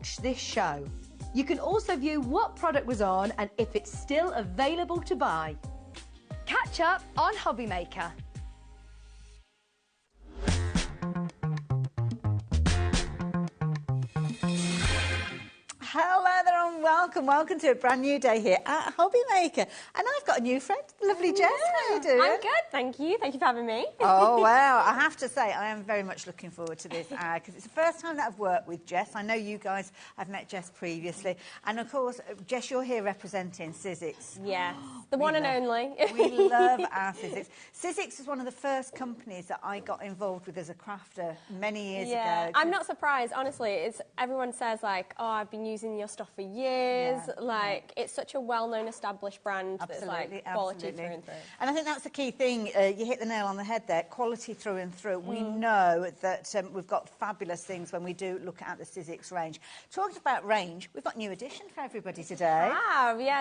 watch this show. You can also view what product was on and if it's still available to buy. Catch up on HobbyMaker. Hello there and welcome to a brand new day here at HobbyMaker. And I've got a new friend, lovely Jess. How are you doing? I'm good, thank you. Thank you for having me. Oh, wow. I have to say, I am very much looking forward to this because it's the first time that I've worked with Jess. I know you guys have met Jess previously. And, of course, Jess, you're here representing sizzix. Yes, the one and only. We love our sizzix. Sizzix was one of the first companies that I got involved with as a crafter many years ago. I'm not surprised, honestly. Everyone says, like, oh, I've been using your stuff for years. It's such a well-known, established brand that's like quality through and through. And I think that's the key thing. You hit the nail on the head there. Quality through and through. We know that we've got fabulous things when we do look at the sizzix range. Talking about range, we've got a new addition for everybody today.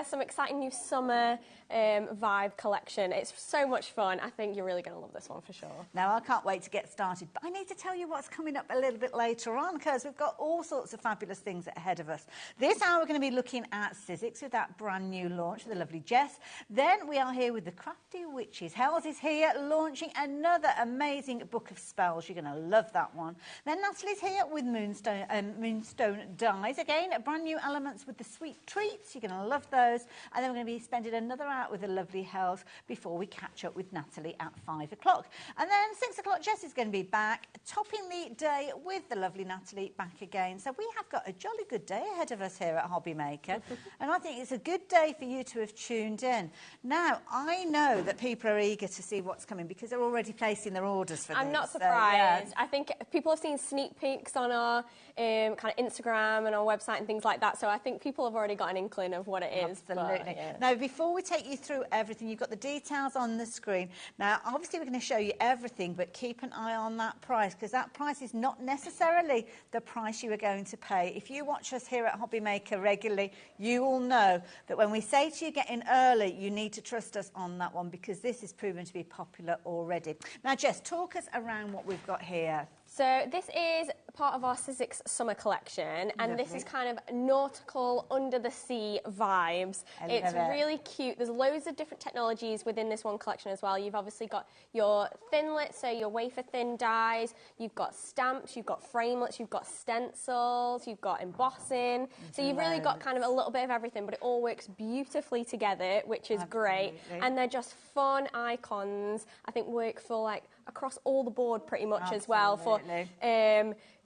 Some exciting new summer vibe collection. It's so much fun. I think you're really going to love this one for sure. Now, I can't wait to get started, but I need to tell you what's coming up a little bit later on because we've got all sorts of fabulous things ahead of us. This hour, we're going to be looking at sizzix with that brand new launch with the lovely Jess. Then we are here with the Crafty Witches. Hells is here launching another amazing book of spells. You're going to love that one. Then Natalie's here with Moonstone Dies. Again, brand new elements with the sweet treats. You're going to love those. And then we're going to be spending another hour with the lovely Hells before we catch up with Natalie at 5 o'clock. And then 6 o'clock, Jess is going to be back, topping the day with the lovely Natalie back again. So we have got a jolly good day ahead of us here at HobbyMaker. And I think it's a good day for you to have tuned in. Now, I know that people are eager to see what's coming because they're already placing their orders for this. I'm not surprised. I think people have seen sneak peeks on our kind of Instagram and our website and things like that. So I think people have already got an inkling of what it is. Absolutely. Now, before we take you through everything, you've got the details on the screen. Now, obviously, we're going to show you everything, but keep an eye on that price because that price is not necessarily the price you are going to pay. If you watch us here at HobbyMaker regularly, you will know that when we say to you get in early, you need to trust us on that one because this is proven to be popular already. Now, Jess, talk us around what we've got here. So this is part of our sizzix summer collection, and this is kind of nautical, under-the-sea vibes. It's really cute. There's loads of different technologies within this one collection as well. You've obviously got your thinlits, so your wafer-thin dies. You've got stamps, you've got framelits, you've got stencils, you've got embossing. So you've really got kind of a little bit of everything, but it all works beautifully together, which is great. And they're just fun icons. I think work for like across all the board pretty much as well for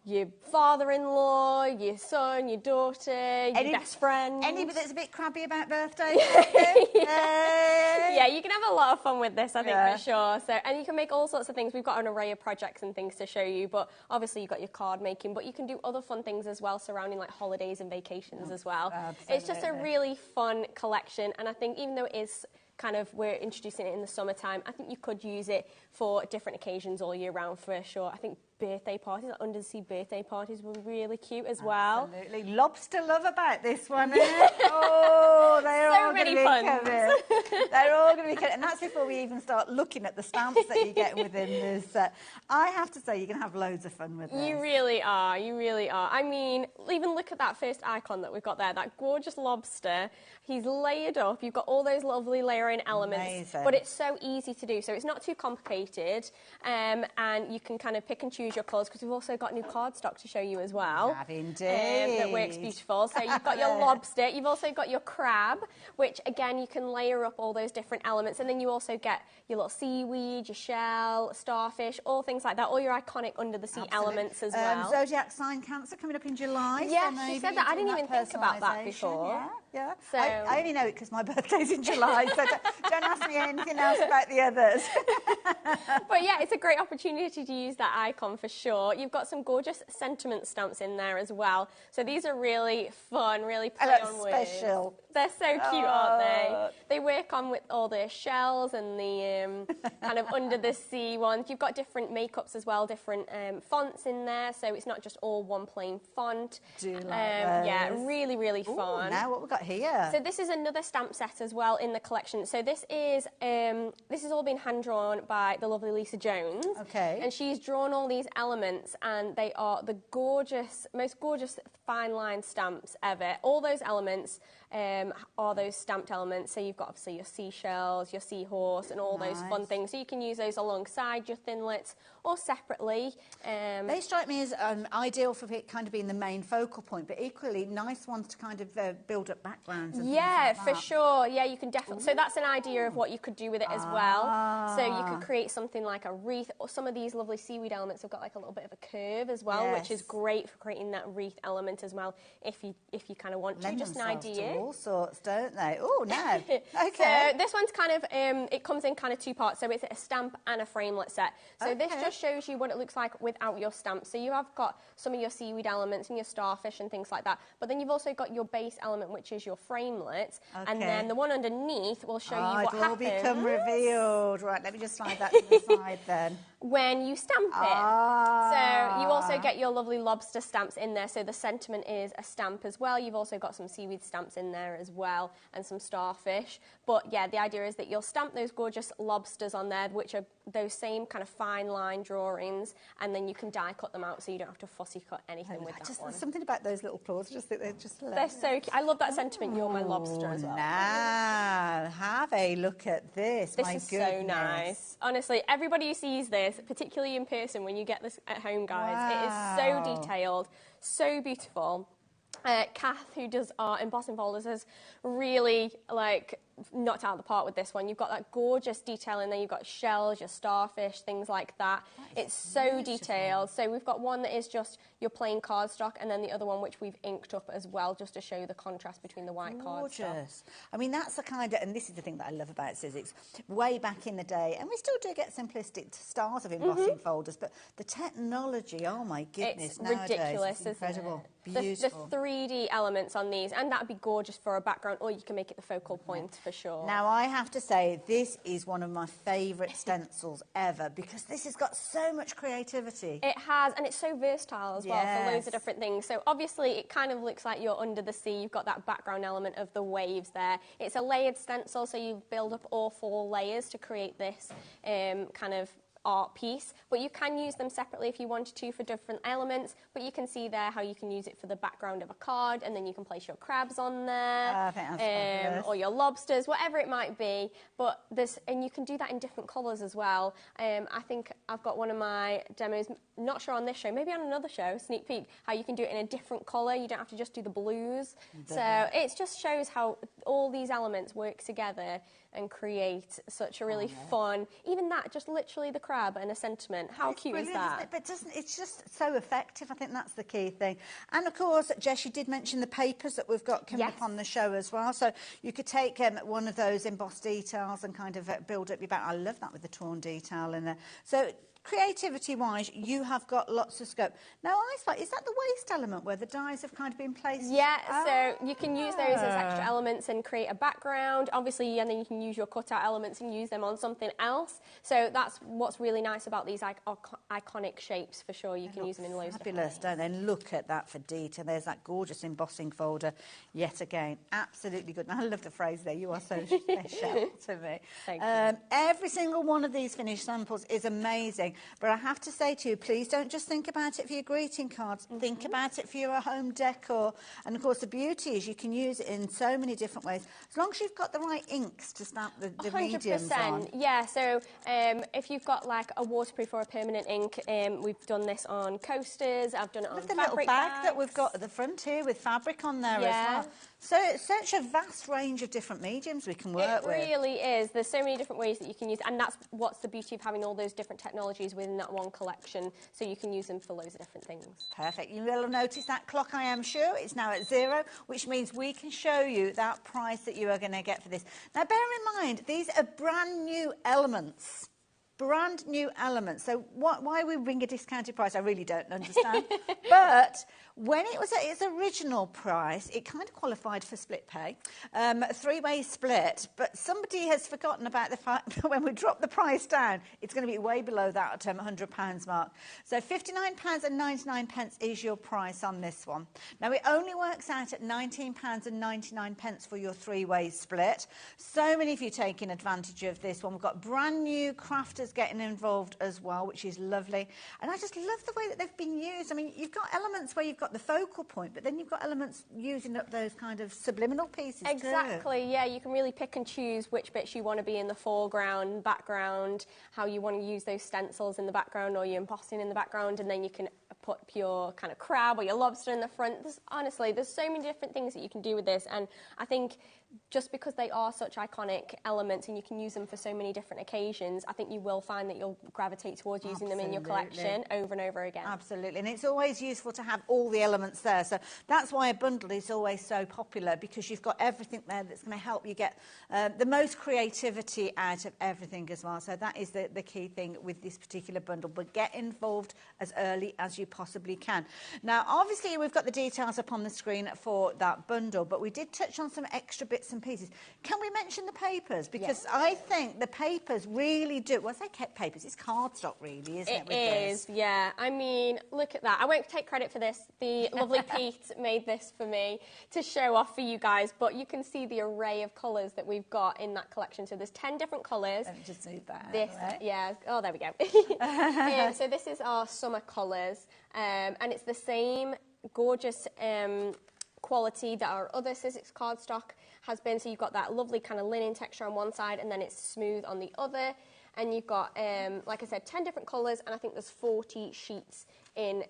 your father-in-law, your son, your daughter, your best friend. Anybody that's a bit crabby about birthdays? Yeah, you can have a lot of fun with this, I think, for sure. So, and you can make all sorts of things. We've got an array of projects and things to show you, but obviously you've got your card making, but you can do other fun things as well surrounding like holidays and vacations as well. Absolutely. It's just a really fun collection, and I think even though it is kind of, we're introducing it in the summertime, I think you could use it for different occasions all year round for sure. I think birthday parties, like under-the-sea birthday parties were really cute as well. Absolutely. Lobster love about this one, isn't it? Oh, they're so all going to be covered. They're all going to be covered. And that's before we even start looking at the stamps that you get within this. I have to say, you're going to have loads of fun with this. You really are. You really are. I mean, even look at that first icon that we've got there, that gorgeous lobster. He's layered up. You've got all those lovely layering elements. Amazing. But it's so easy to do. So it's not too complicated. And you can kind of pick and choose your colours because we've also got new cardstock to show you as well. Have indeed. That works beautiful. So you've got your lobster. You've also got your crab, which again you can layer up all those different elements, and then you also get your little seaweed, your shell, starfish, all things like that. All your iconic under the sea elements as well. Zodiac sign Cancer coming up in July. Yeah, so she said that. I didn't even think about that before. Yeah. So I only know it because my birthday's in July, so don't ask me anything else about the others. But yeah, it's a great opportunity to use that icon for sure. You've got some gorgeous sentiment stamps in there as well. So these are really fun, really play on words. Special. They're so cute, aren't they? They work on with all the shells and the kind of under the sea ones. You've got different makeups as well, different fonts in there, so it's not just all one plain font. Do like yeah, really, really fun. Now what we've got here? So this is another stamp set as well in the collection. So this is all been hand drawn by the lovely Lisa Jones. Okay. And she's drawn all these elements, and they are the most gorgeous fine line stamps ever. All those elements are those stamped elements. So you've got obviously your seashells, your seahorse, and all those fun things. So you can use those alongside your thinlits or separately. They strike me as ideal for it kind of being the main focal point, but equally nice ones to kind of build up backgrounds. And yeah, things like for sure. Yeah, you can definitely. So that's an idea of what you could do with it as well. So you could create something like a wreath, or some of these lovely seaweed elements have got like a little bit of a curve as well, which is great for creating that wreath element as well. If you kind of want to, just an idea. To all sorts, don't they? Oh no. Okay. So this one's kind of it comes in kind of two parts. So it's a stamp and a framelit set. So this just shows you what it looks like without your stamp. So you have got some of your seaweed elements and your starfish and things like that. But then you've also got your base element, which is your framelit, and then the one underneath will show you what happens. It will become revealed. Right, let me just slide that to the side then. When you stamp it. So you also get your lovely lobster stamps in there. So the sentiment is a stamp as well. You've also got some seaweed stamps in there as well, and some starfish. But yeah, the idea is that you'll stamp those gorgeous lobsters on there, which are those same kind of fine line drawings, and then you can die cut them out so you don't have to fussy cut anything with that one. There's something about those little claws, just think they're just They're so cute. I love that sentiment, you're my lobster as well. Now, have a look at this. This is so nice. Honestly, everybody who sees this, particularly in person when you get this at home, guys, it is so detailed, so beautiful. Kath, who does our embossing folders, has really knocked out of the park with this one. You've got that gorgeous detail in there. You've got shells, your starfish, things like that. It's so detailed. So we've got one that is just your plain cardstock, and then the other one which we've inked up as well, just to show you the contrast between the white cardstock. I mean, that's the kind of, and this is the thing that I love about sizzix. Way back in the day, and we still do get simplistic styles of embossing folders, but the technology, oh my goodness, it's ridiculous, it's incredible. Isn't it? Beautiful. The 3D elements on these, and that would be gorgeous for a background, or you can make it the focal point for sure. Now, I have to say, this is one of my favourite stencils ever, because this has got so much creativity. It has, and it's so versatile as well for loads of different things. So obviously, it kind of looks like you're under the sea. You've got that background element of the waves there. It's a layered stencil, so you build up all 4 layers to create this kind of art piece, but you can use them separately if you wanted to for different elements. But you can see there how you can use it for the background of a card, and then you can place your crabs on there, I think that's fabulous. or your lobsters, whatever it might be. But and you can do that in different colours as well. I think I've got one of my demos, not sure on this show, maybe on another show, sneak peek, how you can do it in a different colour. You don't have to just do the blues. So it just shows how all these elements work together and create such a really fun, even that, just literally the crab and a sentiment. How cute is that? But it's just so effective. I think that's the key thing. And of course, Jess, you did mention the papers that we've got coming up on the show as well. So you could take one of those embossed details and kind of build up your back. I love that with the torn detail in there. So creativity-wise, you have got lots of scope. Now, I was like, is that the waste element where the dies have kind of been placed? Yeah, so you can use those as extra elements and create a background, obviously, and then you can use your cut-out elements and use them on something else. So that's what's really nice about these iconic shapes, for sure. You can use them in loads of different ways. Don't they? Look at that for detail. There's that gorgeous embossing folder yet again. Absolutely good. And I love the phrase there, you are so special to me. Thank you. Every single one of these finished samples is amazing. But I have to say to you, please don't just think about it for your greeting cards. Think about it for your home decor. And, of course, the beauty is you can use it in so many different ways, as long as you've got the right inks to stamp the mediums on. Yeah, so if you've got, like, a waterproof or a permanent ink, we've done this on coasters. I've done it on fabric little bag bags that we've got at the front here with fabric on there as well. So it's such a vast range of different mediums we can work with. It really is. There's so many different ways that you can use, and that's what's the beauty of having all those different technologies within that one collection, so you can use them for loads of different things. Perfect. You will have noticed that clock, I am sure. It's now at 0, which means we can show you that price that you are going to get for this. Now, bear in mind, these are brand new elements. Brand new elements. So why we bring a discounted price, I really don't understand. But When it was at its original price, it kind of qualified for split pay, a three-way split, but somebody has forgotten about the fact that when we drop the price down, it's going to be way below that £100 mark. So £59.99 is your price on this one. Now, it only works out at £19.99 for your three-way split. So many of you taking advantage of this one. We've got brand new crafters getting involved as well, which is lovely. And I just love the way that they've been used. I mean, you've got elements where you've got the focal point, but then you've got elements using up those kind of subliminal pieces Exactly, too. yeah. You can really pick and choose which bits you want to be in the foreground, background, how you want to use those stencils in the background or your embossing in the background, and then you can put your kind of crab or your lobster in the front. Honestly, there's so many different things that you can do with this, and I think just because they are such iconic elements and you can use them for so many different occasions, I think you will find that you'll gravitate towards using them in your collection over and over again. Absolutely, and it's always useful to have all the elements there. So that's why a bundle is always so popular, because you've got everything there that's going to help you get the most creativity out of everything as well. So that is the key thing with this particular bundle, but get involved as early as you possibly can. Now, obviously, we've got the details up on the screen for that bundle, but we did touch on some extra bits and pieces. Can we mention the papers? Because I think the papers really do. Well, I say papers, it's cardstock really, isn't it? It is, yeah. I mean, look at that. I won't take credit for this. The lovely Pete made this for me to show off for you guys, but you can see the array of colours that we've got in that collection. So there's 10 different colours. Let me just move that this, right? Yeah. Oh, there we go. So this is our summer colours, and it's the same gorgeous quality that our other sizzix cardstock has been. So you've got that lovely kind of linen texture on one side, and then it's smooth on the other. And you've got, like I said, 10 different colours, and I think there's 40 sheets in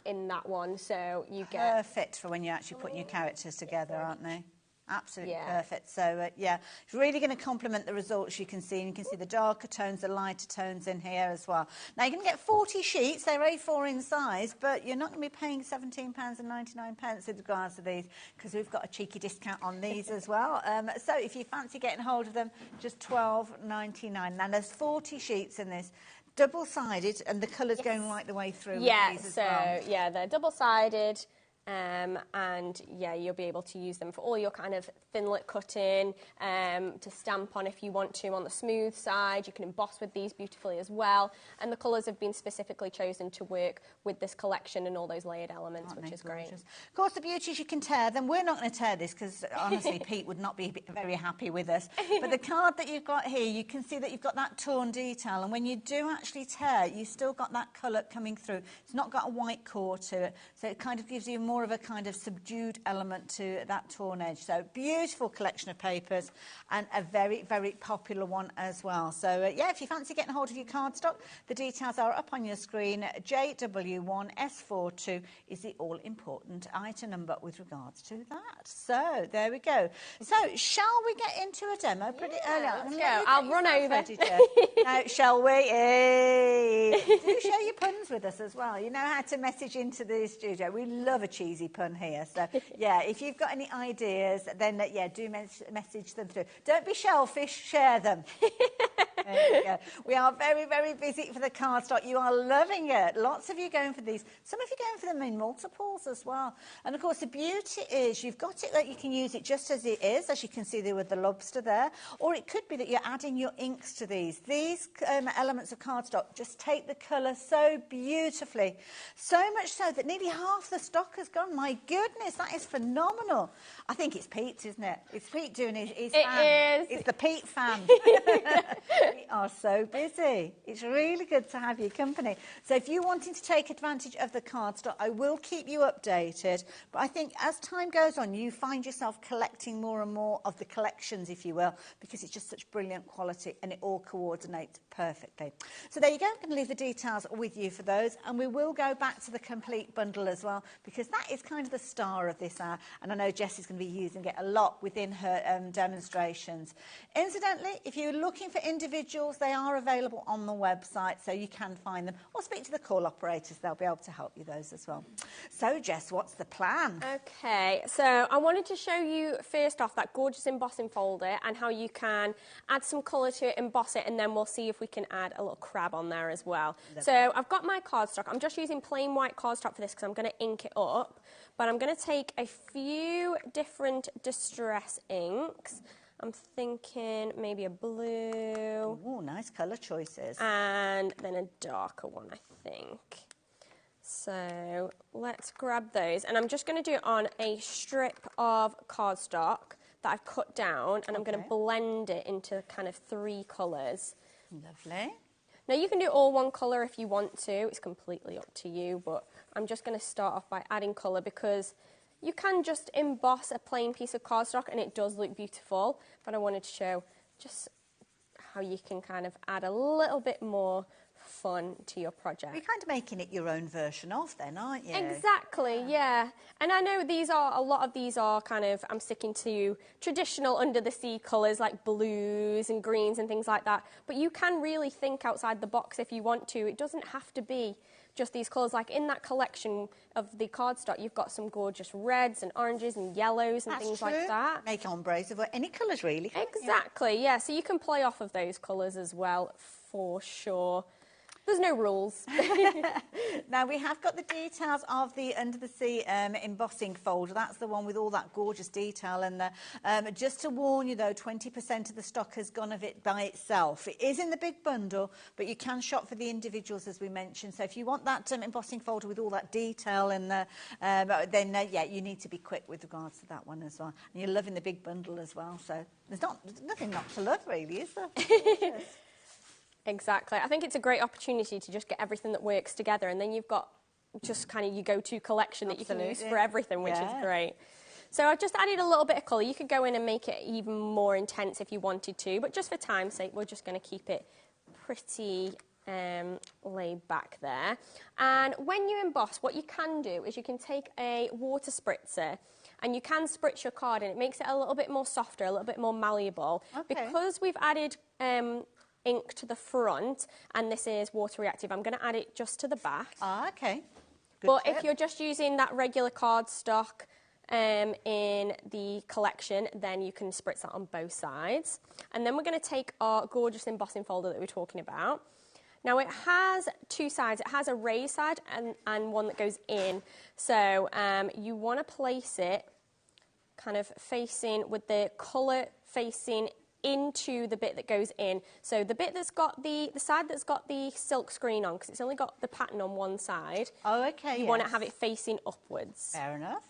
that one. So you get perfect for when you're actually putting your characters together, aren't they? Absolutely perfect. So, yeah, it's really going to complement the results you can see. And you can see the darker tones, the lighter tones in here as well. Now, you're going to get 40 sheets. They're A4 in size, but you're not going to be paying £17.99 with regards to these, because we've got a cheeky discount on these as well. So if you fancy getting hold of them, just £12.99. Now, there's 40 sheets in this. Double-sided, and the colours going right the way through with these as well. Yeah, they're double-sided. And yeah, you'll be able to use them for all your kind of thinlet cutting, to stamp on if you want to on the smooth side. You can emboss with these beautifully as well, and the colours have been specifically chosen to work with this collection and all those layered elements, which is great. Of course, the beauty is you can tear them. We're not going to tear this because honestly Pete would not be very happy with us, but the card that you've got here, you can see that you've got that torn detail, and when you do actually tear, you've still got that colour coming through. It's not got a white core to it, so it kind of gives you more of a kind of subdued element to that torn edge. So beautiful collection of papers, and a very, very popular one as well. So yeah, if you fancy getting hold of your cardstock, the details are up on your screen. JW1S42 is the all-important item number with regards to that. So there we go. So shall we get into a demo pretty early on? Let's go. I'll run over. Now, shall we? Do share your puns with us as well. You know how to message into the studio. We love a cheesy pun here. So yeah, if you've got any ideas, then yeah, do message them through. Don't be shellfish, share them. There we go. We are very, very busy for the cardstock. You are loving it. Lots of you going for these. Some of you going for them in multiples as well. And of course, the beauty is you've got it that you can use it just as it is, as you can see there with the lobster there. Or it could be that you're adding your inks to these. These elements of cardstock just take the colour so beautifully. So much so that nearly half the stock has gone. My goodness, that is phenomenal. I think it's Pete's, isn't it? It's Pete doing his fan. It is. It's the Pete fan. We are so busy. It's really good to have your company. So if you're wanting to take advantage of the cardstock, I will keep you updated. But I think as time goes on, you find yourself collecting more and more of the collections, if you will, because it's just such brilliant quality and it all coordinates perfectly. So there you go. I'm going to leave the details with you for those. And we will go back to the complete bundle as well, because that is kind of the star of this hour. And I know Jess is going to be using it a lot within her demonstrations. Incidentally, if you're looking for individual individuals, they are available on the website, so you can find them. Or speak to the call operators, they'll be able to help you those as well. So, Jess, what's the plan? Okay, so I wanted to show you first off that gorgeous embossing folder and how you can add some colour to it, emboss it, and then we'll see if we can add a little crab on there as well. Lovely. So I've got my cardstock. I'm just using plain white cardstock for this because I'm going to ink it up, but I'm going to take a few different distress inks. I'm thinking maybe a blue. Oh, nice colour choices. And then a darker one, I think. So let's grab those. And I'm just going to do it on a strip of cardstock that I've cut down, and I'm going to blend it into kind of 3 colours. Lovely. Now, you can do all one colour if you want to. It's completely up to you, but I'm just going to start off by adding colour because you can just emboss a plain piece of cardstock and it does look beautiful, but I wanted to show just how you can kind of add a little bit more fun to your project. You're kind of making it your own version of then, aren't you? Exactly, yeah. And I know a lot of these are kind of, I'm sticking to traditional under the sea colours like blues and greens and things like that, but you can really think outside the box if you want to. It doesn't have to be just these colours. Like in that collection of the cardstock, you've got some gorgeous reds and oranges and yellows and things like that. Make ombres of any colours really. Exactly, yeah. So you can play off of those colours as well, for sure. There's no rules. Now, we have got the details of the Under the Sea embossing folder. That's the one with all that gorgeous detail. And just to warn you, though, 20% of the stock has gone of it by itself. It is in the big bundle, but you can shop for the individuals, as we mentioned. So if you want that embossing folder with all that detail, and then, yeah, you need to be quick with regards to that one as well. And you're loving the big bundle as well. So there's nothing not to love, really, is there? Exactly. I think it's a great opportunity to just get everything that works together, and then you've got just kind of your go-to collection that you can use for everything, which is great. So I've just added a little bit of colour. You could go in and make it even more intense if you wanted to, but just for time's sake, we're just going to keep it pretty laid back there. And when you emboss, what you can do is you can take a water spritzer and you can spritz your card, and it makes it a little bit more softer, a little bit more malleable. Because we've added ink to the front, and this is water reactive, I'm going to add it just to the back. Good but tip. if you're just using that regular cardstock in the collection, then you can spritz that on both sides. And then we're going to take our gorgeous embossing folder that we were talking about. Now, it has 2 sides. It has a raised side and one that goes in. So you want to place it kind of facing with the colour facing into the bit that goes in. So the bit that's got the side that's got the silk screen on, because it's only got the pattern on one side. You want to have it facing upwards. Fair enough.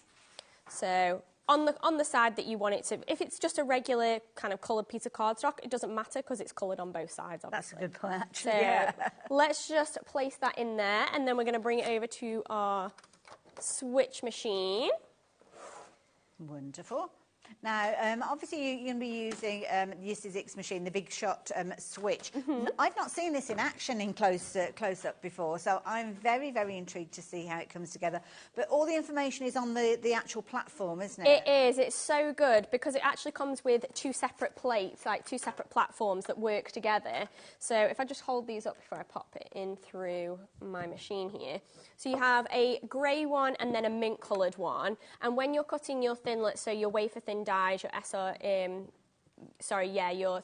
So on the side that you want it to, if it's just a regular kind of coloured piece of cardstock, it doesn't matter because it's coloured on both sides, obviously. That's a good point, actually. So let's just place that in there, and then we're going to bring it over to our switch machine. Wonderful. Now, obviously, you're going to be using your sizzix machine, the Big Shot switch. I've not seen this in action in close-up before, so I'm very, very intrigued to see how it comes together. But all the information is on the actual platform, isn't it? It is. It's so good because it actually comes with 2 separate plates, like 2 separate platforms that work together. So if I just hold these up before I pop it in through my machine here. So you have a grey one and then a mint-coloured one. And when you're cutting your thinlets, so your wafer-thin dies, your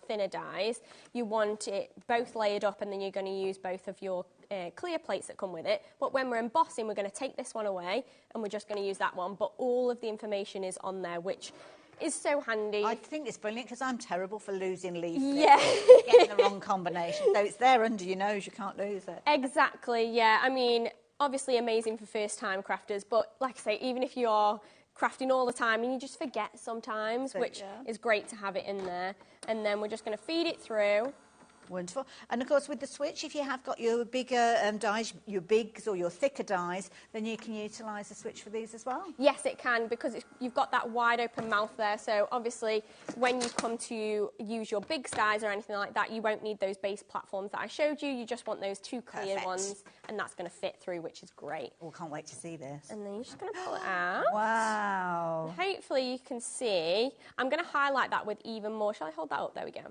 thinner dies, you want it both layered up, and then you're going to use both of your clear plates that come with it. But when we're embossing, we're going to take this one away and we're just going to use that one. But all of the information is on there, which is so handy. I think it's brilliant because I'm terrible for losing leaflets. Yeah. Getting the wrong combination. So it's there under your nose, you can't lose it. Exactly, yeah. I mean, obviously amazing for first-time crafters, but like I say, even if you're crafting all the time and you just forget sometimes, which is great to have it in there. And then we're just going to feed it through. Wonderful. And of course with the switch, if you have got your bigger dies, your bigs or your thicker dies, then you can utilise the switch for these as well? Yes, it can, because you've got that wide open mouth there. So obviously when you come to use your big dies or anything like that, you won't need those base platforms that I showed you. You just want those 2 clear ones, and that's going to fit through, which is great. Oh, can't wait to see this. And then you're just going to pull it out. Wow. Hopefully you can see. I'm going to highlight that with even more. Shall I hold that up? There we go.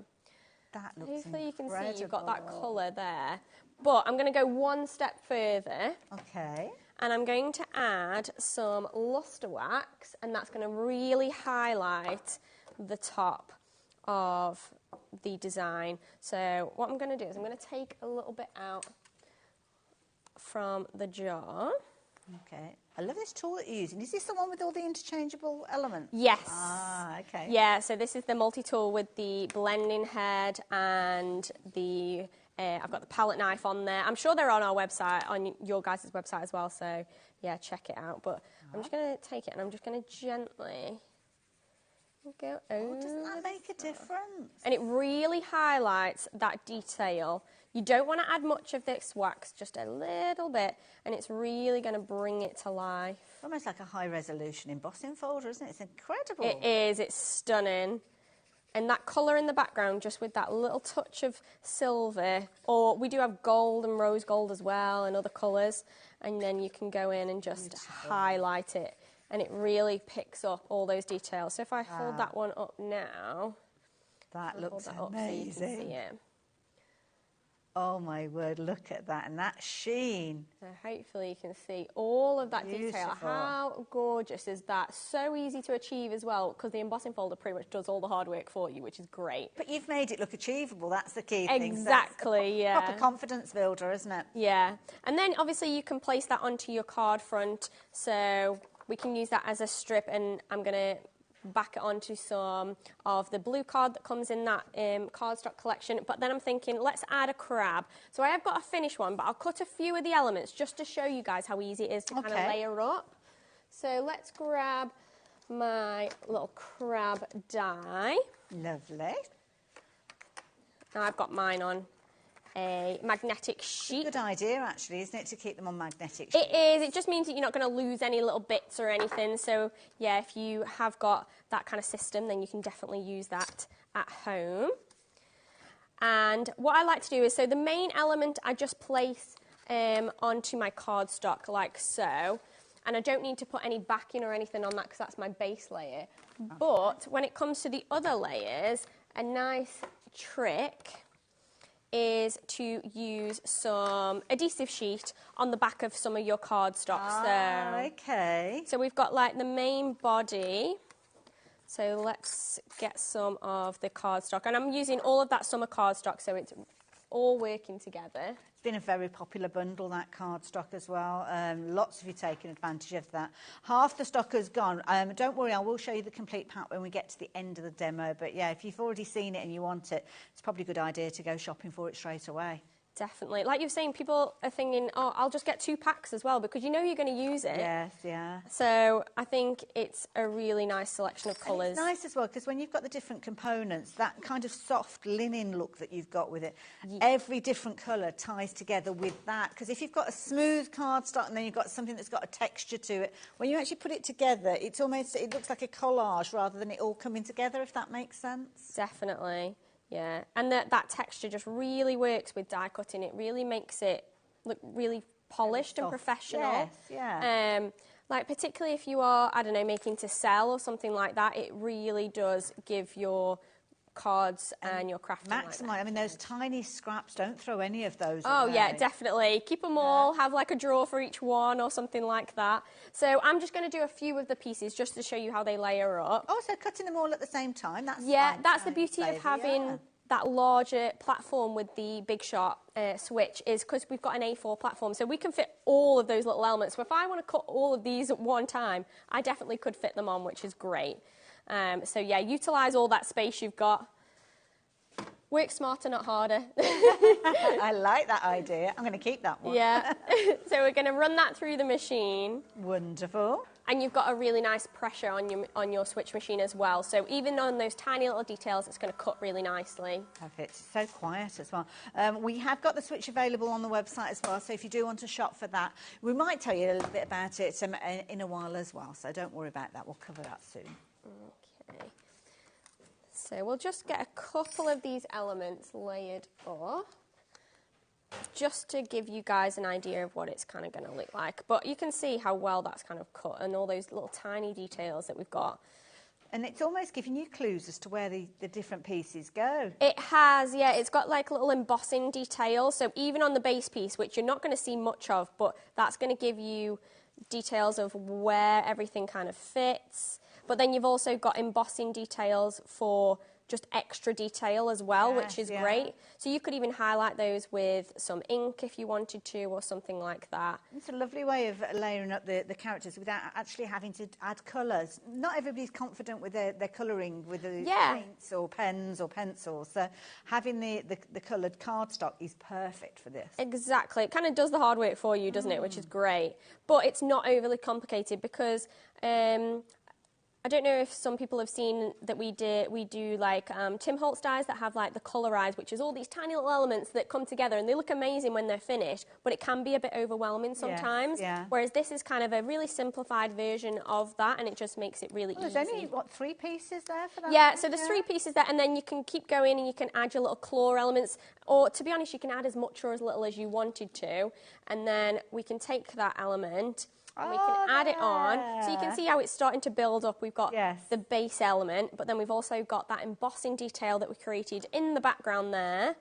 That looks Hopefully you can incredible. see you've got that colour there. But I'm going to go one step further. Okay. And I'm going to add some luster wax, and that's going to really highlight the top of the design. So what I'm going to do is I'm going to take a little bit out from the jar. Okay. I love this tool that you're using. Is this the one with all the interchangeable elements? Yes. Ah, okay. Yeah, so this is the multi-tool with the blending head and the... I've got the palette knife on there. I'm sure they're on our website, on your guys' website as well, so yeah, check it out. But I'm just going to take it and I'm just going to gently go over. Oh, doesn't that make a difference? And it really highlights that detail. You don't want to add much of this wax, just a little bit, and it's really going to bring it to life. Almost like a high-resolution embossing folder, isn't it? It's incredible. It is. It's stunning. And that colour in the background, just with that little touch of silver, or we do have gold and rose gold as well, and other colours, and then you can go in and just highlight it, and it really picks up all those details. So if I hold that one up now, that looks hold that amazing. up so you can see it. Oh my word, look at that, and that sheen. So hopefully you can see all of that Beautiful. detail. How gorgeous is that? So easy to achieve as well, because the embossing folder pretty much does all the hard work for you, which is great. But you've made it look achievable, that's the key thing. Exactly, yeah. Proper confidence builder, isn't it? Yeah, and then obviously you can place that onto your card front, so we can use that as a strip, and I'm going to back it onto some of the blue card that comes in that cardstock collection. But then I'm thinking, let's add a crab. So I have got a finished one, but I'll cut a few of the elements just to show you guys how easy it is to kind of layer up. So let's grab my little crab die. Lovely. Now I've got mine on a magnetic sheet. Good idea, actually, isn't it, to keep them on magnetic sheets? It is. It just means that you're not going to lose any little bits or anything. So, yeah, if you have got that kind of system, then you can definitely use that at home. And what I like to do is, so the main element I just place onto my cardstock like so. And I don't need to put any backing or anything on that because that's my base layer. Okay. But when it comes to the other layers, a nice trick is to use some adhesive sheet on the back of some of your cardstock. Okay. So we've got like the main body. So let's get some of the cardstock. And I'm using all of that summer cardstock, so it's all working together. It's been a very popular bundle, that cardstock as well. Lots of you taking advantage of that. Half the stock has gone. Don't worry, I will show you the complete pack when we get to the end of the demo. But yeah, if you've already seen it and you want it, it's probably a good idea to go shopping for it straight away. Definitely. Like you're saying, people are thinking, oh, I'll just get 2 packs as well, because you know you're going to use it. Yes, yeah. So I think it's a really nice selection of colours. It's nice as well, because when you've got the different components, that kind of soft linen look that you've got with it, every different colour ties together with that. Because if you've got a smooth cardstock and then you've got something that's got a texture to it, when you actually put it together, it's almost, it looks like a collage rather than it all coming together, if that makes sense. Definitely. Yeah, and that texture just really works with die cutting. It really makes it look really polished and professional. Yes, yeah. Like particularly if you are, I don't know, making to sell or something like that, it really does give your cards and your crafting maximize. I mean, those tiny scraps, don't throw any of those away. away. Yeah, definitely. Keep them all, have like a drawer for each one or something like that. So I'm just going to do a few of the pieces just to show you how they layer up. Oh, so cutting them all at the same time, that's that's the beauty of having that larger platform with the Big Shot switch, is because we've got an A4 platform, so we can fit all of those little elements. So if I want to cut all of these at one time, I definitely could fit them on, which is great. So yeah, utilise all that space you've got. Work smarter, not harder. I like that idea. I'm going to keep that one. Yeah. So we're going to run that through the machine. Wonderful. And you've got a really nice pressure on your switch machine as well. So even on those tiny little details, it's going to cut really nicely. Perfect. It's so quiet as well. We have got the switch available on the website as well, so if you do want to shop for that, we might tell you a little bit about it in a while as well, so don't worry about that. We'll cover that soon. Okay. So we'll just get a couple of these elements layered up, just to give you guys an idea of what it's kind of going to look like. But you can see how well that's kind of cut, and all those little tiny details that we've got. And it's almost giving you clues as to where the different pieces go. It has, yeah. It's got like little embossing details. So even on the base piece, which you're not going to see much of, but that's going to give you details of where everything kind of fits. But then you've also got embossing details for just extra detail as well, which is great. So you could even highlight those with some ink if you wanted to, or something like that. It's a lovely way of layering up the characters without actually having to add colours. Not everybody's confident with their colouring with the paints or pens or pencils. So having the coloured cardstock is perfect for this. Exactly. It kind of does the hard work for you, doesn't it? Which is great. But it's not overly complicated because I don't know if some people have seen that we do like Tim Holtz dies that have like the colorize, which is all these tiny little elements that come together and they look amazing when they're finished, but it can be a bit overwhelming sometimes. Whereas this is kind of a really simplified version of that, and it just makes it really easy. There's only, what, 3 pieces there for that? Yeah, so there's 3 pieces there, and then you can keep going and you can add your little claw elements, or to be honest, you can add as much or as little as you wanted to, and then we can take that element and we can add it on. So you can see how it's starting to build up. We've got the base element, but then we've also got that embossing detail that we created in the background there.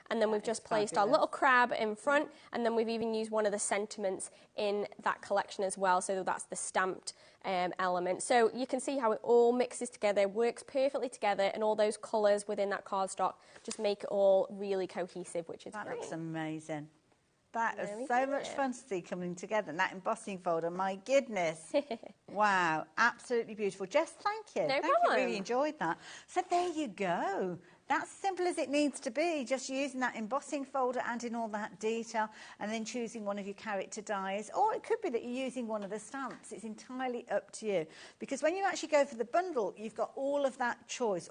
And then we've just placed our little crab in front, and then we've even used one of the sentiments in that collection as well. So that's the stamped element. So you can see how it all mixes together, works perfectly together, and all those colours within that cardstock just make it all really cohesive, which is great. That looks amazing. That is so much fun to see coming together. And that embossing folder, my goodness. Wow, absolutely beautiful. Jess, thank you. No problem. I really enjoyed that. So there you go. That's simple as it needs to be, just using that embossing folder, adding all that detail, and then choosing one of your character dies. Or it could be that you're using one of the stamps. It's entirely up to you. Because when you actually go for the bundle, you've got all of that choice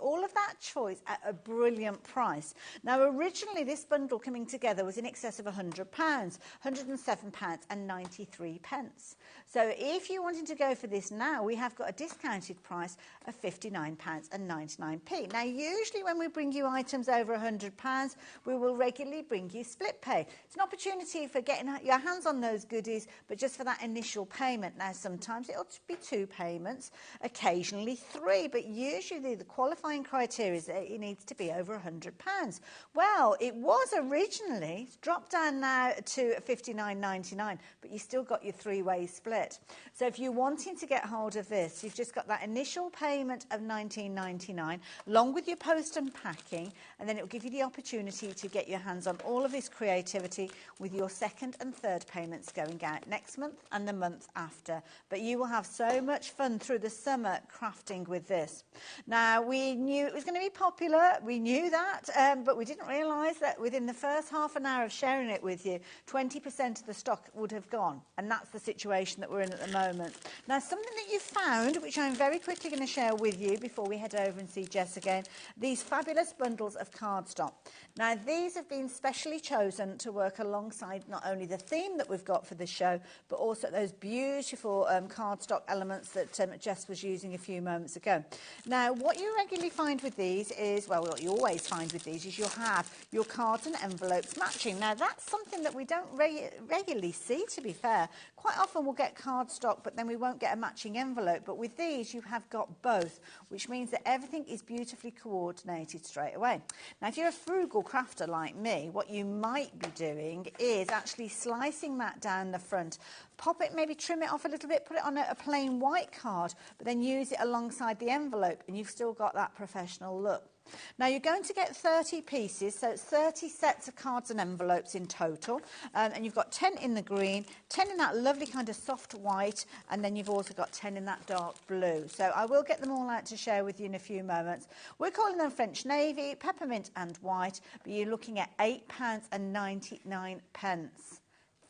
at a brilliant price. Now, originally, this bundle coming together was in excess of £100, £107.93. So if you're wanting to go for this now, we have got a discounted price of £59.99. Now, usually when we bring you items over £100, we will regularly bring you split pay. It's an opportunity for getting your hands on those goodies, but just for that initial payment. Now, sometimes it'll be 2 payments, occasionally 3, but usually the qualifying criteria is that it needs to be over £100. Well, it was originally, it's dropped down now to £59.99, but you still got your 3-way split. So if you're wanting to get hold of this, you've just got that initial payment of £19.99, along with your post and packing, and then it will give you the opportunity to get your hands on all of this creativity with your 2nd and 3rd payments going out next month and the month after. But you will have so much fun through the summer crafting with this. Now, we knew it was going to be popular, we knew that, but we didn't realise that within the first half an hour of sharing it with you, 20% of the stock would have gone, and that's the situation that we're in at the moment. Now, something that you found, which I'm very quickly going to share with you before we head over and see Jess again, these fabulous bundles of cardstock. Now, these have been specially chosen to work alongside not only the theme that we've got for the show, but also those beautiful cardstock elements that Jess was using a few moments ago. Now, what you regularly find with these is, well, what you always find with these is you'll have your cards and envelopes matching. Now, that's something that we don't regularly see, to be fair. Quite often we'll get cardstock, but then we won't get a matching envelope. But with these, you have got both, which means that everything is beautifully coordinated straight away. Now, if you're a frugal crafter like me, what you might be doing is actually slicing that down the front, pop it, maybe trim it off a little bit, put it on a plain white card, but then use it alongside the envelope, and you've still got that professional look. Now, you're going to get 30 pieces, so it's 30 sets of cards and envelopes in total, and you've got 10 in the green, 10 in that lovely kind of soft white, and then you've also got 10 in that dark blue. So I will get them all out to share with you in a few moments. We're calling them French Navy, peppermint and white, but you're looking at £8.99.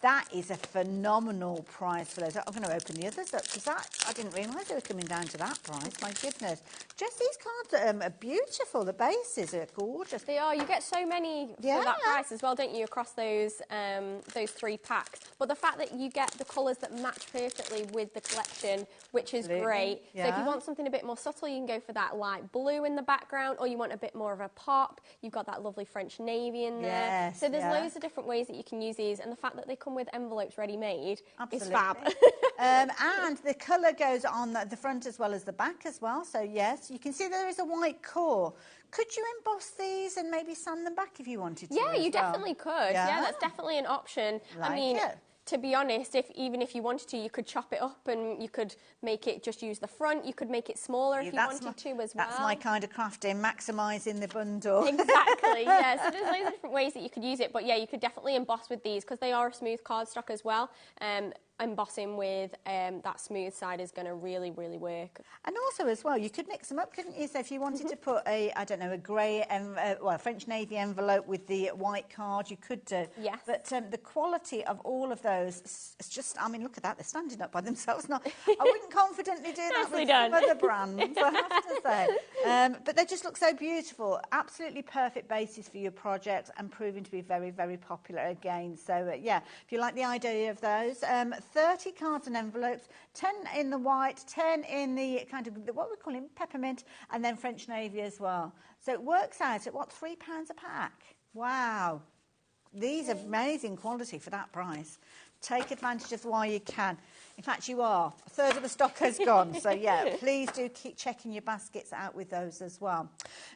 That is a phenomenal price for those. I'm going to open the others up because I didn't realise they were coming down to that price. My goodness. Just these cards are beautiful. The bases are gorgeous. They are. You get so many for that price as well, don't you, across those 3 packs. But the fact that you get the colours that match perfectly with the collection, which is great. So if you want something a bit more subtle, you can go for that light blue in the background, or you want a bit more of a pop. You've got that lovely French navy in there. So there's loads of different ways that you can use these, and the fact that they come come with envelopes ready-made is fab. And the colour goes on the front as well as the back as well. So, yes, you can see there is a white core. Could you emboss these and maybe sand them back if you wanted to? Yeah, you definitely could. Yeah, that's definitely an option. I mean, to be honest, even if you wanted to, you could chop it up and you could make it just use the front. You could make it smaller if you wanted to as well. That's my kind of crafting, maximising the bundle. Exactly, yeah. So there's loads of different ways that you could use it. But yeah, you could definitely emboss with these because they are a smooth cardstock as well. Embossing with that smooth side is going to really, really work. And also as well, you could mix them up, couldn't you? So if you wanted to put a grey, French navy envelope with the white card, you could do. Yes. But the quality of all of those is just, I mean, look at that, they're standing up by themselves. I wouldn't confidently do that with some other brands, I have to say. But they just look so beautiful. Absolutely perfect basis for your project and proving to be very, very popular again. So yeah, if you like the idea of those, 30 cards and envelopes, 10 in the white, 10 in the kind of, what we call peppermint, and then French navy as well. So it works out at, what, £3 a pack? Wow. These are amazing quality for that price. Take advantage of while you can. In fact, you are. A third of the stock has gone. So, yeah, please do keep checking your baskets out with those as well.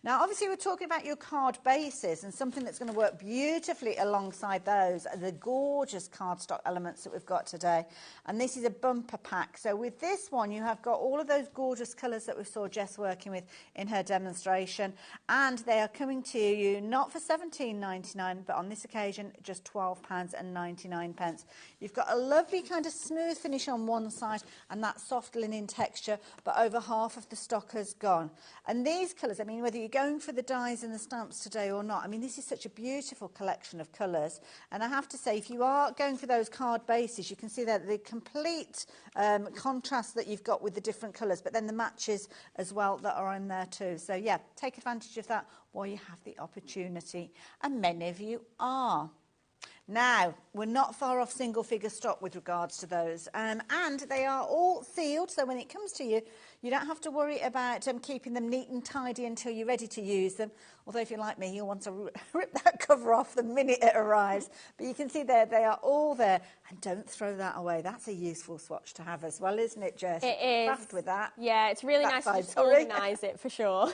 Now, obviously, we're talking about your card bases, and something that's going to work beautifully alongside those are the gorgeous cardstock elements that we've got today. And this is a bumper pack. So with this one, you have got all of those gorgeous colours that we saw Jess working with in her demonstration. And they are coming to you not for £17.99, but on this occasion, just £12.99. You've got a lovely kind of smooth finish on one side and that soft linen texture, but over half of the stock has gone. And these colours, I mean, whether you're going for the dies and the stamps today or not, I mean, this is such a beautiful collection of colours. And I have to say, if you are going for those card bases, you can see that the complete contrast that you've got with the different colours, but then the matches as well that are in there too. So, yeah, take advantage of that while you have the opportunity. And many of you are. Now, we're not far off single figure stock with regards to those, and they are all sealed, so when it comes to you, you don't have to worry about keeping them neat and tidy until you're ready to use them. Although if you're like me, you'll want to rip that cover off the minute it arrives. But you can see there, they are all there. And don't throw that away. That's a useful swatch to have as well, isn't it, Jess? It is. Craft with that. Yeah, it's really nice to just organise it for sure.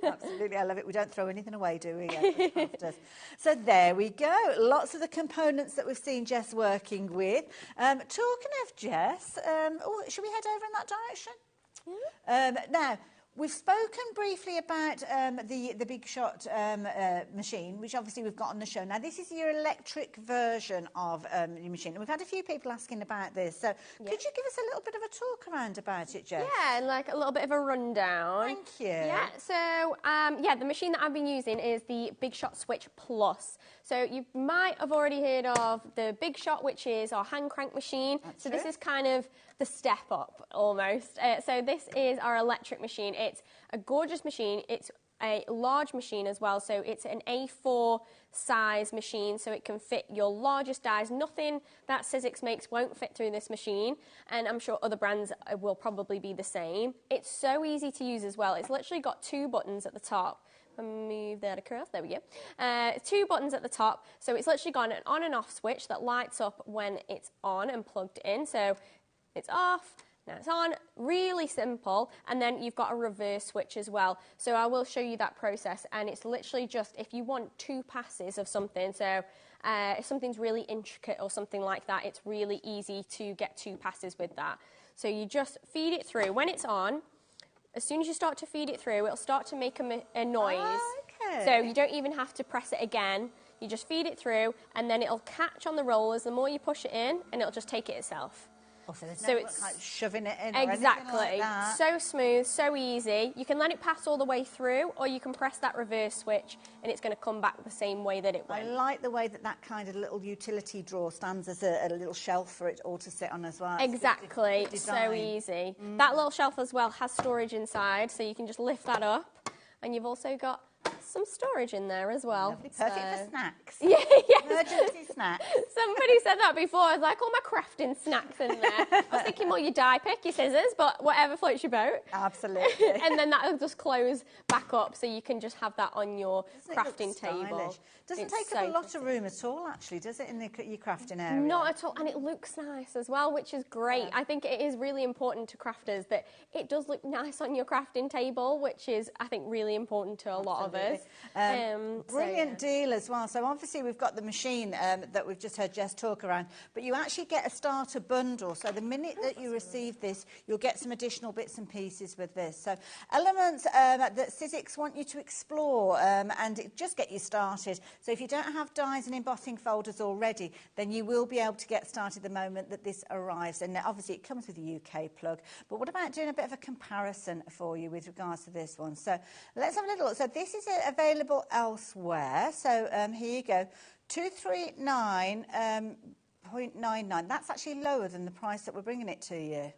Absolutely, I love it. We don't throw anything away, do we? Yes, so there we go. Lots of the components that we've seen Jess working with. Talking of Jess, should we head over in that direction? Now, we've spoken briefly about the Big Shot machine, which obviously we've got on the show. Now, this is your electric version of your machine. And we've had a few people asking about this. So could you give us a little bit of a talk around about it, Jess? Yeah, like a little bit of a rundown. Thank you. Yeah, so, the machine that I've been using is the Big Shot Switch Plus. So you might have already heard of the Big Shot, which is our hand crank machine. That's true. This is kind of the step up almost. So this is our electric machine. It's a gorgeous machine. It's a large machine as well. So it's an A4 size machine, so it can fit your largest dies. Nothing that sizzix makes won't fit through this machine, and I'm sure other brands will probably be the same. It's so easy to use as well. It's literally got 2 buttons at the top. Move that across, there we go. 2 buttons at the top, so it's literally got an on and off switch that lights up when it's on and plugged in. So it's off, now it's on, really simple. And then you've got a reverse switch as well. So I will show you that process, and it's literally just if you want 2 passes of something, so if something's really intricate or something like that, it's really easy to get 2 passes with that. So you just feed it through. When it's on, as soon as you start to feed it through, it'll start to make a noise. Oh, okay. So you don't even have to press it again. You just feed it through, and then it'll catch on the rollers the more you push it in, and it'll just take it itself. Oh, so there's no like shoving it in or exactly. Like that. So smooth, so easy. You can let it pass all the way through, or you can press that reverse switch, and it's going to come back the same way that it went. I like the way that kind of little utility drawer stands as a little shelf for it all to sit on as well. Exactly, so easy. That little shelf as well has storage inside, so you can just lift that up, and you've also got some storage in there as well. Lovely. Perfect for snacks. Yeah, yes. Emergency snacks. Somebody said that before. I was like, all my crafting snacks in there. I was thinking more your die pick, your scissors, but whatever floats your boat. Absolutely. And then that'll just close back up, so you can just have that on your crafting table. Doesn't take up a lot of room at all, actually, does it, in your crafting area? Not at all, and it looks nice as well, which is great. I think it is really important to crafters that it does look nice on your crafting table, which is, I think, really important to a lot of us. Brilliant deal as well. So obviously we've got the machine that we've just heard Jess talk around, but you actually get a starter bundle. So the minute that you receive this, you'll get some additional bits and pieces with this. So elements that sizzix want you to explore and just get you started. So if you don't have dies and embossing folders already, then you will be able to get started the moment that this arrives. And obviously it comes with a UK plug. But what about doing a bit of a comparison for you with regards to this one? So let's have a little look. So this is available elsewhere. So here you go. 239.99. That's actually lower than the price that we're bringing it to you.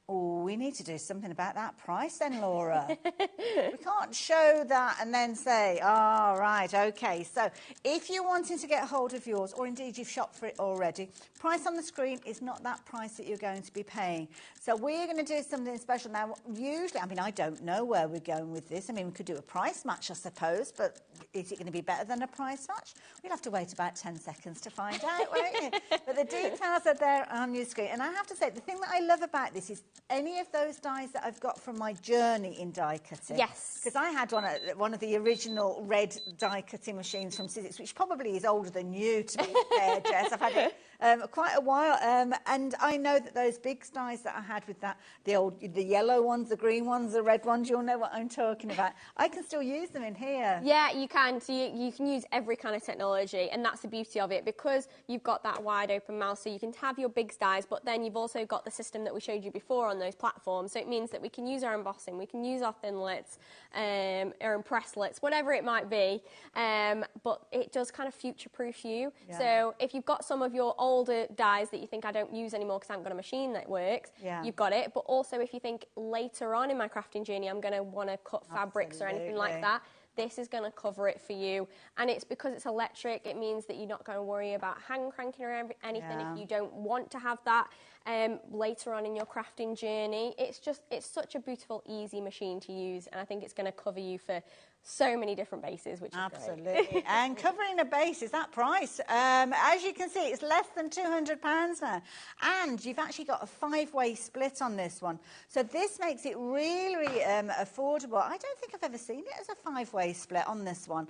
Oh, we need to do something about that price then, Laura. We can't show that and then say, oh, right, OK. So if you're wanting to get hold of yours, or indeed you've shopped for it already, price on the screen is not that price that you're going to be paying. So we're going to do something special. Now, usually, I mean, I don't know where we're going with this. I mean, we could do a price match, I suppose, but is it going to be better than a price match? We'll have to wait about 10 seconds to find out, won't you? But the details are there on your screen. And I have to say, the thing that I love about this is any of those dies that I've got from my journey in die cutting. Yes. Because I had one of the original red die cutting machines from sizzix, which probably is older than you, to be fair, Jess. I've had it quite a while. And I know that those big dies that I had with that, the yellow ones, the green ones, the red ones, you'll know what I'm talking about. I can still use them in here. Yeah, you can. So you can use every kind of technology, and that's the beauty of it, because you've got that wide open mouth, so you can have your big dies, but then you've also got the system that we showed you before on those platforms. So it means that we can use our embossing, we can use our thin lits, our impress lits, whatever it might be, but it does kind of future-proof you. Yeah. So if you've got some of your older dies that you think I don't use anymore because I haven't got a machine that works, you've got it. But also if you think later on in my crafting journey I'm going to want to cut fabrics or anything like that, this is going to cover it for you. And it's because it's electric, it means that you're not going to worry about hand cranking or anything if you don't want to have that later on in your crafting journey. It's such a beautiful, easy machine to use, and I think it's going to cover you for so many different bases, which is absolutely. And covering a base is that price. As you can see, it's less than £200 now. And you've actually got a 5-way split on this one. So this makes it really, really affordable. I don't think I've ever seen it as a 5-way split on this one.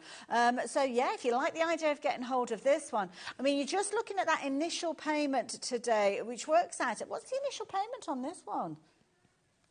So, yeah, if you like the idea of getting hold of this one, I mean, you're just looking at that initial payment today, which works out at, what's the initial payment on this one?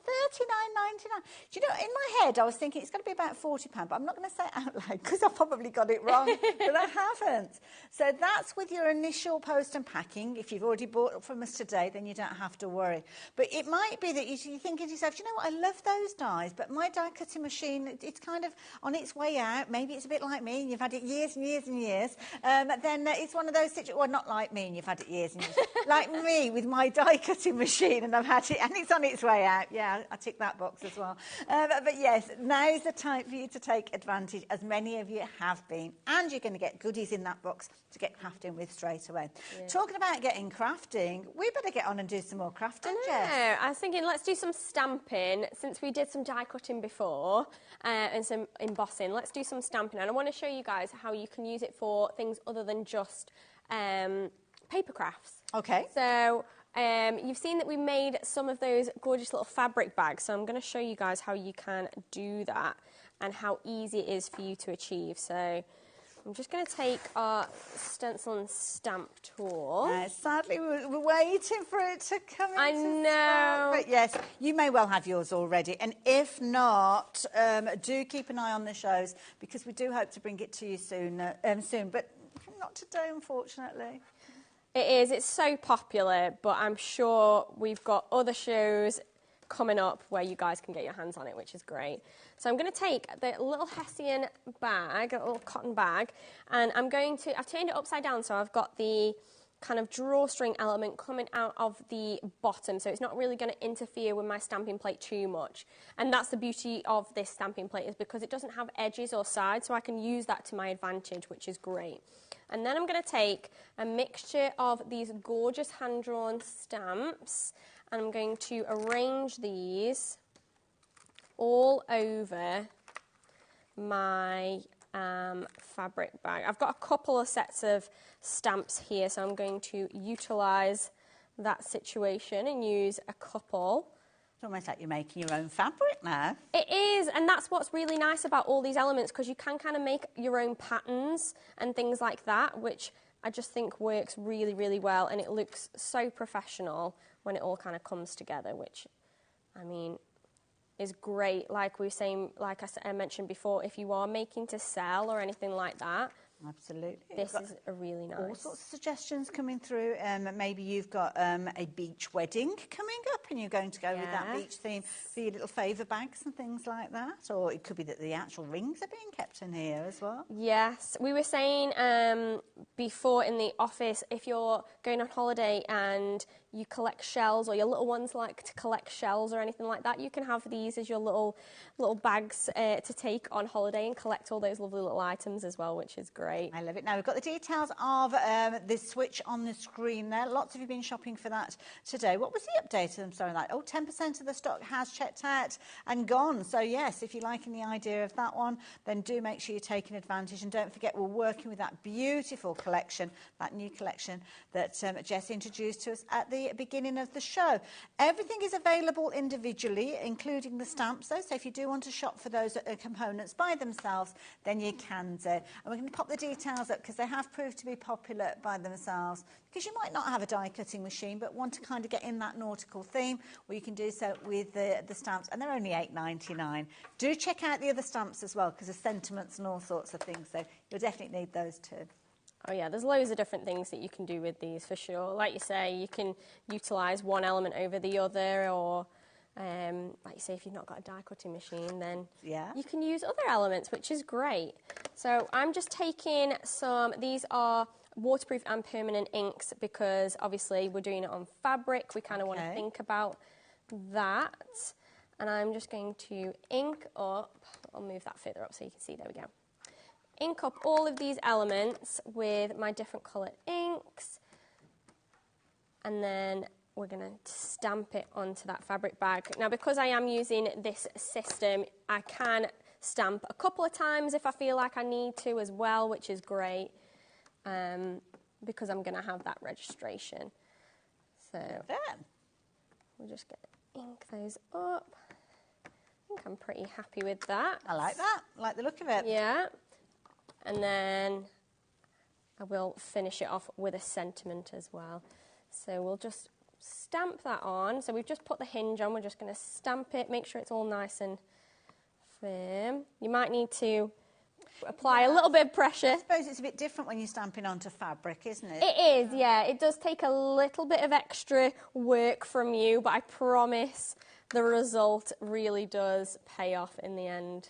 $39.99. Do you know, in my head, I was thinking it's going to be about £40, but I'm not going to say it out loud because I probably got it wrong, but I haven't. So that's with your initial post and packing. If you've already bought from us today, then you don't have to worry. But it might be that you're thinking to yourself, you know what, I love those dies, but my die cutting machine, it's kind of on its way out. Maybe it's a bit like me, and you've had it years and years and years. Then it's one of those situations, well, not like me, and you've had it years and years. Like me with my die cutting machine, and I've had it, and it's on its way out. Yeah. I tick that box as well. But yes, now's the time for you to take advantage, as many of you have been. And you're going to get goodies in that box to get crafting with straight away. Yeah. Talking about getting crafting, we better get on and do some more crafting, Jess. I was thinking, let's do some stamping. Since we did some die cutting before and some embossing, let's do some stamping. And I want to show you guys how you can use it for things other than just paper crafts. Okay. So you've seen that we made some of those gorgeous little fabric bags, so I'm going to show you guys how you can do that and how easy it is for you to achieve. So I'm just going to take our stencil and stamp tool. Sadly, we're waiting for it to come in. I know. But yes, you may well have yours already. And if not, do keep an eye on the shows, because we do hope to bring it to you soon. But not today, unfortunately. It is. It's so popular, but I'm sure we've got other shows coming up where you guys can get your hands on it, which is great. So I'm going to take the little Hessian bag, a little cotton bag, and I've turned it upside down, so I've got the kind of drawstring element coming out of the bottom, so it's not really going to interfere with my stamping plate too much. And that's the beauty of this stamping plate, is because it doesn't have edges or sides, so I can use that to my advantage, which is great. And then I'm going to take a mixture of these gorgeous hand-drawn stamps, and I'm going to arrange these all over my fabric bag. I've got a couple of sets of stamps here, so I'm going to utilise that situation and use a couple. It's almost like you're making your own fabric now. It is, and that's what's really nice about all these elements, because you can kind of make your own patterns and things like that, which I just think works really, really well, and it looks so professional when it all kind of comes together, which, I mean, is great. Like we were saying, like I mentioned before, if you are making to sell or anything like that, absolutely, this is a really nice. All sorts of suggestions coming through. Maybe you've got a beach wedding coming up and you're going to go with that beach theme for your little favour bags and things like that. Or it could be that the actual rings are being kept in here as well. Yes, we were saying before in the office, if you're going on holiday and you collect shells, or your little ones like to collect shells or anything like that, you can have these as your little bags to take on holiday and collect all those lovely little items as well, which is great. I love it. Now, we've got the details of the switch on the screen there. Lots of you have been shopping for that today. What was the update? I'm sorry, like, 10% of the stock has checked out and gone. So, yes, if you're liking the idea of that one, then do make sure you're taking advantage. And don't forget, we're working with that beautiful collection, that new collection that Jess introduced to us at the beginning of the show. Everything is available individually, including the stamps, though. So if you do want to shop for those components by themselves, then you can do. And we're going to pop the details up because they have proved to be popular by themselves. Because you might not have a die cutting machine but want to kind of get in that nautical theme, well, you can do so with the stamps, and they're only $8.99. Do check out the other stamps as well, because there's sentiments and all sorts of things, so you'll definitely need those too. Oh yeah, there's loads of different things that you can do with these for sure. Like you say, you can utilise one element over the other, or like you say, if you've not got a die cutting machine, then you can use other elements, which is great. So I'm just taking some, these are waterproof and permanent inks, because obviously we're doing it on fabric. We kind of want to think about that. And I'm just going to ink up, I'll move that further up so you can see, there we go. Ink up all of these elements with my different coloured inks, and then we're going to stamp it onto that fabric bag. Now, because I am using this system, I can stamp a couple of times if I feel like I need to as well, which is great, because I'm going to have that registration. So we'll just get ink those up. I think I'm pretty happy with that. I like that. I like the look of it. Yeah. And then I will finish it off with a sentiment as well. So we'll just stamp that on. So we've just put the hinge on. We're just going to stamp it, make sure it's all nice and firm. You might need to apply a little bit of pressure. I suppose it's a bit different when you're stamping onto fabric, isn't it? It is, yeah. It does take a little bit of extra work from you, but I promise the result really does pay off in the end.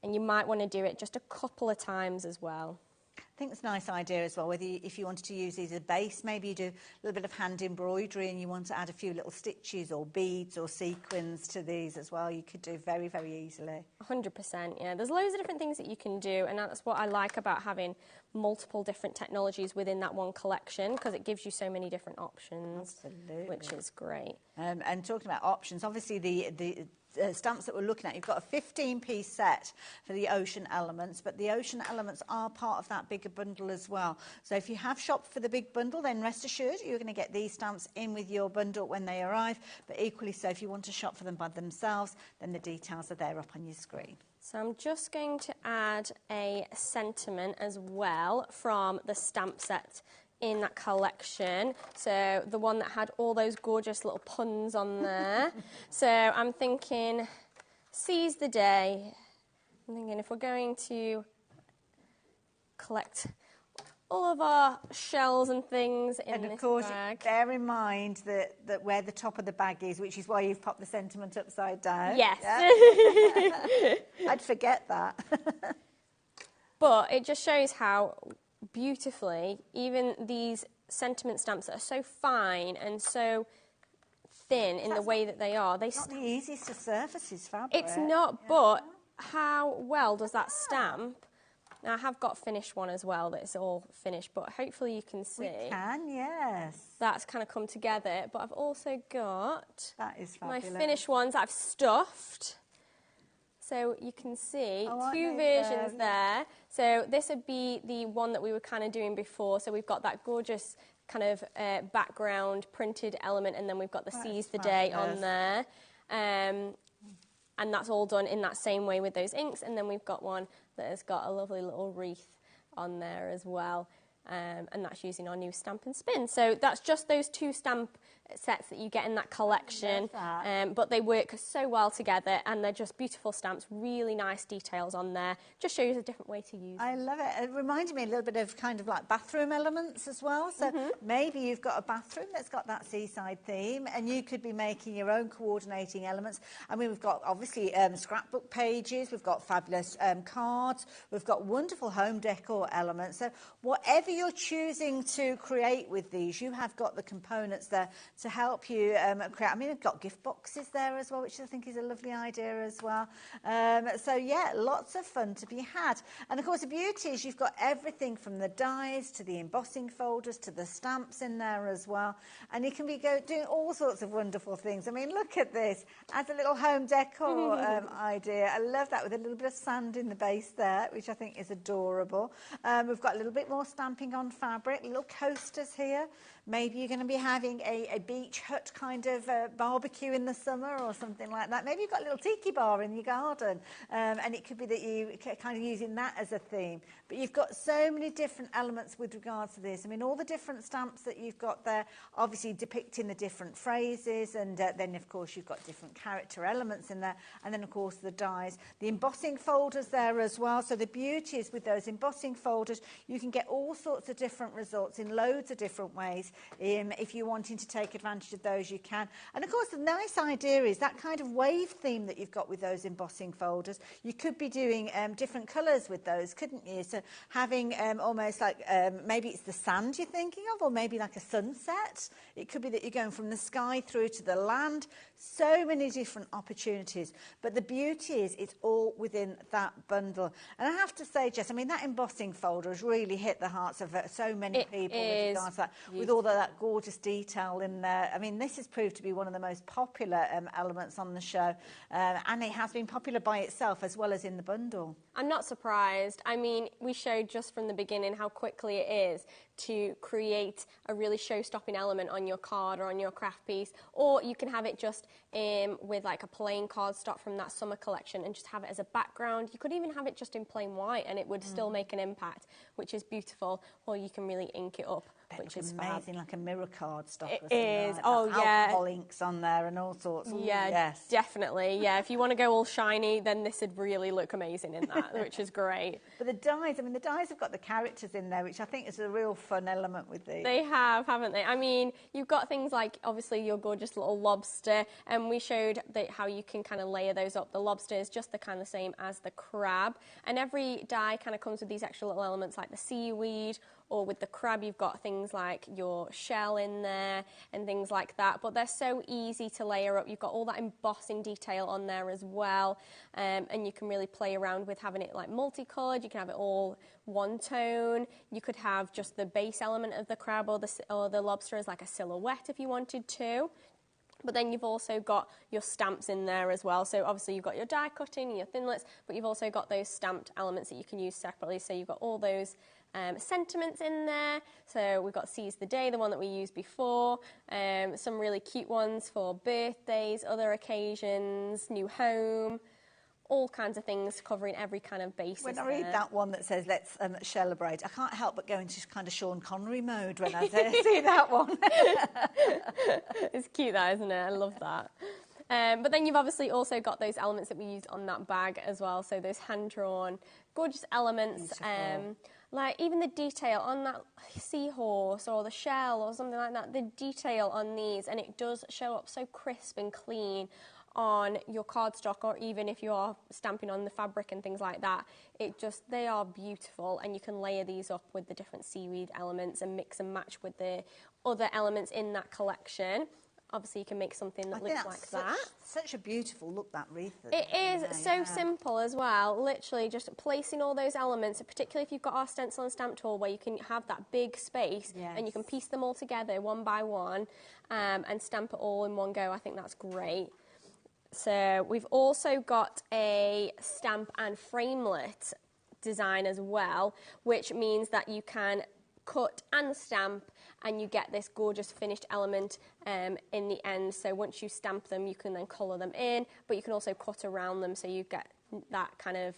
And you might want to do it just a couple of times as well. I think it's a nice idea as well, whether if you wanted to use these as a base, maybe you do a little bit of hand embroidery and you want to add a few little stitches or beads or sequins to these as well, you could do very, very easily. 100%, yeah. There's loads of different things that you can do, and that's what I like about having multiple different technologies within that one collection, because it gives you so many different options. Absolutely. Which is great. And talking about options, obviously the stamps that we're looking at, you've got a 15-piece set for the ocean elements, but the ocean elements are part of that bigger bundle as well. So if you have shopped for the big bundle, then rest assured you're going to get these stamps in with your bundle when they arrive, but equally so if you want to shop for them by themselves, then the details are there up on your screen. So I'm just going to add a sentiment as well from the stamp set in that collection, so the one that had all those gorgeous little puns on there. So I'm thinking, seize the day. I'm thinking if we're going to collect all of our shells and things in this bag. And of course, bear in mind that where the top of the bag is, which is why you've popped the sentiment upside down. Yes. Yeah? I'd forget that. But it just shows how beautifully. Even these sentiment stamps that are so fine and so thin in the way that they are. It's not the easiest of surfaces, fabric. It's not, but how well does that stamp? Now, I have got finished one as well that's all finished, but hopefully you can see. We can, yes. That's kind of come together, but I've also got that is my fabulous. finished ones that I've stuffed. So you can see two versions there. So this would be the one that we were kind of doing before. So we've got that gorgeous kind of background printed element, and then we've got the Seize the Day on there. And that's all done in that same way with those inks. And then we've got one that has got a lovely little wreath on there as well. And that's using our new Stamp and Spin. So that's just those two stamp sets that you get in that collection. But they work so well together, and they're just beautiful stamps, really nice details on there. Just shows a different way to use them. I love it. It reminded me a little bit of kind of like bathroom elements as well. So maybe you've got a bathroom that's got that seaside theme, and you could be making your own coordinating elements. I mean, we've got obviously scrapbook pages, we've got fabulous cards, we've got wonderful home decor elements. So whatever you're choosing to create with these, you have got the components there to help you create. I mean, we've got gift boxes there as well, which I think is a lovely idea as well. So yeah, lots of fun to be had. And of course, the beauty is you've got everything from the dies to the embossing folders to the stamps in there as well. And you can be doing all sorts of wonderful things. I mean, look at this as a little home decor idea. I love that, with a little bit of sand in the base there, which I think is adorable. We've got a little bit more stamping on fabric, little coasters here. Maybe you're going to be having a beach hut kind of barbecue in the summer or something like that. Maybe you've got a little tiki bar in your garden, and it could be that you kind of using that as a theme. But you've got so many different elements with regards to this. I mean, all the different stamps that you've got there, obviously depicting the different phrases, and then, of course, you've got different character elements in there, and then, of course, the dies. The embossing folders there as well. So the beauty is with those embossing folders, you can get all sorts of different results in loads of different ways. If you're wanting to take advantage of those, you can. And of course, the nice idea is that kind of wave theme that you've got with those embossing folders. You could be doing different colours with those, couldn't you? So having almost like maybe it's the sand you're thinking of, or maybe like a sunset. It could be that you're going from the sky through to the land. So many different opportunities. But the beauty is it's all within that bundle. And I have to say, Jess, I mean, that embossing folder has really hit the hearts of so many people with regards to that, with all that gorgeous detail in there. I mean, this has proved to be one of the most popular elements on the show, and it has been popular by itself as well as in the bundle. I'm not surprised. I mean, we showed just from the beginning how quickly it is to create a really show-stopping element on your card or on your craft piece, or you can have it just with like a plain cardstock from that summer collection and just have it as a background. You could even have it just in plain white and it would still make an impact, which is beautiful, or you can really ink it up, which is amazing, like a mirror cardstock. It is. Oh, yeah. Alcohol inks on there and all sorts. Yeah, yes, definitely. Yeah, if you want to go all shiny, then this would really look amazing in that, which is great. But the dies, I mean, the dies have got the characters in there, which I think is a real fun element with these. They have, haven't they? I mean, you've got things like, obviously, your gorgeous little lobster, and we showed how you can kind of layer those up. The lobster is just the kind of same as the crab, and every die kind of comes with these extra little elements like the seaweed, or with the crab you've got things like your shell in there and things like that, but they're so easy to layer up. You've got all that embossing detail on there as well, and you can really play around with having it like multicolored. You can have it all one tone. You could have just the base element of the crab or the lobster as like a silhouette if you wanted to. But then you've also got your stamps in there as well. So obviously you've got your die cutting and your thinlits, but you've also got those stamped elements that you can use separately. So you've got all those sentiments in there. So we've got Seize the Day, the one that we used before. Some really cute ones for birthdays, other occasions, new home. All kinds of things covering every kind of basis. When I read that one that says let's celebrate, I can't help but go into kind of Sean Connery mode when I see that one. It's cute, that, isn't it? I love that. But then you've obviously also got those elements that we used on that bag as well. So those hand-drawn, gorgeous elements. Like even the detail on that seahorse or the shell or something like that, the detail on these, and it does show up so crisp and clean on your cardstock, or even if you're stamping on the fabric and things like that, they are beautiful, and you can layer these up with the different seaweed elements and mix and match with the other elements in that collection. Obviously, you can make something that looks like that. Such a beautiful look, that wreath. It is so simple as well. Literally just placing all those elements, particularly if you've got our stencil and stamp tool where you can have that big space and you can piece them all together one by one and stamp it all in one go. I think that's great. So we've also got a stamp and framelit design as well, which means that you can cut and stamp and you get this gorgeous finished element in the end. So once you stamp them, you can then colour them in, but you can also cut around them, so you get that kind of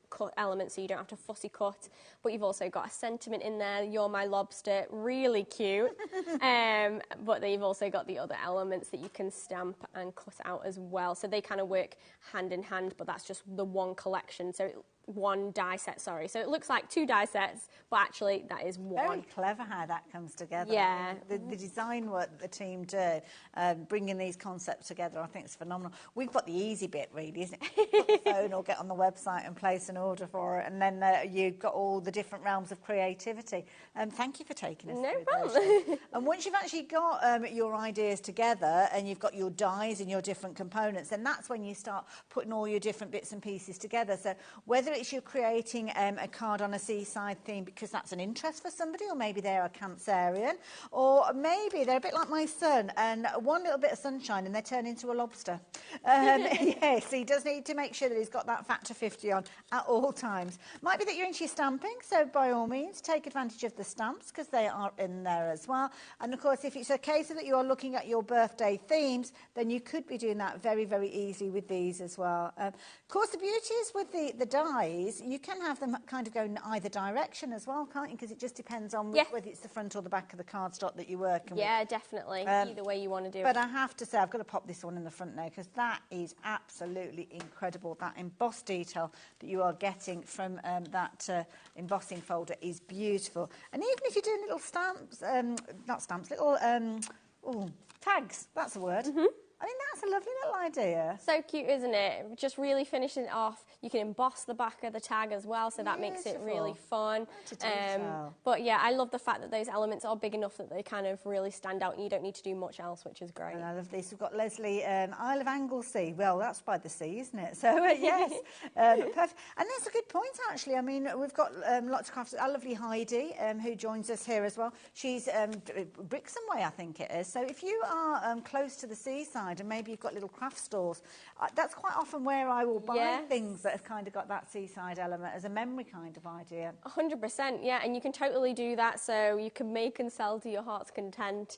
cut element, so you don't have to fussy cut. But you've also got a sentiment in there, "You're my lobster," really cute. But then you've also got the other elements that you can stamp and cut out as well. So they kind of work hand in hand, but that's just the one collection. So one die set, sorry. So it looks like 2 die sets, but actually that is one. Very clever how that comes together. Yeah. The design work that the team do, bringing these concepts together, I think it's phenomenal. We've got the easy bit, really, isn't it? Pick up the phone or get on the website and place an order for it, and then you've got all the different realms of creativity. Thank you for taking us through those. And once you've actually got your ideas together and you've got your dies and your different components, then that's when you start putting all your different bits and pieces together. So whether it's you're creating a card on a seaside theme because that's an interest for somebody, or maybe they're a Cancerian, or maybe they're a bit like my son, and one little bit of sunshine and they turn into a lobster. Yes, he does need to make sure that he's got that factor 50 on at all times. Might be that you're into your stamping, so by all means take advantage of the stamps because they are in there as well. And of course, if it's a case of that you are looking at your birthday themes, then you could be doing that very, very easy with these as well. Of course, the beauty is with the dies, you can have them kind of go in either direction as well, can't you? Because it just depends on whether it's the front or the back of the cardstock that you're working with. Yeah, definitely. Either way you want to do it. But I have to say, I've got to pop this one in the front now because that is absolutely incredible. That embossed detail that you are getting from that embossing folder is beautiful. And even if you're doing little stamps, not stamps, little tags, that's the word. I mean, that's a lovely little idea. So cute, isn't it? Just really finishing it off. You can emboss the back of the tag as well, so that makes it really fun. But yeah, I love the fact that those elements are big enough that they kind of really stand out and you don't need to do much else, which is great. And I love this. We've got Leslie, Isle of Anglesey. Well, that's by the sea, isn't it? So, yes, perfect. And that's a good point, actually. I mean, we've got lots of crafters. Our lovely Heidi, who joins us here as well. She's Brixham Way, I think it is. So if you are close to the seaside and maybe you've got little craft stores, that's quite often where I will buy things that have kind of got that seaside element as a memory kind of idea. 100%, yeah, and you can totally do that, so you can make and sell to your heart's content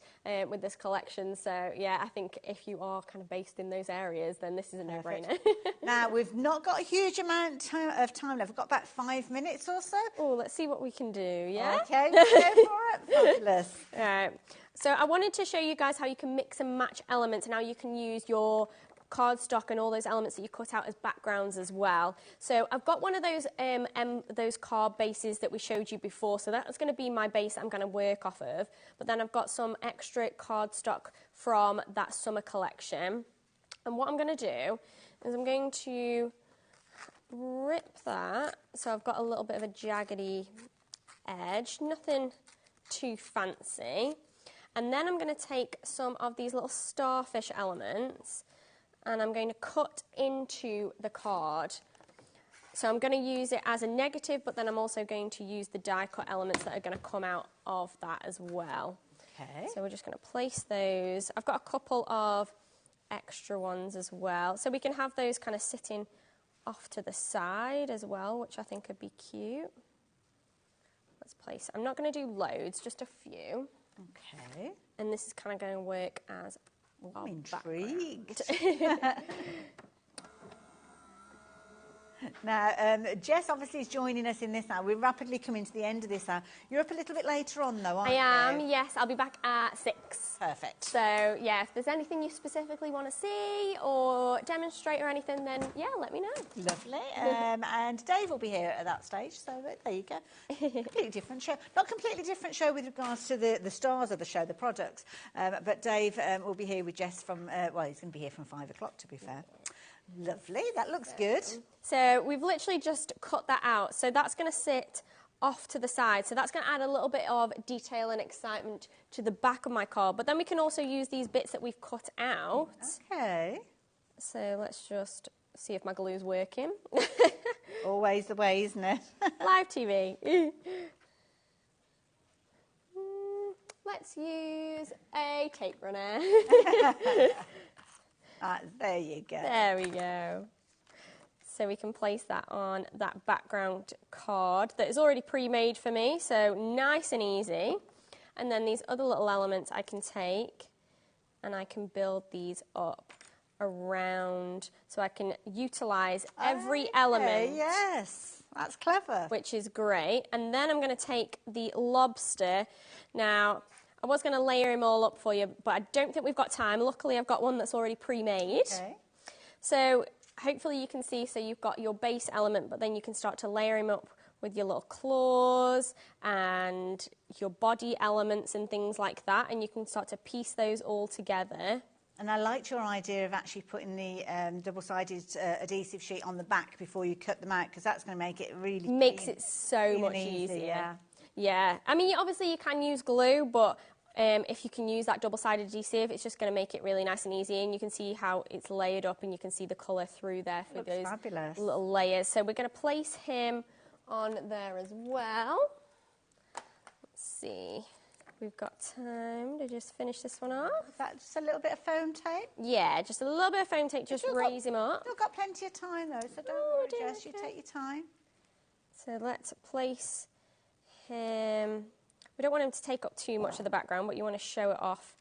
with this collection. So yeah, I think if you are kind of based in those areas, then this is a no-brainer. Now, we've not got a huge amount of time left. We've got about 5 minutes or so. Oh, let's see what we can do, yeah? Okay, let's go for it. Fabulous. All right. So I wanted to show you guys how you can mix and match elements and how you can use your cardstock and all those elements that you cut out as backgrounds as well. So I've got one of those card bases that we showed you before. So that's going to be my base I'm going to work off of. But then I've got some extra cardstock from that summer collection. And what I'm going to do is I'm going to rip that. So I've got a little bit of a jaggedy edge, nothing too fancy. And then I'm going to take some of these little starfish elements and I'm going to cut into the card. So I'm going to use it as a negative, but then I'm also going to use the die cut elements that are going to come out of that as well. Okay. So we're just going to place those. I've got a couple of extra ones as well. So we can have those kind of sitting off to the side as well, which I think would be cute. Let's place. I'm not going to do loads, just a few. Okay. And this is kind of going to work as I'm intrigued. Now, Jess obviously is joining us in this hour. We're rapidly coming to the end of this hour. You're up a little bit later on, though, aren't you? I am, yes. I'll be back at 6. Perfect. So, yeah, if there's anything you specifically want to see or demonstrate or anything, then, yeah, let me know. Lovely. And Dave will be here at that stage, so there you go. Completely different show. Not completely different show with regards to the stars of the show, the products, but Dave will be here with Jess from, well, he's going to be here from 5 o'clock, to be fair. Lovely, that looks good. So we've literally just cut that out. So that's going to sit off to the side. So that's going to add a little bit of detail and excitement to the back of my card. But then we can also use these bits that we've cut out. Okay. So let's just see if my glue's working. Always the way, isn't it? Live TV. Let's use a tape runner. There you go. There we go. So we can place that on that background card that is already pre-made for me, so nice and easy. And then these other little elements I can take and I can build these up around, so I can utilise every element. Yes, that's clever. Which is great. And then I'm going to take the lobster. Now, I was going to layer him all up for you, but I don't think we've got time. Luckily, I've got one that's already pre-made. Okay. So hopefully you can see, so you've got your base element, but then you can start to layer him up with your little claws and your body elements and things like that, and you can start to piece those all together. And I liked your idea of actually putting the double-sided adhesive sheet on the back before you cut them out, because that's going to make it really Makes it so much easier. Yeah. I mean, obviously you can use glue, but if you can use that double-sided adhesive, it's just going to make it really nice and easy, and you can see how it's layered up, and you can see the colour through there through those fabulous little layers. So we're going to place him on there as well. Let's see. We've got time to just finish this one off. Is that just a little bit of foam tape? Yeah, just a little bit of foam tape, just raise him up. You've got plenty of time, though, so don't worry, Jess, you take your time. So let's place him. We don't want him to take up too much of the background, but you want to show it off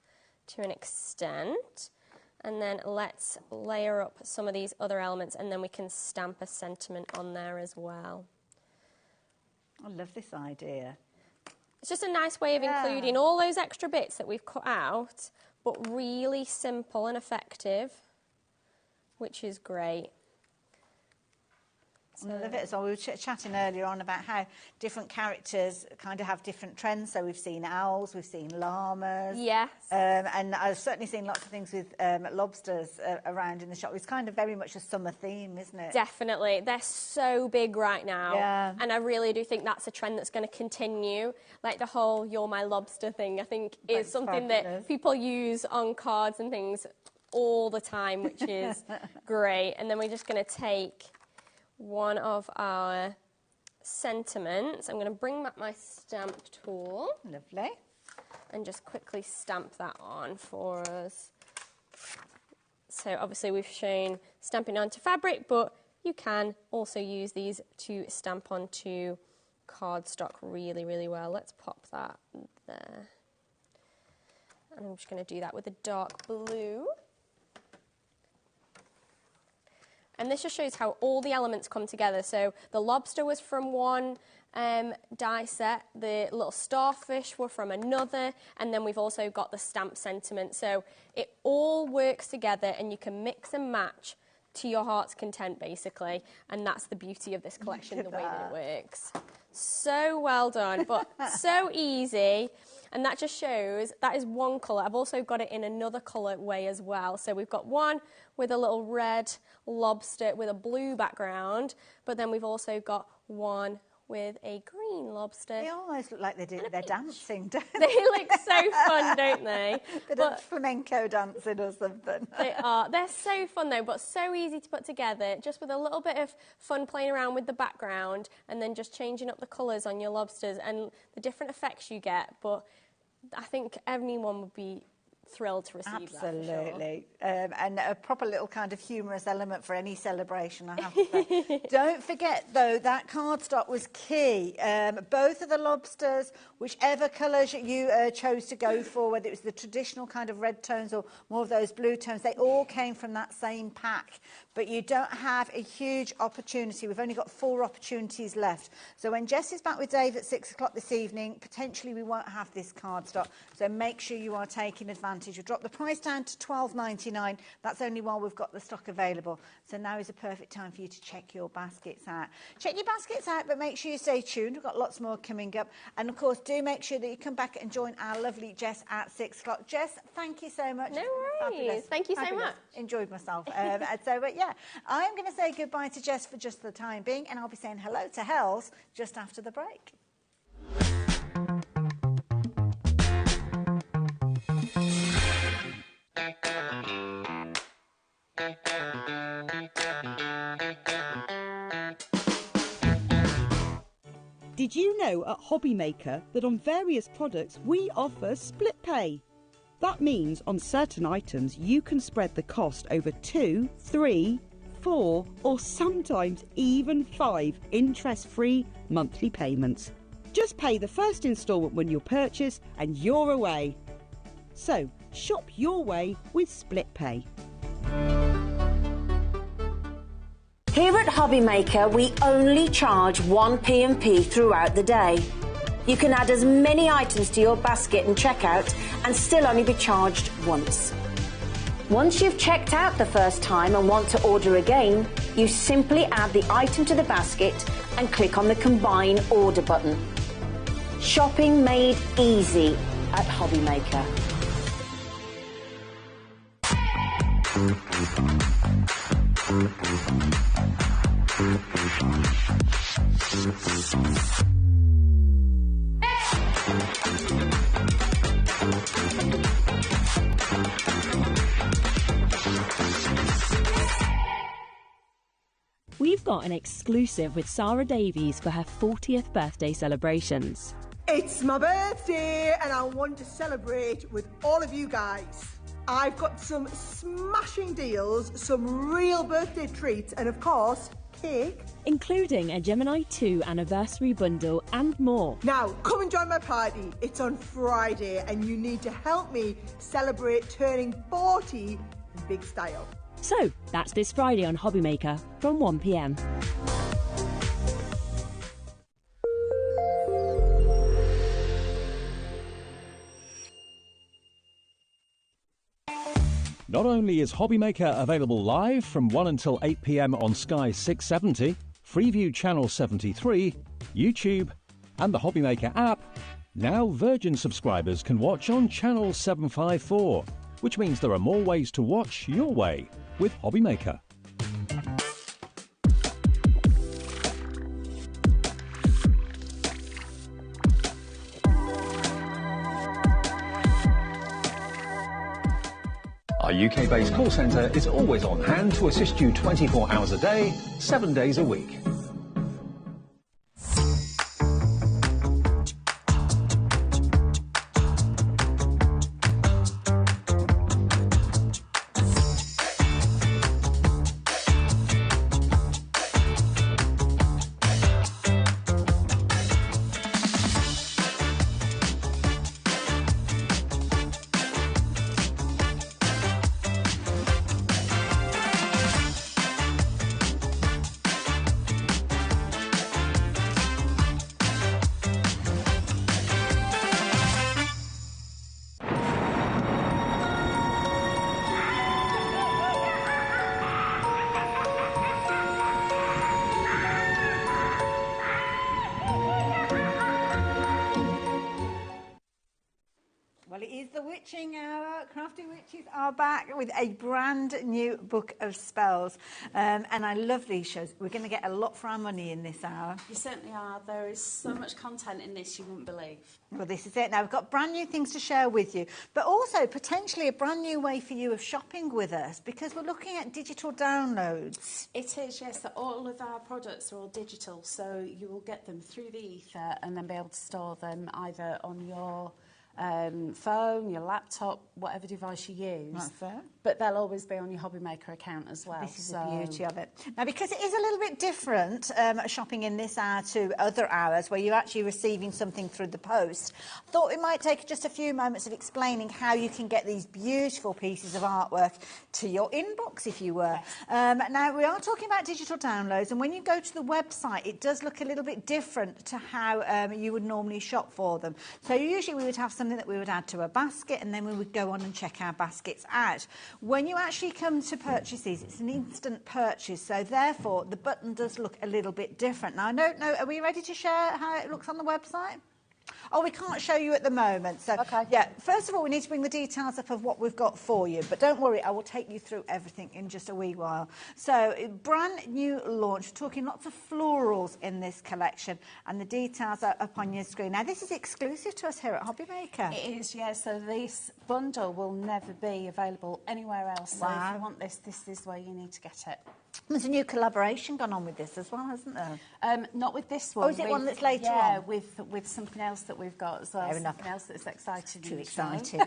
to an extent. And then let's layer up some of these other elements, and then we can stamp a sentiment on there as well. I love this idea. It's just a nice way of including all those extra bits that we've cut out, but really simple and effective, which is great. I love it. So we were chatting earlier on about how different characters kind of have different trends. So we've seen owls, we've seen llamas. Yes. And I've certainly seen lots of things with lobsters around in the shop. It's kind of very much a summer theme, isn't it? Definitely. They're so big right now. Yeah. And I really do think that's a trend that's going to continue. Like the whole "you're my lobster" thing, I think is something that people use on cards and things all the time, which is great. And then we're just going to take one of our sentiments. I'm going to bring back my stamp tool. Lovely. And just quickly stamp that on for us. So obviously we've shown stamping onto fabric, but you can also use these to stamp onto cardstock really, really well. Let's pop that there. And I'm just going to do that with a dark blue. And this just shows how all the elements come together. So the lobster was from one die set, the little starfish were from another, and then we've also got the stamp sentiment. So it all works together, and you can mix and match to your heart's content, basically. And that's the beauty of this collection, the way that it works. So well done, but so easy. And that just shows that is one colour. I've also got it in another colour way as well. So we've got one with a little red lobster with a blue background, but then we've also got one with a green lobster. They almost look like they're dancing, don't they? They look so fun, don't they? They're flamenco dancing or something. They are. They're so fun, though, but so easy to put together, just with a little bit of fun playing around with the background and then just changing up the colours on your lobsters and the different effects you get. But I think anyone would be thrilled to receive Absolutely. That, for sure. And a proper little kind of humorous element for any celebration, I have to say. Don't forget, though, that cardstock was key. Both of the lobsters, whichever colours you chose to go for, whether it was the traditional kind of red tones or more of those blue tones, they all came from that same pack. But you don't have a huge opportunity. We've only got 4 opportunities left. So when Jess is back with Dave at 6 o'clock this evening, potentially we won't have this cardstock. So make sure you are taking advantage. We'll drop the price down to $12.99. That's only while we've got the stock available. So now is a perfect time for you to check your baskets out. Check your baskets out, but make sure you stay tuned. We've got lots more coming up. And, of course, do make sure that you come back and join our lovely Jess at 6 o'clock. Jess, thank you so much. No worries. Fabulous. Thank you so much. Enjoyed myself. But yeah, I'm going to say goodbye to Jess for just the time being, and I'll be saying hello to Hells just after the break. Did you know at HobbyMaker that on various products we offer split pay? That means on certain items you can spread the cost over 2, 3, 4 or sometimes even 5 interest-free monthly payments. Just pay the first instalment when you purchase and you're away. So shop your way with split pay. Here at HobbyMaker, we only charge 1 P&P throughout the day. You can add as many items to your basket and checkout and still only be charged once. Once you've checked out the first time and want to order again, you simply add the item to the basket and click on the Combine Order button. Shopping made easy at HobbyMaker. We've got an exclusive with Sarah Davies for her 40th birthday celebrations. It's my birthday and I want to celebrate with all of you guys. I've got some smashing deals, some real birthday treats and of course, cake. Including a Gemini 2 anniversary bundle and more. Now, come and join my party. It's on Friday and you need to help me celebrate turning 40 in big style. So, that's this Friday on HobbyMaker from 1 p.m. Not only is HobbyMaker available live from 1 until 8 p.m. on Sky 670, Freeview Channel 73, YouTube, and the HobbyMaker app, now Virgin subscribers can watch on Channel 754, which means there are more ways to watch your way with HobbyMaker. Our UK-based call centre is always on hand to assist you 24 hours a day, 7 days a week. Well, it is the witching hour. Crafty Witches are back with a brand new book of spells. And I love these shows. We're going to get a lot for our money in this hour. You certainly are. There is so much content in this you wouldn't believe. Well, this is it. Now, we've got brand new things to share with you, but also potentially a brand new way for you of shopping with us, because we're looking at digital downloads. It is, yes. So all of our products are all digital, so you will get them through the ether and then be able to store them either on your phone, your laptop, whatever device you use. That's fair. But they'll always be on your HobbyMaker account as well. This is the beauty of it. Now, because it is a little bit different shopping in this hour to other hours where you're actually receiving something through the post, I thought we might take just a few moments of explaining how you can get these beautiful pieces of artwork to your inbox, if you were. Now, we are talking about digital downloads, and when you go to the website, it does look a little bit different to how you would normally shop for them. So usually we would have something that we would add to a basket, and then we would go on and check our baskets out. When you actually come to purchase these, it's an instant purchase, so therefore the button does look a little bit different. Now, I don't know, are we ready to share how it looks on the website? Oh, we can't show you at the moment. So, yeah, first of all, we need to bring the details up of what we've got for you. But don't worry, I will take you through everything in just a wee while. So, brand new launch. We're talking lots of florals in this collection. And the details are up on your screen. Now, this is exclusive to us here at HobbyMaker. It is, yeah. So this bundle will never be available anywhere else. So if you want this, this is where you need to get it. There's a new collaboration gone on with this as well, hasn't there? Not with this one. Oh, is it one that's later on? Yeah, with something else that we've got as well. Fair enough. Something else that's exciting. Too excited.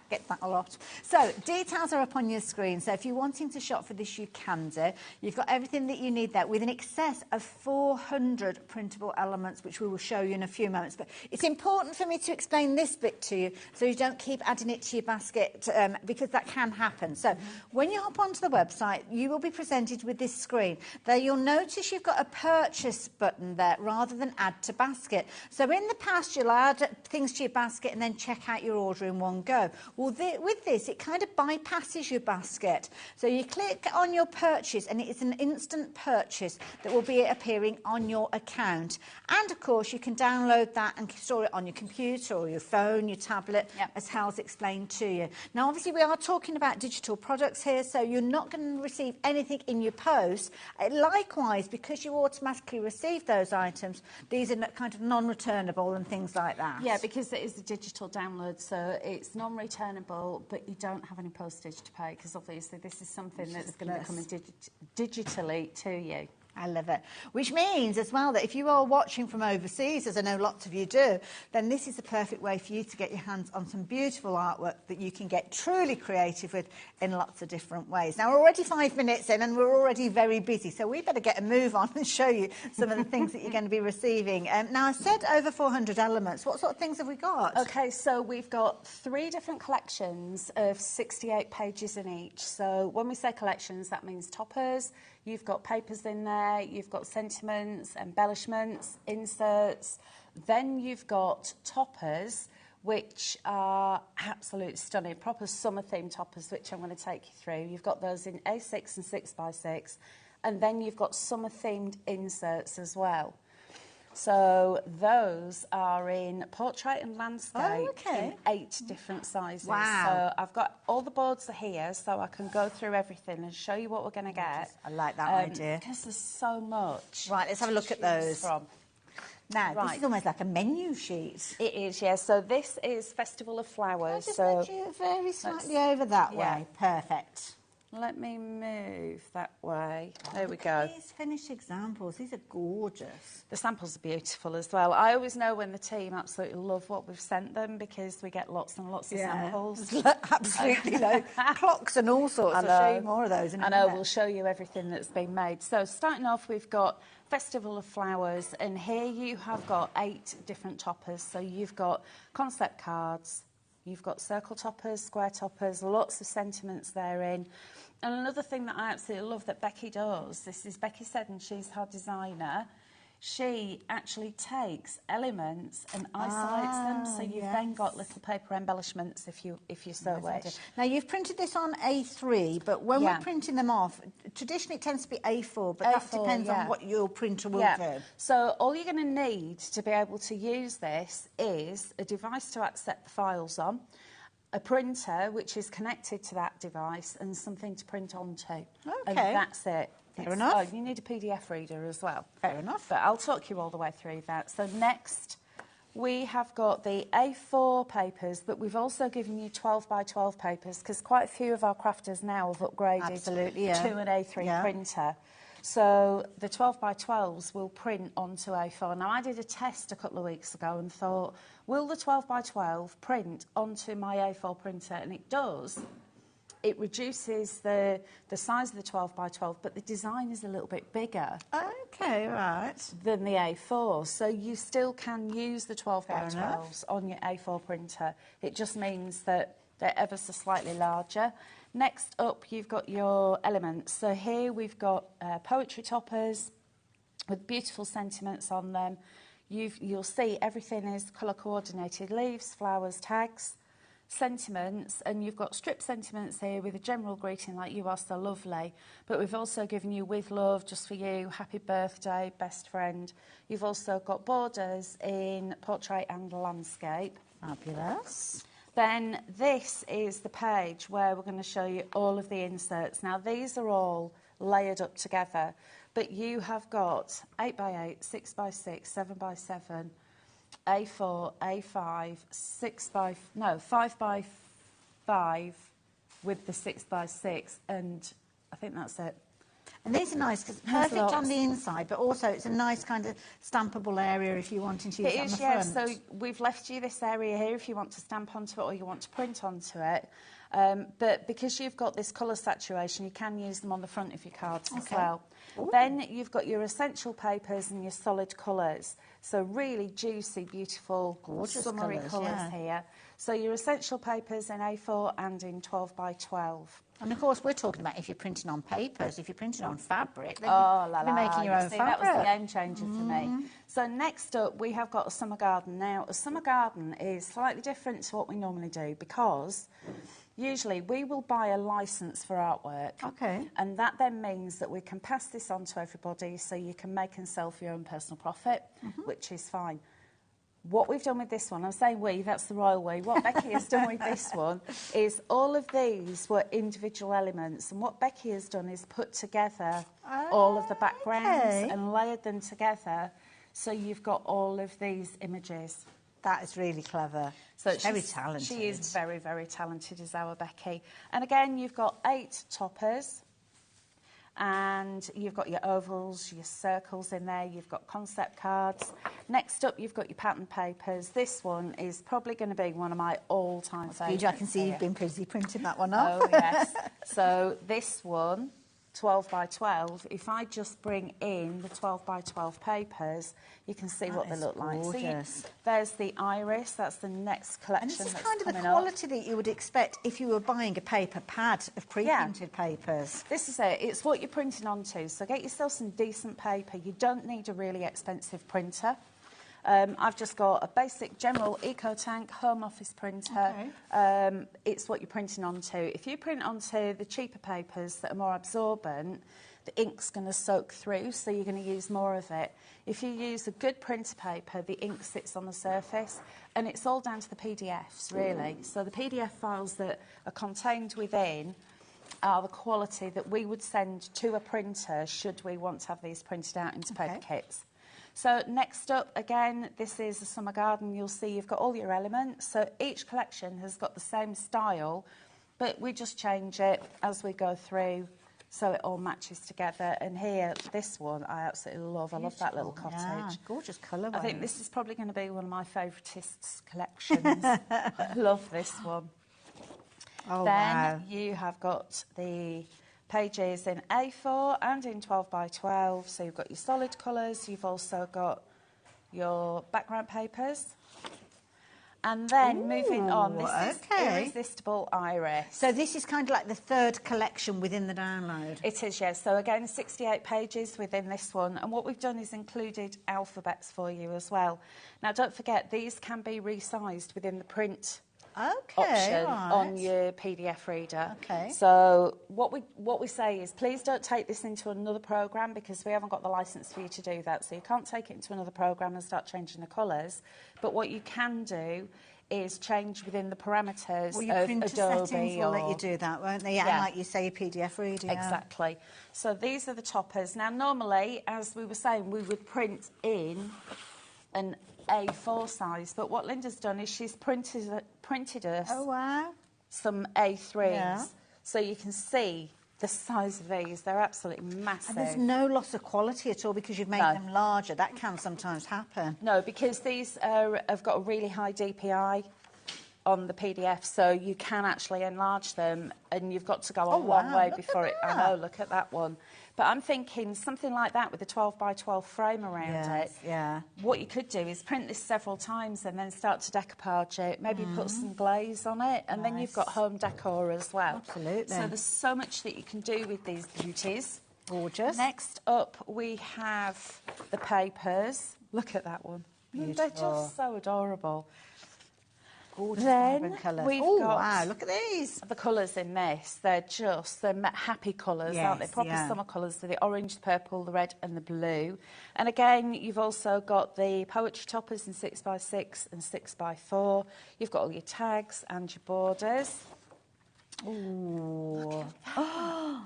Get that a lot. So, details are up on your screen. So, if you're wanting to shop for this, you can do. You've got everything that you need there with an excess of 400 printable elements, which we will show you in a few moments. But it's important for me to explain this bit to you so you don't keep adding it to your basket because that can happen. So, when you hop onto the website, you will be presented with this screen. There you'll notice you've got a purchase button there rather than add to basket. So in the past you'll add things to your basket and then check out your order in one go. Well, with this it kind of bypasses your basket. So you click on your purchase and it is an instant purchase that will be appearing on your account. And of course you can download that and store it on your computer or your phone, your tablet, as Hal's explained to you. Now obviously we are talking about digital products here, so you're not going to receive anything in your post. Likewise, because you automatically receive those items, these are kind of non-returnable and things like that. Yeah, because it is a digital download, so it's non-returnable, but you don't have any postage to pay, because obviously this is something that's going to come digitally to you. I love it. Which means as well that if you are watching from overseas, as I know lots of you do, then this is the perfect way for you to get your hands on some beautiful artwork that you can get truly creative with in lots of different ways. Now, we're already 5 minutes in and we're already very busy, so we better get a move on and show you some of the things that you're going to be receiving. Now, I said over 400 elements. What sort of things have we got? OK, so we've got 3 different collections of 68 pages in each. So when we say collections, that means toppers. You've got papers in there, you've got sentiments, embellishments, inserts. Then you've got toppers, which are absolutely stunning, proper summer-themed toppers, which I'm going to take you through. You've got those in A6 and 6x6, and then you've got summer-themed inserts as well. So those are in portrait and landscape in 8 different sizes. Wow. So I've got all the boards are here, so I can go through everything and show you what we're going to get. I like that idea. Because there's so much. Right, let's have a look at those. From. Now, this is almost like a menu sheet. It is, yeah. So this is Festival of Flowers. Just let you very slightly over that way. Perfect. Let me move that way. There we go. These finished examples, these are gorgeous. The samples are beautiful as well. I always know when the team absolutely love what we've sent them because we get lots and lots of samples. Absolutely, clocks and all sorts. I'll show you more of those in a minute. I know, we'll show you everything that's been made. So starting off, we've got Festival of Flowers, and here you have got 8 different toppers. So you've got concept cards, you've got circle toppers, square toppers, lots of sentiments therein. And another thing that I absolutely love that Becky does, this is Becky said, and she's her designer, she actually takes elements and isolates them, so you've then got little paper embellishments if you so wish. Now, you've printed this on A3, but when we're printing them off, traditionally it tends to be A4, but that depends on what your printer will do. So all you're going to need to be able to use this is a device to accept the files on, a printer which is connected to that device, and something to print onto. Okay. And that's it. Fair enough. Oh, you need a PDF reader as well. Fair enough. But I'll talk you all the way through that. So next, we have got the A4 papers, but we've also given you 12 by 12 papers because quite a few of our crafters now have upgraded to an A3 printer. So the 12 by 12s will print onto A4. Now, I did a test a couple of weeks ago and thought, will the 12 by 12 print onto my A4 printer? And it does. It reduces the size of the 12 by 12, but the design is a little bit bigger. Okay, right. Than the A4. So you still can use the 12 by 12s on your A4 printer. It just means that they're ever so slightly larger. Next up, you've got your elements. So here we've got poetry toppers with beautiful sentiments on them. You'll see everything is colour coordinated: leaves, flowers, tags, sentiments, and you've got strip sentiments here with a general greeting like "you are so lovely," but we've also given you "with love," "just for you," "happy birthday," "best friend." You've also got borders in portrait and landscape. Fabulous. Then this is the page where we're going to show you all of the inserts. Now, these are all layered up together, but you have got 8 by 8, 6 by 6, 7 by 7, A4, A5, 5 by 5 with the 6 by 6, and I think that's it. And these are nice because it's perfect on the inside, but also it's a nice kind of stampable area if you wanting to use it on the front. It is, yeah. So we've left you this area here if you want to stamp onto it or you want to print onto it. But because you've got this colour saturation, you can use them on the front of your cards as well. Ooh. Then you've got your essential papers and your solid colours. So really juicy, beautiful, gorgeous summery colours here. So your essential papers in A4 and in 12 by 12. And of course, we're talking about if you're printing on papers, if you're printing on fabric, then you're making your own fabric. That was the game changer for me. So next up, we have got a summer garden. Now, a summer garden is slightly different to what we normally do because usually we will buy a licence for artwork. Okay. And that then means that we can pass this on to everybody so you can make and sell for your own personal profit, which is fine. What we've done with this one, I'm saying we, that's the royal we, what Becky has done with this one is all of these were individual elements, and what Becky has done is put together all of the backgrounds and layered them together so you've got all of these images. That is really clever. So she's very talented. She is very, very talented, is our Becky. And again, you've got 8 toppers. And you've got your ovals, your circles in there, you've got concept cards. Next up, you've got your pattern papers. This one is probably going to be one of my all-time favourites. I can see you've been busy printing that one up. Oh, yes. So this one, 12 by 12, if I just bring in the 12 by 12 papers, you can see what they look like. So there's the iris, that's the next collection that's coming up. And this is kind of the quality that you would expect if you were buying a paper pad of pre-printed papers. This is it. It's what you're printing onto. So get yourself some decent paper. You don't need a really expensive printer. I've just got a basic general EcoTank home office printer. It's what you're printing onto. If you print onto the cheaper papers that are more absorbent, the ink's going to soak through, so you're going to use more of it. If you use a good printer paper, the ink sits on the surface, and it's all down to the PDFs, really. So the PDF files that are contained within are the quality that we would send to a printer should we want to have these printed out into paper kits. So next up, again, this is a summer garden. You'll see you've got all your elements. So each collection has got the same style, but we just change it as we go through so it all matches together. And here, this one, I absolutely love. I love that little cottage. Yeah, gorgeous colour. I think this is probably going to be one of my favouritists collections. I love this one. Oh, then you have got the pages in A4 and in 12 by 12. So you've got your solid colours. You've also got your background papers. And then moving on, this is Irresistible Iris. So this is kind of like the third collection within the download. It is, yes. So again, 68 pages within this one. And what we've done is included alphabets for you as well. Now, don't forget, these can be resized within the print option on your PDF reader. So what we say is, please don't take this into another program because we haven't got the license for you to do that. So you can't take it into another program and start changing the colours. But what you can do is change within the parameters of Adobe. Settings will let you do that, won't they? Yeah. Like you say, your PDF reader. Exactly. So these are the toppers. Now, normally, as we were saying, we would print in an A4 size, but what Linda's done is she's printed us some A3s, so you can see the size of these. They're absolutely massive. And there's no loss of quality at all because you've made them larger. That can sometimes happen. No, because these have got a really high DPI on the PDF, so you can actually enlarge them, and you've got to go a long way before it. I know, look at that one. But I'm thinking something like that with a 12 by 12 frame around it. Yeah. What you could do is print this several times and then start to decoupage it. Maybe put some glaze on it, and then you've got home decor as well. Absolutely. So there's so much that you can do with these beauties. Gorgeous. Next up, we have the papers. Look at that one. Beautiful. They're just so adorable. Gorgeous Then colours. we've Oh, got wow, look at these. the colours in this. They're happy colours, aren't they? Proper summer colours. So the orange, the purple, the red and the blue. And again, you've also got the poetry toppers in 6x6 and 6x4. You've got all your tags and your borders. Ooh. Oh,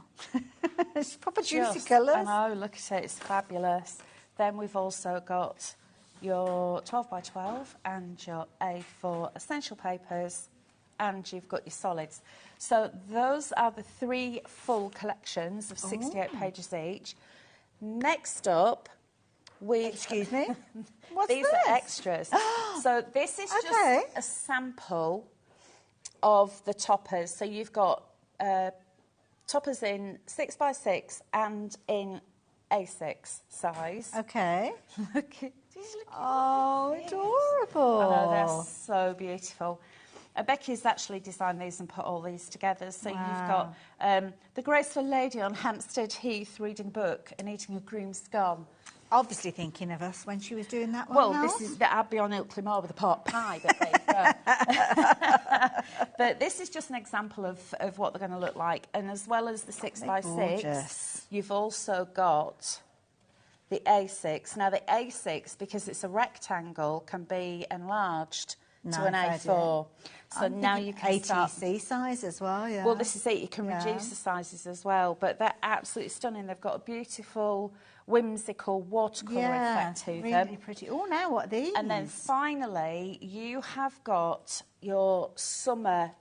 it's proper juicy colours. I know, look at it, it's fabulous. Then we've also got your 12 by 12 and your A4 essential papers, and you've got your solids. So those are the 3 full collections of 68 pages each. Next up, Excuse me? What's these this? are extras. So this is just a sample of the toppers. So you've got toppers in 6x6 and in A6 size. Okay. Look at oh, adorable. I know, they're so beautiful. Becky's actually designed these and put all these together. So you've got the graceful lady on Hampstead Heath reading a book and eating a groom's scone. Obviously thinking of us when she was doing that one. Well, this is I'd be on Ilkley Moor with a pot pie, but there you go. But this is just an example of what they're going to look like. And as well as the 6x6, you've also got the A6. Now, the A6, because it's a rectangle, can be enlarged to an A4. So now you can start... ATC size as well, yeah. Well, this is it. You can reduce the sizes as well. But they're absolutely stunning. They've got a beautiful, whimsical watercolour effect to them. Really pretty. Oh, now what are these? And then finally, you have got your summer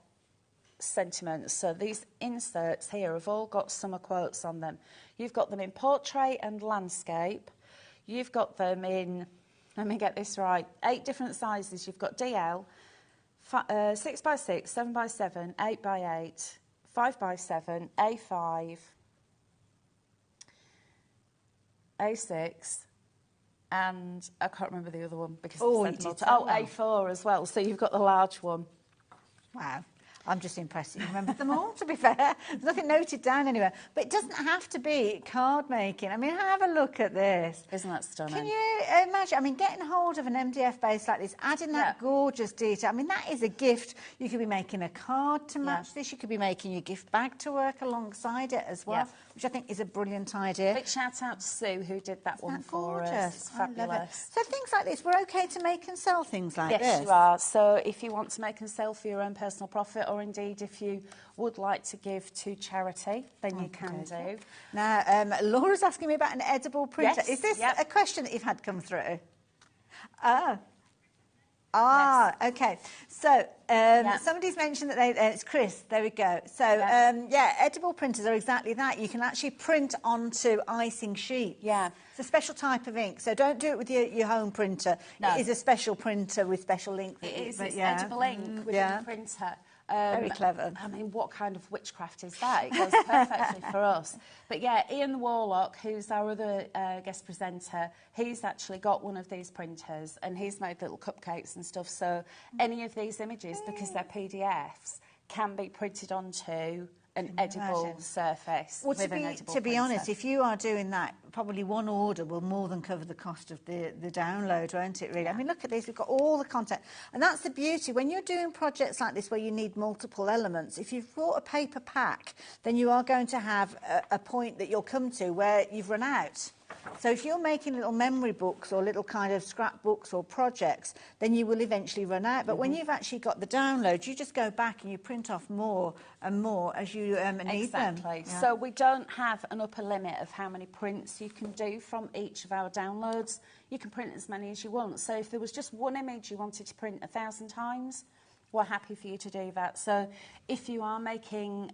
sentiments. So these inserts here have all got summer quotes on them. You've got them in portrait and landscape. You've got them in, let me get this right, 8 different sizes. You've got DL, 6x6, 7x7, 8x8, 5x7, A5, A6, and I can't remember the other one because A4 as well. So you've got the large one. Wow. I'm just impressed you remembered them all, to be fair. There's nothing noted down anywhere. But it doesn't have to be card making. I mean, have a look at this. Isn't that stunning? Can you imagine? I mean, getting hold of an MDF base like this, adding that gorgeous detail. I mean, that is a gift. You could be making a card to match this. You could be making your gift bag to work alongside it as well, which I think is a brilliant idea. Big shout out to Sue, who did that one for us. It's fabulous. So things like this, we're okay to make and sell things like this? Yes, you are. So if you want to make and sell for your own personal profit, or indeed if you would like to give to charity, then you can do. Now, Laura's asking me about an edible printer. Yes, is this a question that you've had come through? Okay. So somebody's mentioned that it's Chris. There we go. So edible printers are exactly that. You can actually print onto icing sheets. Yeah. It's a special type of ink. So don't do it with your home printer. No. It is a special printer with special ink. It is. It's edible ink within the printer. Very clever. I mean, what kind of witchcraft is that? It goes perfectly for us. But yeah, Ian the Warlock, who's our other guest presenter, he's actually got one of these printers and he's made little cupcakes and stuff. So any of these images, because they're PDFs, can be printed onto an edible surface with an edible to be printer. honest, if you are doing that, probably one order will more than cover the cost of the download, won't it, really? Yeah. I mean, look at this. We've got all the content. And that's the beauty. When you're doing projects like this where you need multiple elements, if you've brought a paper pack, then you are going to have a point that you'll come to where you've run out. So if you're making little memory books or little kind of scrapbooks or projects, then you will eventually run out. But when you've actually got the download, you just go back and you print off more and more as you need them. Exactly. Yeah. So we don't have an upper limit of how many prints you can do from each of our downloads. You can print as many as you want. So if there was just one image you wanted to print 1,000 times, we're happy for you to do that. So if you are making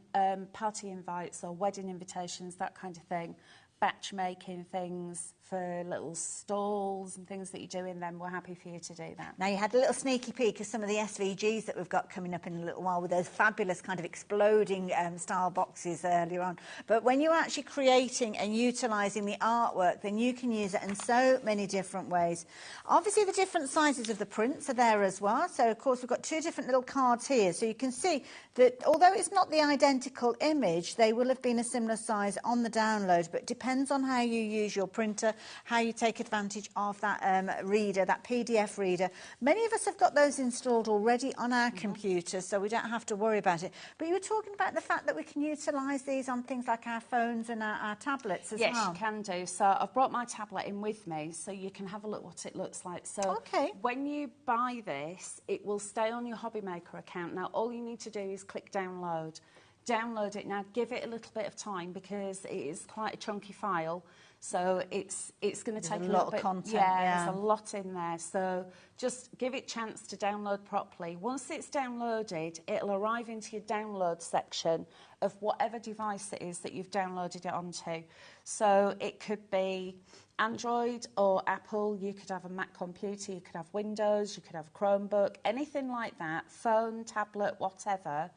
party invites or wedding invitations, that kind of thing, batch making things for little stalls and things that you're doing, then we're happy for you to do that. Now, you had a little sneaky peek of some of the SVGs that we've got coming up in a little while with those fabulous kind of exploding style boxes earlier on. But when you're actually creating and utilising the artwork, then you can use it in so many different ways. Obviously, the different sizes of the prints are there as well. So, of course, we've got two different little cards here. So you can see that although it's not the identical image, they will have been a similar size on the download, but it depends on how you use your printer, how you take advantage of that reader, that PDF reader. Many of us have got those installed already on our computers, so we don't have to worry about it. But you were talking about the fact that we can utilise these on things like our phones and our tablets as well. Yes, you can do. So I've brought my tablet in with me so you can have a look what it looks like. So when you buy this, it will stay on your HobbyMaker account. Now, all you need to do is click download. Download it now, give it a little bit of time because it is quite a chunky file, so it's going to take a lot of content. Yeah, there's a lot in there, so just give it a chance to download properly. Once it's downloaded, it'll arrive into your download section of whatever device it is that you've downloaded it onto. So it could be Android or Apple, you could have a Mac computer, you could have Windows, you could have a Chromebook, anything like that, phone, tablet, whatever.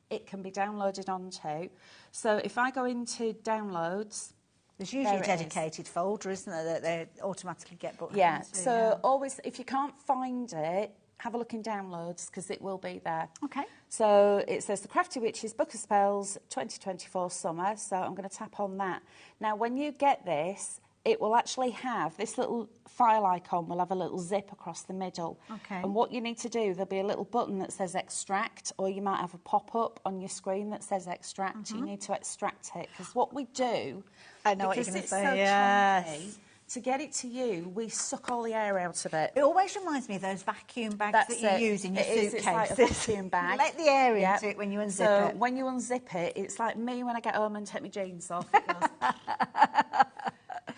It can be downloaded onto. So if I go into downloads, there's usually a dedicated folder, isn't there, that they automatically get booked into. Yeah, so always, if you can't find it, have a look in downloads because it will be there. Okay. So it says the Crafty Witches Book of Spells 2024 Summer, so I'm going to tap on that. Now, when you get this, it will actually have this little file icon will have a little zip across the middle. Okay. And what you need to do, there'll be a little button that says extract, or you might have a pop-up on your screen that says extract. You need to extract it because what we do, I know what you're going to say. Chunky, to get it to you, we suck all the air out of it. It always reminds me of those vacuum bags that you use in your suitcase. It's like a vacuum bag. Let the air into it when you unzip it. So when you unzip it, it's like me when I get home and take my jeans off.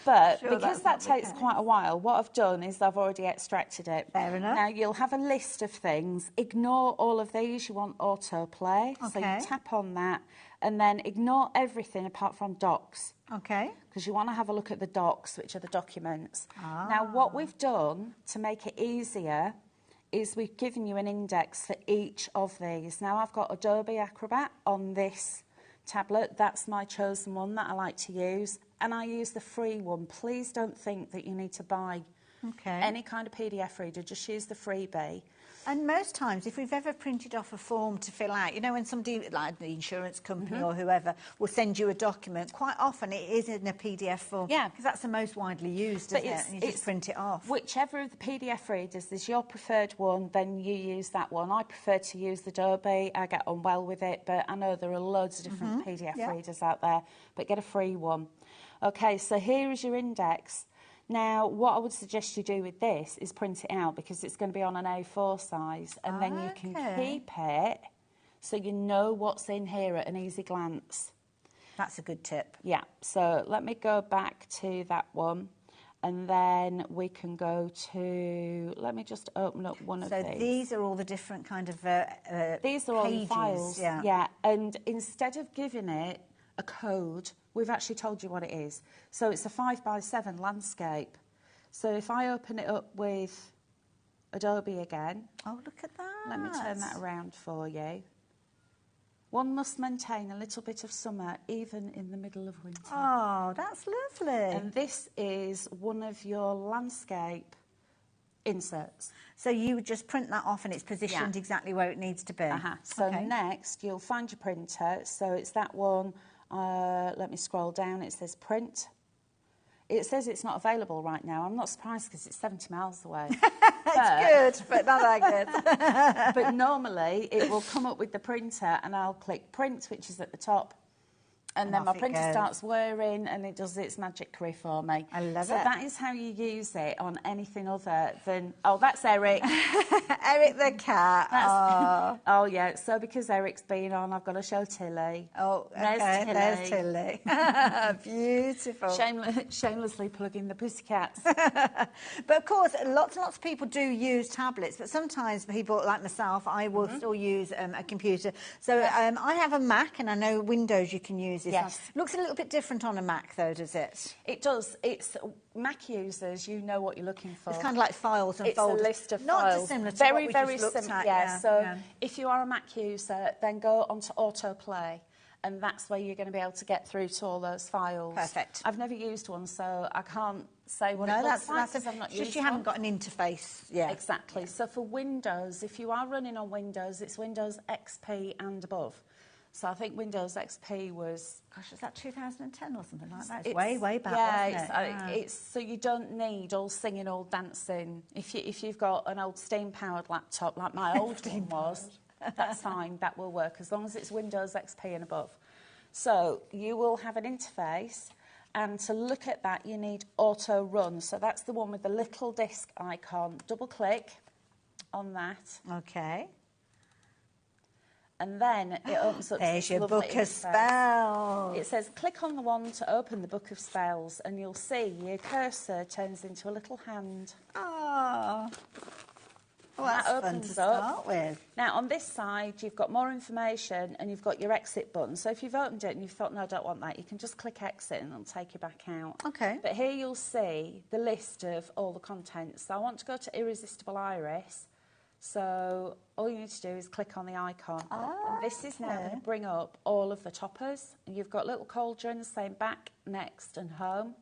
But because that takes quite a while, what I've done is I've already extracted it. Fair enough. Now, you'll have a list of things. Ignore all of these. You want autoplay. So you tap on that. And then ignore everything apart from docs. Okay. Because you want to have a look at the docs, which are the documents. Now, what we've done to make it easier is we've given you an index for each of these. Now, I've got Adobe Acrobat on this tablet. That's my chosen one that I like to use. And I use the free one. Please don't think that you need to buy any kind of PDF reader. Just use the freebie. And most times, if we've ever printed off a form to fill out, you know, when somebody, like the insurance company or whoever, will send you a document, quite often it is in a PDF form. Yeah. Because that's the most widely used, isn't it? And you just print it off. Whichever of the PDF readers is your preferred one, then you use that one. I prefer to use the Adobe. I get on well with it, but I know there are loads of different PDF readers out there, but get a free one. Okay, so here is your index. Now, what I would suggest you do with this is print it out because it's going to be on an A4 size and then you can keep it so you know what's in here at an easy glance. That's a good tip. Yeah, so let me go back to that one and then we can go to, let me just open up one of these. So these are all the different kind of these are all the files. Yeah, and instead of giving it a code, we've actually told you what it is. So it's a 5x7 landscape. So if I open it up with Adobe again. Oh, look at that. Let me turn that around for you. One must maintain a little bit of summer even in the middle of winter. Oh, that's lovely. And this is one of your landscape inserts. So you would just print that off and it's positioned exactly where it needs to be. So next you'll find your printer. So it's that one. Let me scroll down. It says print. It says it's not available right now. I'm not surprised because it's 70 miles away. It's good, but not that good. But normally it will come up with the printer and I'll click print, which is at the top. And then my printer starts whirring and it does its magicry for me. I love it. So that is how you use it on anything other than... Oh, that's Eric. Eric the cat. Oh, yeah. So because Eric's been on, I've got to show Tilly. Oh, okay. There's Tilly. Beautiful. Shamelessly plugging the pussycats. But of course, lots and lots of people do use tablets, but sometimes people like myself, I will still use a computer. So I have a Mac, and I know Windows you can use. Yes. Looks a little bit different on a Mac, though, does it? It does. It's Mac users, you know what you're looking for. It's kind of like files and folders. It's a list of Not files. dissimilar to very, what we very just looked simple. at. Yeah. So if you are a Mac user, then go onto autoplay, and that's where you're going to be able to get through to all those files. Perfect. I've never used one, so I can't say what it No, looks like that's because I've not used just you haven't got an interface. Yeah. Exactly. So for Windows, if you are running on Windows, it's Windows XP and above. So I think Windows XP was... Gosh, is that 2010 or something like that? It's way, way back, wasn't it? It's so you don't need all singing, all dancing. If you've got an old steam-powered laptop like my old one was, that's fine. That will work as long as it's Windows XP and above. So you will have an interface, and to look at that, you need Auto Run. So that's the one with the little disk icon. Double-click on that. Okay. And then it opens up... There's your book of spells. It says, click on the one to open the book of spells, and you'll see your cursor turns into a little hand. Oh. Well, that's fun to start with. Now, on this side, you've got more information, and you've got your exit button. So if you've opened it and you've thought, no, I don't want that, you can just click exit and it'll take you back out. Okay. But here you'll see the list of all the contents. So I want to go to Irresistible Iris. So all you need to do is click on the icon. And this is now going to bring up all of the toppers. And you've got little cauldrons saying back, next and home.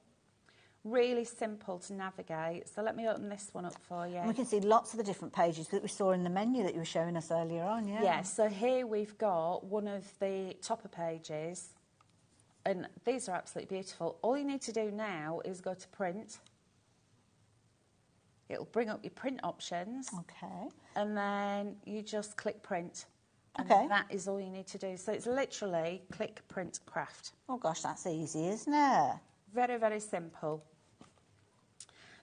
Really simple to navigate. So let me open this one up for you. And we can see lots of the different pages that we saw in the menu that you were showing us earlier on, yeah? Yeah, so here we've got one of the topper pages. And these are absolutely beautiful. All you need to do now is go to print. It'll bring up your print options. Okay. And then you just click print. And okay. That is all you need to do. So it's literally click, print, craft. Oh, gosh, that's easy, isn't it? Very, very simple.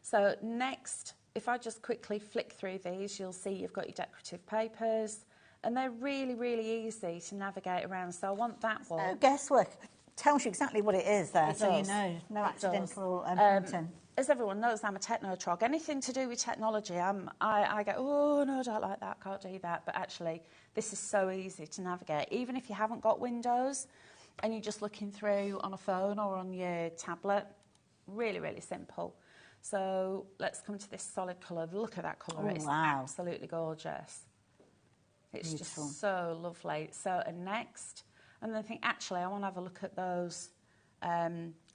So next, if I just quickly flick through these, you'll see you've got your decorative papers. And they're really, really easy to navigate around. So I want that one. Oh, guesswork. Tells you exactly what it is there, so you know. No accidental printing. As everyone knows, I'm a techno-trog. Anything to do with technology, I go, oh, no, I don't like that, can't do that. But actually, this is so easy to navigate. Even if you haven't got Windows and you're just looking through on a phone or on your tablet, really, really simple. So let's come to this solid colour. Look at that colour. Oh, it's wow. absolutely gorgeous. It's beautiful. Just so lovely. So, and next, and then I think, actually, I want to have a look at those...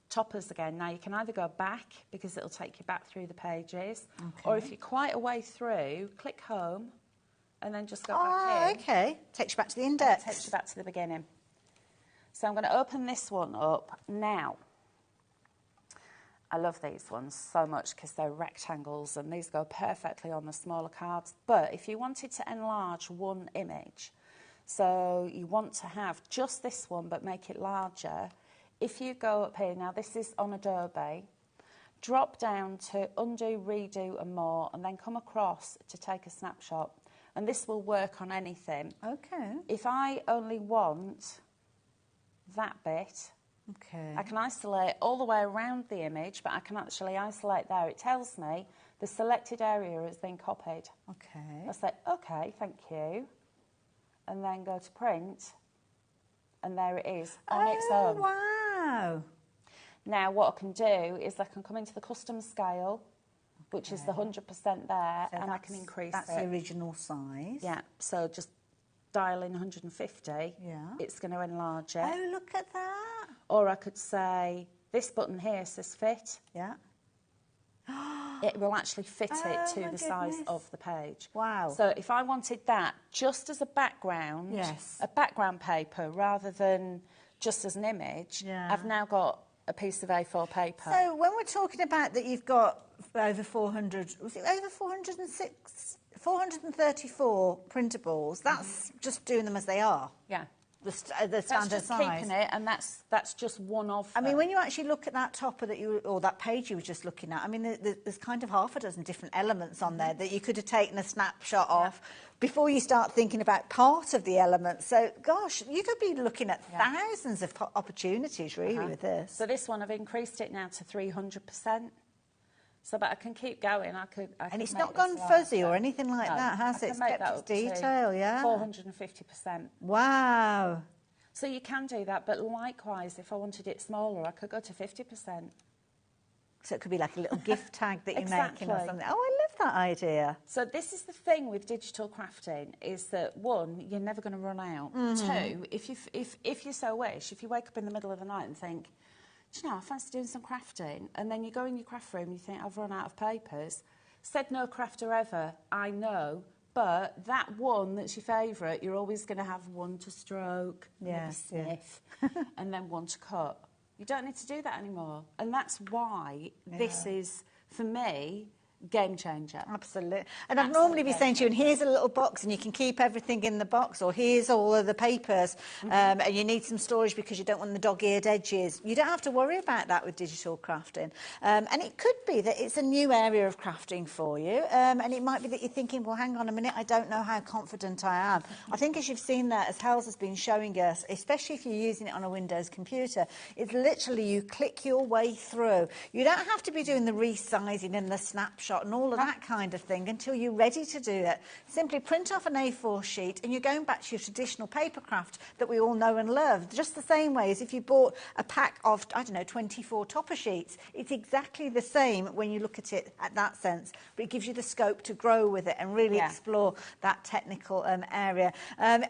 toppers again. Now you can either go back because it'll take you back through the pages, or if you're quite a way through, click home and then just go back in. Okay. Takes you back to the index. Takes you back to the beginning. So I'm going to open this one up now. I love these ones so much because they're rectangles and these go perfectly on the smaller cards. But if you wanted to enlarge one image, so you want to have just this one but make it larger, if you go up here, now this is on Adobe, drop down to undo, redo and more, and then come across to take a snapshot. And this will work on anything. Okay. If I only want that bit, I can isolate all the way around the image, but I can actually isolate there. It tells me the selected area has been copied. Okay. I say, okay, thank you. And then go to print, and there it is on its own. Wow. Now, what I can do is I can come into the custom scale, which is the 100% there, so and I can increase it. That's the original size. Yeah, so just dial in 150. Yeah. It's going to enlarge it. Oh, look at that. Or I could say, this button here says fit. Yeah. It will actually fit it to the size of the page. Wow. So if I wanted that just as a background, a background paper, rather than just as an image, I've now got a piece of A4 paper. So when we're talking about that you've got over 400, was it over 434 printables, that's just doing them as they are? Yeah. the standard that's just size. keeping it, and that's just one of them. I mean, when you actually look at that topper or that page you were just looking at, I mean, there's kind of half a dozen different elements on there that you could have taken a snapshot of before you start thinking about part of the elements. So, gosh, you could be looking at thousands of opportunities, really, with this. So this one, I've increased it now to 300%. So, but I can keep going. And it's not gone fuzzy or anything like that, has it? It's kept its detail, 450%. Wow. So you can do that, but likewise, if I wanted it smaller, I could go to 50%. So it could be like a little gift tag that you're making or something. Oh, I love that idea. So this is the thing with digital crafting, is that, one, you're never going to run out. Two, if you so wish, if you wake up in the middle of the night and think, do you know, I fancy doing some crafting, and then you go in your craft room and you think, I've run out of papers. Said no crafter ever, I know, but that one that's your favourite, you're always going to have one to stroke, maybe sniff, and then one to cut. You don't need to do that anymore. And that's why this is, for me, game changer. Absolutely. And I'd normally be saying to you, and here's a little box and you can keep everything in the box, or here's all of the papers, and you need some storage because you don't want the dog-eared edges. You don't have to worry about that with digital crafting. And it could be that it's a new area of crafting for you, and it might be that you're thinking, well, hang on a minute, I don't know how confident I am. I think as you've seen that, as Hels has been showing us, especially if you're using it on a Windows computer, it's literally you click your way through. You don't have to be doing the resizing and the snapshot and all of that kind of thing until you're ready to do it. Simply print off an A4 sheet and you're going back to your traditional paper craft that we all know and love. Just the same way as if you bought a pack of, I don't know, 24 topper sheets. It's exactly the same when you look at it at that sense, but it gives you the scope to grow with it and really explore that technical area.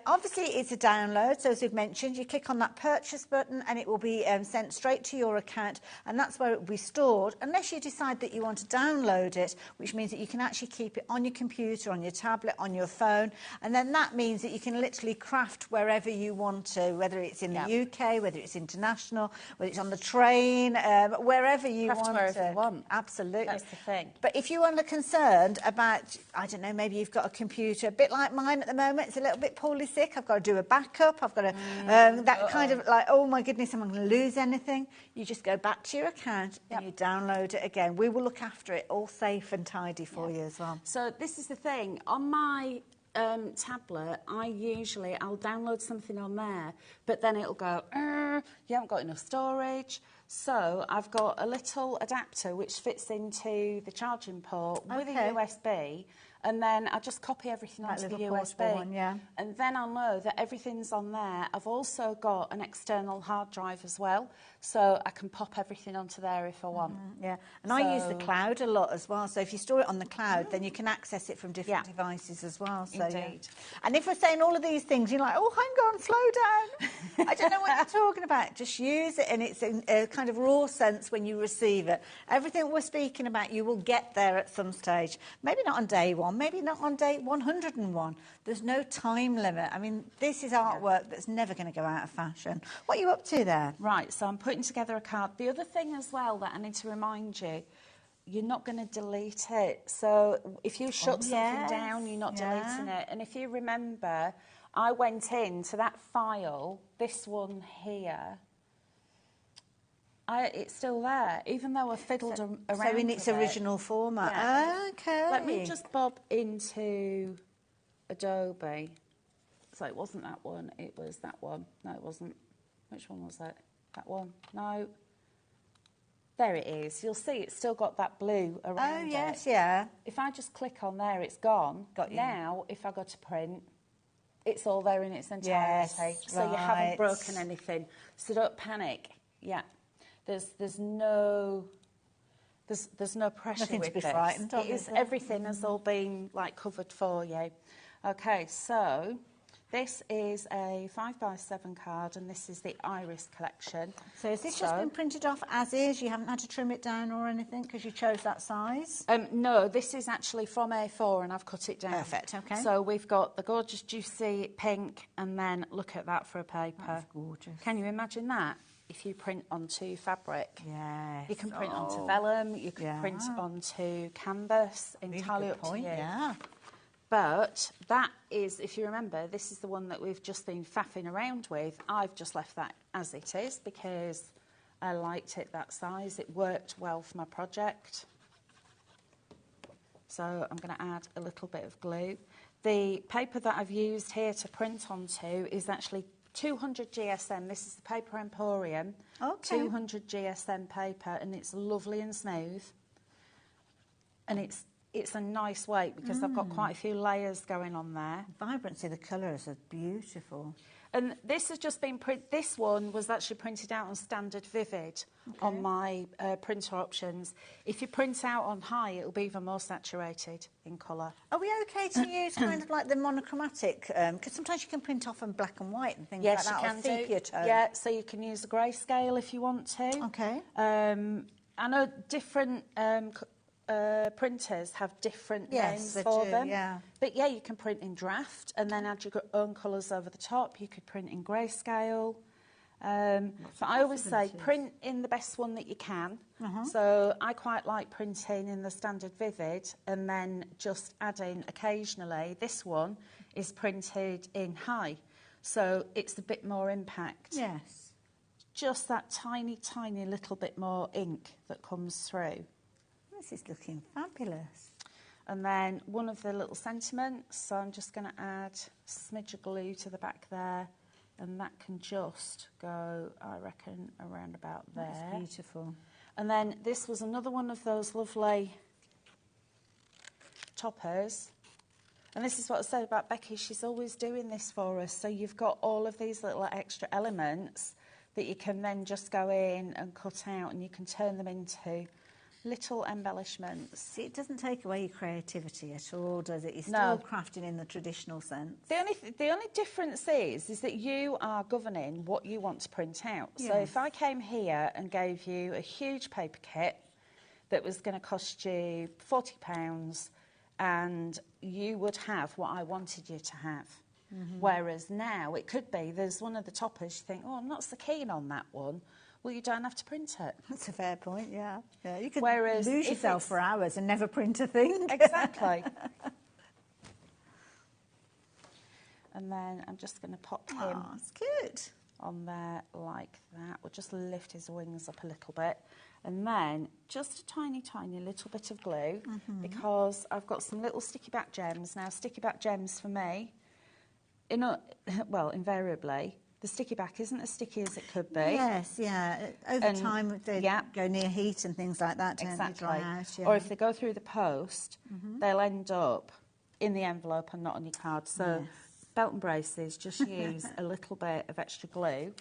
Obviously, it's a download, so as we've mentioned, you click on that purchase button and it will be sent straight to your account, and that's where it will be stored, unless you decide that you want to download it, which means that you can actually keep it on your computer, on your tablet, on your phone, and then that means that you can literally craft wherever you want to, whether it's in the UK, whether it's international, whether it's on the train, wherever you craft want wherever to. you want. Absolutely. That's the thing. But if you are concerned about, I don't know, maybe you've got a computer a bit like mine at the moment, it's a little bit poorly sick, I've got to do a backup, I've got to, that kind of like, oh my goodness, am I going to lose anything? You just go back to your account and you download it again. We will look after it, all safe and tidy for you as well. So this is the thing, on my tablet, I'll download something on there, but then it'll go, you haven't got enough storage. So I've got a little adapter which fits into the charging port with a USB, and then I just copy everything onto the USB. One, and then I'll know that everything's on there. I've also got an external hard drive as well, so I can pop everything onto there if I want. And I use the cloud a lot as well, so if you store it on the cloud, then you can access it from different devices as well. So, Indeed. And if we're saying all of these things, you're like, oh, hang on, slow down. I don't know what you're talking about. Just use it, and it's in a kind of raw sense when you receive it. Everything we're speaking about, you will get there at some stage. Maybe not on day one, maybe not on day 101. There's no time limit. I mean, this is artwork that's never going to go out of fashion. What are you up to there? Right, so I'm putting together a card. The other thing as well that I need to remind you, you're not going to delete it. So if you shut something down, you're not deleting it. And if you remember, I went into that file, this one here, it's still there, even though I fiddled around So in its original format. Yeah. Okay. Let me just bob into Adobe. So it wasn't that one, it was that one. No, it wasn't. Which one was it? That one? No. There it is. You'll see it's still got that blue around it. Oh, yes, yeah. If I just click on there, it's gone. Got you. Now, if I go to print, it's all there in its entirety. Yes, so you haven't broken anything. So don't panic. Yeah. There's no pressure Nothing with to be this. frightened of. Everything has all been like covered for you. Okay, so this is a 5x7 card, and this is the Iris collection. So has this just been printed off as is? You haven't had to trim it down or anything because you chose that size? No, this is actually from A4 and I've cut it down. Perfect, okay. So we've got the gorgeous juicy pink, and then look at that for a paper. That's gorgeous. Can you imagine that? If you print onto fabric. Yes. You can print onto vellum, you can print onto canvas, entirely up to you. Yeah. But that is, if you remember, this is the one that we've just been faffing around with. I've just left that as it is because I liked it that size. It worked well for my project. So I'm going to add a little bit of glue. The paper that I've used here to print onto is actually 200 GSM. This is the Paper Emporium. Okay. 200 GSM paper, and it's lovely and smooth. And it's a nice weight because I've got quite a few layers going on there. Vibrancy, the colours are beautiful. And this has just been this one was actually printed out on standard vivid on my printer options. If you print out on high, it'll be even more saturated in colour. Are we okay to use kind of like the monochromatic? Because sometimes you can print off in black and white and things like that. Yes, you can do. Sepia tone. Yeah, so you can use the grayscale if you want to. Okay. I know different printers have different names for them. Yeah. But yeah, you can print in draft and then add your own colours over the top. You could print in grayscale. But I always say print in the best one that you can. So I quite like printing in the standard vivid and then just adding occasionally. This one is printed in high, so it's a bit more impact. Yes. Just that tiny, tiny little bit more ink that comes through. This is looking fabulous. And then one of the little sentiments, so I'm just going to add a smidge of glue to the back there, and that can just go, I reckon, around about there. That's beautiful. And then this was another one of those lovely toppers. And this is what I said about Becky, she's always doing this for us. So you've got all of these little extra elements that you can then just go in and cut out, and you can turn them into little embellishments. See, it doesn't take away your creativity at all, does it? You're still crafting in the traditional sense. The only difference is that you are governing what you want to print out. Yes. So if I came here and gave you a huge paper kit that was going to cost you £40, and you would have what I wanted you to have. Whereas now it could be there's one of the toppers you think, oh, I'm not so keen on that one. Well, you don't have to print it. That's a fair point, yeah. You could lose yourself for hours and never print a thing. Exactly. And then I'm just going to pop him that's good. on there like that. We'll just lift his wings up a little bit. And then just a tiny, tiny little bit of glue because I've got some little sticky back gems. Now, sticky back gems for me, invariably, the sticky back isn't as sticky as it could be. Yes, yeah. Over time, they go near heat and things like that. Exactly. Dry out, yeah. Or if they go through the post, they'll end up in the envelope and not on your card. So belt and braces, just use a little bit of extra glue.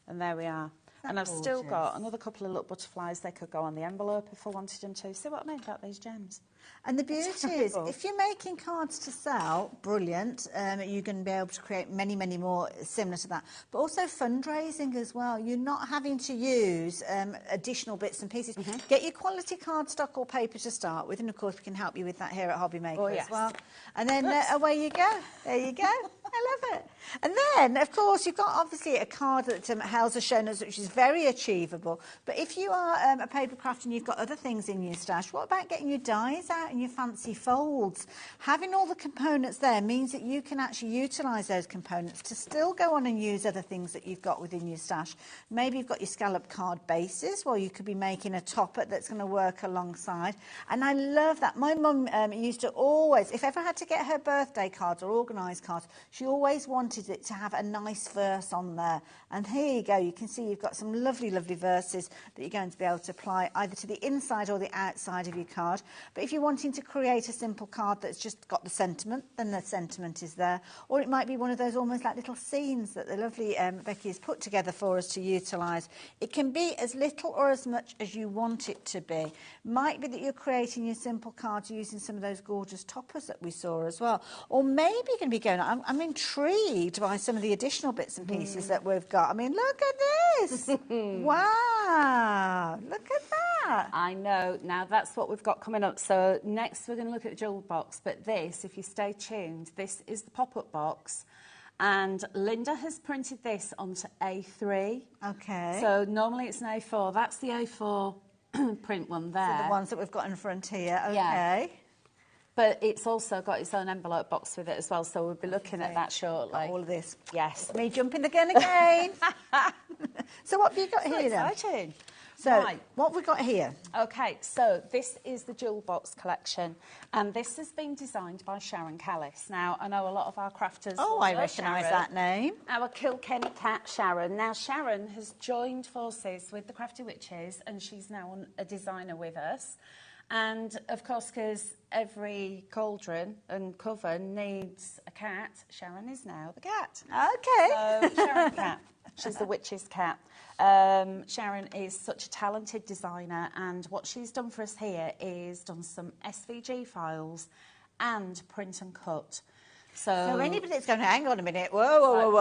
And there we are. And I've still got another couple of little butterflies. They could go on the envelope if I wanted them to. See what I mean about these gems? And the beauty is, if you're making cards to sell, brilliant. You're going to be able to create many, many more similar to that. But also fundraising as well. You're not having to use additional bits and pieces. Get your quality cardstock or paper to start with, and of course we can help you with that here at HobbyMaker as well. And then away you go. There you go. I love it. And then, of course, you've got obviously a card that Hels has shown us, which is very achievable. But if you are a paper craft and you've got other things in your stash, what about getting your dies out and your fancy folds? Having all the components there means that you can actually utilise those components to still go on and use other things that you've got within your stash. Maybe you've got your scallop card bases, well, you could be making a topper that's going to work alongside. And I love that. My mum used to always, if ever had to get her birthday cards or organised cards, she always wanted it to have a nice verse on there. And here you go, you can see you've got some lovely, lovely verses that you're going to be able to apply either to the inside or the outside of your card. But if you're wanting to create a simple card that's just got the sentiment, then the sentiment is there. Or it might be one of those almost like little scenes that the lovely Becky has put together for us to utilise. It can be as little or as much as you want it to be. Might be that you're creating your simple cards using some of those gorgeous toppers that we saw as well. Or maybe you're going to be going, I'm intrigued by some of the additional bits and pieces that we've got. I mean, look at this. Wow, look at that. I know. Now, that's what we've got coming up. So next we're going to look at the jewel box. But this, if you stay tuned, this is the pop-up box. And Linda has printed this onto A3. Okay. So normally it's an A4. That's the A4 print one there. So the ones that we've got in front here. Okay. Yeah. But it's also got its own envelope box with it as well, so we'll be looking at that shortly. Got all of this. Yes. Me jumping the gun again. So what have you got here then? Exciting. So Right. what have we got here? Okay, so this is the Jewel Box collection, and this has been designed by Sharon Callis. Now, I know a lot of our crafters. Oh, will I know recognise Sharon, that name. Our Kilkenny cat, Sharon. Now, Sharon has joined forces with the Crafty Witches, and she's now a designer with us. And, of course, because every cauldron and coven needs a cat, Sharon is now the cat. Okay. So, Sharon Cat. She's the witch's cat. Sharon is such a talented designer, and what she's done for us here is done some SVG files and print and cut. So anybody that's going, hang on a minute, whoa.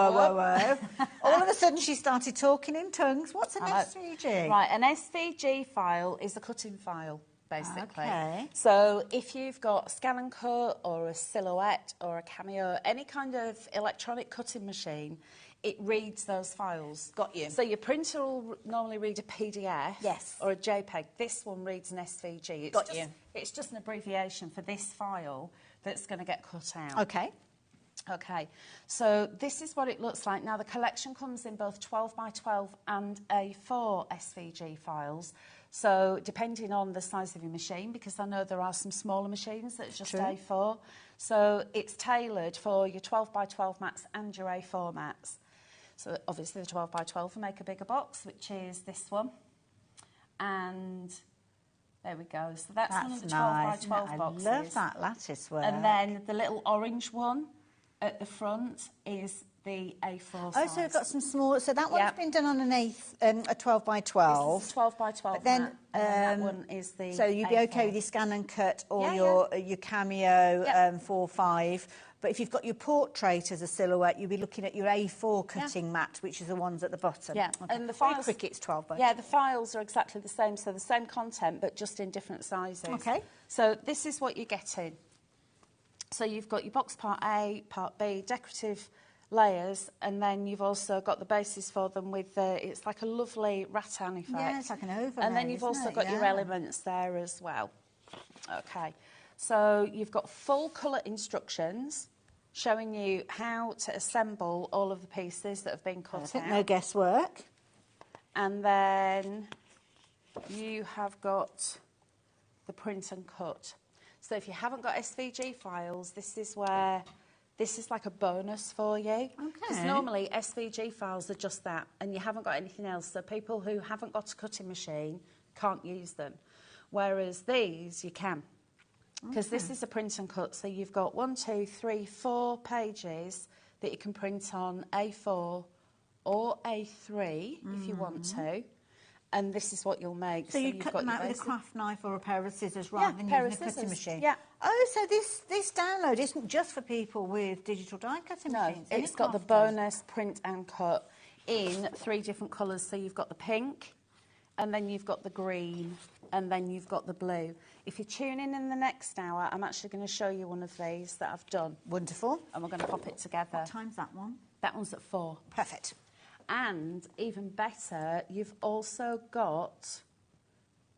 All of a sudden she started talking in tongues. What's an SVG? Right, an SVG file is a cutting file, basically. Okay. So if you've got a scan and cut or a silhouette or a cameo, any kind of electronic cutting machine, it reads those files. Got you. So your printer will normally read a PDF or a JPEG. This one reads an SVG. It's just an abbreviation for this file that's going to get cut out. Okay. Okay, so this is what it looks like. Now, the collection comes in both 12 by 12 and A4 SVG files. So, depending on the size of your machine, because I know there are some smaller machines that are just A4. So, it's tailored for your 12 by 12 mats and your A4 mats. So, obviously, the 12 by 12 will make a bigger box, which is this one. And there we go. So, that's one of the 12 by 12 boxes. I love that lattice work. And then the little orange one at the front is the A4 size. Oh, so we've got some small. So that one's been done on a 12 by 12. This is 12 by 12. But then, mat, and then that one is the. So you'd be A4. okay with your scan and cut or your cameo 4-5. But if you've got your portrait as a silhouette, you'll be looking at your A4 cutting mat, which is the ones at the bottom. Yeah, okay. and the files. Cricket's 12 by. Yeah, the files are exactly the same, so the same content, but just in different sizes. Okay. So this is what you're getting. So you've got your box part A, part B, decorative layers, and then you've also got the bases for them with it's like a lovely rattan effect. Yeah, it's like an overlay. And then you've also got your elements there as well. Okay, so you've got full colour instructions showing you how to assemble all of the pieces that have been cut out. No guesswork. And then you have got the print and cut. So if you haven't got SVG files, this is like a bonus for you. Okay. Because normally SVG files are just that, and you haven't got anything else. So people who haven't got a cutting machine can't use them. Whereas these, you can. Because this is a print and cut. So you've got 1, 2, 3, 4 pages that you can print on A4 or A3 if you want to. And this is what you'll make. So you cut them out with a craft knife or a pair of scissors rather than using a cutting machine? Yeah. Oh, so this download isn't just for people with digital die cutting machines? No, it's got the bonus print and cut in 3 different colours. So you've got the pink, and then you've got the green, and then you've got the blue. If you tune in the next hour, I'm actually going to show you one of these that I've done. Wonderful. And we're going to pop it together. What time's that one? That one's at 4. Perfect. And even better, you've also got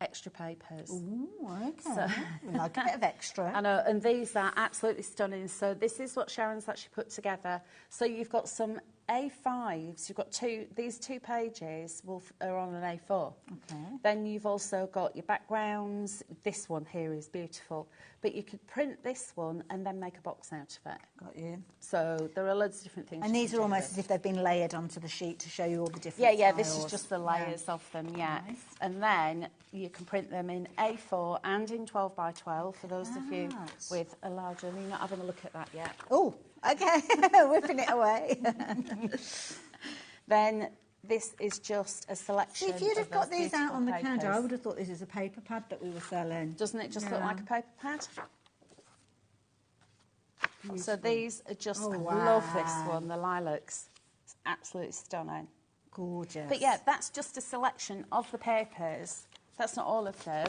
extra papers. Ooh, okay. So, we like a bit of extra. I know, and these are absolutely stunning. So this is what Sharon's actually put together. So you've got some A5s. You've got these 2 pages are on an A4. Okay. Then you've also got your backgrounds. This one here is beautiful. But you could print this one and then make a box out of it. Got you. So there are loads of different things. And these are almost as if they've been layered onto the sheet to show you all the different Yeah, styles. this is just the layers of them, Nice. And then you can print them in A4 and in 12 by 12 for those of you with a larger. You're not having a look at that yet. Oh, okay. Whipping it away. Then this is just a selection. See, if you'd have got these out on the papers. counter, I would have thought this is a paper pad that we were selling. Doesn't it just look like a paper pad? So these are just, I love this one, the lilacs. It's absolutely stunning. Gorgeous. But yeah, that's just a selection of the papers. That's not all of them.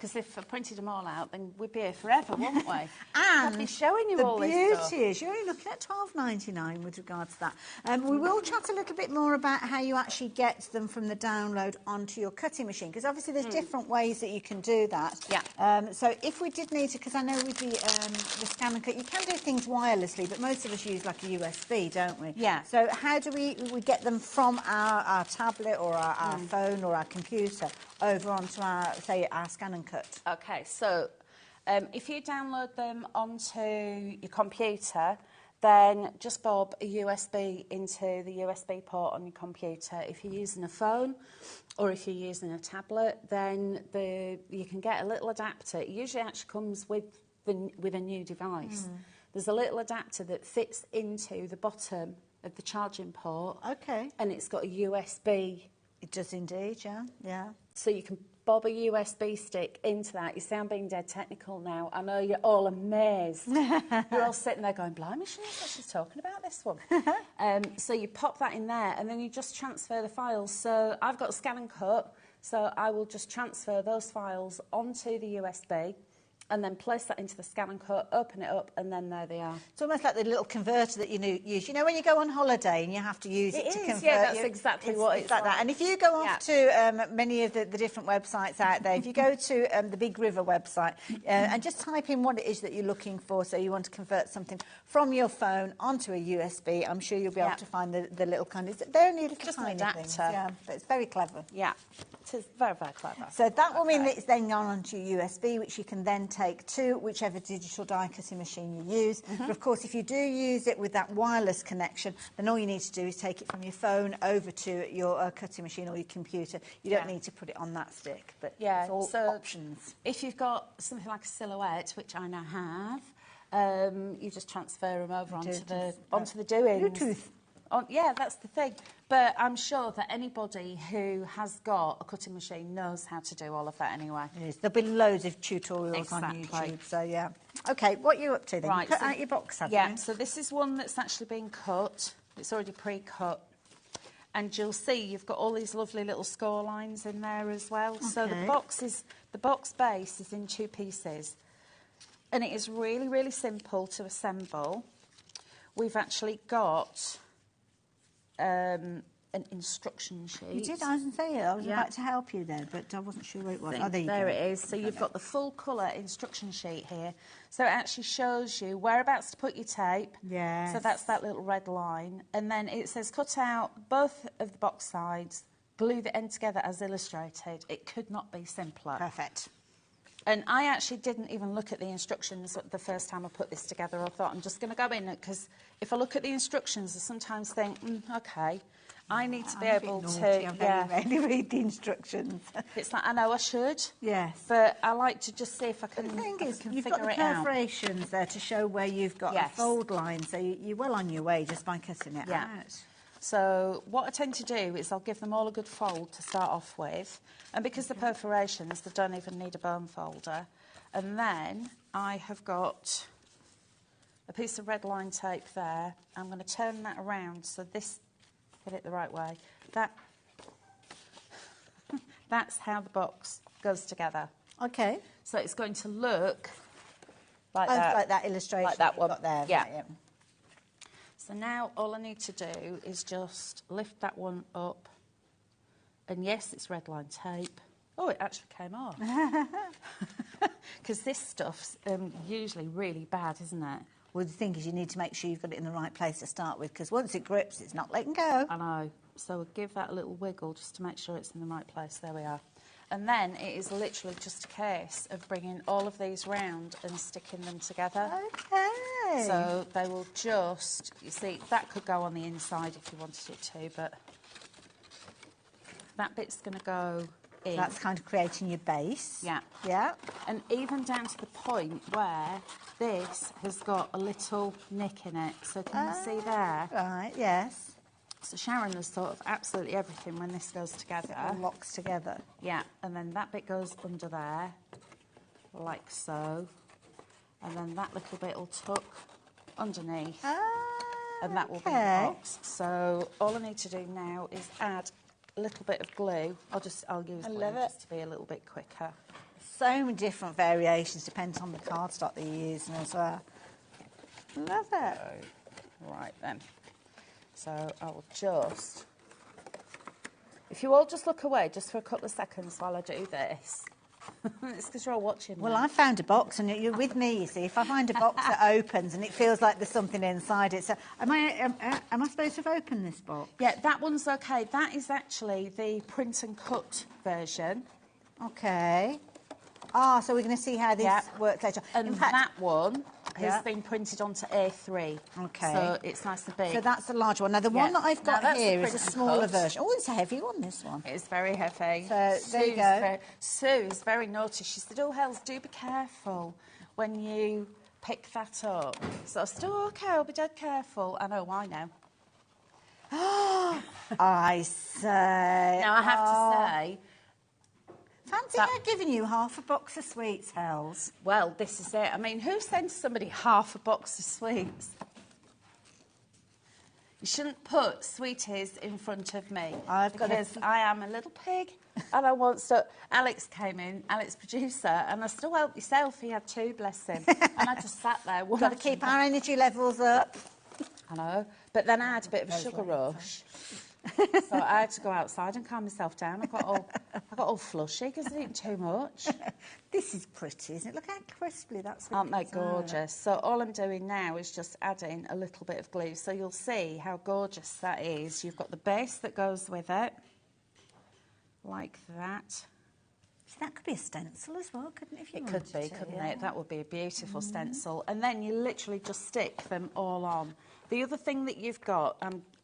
Because if I printed them all out, then we'd be here forever, wouldn't we? And I'd be showing you all this stuff. The beauty is you're only looking at £12.99 with regards to that. We will chat a little bit more about how you actually get them from the download onto your cutting machine, because obviously there's different ways that you can do that. Yeah. So if we did need to, because I know with the scan and cut, you can do things wirelessly, but most of us use like a USB, don't we? Yeah. So how do we get them from our tablet or our phone or our computer over onto our, say, our scan and cut? Okay, so if you download them onto your computer, then just bob a USB into the USB port on your computer. If you're using a phone or if you're using a tablet, then you can get a little adapter. It usually actually comes with a new device. There's a little adapter that fits into the bottom of the charging port. Okay. And it's got a USB. It does indeed, yeah. Yeah. So you can bob a USB stick into that. You sound being dead technical now. I know you're all amazed. You're all sitting there going, blimey, she knows what she's talking about, this one. So you pop that in there and then you just transfer the files. So I've got a scan and cut, so I will just transfer those files onto the USB and then place that into the scan and cut, open it up, and then there they are. It's almost like the little converter that you use. You know when you go on holiday and you have to use it to convert? Yeah, that's exactly what it's like that. And if you go off to many of the different websites out there, if you go to the Big River website and just type in what it is that you're looking for, so you want to convert something from your phone onto a USB, I'm sure you'll be able to find the little kind of... They're only little just tiny an adapter. things. Yeah, but it's very clever. Yeah, it is very, very clever. So that will mean that it's then gone onto your USB, which you can then take to whichever digital die cutting machine you use. But of course, if you do use it with that wireless connection, then all you need to do is take it from your phone over to your cutting machine or your computer. You don't need to put it on that stick, but it's all options. If you've got something like a silhouette, which I now have, you just transfer them over onto the doings. Bluetooth. Yeah, that's the thing. But I'm sure that anybody who has got a cutting machine knows how to do all of that anyway. Yes, there'll be loads of tutorials on YouTube, so yeah. OK, what are you up to then? Right, you cut out your box, haven't you? So this is one that's actually been cut. It's already pre-cut. And you'll see you've got all these lovely little score lines in there as well. Okay. So the box base is in 2 pieces. And it is really, really simple to assemble. We've actually got... an instruction sheet. You did, I was about to help you there, but I wasn't sure where it was. There it is. So you've got the full colour instruction sheet here. So it actually shows you whereabouts to put your tape. Yes. So that's that little red line. And then it says cut out both of the box sides, glue the end together as illustrated. It could not be simpler. Perfect. And I actually didn't even look at the instructions the first time I put this together. I thought, I'm just going to go in, because if I look at the instructions, I sometimes think, OK, I need to be able to... I rarely read the instructions. It's like, I know I should. Yes. But I like to just see if I can, the thing is, figure you've got the perforations there to show where you've got the fold line, so you're well on your way just by cutting it out. So what I tend to do is I'll give them all a good fold to start off with. And because the perforations, they don't even need a bone folder. And then I have got a piece of red line tape there. I'm going to turn that around so this, get it the right way. That's how the box goes together. OK. So it's going to look like that. Like that illustration. Like that one. Got there. Yeah. Right, So now all I need to do is just lift that one up. And yes, it's red line tape. Oh, it actually came off. Because this stuff's usually really bad, isn't it? Well, the thing is, you need to make sure you've got it in the right place to start with, because once it grips, it's not letting go. I know. So we'll give that a little wiggle just to make sure it's in the right place. There we are. And then it is literally just a case of bringing all of these round and sticking them together. OK. So they will just, you see, that could go on the inside if you wanted it to, but that bit's going to go in. That's kind of creating your base. Yeah. Yeah. And even down to the point where this has got a little nick in it. So can you see there? Right, yes. So Sharon does sort of absolutely everything when this goes together. It all locks together. Yeah, and then that bit goes under there, like so. And then that little bit will tuck underneath. And that will be the box. So all I need to do now is add a little bit of glue. I'll use glue just to be a little bit quicker. so many different variations, depending on the cardstock that you're using as well. Love it. Right then. So I'll just... If you all just look away just for a couple of seconds while I do this. It's because you're all watching me. Well, I found a box, and you're with me, you see. If I find a box that opens and it feels like there's something inside it. So am I supposed to have opened this box? Yeah, that one's okay. That is actually the print and cut version. Okay. Ah, so we're going to see how this works later. And in fact, that one has been printed onto A3. Okay. So it's nice and big. So that's the large one. Now, the one that I've got here is a smaller version. Oh, it's a heavy one, this one. It's very heavy. So there you go. Sue is very naughty. She said, oh, Hells, do be careful when you pick that up. So I said, oh, OK, I'll be dead careful. I know why now. I say. Now, I have to say... Fancy her giving you half a box of sweets, Hells. Well, this is it. I mean, who sends somebody half a box of sweets? You shouldn't put sweeties in front of me. Because I am a little pig and I want stuff. Alex came in, Alex producer, and I said, oh, help yourself. He had two, bless him. And I just sat there. We've got to keep our energy levels up. I know. But then I had a bit of a sugar rush. So I had to go outside and calm myself down. I got all flushy because I didn't too much. This is pretty, isn't it? Look how crisply that's. Aren't they gorgeous? So all I'm doing now is just adding a little bit of glue. So you'll see how gorgeous that is. You've got the base that goes with it, like that. So that could be a stencil as well, couldn't it? If you it could be, couldn't it? That would be a beautiful stencil. And then you literally just stick them all on. The other thing that you've got,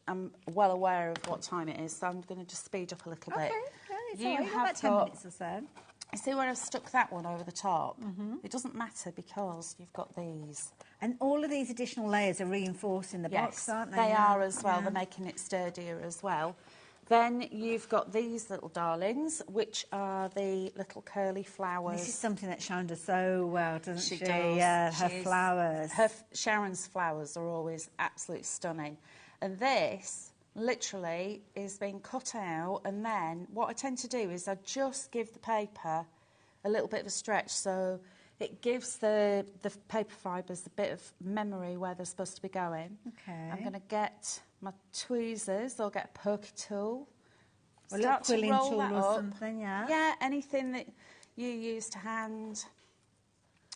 I'm well aware of what time it is, so I'm going to just speed up a little bit. Okay, you have about 10 minutes or so. You see where I've stuck that one over the top? It doesn't matter because you've got these. And all of these additional layers are reinforcing the box, aren't they? They are as well. They're making it sturdier as well. Then you've got these little darlings, which are the little curly flowers. This is something that Sharon does so well, doesn't she? She does. Yeah, her flowers. Sharon's flowers are always absolutely stunning. And this, literally, is being cut out. And then what I tend to do is I just give the paper a little bit of a stretch. So it gives the paper fibres a bit of memory where they're supposed to be going. Okay. I'm going to get my tweezers or get a pokey tool. A little quilling tool or something, yeah. Yeah, anything that you use to hand.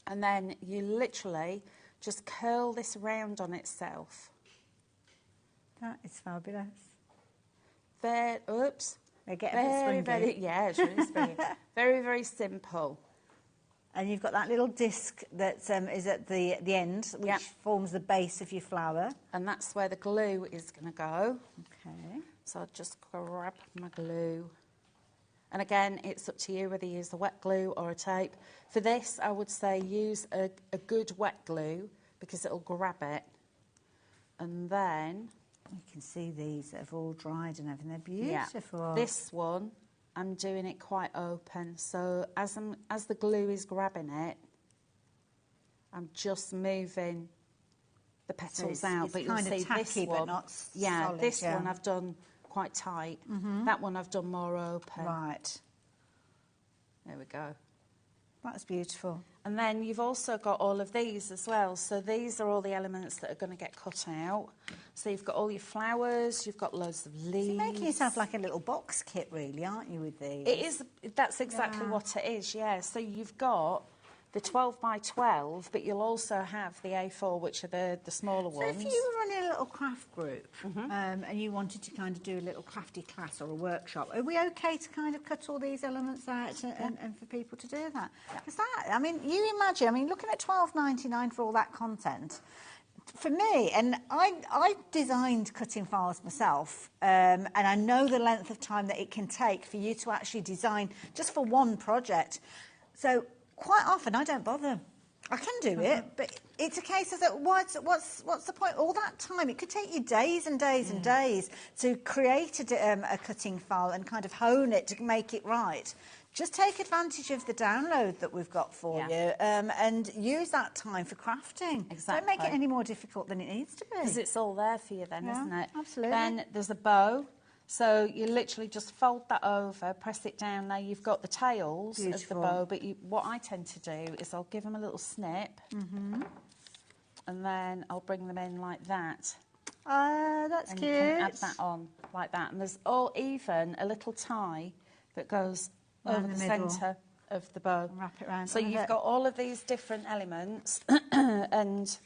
And then you literally just curl this round on itself. That is fabulous. Oops. They get a bit springy. Yeah, it's really springy. Very, very simple. And you've got that little disc that is at the end, which forms the base of your flower. And that's where the glue is going to go. Okay. So I'll just grab my glue. And again, it's up to you whether you use the wet glue or a tape. For this, I would say use a good wet glue because it'll grab it. And then... You can see these that have all dried and everything. They're beautiful. Yeah. This one, I'm doing it quite open. So as the glue is grabbing it, I'm just moving the petals out. It's but kind you'll of see tacky, this but one, not solid, this one I've done quite tight. That one I've done more open. Right. There we go. That's beautiful. And then you've also got all of these as well. So these are all the elements that are going to get cut out. So you've got all your flowers, you've got loads of leaves. So you're making yourself like a little box kit, really, aren't you, with these? It is. That's exactly what it is, yeah. So you've got the 12 by 12, but you'll also have the A4, which are the smaller ones. So if you were running a little craft group and you wanted to kind of do a little crafty class or a workshop, are we okay to kind of cut all these elements out and for people to do that? Because that, I mean, you imagine, I mean, looking at $12.99 for all that content, for me, and I designed cutting files myself, and I know the length of time that it can take for you to actually design just for one project. So quite often I don't bother. I can do it, but it's a case of that. What's the point? All that time, it could take you days and days and days to create a cutting file and kind of hone it to make it right. Just take advantage of the download that we've got for you and use that time for crafting. Exactly. Don't make it any more difficult than it needs to be. Because it's all there for you then, isn't it? Absolutely. Then there's a bow. So you literally just fold that over, press it down. Now you've got the tails of the bow, but what I tend to do is I'll give them a little snip, and then I'll bring them in like that. That's cute. You can add that on like that. And there's even a little tie that goes over the centre of the bow. And wrap it around. So you've got all of these different elements and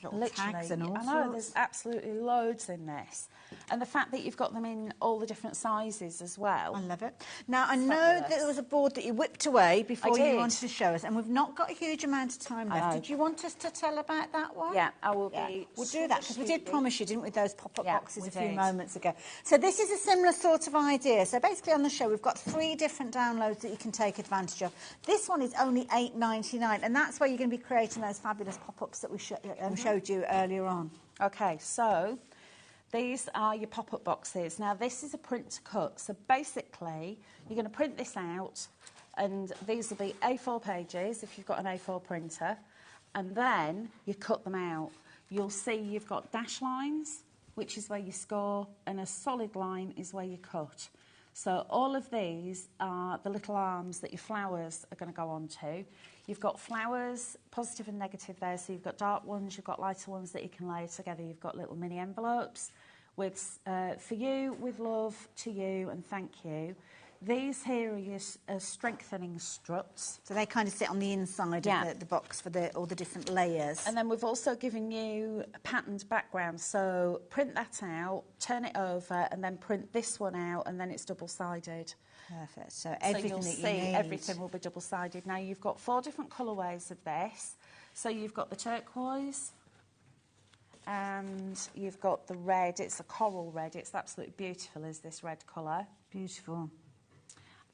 literally, tags and all I know, there's absolutely loads in this. And the fact that you've got them in all the different sizes as well. I love it. Now, I know that there was a board that you whipped away before you wanted to show us, and we've not got a huge amount of time left. Did you want us to tell about that one? Yeah, I will be. We'll do that, because we did promise you, didn't we, those pop-up boxes a few moments ago. So this is a similar sort of idea. So basically on the show, we've got 3 different downloads that you can take advantage of. This one is only $8.99, and that's where you're going to be creating those fabulous pop-ups that we showed you earlier on. Okay, so these are your pop-up boxes. Now, this is a print to cut. So basically, you're going to print this out, and these will be A4 pages if you've got an A4 printer, and then you cut them out. You'll see you've got dash lines, which is where you score, and a solid line is where you cut. So all of these are the little arms that your flowers are going to go onto. You've got flowers, positive and negative there, so you've got dark ones, you've got lighter ones that you can layer together. You've got little mini envelopes with for you, with love, to you, and thank you. These here are your strengthening struts. So they kind of sit on the inside of the box for all the different layers. And then we've also given you a patterned background. So print that out, turn it over, and then print this one out, and then it's double-sided. Perfect. So everything you'll that you see need. everything will be double-sided. Now, you've got 4 different colourways of this. So you've got the turquoise, and you've got the red. It's a coral red. It's absolutely beautiful, is this red colour. Beautiful.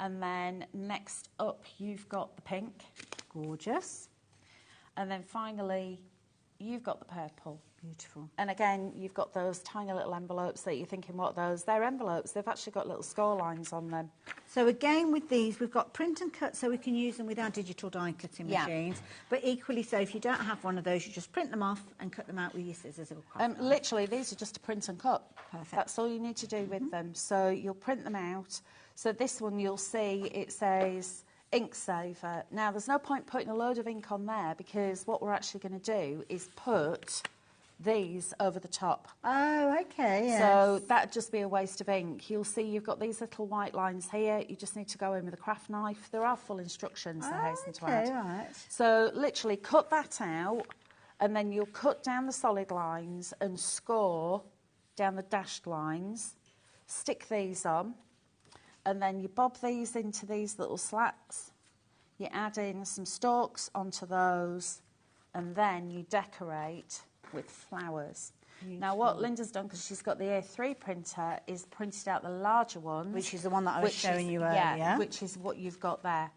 And then next up, you've got the pink. Gorgeous. And then finally, you've got the purple. Beautiful. And again, you've got those tiny little envelopes that you're thinking, what are those? They're envelopes. They've actually got little score lines on them. So again, with these, we've got print and cut, so we can use them with our digital die cutting machines. But equally so, if you don't have one of those, you just print them off and cut them out with your scissors. Literally, these are just a print and cut. Perfect. That's all you need to do with them. So you'll print them out. So this one, you'll see it says ink saver. Now, there's no point putting a load of ink on there, because what we're actually going to do is put these over the top. Oh, okay, yes. So that'd just be a waste of ink. You'll see you've got these little white lines here. You just need to go in with a craft knife. There are full instructions, I hasten to add. Right. So literally cut that out, and then you'll cut down the solid lines and score down the dashed lines. Stick these on, and then you bob these into these little slats. You add in some stalks onto those, and then you decorate with flowers. Beautiful. Now, what Linda's done, because she's got the A3 printer, is printed out the larger ones. Which is the one that I was showing you earlier. Yeah, which is what you've got there.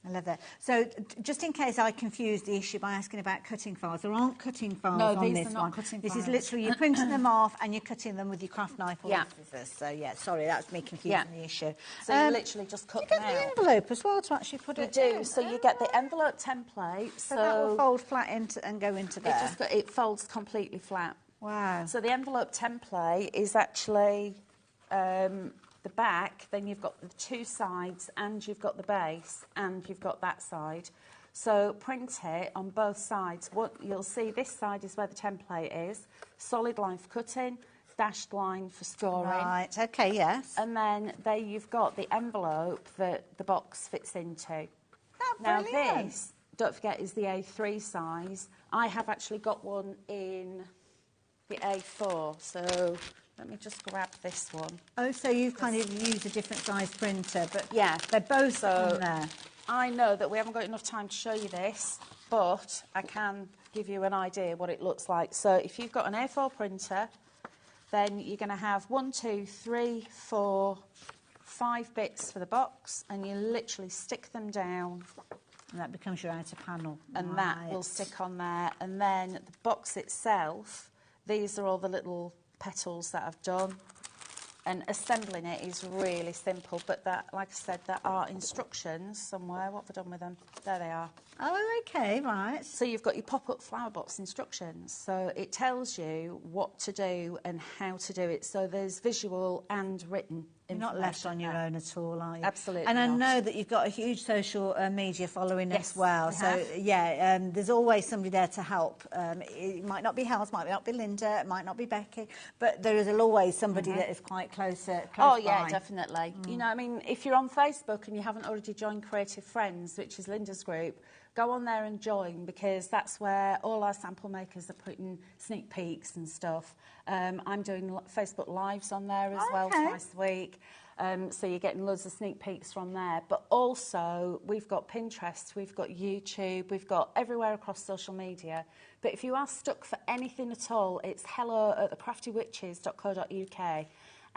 I love that. So, just in case I confused the issue by asking about cutting files, there aren't cutting files on this one. No, these are not cutting files. This is literally, you're printing them off and you're cutting them with your craft knife or scissors. So, yeah, sorry, that's me confusing the issue. So you literally just cut them out. You get the envelope as well to actually put it in. You do. So you get the envelope template. So that will fold flat and go into there. It folds completely flat. Wow. So the envelope template is actually the back, then you've got the 2 sides, and you've got the base, and you've got that side. So print it on both sides. What you'll see, this side is where the template is, solid line for cutting, dashed line for scoring. Right, okay, yes. And then there you've got the envelope that the box fits into. Oh, now this, don't forget, is the A3 size. I have actually got one in the A4, so let me just grab this one. Oh, so you've kind of used a different size printer, but yeah, they're both on there. I know that we haven't got enough time to show you this, but I can give you an idea what it looks like. So if you've got an A4 printer, then you're going to have 1, 2, 3, 4, 5 bits for the box, and you literally stick them down. And that becomes your outer panel. And that will stick on there. And then the box itself, these are all the little petals that I've done. and assembling it is really simple. But that, like I said, there are instructions somewhere. What have I done with them? There they are. Oh, okay, right. So you've got your pop-up flower box instructions. So it tells you what to do and how to do it. So there's visual and written You're not left on your own at all, are you? Absolutely And I not. know that you've got a huge social media following Yes, as well. we So, have. yeah, there's always somebody there to help. It might not be Hels, might not be Linda, it might not be Becky, but there is always somebody that is quite close Oh, yeah, by. definitely. You know, I mean, if you're on Facebook and you haven't already joined Creative Friends, which is Linda's group, go on there and join, because that's where all our sample makers are putting sneak peeks and stuff. I'm doing Facebook Lives on there as well twice a week. So you're getting loads of sneak peeks from there. But also, we've got Pinterest, we've got YouTube, we've got everywhere across social media. But if you are stuck for anything at all, it's hello@thecraftywitches.co.uk.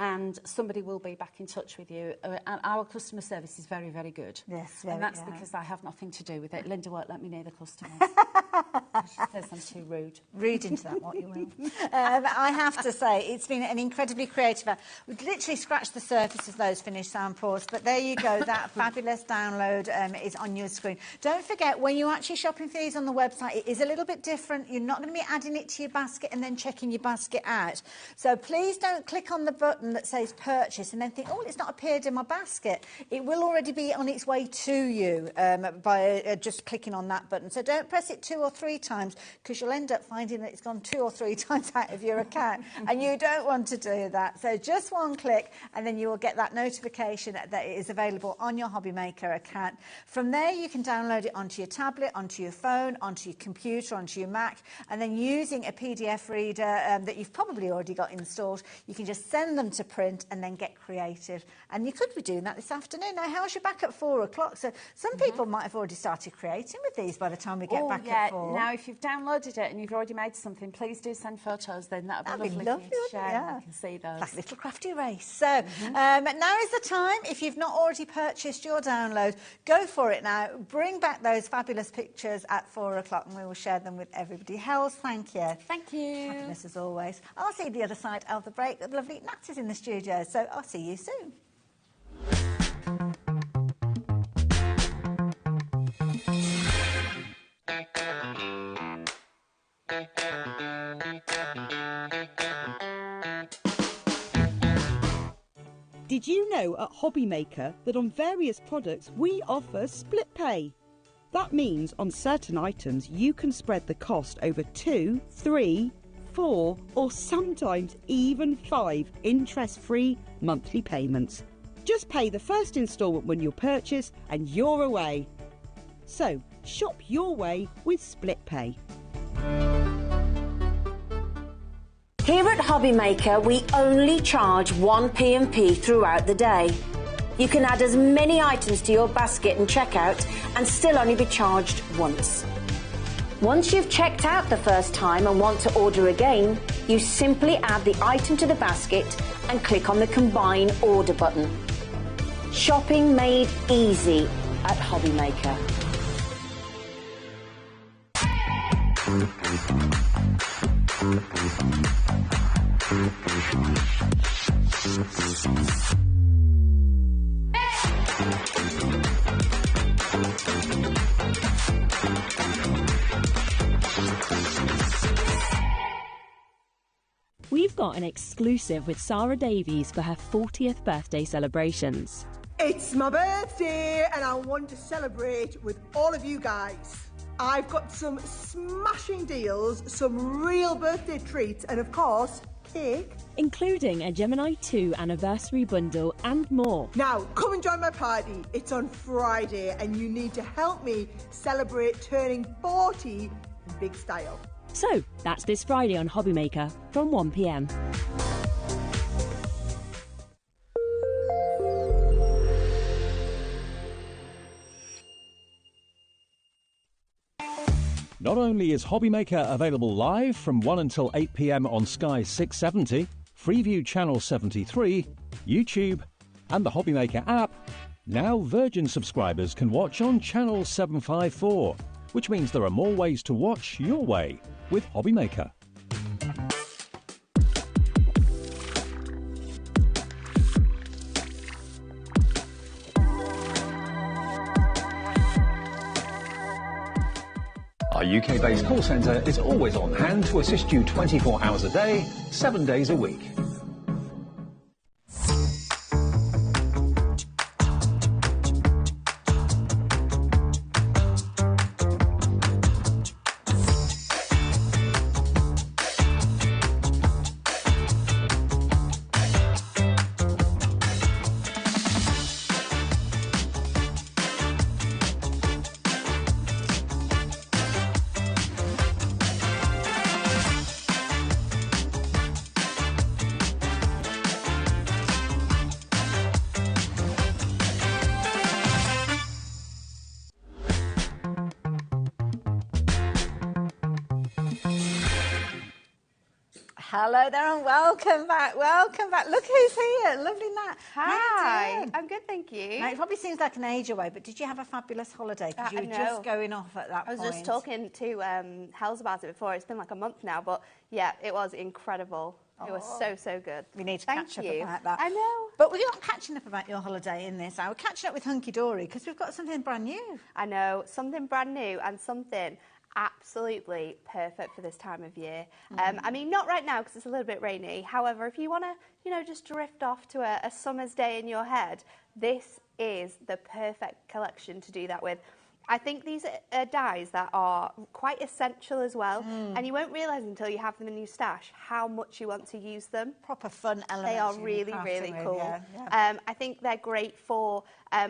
And somebody will be back in touch with you. And our customer service is very, very good. Yes, and that's because I have nothing to do with it. Linda won't let me near the customers. She says I'm too rude. Read into that what you will. I have to say, it's been an incredibly creative. We've literally scratched the surface of those finished samples, but there you go. That fabulous download is on your screen. Don't forget, when you're actually shopping for these on the website, it is a little bit different. You're not going to be adding it to your basket and then checking your basket out. So please don't click on the button that says purchase and then think, oh, it's not appeared in my basket. It will already be on its way to you by just clicking on that button. So don't press it 2 or 3 times, because you'll end up finding that it's gone 2 or 3 times out of your account, and you don't want to do that. So just one click, and then you will get that notification that it is available on your HobbyMaker account. From there, you can download it onto your tablet, onto your phone, onto your computer, onto your Mac, and then using a PDF reader that you've probably already got installed, you can just send them to print and then get creative. And you could be doing that this afternoon. Now, how's your back at 4 o'clock? So some people might have already started creating with these by the time we get back at 4. Now, if you've downloaded it and you've already made something, please do send photos then. That'd be lovely for you to share. Yeah. I can see those. Like a little crafty race. So now is the time. If you've not already purchased your download, go for it now. Bring back those fabulous pictures at 4 o'clock and we will share them with everybody. Hels, thank you. Thank you. Happiness as always. I'll see you the other side of the break. The lovely Nat is in the studio, so I'll see you soon. Did you know at HobbyMaker that on various products we offer split pay? That means on certain items you can spread the cost over 2, 3, 4 or sometimes even 5 interest-free monthly payments. Just pay the first instalment when you purchase and you're away. So shop your way with split pay. Here at HobbyMaker, we only charge 1 P&P throughout the day. You can add as many items to your basket and checkout and still only be charged once. Once you've checked out the first time and want to order again, you simply add the item to the basket and click on the Combine Order button. Shopping made easy at HobbyMaker. We've got an exclusive with Sarah Davies for her 40th birthday celebrations. It's my birthday and I want to celebrate with all of you guys. I've got some smashing deals, some real birthday treats, and of course, cake. Including a Gemini 2 anniversary bundle and more. Now, come and join my party. It's on Friday and you need to help me celebrate turning 40 in big style. So, that's this Friday on HobbyMaker from 1 p.m. Not only is HobbyMaker available live from 1 until 8 p.m. on Sky 670, Freeview Channel 73, YouTube, and the HobbyMaker app, now Virgin subscribers can watch on Channel 754, which means there are more ways to watch your way with HobbyMaker. Our UK-based call centre is always on hand to assist you 24 hours a day, 7 days a week. Hello there and welcome back. Welcome back. Look who's here. Lovely Nat. Hi. I'm good, thank you. Now, it probably seems like an age away, but did you have a fabulous holiday? Because you were just going off at that point. I was just talking to Hels about it before. It's been like a month now, but yeah, it was incredible. It was so good. We need to catch up about that. I know. But we're not catching up about your holiday in this hour. We're catching up with Hunky Dory because we've got something brand new. I know, something brand new and something absolutely perfect for this time of year. I mean, not right now because it's a little bit rainy. However, if you want to, you know, just drift off to a summer's day in your head, this is the perfect collection to do that with. I think these are dyes that are quite essential as well, and you won't realise until you have them in your stash how much you want to use them. Proper fun elements. They are really cool. Yeah. I think they're great for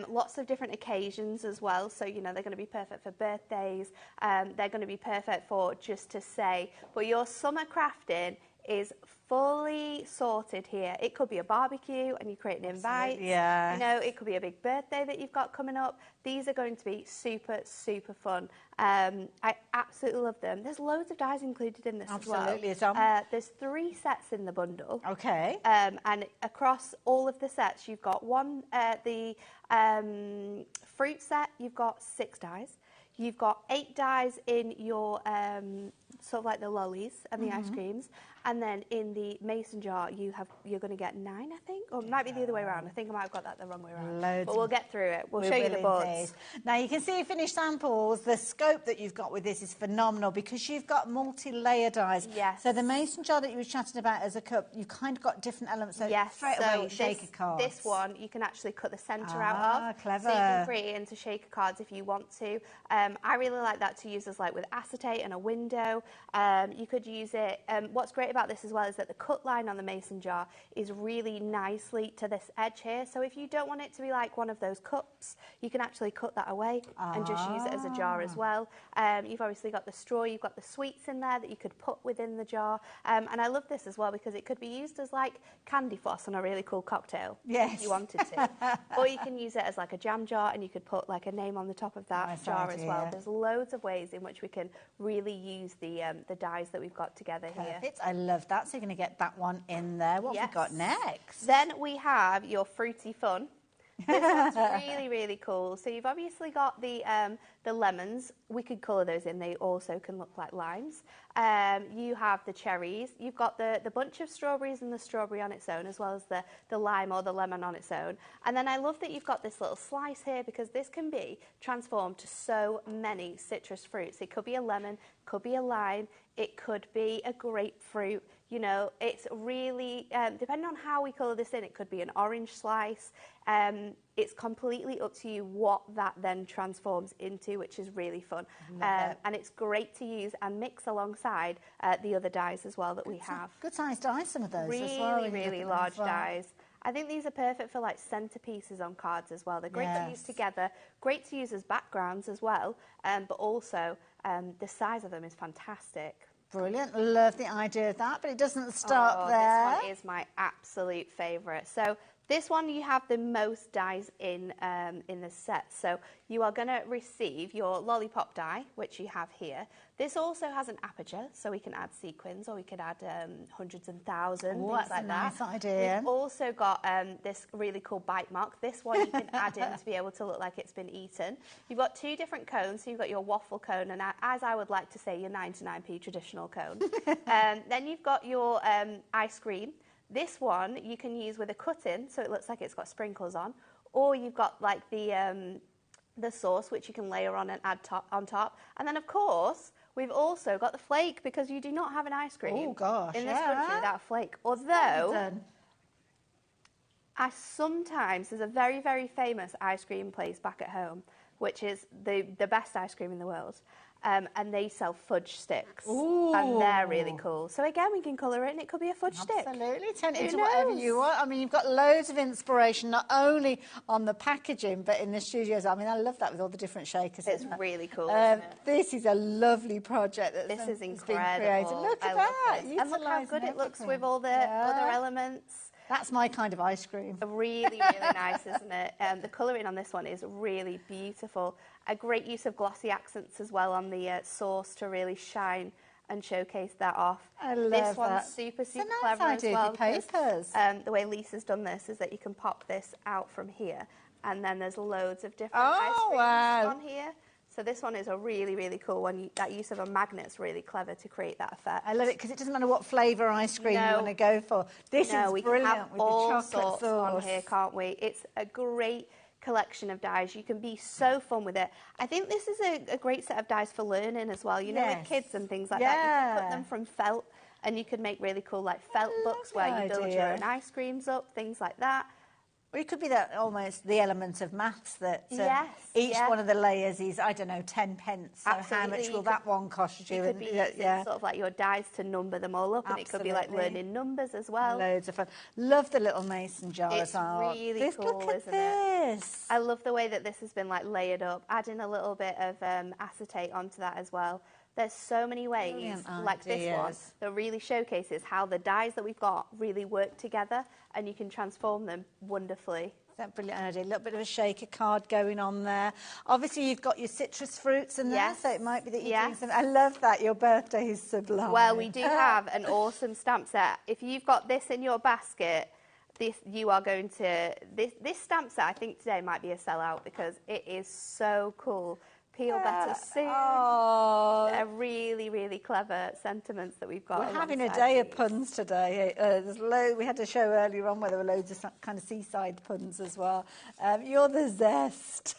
lots of different occasions as well. So, you know, they're going to be perfect for birthdays. They're going to be perfect for just to say, but your summer crafting is fully sorted here. It could be a barbecue and you create an invite. Yeah. You know, it could be a big birthday that you've got coming up. These are going to be super fun. I absolutely love them. There's loads of dyes included in this as well. Absolutely. There's 3 sets in the bundle. Okay. And across all of the sets, you've got the fruit set, you've got 6 dyes. You've got 8 dyes in your sort of like the lollies and the ice creams, and then in the mason jar you're going to get 9, I think, or it might be the other way around. I think I might have got that the wrong way around. But we'll get through it. We'll show you the boards. Now you can see finished samples. The scope that you've got with this is phenomenal because you've got multi-layer dyes. Yes. So the mason jar that you were chatting about as a cup, you've kind of got different elements. So straight away, shaker cards. This one you can actually cut the centre out of. Clever. So you can create it into shaker cards if you want to. I really like that to use as like with acetate and a window. You could use it. What's great about this as well is that the cut line on the mason jar is really nicely to this edge here. So if you don't want it to be like one of those cups, you can actually cut that away and just use it as a jar as well. You've obviously got the straw, you've got the sweets in there that you could put within the jar. And I love this as well because it could be used as like candy floss on a really cool cocktail if you wanted to. Or you can use it as like a jam jar and you could put like a name on the top of that jar as well. There's loads of ways in which we can really use the dyes that we've got together here. I love that. So you're going to get that one in there. What have we got next? Then we have your fruity fun. This one's really cool. So you've obviously got the lemons. We could colour those in. They also can look like limes. You have the cherries. You've got the bunch of strawberries and the strawberry on its own, as well as the lime or the lemon on its own. And then I love that you've got this little slice here because this can be transformed to so many citrus fruits. It could be a lemon, could be a lime, it could be a grapefruit. You know, it's really, depending on how we colour this in, it could be an orange slice. It's completely up to you what that then transforms into, which is really fun. And it's great to use and mix alongside the other dyes as well that we have. Good sized dyes, some of those really, as well. Really large dyes. I think these are perfect for like centerpieces on cards as well. They're great to use together, great to use as backgrounds as well, but also the size of them is fantastic. Brilliant. Love the idea of that, but it doesn't stop there. This one is my absolute favourite. So this one you have the most dyes in the set. So you are going to receive your lollipop die, which you have here. This also has an aperture, so we can add sequins or we could add hundreds and thousands, things like that. That's a nice idea. We've also got this really cool bite mark. This one you can add in to be able to look like it's been eaten. You've got 2 different cones. So you've got your waffle cone and, as I would like to say, your 99p traditional cone. Then you've got your ice cream. This one you can use with a cut-in, so it looks like it's got sprinkles on, or you've got like the sauce, which you can layer on and add on top. And then, of course, We've also got the flake, because you do not have an ice cream in this country without a flake. Although, there's a very, very famous ice cream place back at home, which is the best ice cream in the world. And they sell fudge sticks. Ooh. And they're really cool. So again, we can colour it and it could be a fudge stick. Absolutely, turn it into whatever you want. I mean, you've got loads of inspiration, not only on the packaging, but in the studios. I mean, I love that with all the different shakers. It's really cool, isn't it? This is a lovely project this is been incredible. created. Look at that. And look how good it looks with all the other elements. That's my kind of ice cream. Really, really nice, isn't it? The colouring on this one is really beautiful. A great use of glossy accents as well on the sauce to really shine and showcase that off. I love this one's that. super It's a nice clever as idea, well. the papers. The way Lisa's done this is that you can pop this out from here, and then there's loads of different ice creams on here. So this one is a really, really cool one. That use of a magnet's really clever to create that effect. I love it because it doesn't matter what flavour ice cream you want to go for. This is brilliant we can have with all the chocolate sorts sauce on here, can't we? It's a great collection of dies. You can be so fun with it. I think this is a great set of dies for learning as well. You know, with kids and things like that, you can put them from felt, and you could make really cool like felt books where you build your own ice creams up, things like that. Or it could be that almost the element of maths that each one of the layers is, I don't know, 10 pence. So how much will that one cost you? You could be using sort of like your dies to number them all up, and it could be like learning numbers as well. Loads of fun. Love the little mason jar as well. It's really cool, isn't it? I love the way that this has been like layered up, adding a little bit of acetate onto that as well. There's so many ways, like this one, that really showcases how the dies that we've got really work together, and you can transform them wonderfully. That brilliant idea. A little bit of a shaker card going on there. Obviously, you've got your citrus fruits in there, so it might be that you're doing something. I love that. Your birthday is sublime. Well, we do have an awesome stamp set. If you've got this in your basket, you are going to... This stamp set, I think today might be a sellout because it is so cool. Peel better soon. They're really, really clever sentiments that we've got. We're having a day of puns today. We had a show earlier on where there were loads of kind of seaside puns as well. You're the zest.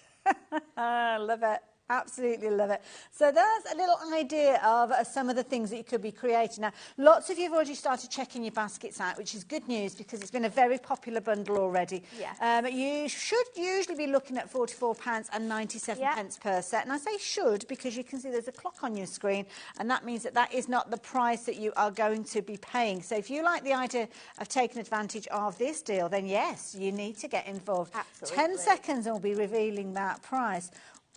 I love it. Absolutely love it. So there's a little idea of some of the things that you could be creating. Now, lots of you have already started checking your baskets out, which is good news because it's been a very popular bundle already. You should usually be looking at £44.97 per set. And I say should because you can see there's a clock on your screen, and that means that that is not the price that you are going to be paying. So if you like the idea of taking advantage of this deal, then yes, you need to get involved. Absolutely. 10 seconds and we'll be revealing that price.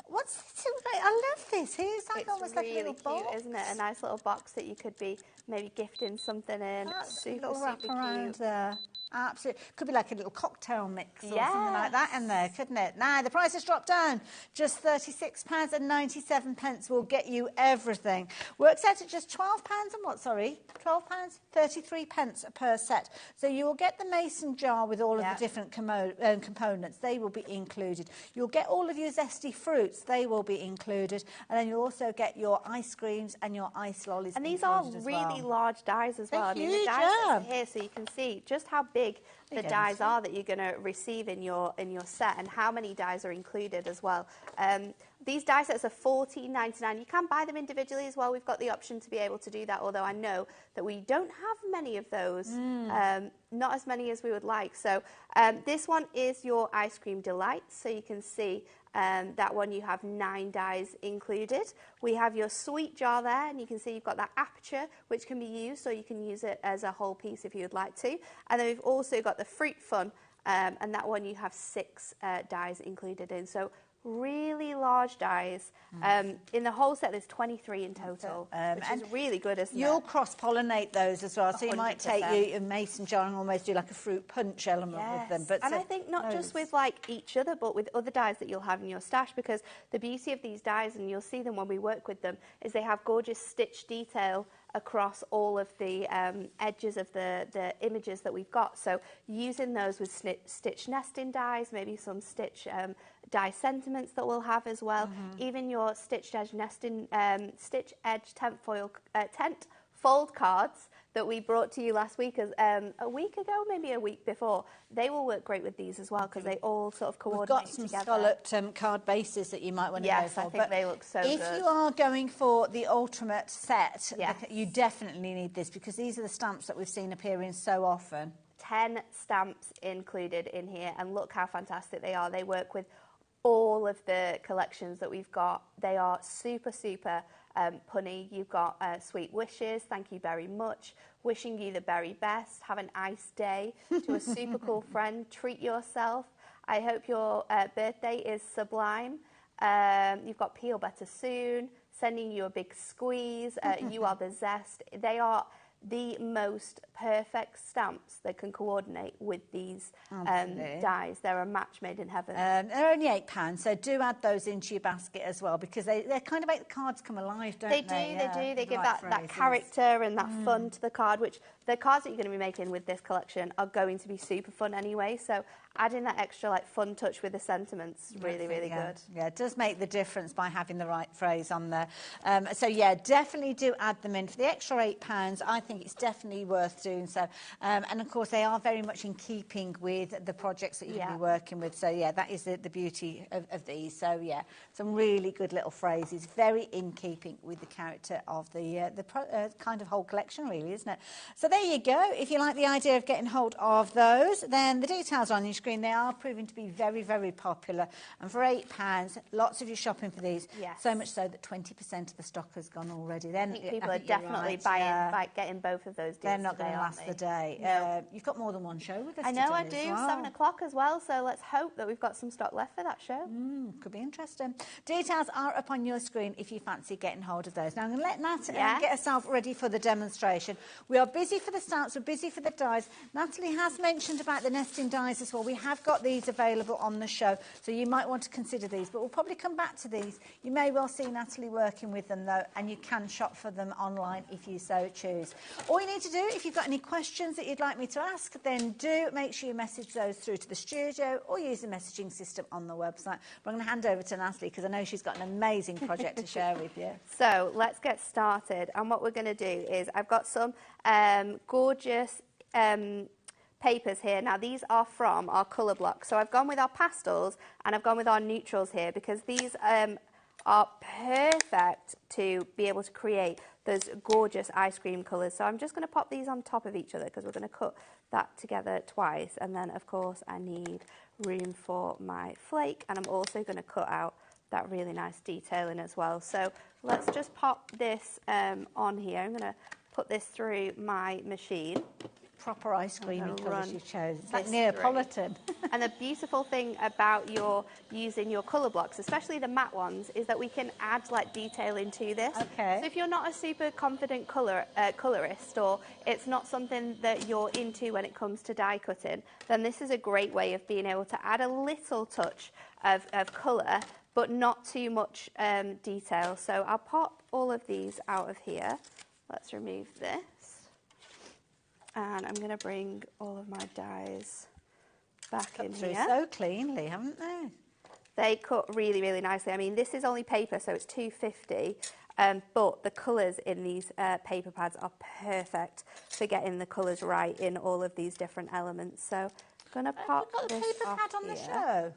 What's this? I love this. Here's like almost like a little box, isn't it? A nice little box that you could be maybe gifting something in. That's super, a little wrap super around cute. there. Absolutely. Could be like a little cocktail mix or something like that in there, couldn't it? Now, the price has dropped down. Just £36.97 will get you everything. Works out at just £12 and what, sorry? £12.33 per set. So you will get the mason jar with all of the different components. They will be included. You'll get all of your zesty fruits. They will be included. And then you'll also get your ice creams and your ice lollies. And these are really large dies as well. I mean, the dies are here, so you can see just how big the dies are that you're going to receive in your set, and how many dies are included as well. These die sets are $14.99. You can buy them individually as well. We've got the option to be able to do that, although I know that we don't have many of those, not as many as we would like. So this one is your Ice Cream Delight, so you can see that one you have 9 dies included. We have your sweet jar there, and you can see you've got that aperture which can be used, or you can use it as a whole piece if you would like to. And then we've also got the Fruit Fun, and that one you have 6 dies included in. So really large dies. In the whole set there's 23 in total, which is really good, isn't it? You'll cross-pollinate those as well, so you might take your mason jar and almost do like a fruit punch element with them. But and I think not just with like each other, but with other dies that you'll have in your stash, because the beauty of these dies, and you'll see them when we work with them, is they have gorgeous stitch detail across all of the edges of the images that we've got. So using those with stitch nesting dies, maybe some stitch die sentiments that we'll have as well, even your stitched edge nesting, stitch edge tent fold cards that we brought to you last week, as a week ago, maybe a week before. They will work great with these as well because they all sort of coordinate together. We've got some scalloped card bases that you might want to go for. Yes, I think they look so good. If you are going for the ultimate set, yes, you definitely need this because these are the stamps that we've seen appearing so often. 10 stamps included in here, and look how fantastic they are. They work with all of the collections that we've got. They are super, super punny. You've got sweet wishes, thank you very much, wishing you the very best, have a nice day, to a super cool friend, treat yourself, I hope your birthday is sublime, you've got peel better soon, sending you a big squeeze, you are the zest. They are the most perfect stamps that can coordinate with these dies. They're a match made in heaven. They're only £8, so do add those into your basket as well because they kind of make the cards come alive, don't they? They do. They give that character and that fun to the card, which the cards that you're going to be making with this collection are going to be super fun anyway. So adding that extra like fun touch with the sentiments really, really good. Yeah, it does make the difference by having the right phrase on there. So yeah, definitely do add them in. For the extra £8, I think it's definitely worth doing so. And of course, they are very much in keeping with the projects that you're going to be working with. So yeah, that is the beauty of these. So yeah, some really good little phrases, very in keeping with the character of the kind of whole collection, really, isn't it? So there you go. If you like the idea of getting hold of those, then the details are on your screen. They are proving to be very, very popular. And for £8, lots of you shopping for these. Yes. So much so that 20% of the stock has gone already. Then I think people are definitely buying, getting both of those deals. They're not going to last the day. No. You've got more than one show with us I know today I do, as well. 7 o'clock as well, so let's hope that we've got some stock left for that show. Could be interesting. Details are up on your screen if you fancy getting hold of those. Now I'm going to let Nat get herself ready for the demonstration. We are busy for the stamps, we're busy for the dies. Natalie has mentioned about the nesting dies as well. We have got these available on the show, so you might want to consider these, but we'll probably come back to these. You may well see Natalie working with them though, and you can shop for them online if you so choose. All you need to do, if you've got any questions that you'd like me to ask, then do make sure you message those through to the studio or use the messaging system on the website. But I'm going to hand over to Natalie because I know she's got an amazing project to share with you. So let's get started, and what we're going to do is I've got some gorgeous papers here. Now these are from our colour block, so I've gone with our pastels and I've gone with our neutrals here because these are perfect to be able to create those gorgeous ice cream colours. So I'm just going to pop these on top of each other because we're going to cut that together twice, and then of course I need room for my flake, and I'm also going to cut out that really nice detailing as well. So let's just pop this on here. I'm going to put this through my machine. Proper ice cream colours you chose. It's like Neapolitan. And the beautiful thing about using your colour blocks, especially the matte ones, is that we can add like detail into this. Okay. So if you're not a super confident colourist, or it's not something that you're into when it comes to die cutting, then this is a great way of being able to add a little touch of colour, but not too much detail. So I'll pop all of these out of here. Let's remove this. And I'm going to bring all of my dies back in here. So cleanly, haven't they? They cut really, really nicely. I mean, this is only paper, so it's £2.50. But the colours in these paper pads are perfect for getting the colours right in all of these different elements. So I'm going to pop we've got the this paper off pad on the here. show.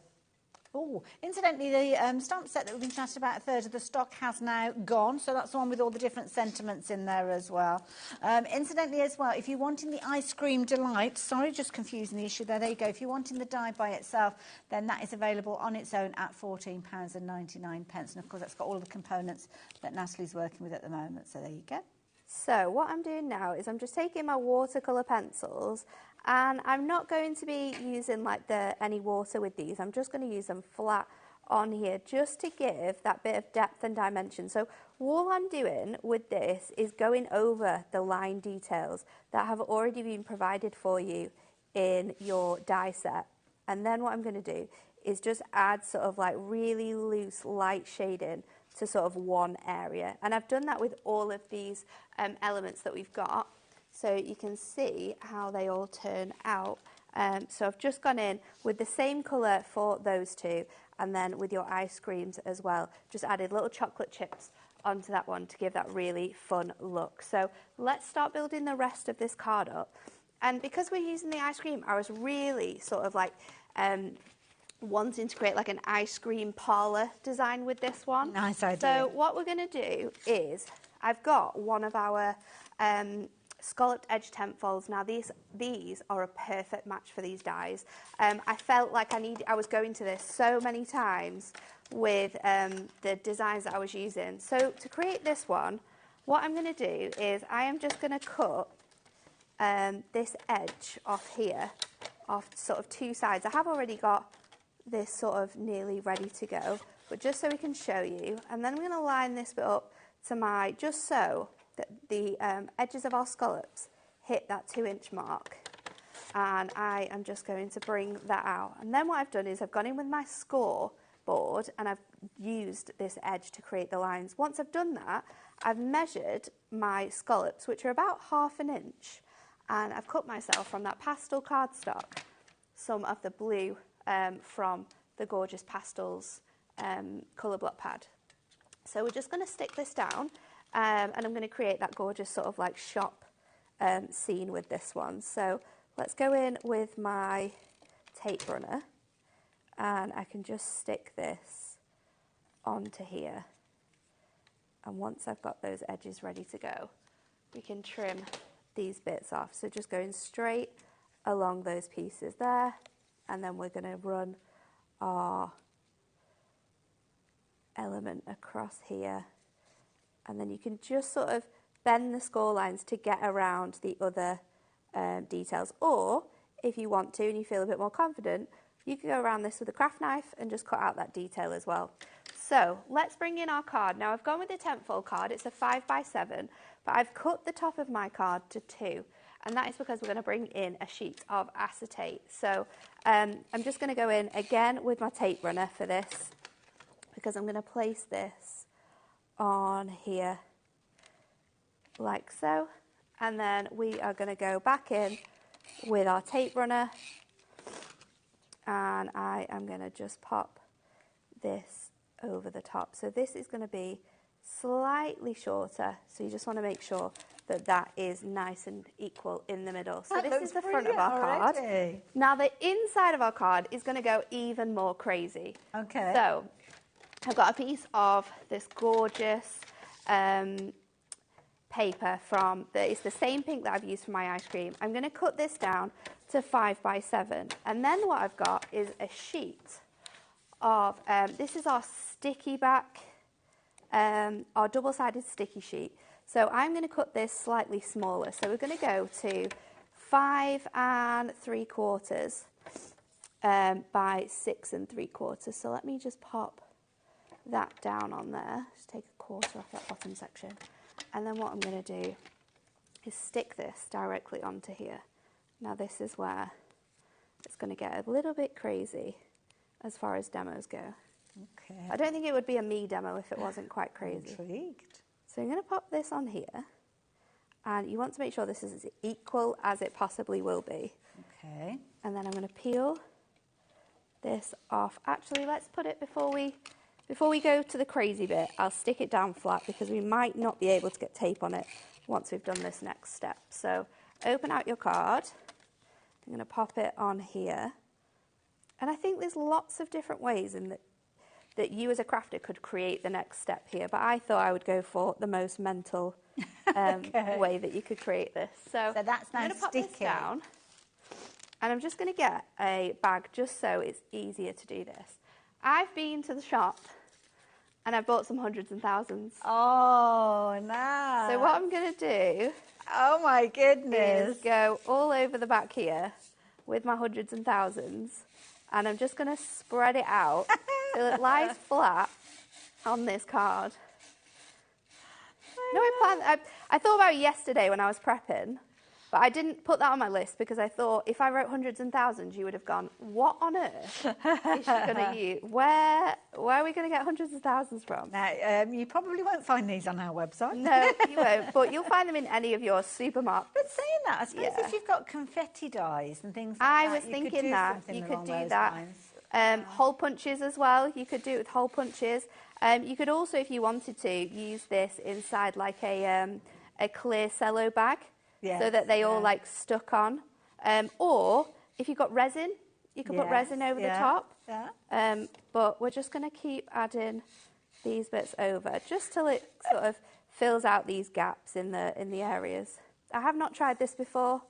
Oh, incidentally, the stamp set that we've been chatting about, a third of the stock has now gone. So that's the one with all the different sentiments in there as well. Incidentally as well, if you're wanting the ice cream delight, sorry, just confusing the issue there. There you go. If you're wanting the die by itself, then that is available on its own at £14.99. And of course, that's got all of the components that Natalie's working with at the moment. So there you go. So what I'm doing now is I'm just taking my watercolour pencils, and I'm not going to be using like any water with these. I'm just going to use them flat on here just to give that bit of depth and dimension. So all I'm doing with this is going over the line details that have already been provided for you in your die set. And then what I'm going to do is just add sort of like really loose light shading to sort of one area. And I've done that with all of these elements that we've got. So you can see how they all turn out. So I've just gone in with the same colour for those two, and then with your ice creams as well, just added little chocolate chips onto that one to give that really fun look. So let's start building the rest of this card up. And because we're using the ice cream, I was really sort of like wanting to create like an ice cream parlour design with this one. Nice idea. So what we're going to do is, I've got one of our scalloped edge tent folds. Now these are a perfect match for these dies. I felt like I was going to this so many times with the designs that I was using. So to create this one, what I'm going to do is I am just going to cut this edge off here, off sort of two sides. I have already got this sort of nearly ready to go, but just so we can show you, and then I'm going to line this bit up to just so that the edges of our scallops hit that 2-inch mark, and I am just going to bring that out. And then what I've done is I've gone in with my score board and I've used this edge to create the lines. Once I've done that, I've measured my scallops, which are about 1/2 inch, and I've cut myself from that pastel cardstock some of the blue from the Gorgeous Pastels colour block pad. So we're just going to stick this down, and I'm going to create that gorgeous sort of like shop scene with this one. So let's go in with my tape runner, and I can just stick this onto here. And once I've got those edges ready to go, we can trim these bits off. So just going straight along those pieces there, and then we're going to run our element across here, and then you can just sort of bend the score lines to get around the other details, or if you want to and you feel a bit more confident, you can go around this with a craft knife and just cut out that detail as well. So let's bring in our card. Now I've gone with the tentfold card. It's a 5x7, but I've cut the top of my card to 2. And that is because we're going to bring in a sheet of acetate. So I'm just going to go in again with my tape runner for this, because I'm going to place this on here like so. And then we are going to go back in with our tape runner, and I am going to just pop this over the top. So this is going to be slightly shorter, so you just want to make sure that that is nice and equal in the middle. So this is the front of our card. Now the inside of our card is going to go even more crazy. Okay. So I've got a piece of this gorgeous paper from it's the same pink that I've used for my ice cream. I'm going to cut this down to 5x7, and then what I've got is a sheet of this is our sticky back, our double-sided sticky sheet. So I'm going to cut this slightly smaller. So we're going to go to 5 3/4 by 6 3/4. So let me just pop that down on there. Just take 1/4 off that bottom section. And then what I'm going to do is stick this directly onto here. Now this is where it's going to get a little bit crazy as far as demos go. Okay. I don't think it would be a me demo if it wasn't quite crazy. Intrigued. So I'm going to pop this on here, and you want to make sure this is as equal as it possibly will be. Okay. And then I'm going to peel this off. Actually, let's put it before we go to the crazy bit. I'll stick it down flat because we might not be able to get tape on it once we've done this next step. So open out your card. I'm going to pop it on here. And I think there's lots of different ways in that you as a crafter could create the next step here, but I thought I would go for the most mental way that you could create this. So that's nice. I'm going to pop this down, and I'm just going to get a bag just so it's easier to do this. I've been to the shop and I've bought some hundreds and thousands. Oh, nice. So what I'm going to do, oh my goodness, is go all over the back here with my hundreds and thousands, and I'm just going to spread it out so it lies flat on this card. No, I thought about it yesterday when I was prepping, but I didn't put that on my list because I thought if I wrote hundreds and thousands, you would have gone, what on earth is she going to use? Where are we going to get hundreds of thousands from? Now, you probably won't find these on our website. No, you won't, but you'll find them in any of your supermarkets. But saying that, I suppose if you've got confetti dies and things like I that, was thinking that you could do that. Hole punches as well. You could do it with hole punches. You could also, if you wanted to, use this inside like a clear cello bag, so that they all like stuck on. Or if you've got resin, you can put resin over the top. But we're just going to keep adding these bits over just till it sort of fills out these gaps in the areas. I have not tried this before.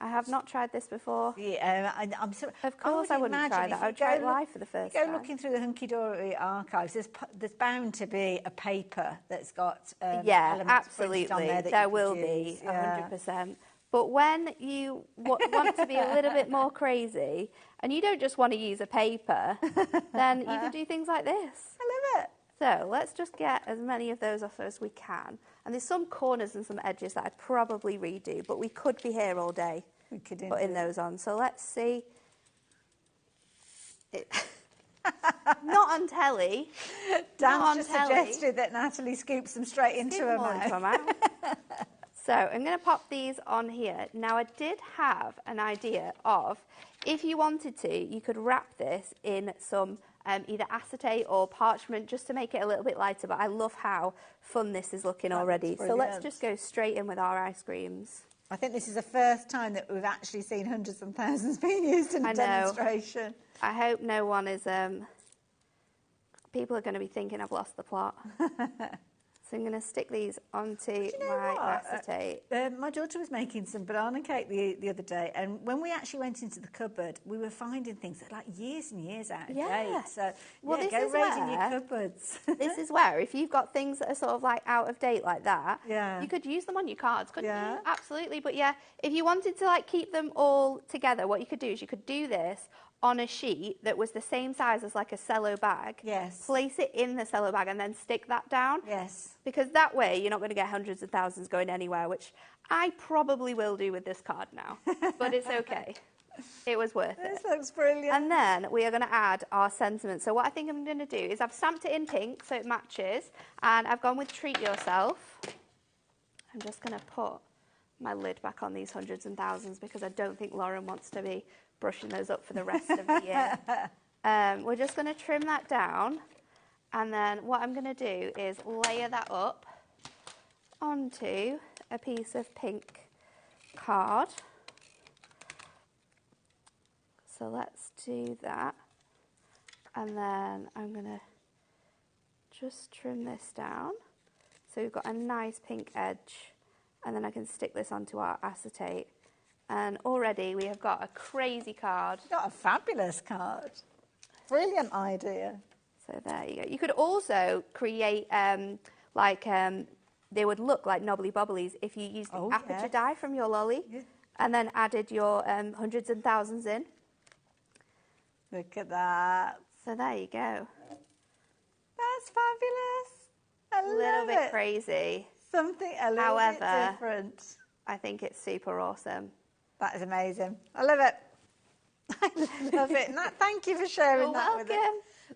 Yeah, I'm sorry. Of course I wouldn't try that. I would try it live for the first time. Go looking through the Hunky Dory archives. There's bound to be a paper that's got elements absolutely. printed on there that there you will could use. be 100%. But when you want to be a little bit more crazy and you don't just want to use a paper, then you can do things like this. I love it. So let's just get as many of those off as we can. And there's some corners and some edges that I'd probably redo, but we could be here all day putting those on. So let's see. Not on telly. Dan just suggested that Natalie scoops them straight into her mouth. So I'm going to pop these on here. Now I did have an idea of, if you wanted to, you could wrap this in some either acetate or parchment just to make it a little bit lighter, but I love how fun this is looking already. So let's just go straight in with our ice creams. I think this is the first time that we've actually seen hundreds and thousands being used in a demonstration. I hope no one is... people are going to be thinking I've lost the plot. So I'm going to stick these onto my acetate. My daughter was making some banana cake the other day, and when we actually went into the cupboard, we were finding things that are like years and years out of date. So go raiding your cupboards. This is where, if you've got things that are sort of like out of date like that, you could use them on your cards, couldn't you? Absolutely. But yeah, if you wanted to like keep them all together, what you could do is you could do this on a sheet that was the same size as like a cello bag. Yes. Place it in the cello bag and then stick that down. Yes. Because that way you're not going to get hundreds of thousands going anywhere, which I probably will do with this card now. But it's okay. It was worth it. This looks brilliant. And then we are going to add our sentiments. So what I think I'm going to do is I've stamped it in pink so it matches. And I've gone with Treat Yourself. I'm just going to put my lid back on these hundreds and thousands because I don't think Lauren wants to be brushing those up for the rest of the year. We're just going to trim that down, and then what I'm going to do is layer that up onto a piece of pink card. So let's do that, and then I'm going to just trim this down so we've got a nice pink edge, and then I can stick this onto our acetate. And already we have got a crazy card. You've got a fabulous card. Brilliant idea. So there you go. You could also create they would look like knobbly bobblies if you used the aperture die from your lolly and then added your hundreds and thousands in. Look at that. So there you go. That's fabulous. I love it. A little bit crazy. Something a little bit different. I think it's super awesome. That is amazing. I love it. I love it. Nat, thank you for sharing that with us.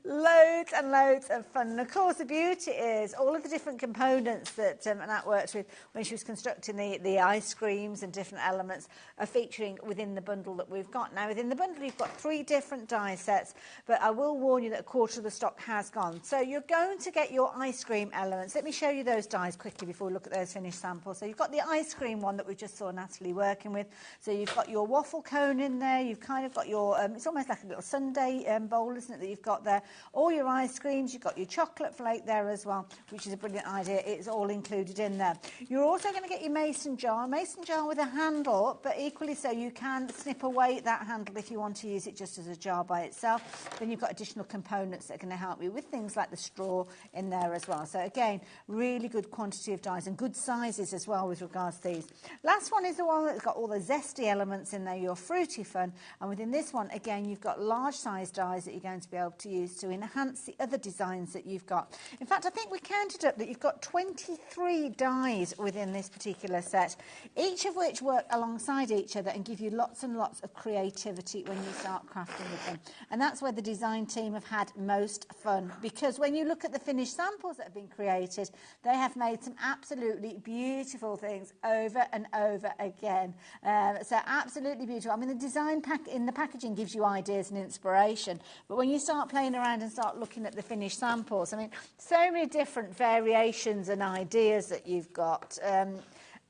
Loads and loads of fun. And of course, the beauty is all of the different components that Nat worked with when she was constructing the ice creams and different elements are featuring within the bundle that we've got. Now, within the bundle, you've got 3 different die sets, but I will warn you that a quarter of the stock has gone. So you're going to get your ice cream elements. Let me show you those dies quickly before we look at those finished samples. So you've got the ice cream one that we just saw Natalie working with. So you've got your waffle cone in there. You've kind of got your, it's almost like a little sundae bowl, isn't it, that you've got there. All your ice creams, you've got your chocolate flake there as well, which is a brilliant idea. It's all included in there. You're also going to get your mason jar with a handle, but equally so you can snip away that handle if you want to use it just as a jar by itself. Then you've got additional components that are going to help you with things like the straw in there as well. So again, really good quantity of dies and good sizes as well with regards to these. Last one is the one that's got all the zesty elements in there, your fruity fun. And within this one, again, you've got large size dies that you're going to be able to use use to enhance the other designs that you've got. In fact, I think we counted up that you've got 23 dies within this particular set, each of which work alongside each other and give you lots and lots of creativity when you start crafting with them. And that's where the design team have had most fun, because when you look at the finished samples that have been created, they have made some absolutely beautiful things over and over again. So absolutely beautiful. I mean, the design pack in the packaging gives you ideas and inspiration, but when you start playing around and start looking at the finished samples, I mean, so many different variations and ideas that you've got.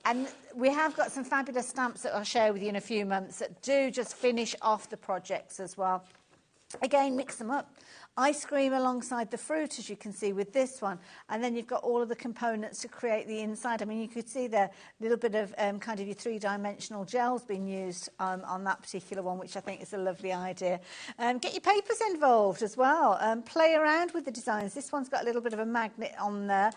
And we have got some fabulous stamps that I'll share with you in a few months that do just finish off the projects as well. Again, mix them up. Ice cream alongside the fruit, as you can see with this one, and then you've got all of the components to create the inside. I mean, you could see there a little bit of kind of your three-dimensional gels being used on that particular one, which I think is a lovely idea. Get your papers involved as well. Play around with the designs. This one's got a little bit of a magnet on there,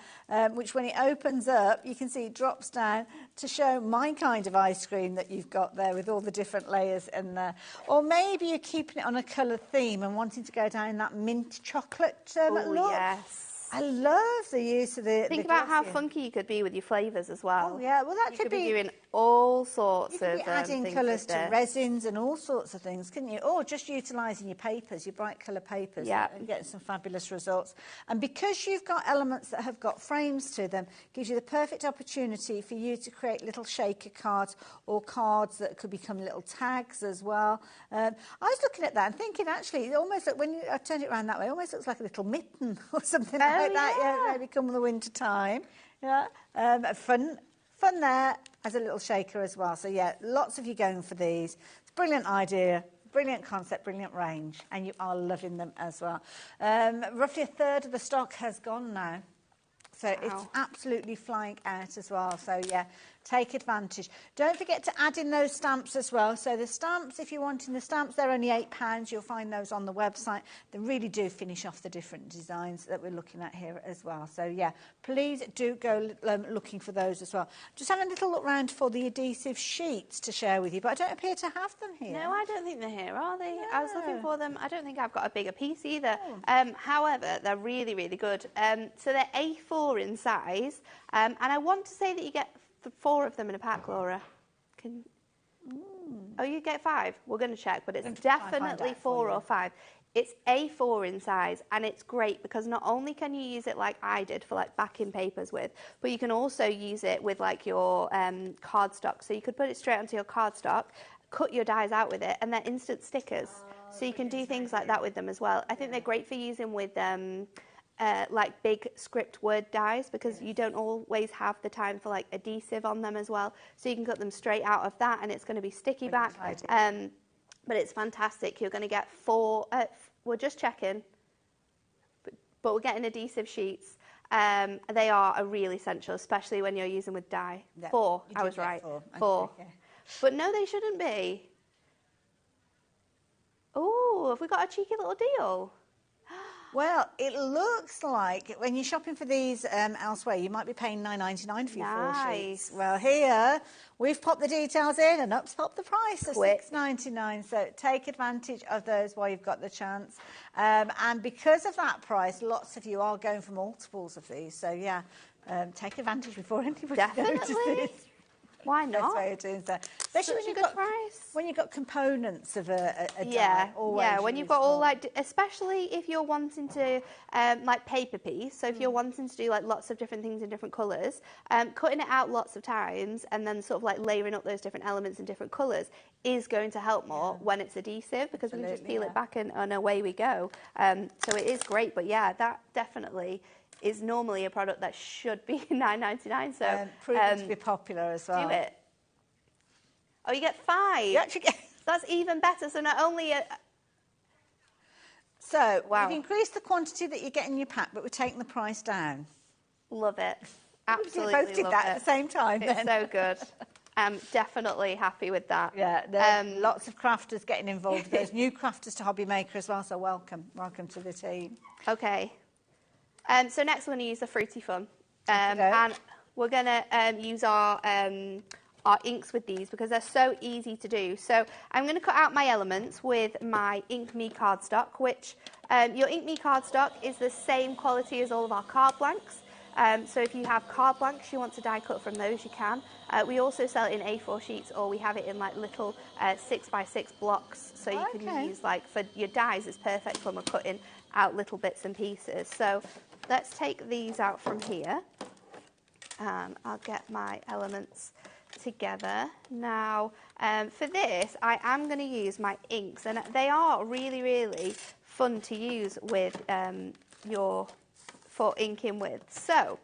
which when it opens up, you can see it drops down to show my kind of ice cream that you've got there with all the different layers in there. Or maybe you're keeping it on a colour theme and wanting to go down that mint chocolate look. Yes. I love the use of the... Think about how funky you could be with your flavours as well. Oh, yeah. Well, that you could be doing all sorts of things. You could be adding colours to this. resins and all sorts of things, couldn't you? Or just utilising your papers, your bright colour papers, and getting some fabulous results. And because you've got elements that have got frames to them, gives you the perfect opportunity for you to create little shaker cards or cards that could become little tags as well. I was looking at that and thinking, actually, it almost like when I turned it around that way, it almost looks like a little mitten or something like that. Yeah, maybe come the winter time. Yeah, fun there as a little shaker as well. So yeah, lots of you going for these. It's a brilliant idea, brilliant concept, brilliant range, and you are loving them as well. Roughly a third of the stock has gone now. So it's absolutely flying out as well. So yeah, take advantage. Don't forget to add in those stamps as well. So the stamps, if you're wanting the stamps, they're only £8. You'll find those on the website. They really do finish off the different designs that we're looking at here as well. So yeah, please do go looking for those as well. Just having a little look round for the adhesive sheets to share with you, but I don't appear to have them here. No, I don't think they're here, are they? No. I was looking for them. I don't think I've got a bigger piece either. However, they're really, really good. So they're A4 in size, and I want to say that you get 4 of them in a pack, Laura. Oh, you get 5? We're going to check, but it's definitely 4 or 5. It's A4 in size, and it's great because not only can you use it like I did for like backing papers with, but you can also use it with like your cardstock. So you could put it straight onto your cardstock, cut your dies out with it, and they're instant stickers. So you can do things like that with them as well. I think they're great for using with like big script word dies, because you don't always have the time for like adhesive on them as well. So you can cut them straight out of that, and it's going to be sticky back. But it's fantastic. You're going to get 4. We're just checking, but we're getting adhesive sheets. They are really essential, especially when you're using with dye. 4. I was right. 4. Okay. But no, they shouldn't be. Oh, have we got a cheeky little deal? Well, it looks like when you're shopping for these elsewhere, you might be paying $9.99 for your 4 sheets. Well, here we've popped the details in and up's popped the price of $6.99. So take advantage of those while you've got the chance. And because of that price, lots of you are going for multiples of these. So yeah, take advantage before anybody notices. Why not? That's way of doing so. Especially when you've got components of a die. Yeah, when you've got all like, especially if you're wanting to like paper piece. So if you're wanting to do like lots of different things in different colours, cutting it out lots of times and then sort of like layering up those different elements in different colours is going to help more when it's adhesive, because we can just peel it back and away we go. So it is great, but yeah, that definitely is normally a product that should be $9.99. So proven to be popular as well. Do it. Oh, you get 5. You actually get... That's even better. So not only So we've increased the quantity that you get in your pack, but we're taking the price down. Love it. Absolutely both did that at the same time. It's so good. I'm definitely happy with that. Yeah, lots of crafters getting involved. There's new crafters to HobbyMaker as well, so welcome to the team. Okay. So next we're going to use the Fruity Fun. And we're going to use our inks with these because they're so easy to do. So I'm going to cut out my elements with my Ink Me cardstock, which Your Ink Me cardstock is the same quality as all of our card blanks. So if you have card blanks you want to die cut from those, you can. We also sell it in A4 sheets, or we have it in like little 6x6 blocks, so you can use, like, for your dies it's perfect when we're cutting out little bits and pieces. So let's take these out from here. I'll get my elements together. Now for this I am going to use my inks, and they are really, really fun to use with for inking with. So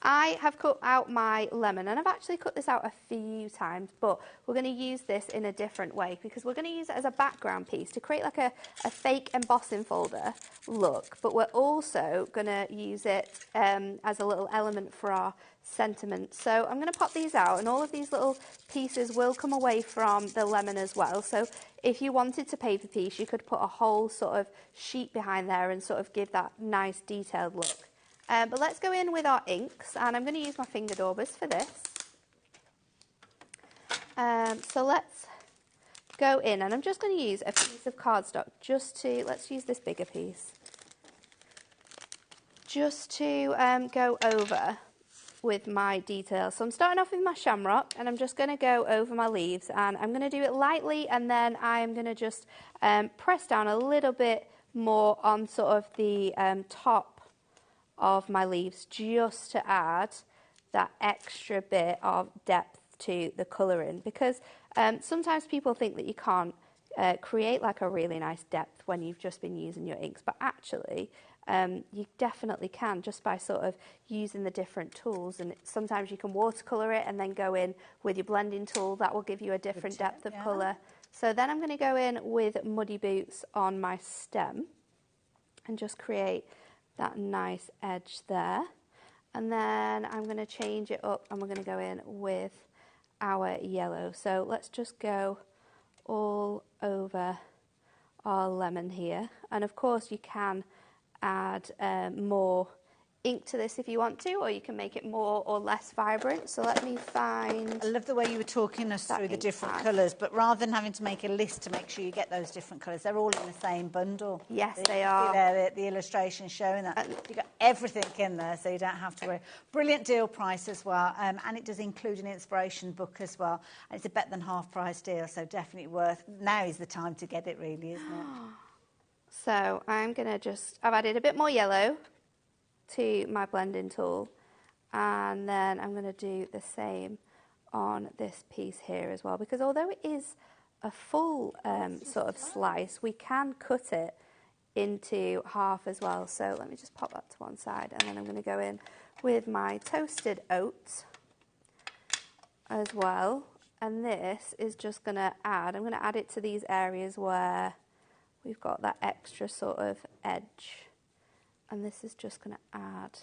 I have cut out my lemon, and I've actually cut this out a few times, but we're going to use this in a different way because we're going to use it as a background piece to create like a fake embossing folder look, but we're also going to use it as a little element for our sentiment. So I'm going to pop these out, and all of these little pieces will come away from the lemon as well. So if you wanted to paper piece, you could put a whole sort of sheet behind there and sort of give that nice detailed look. But let's go in with our inks, and I'm going to use my finger daubers for this. So let's go in, and I'm just going to use a piece of cardstock let's use this bigger piece, just to go over with my details. So I'm starting off with my shamrock, and I'm just going to go over my leaves, and I'm going to do it lightly, and then I'm going to just press down a little bit more on sort of the top of my leaves, just to add that extra bit of depth to the colouring, because sometimes people think that you can't create like a really nice depth when you've just been using your inks, but actually you definitely can, just by sort of using the different tools. And sometimes you can watercolour it and then go in with your blending tool, that will give you a different depth of colour. So then I'm going to go in with Muddy Boots on my stem and just create that nice edge there, and then I'm going to change it up, and we're going to go in with our yellow. So let's just go all over our lemon here, and of course you can add more ink to this if you want to, or you can make it more or less vibrant. So let me find... I love the way you were talking us through the different colours, but rather than having to make a list to make sure you get those different colours, they're all in the same bundle. Yes, so they are. There, the illustration showing that. You've got everything in there, so you don't have to worry. Brilliant deal price as well, and it does include an inspiration book as well. And it's a better than half price deal, so definitely worth... Now is the time to get it, really, isn't it? So I'm going to I've added a bit more yellow to my blending tool, and then I'm going to do the same on this piece here as well, because although it is a full sort of slice, we can cut it into half as well. So let me just pop that to one side, and then I'm going to go in with my toasted oats as well, and this is just going to I'm going to add it to these areas where we've got that extra sort of edge. And this is just going to add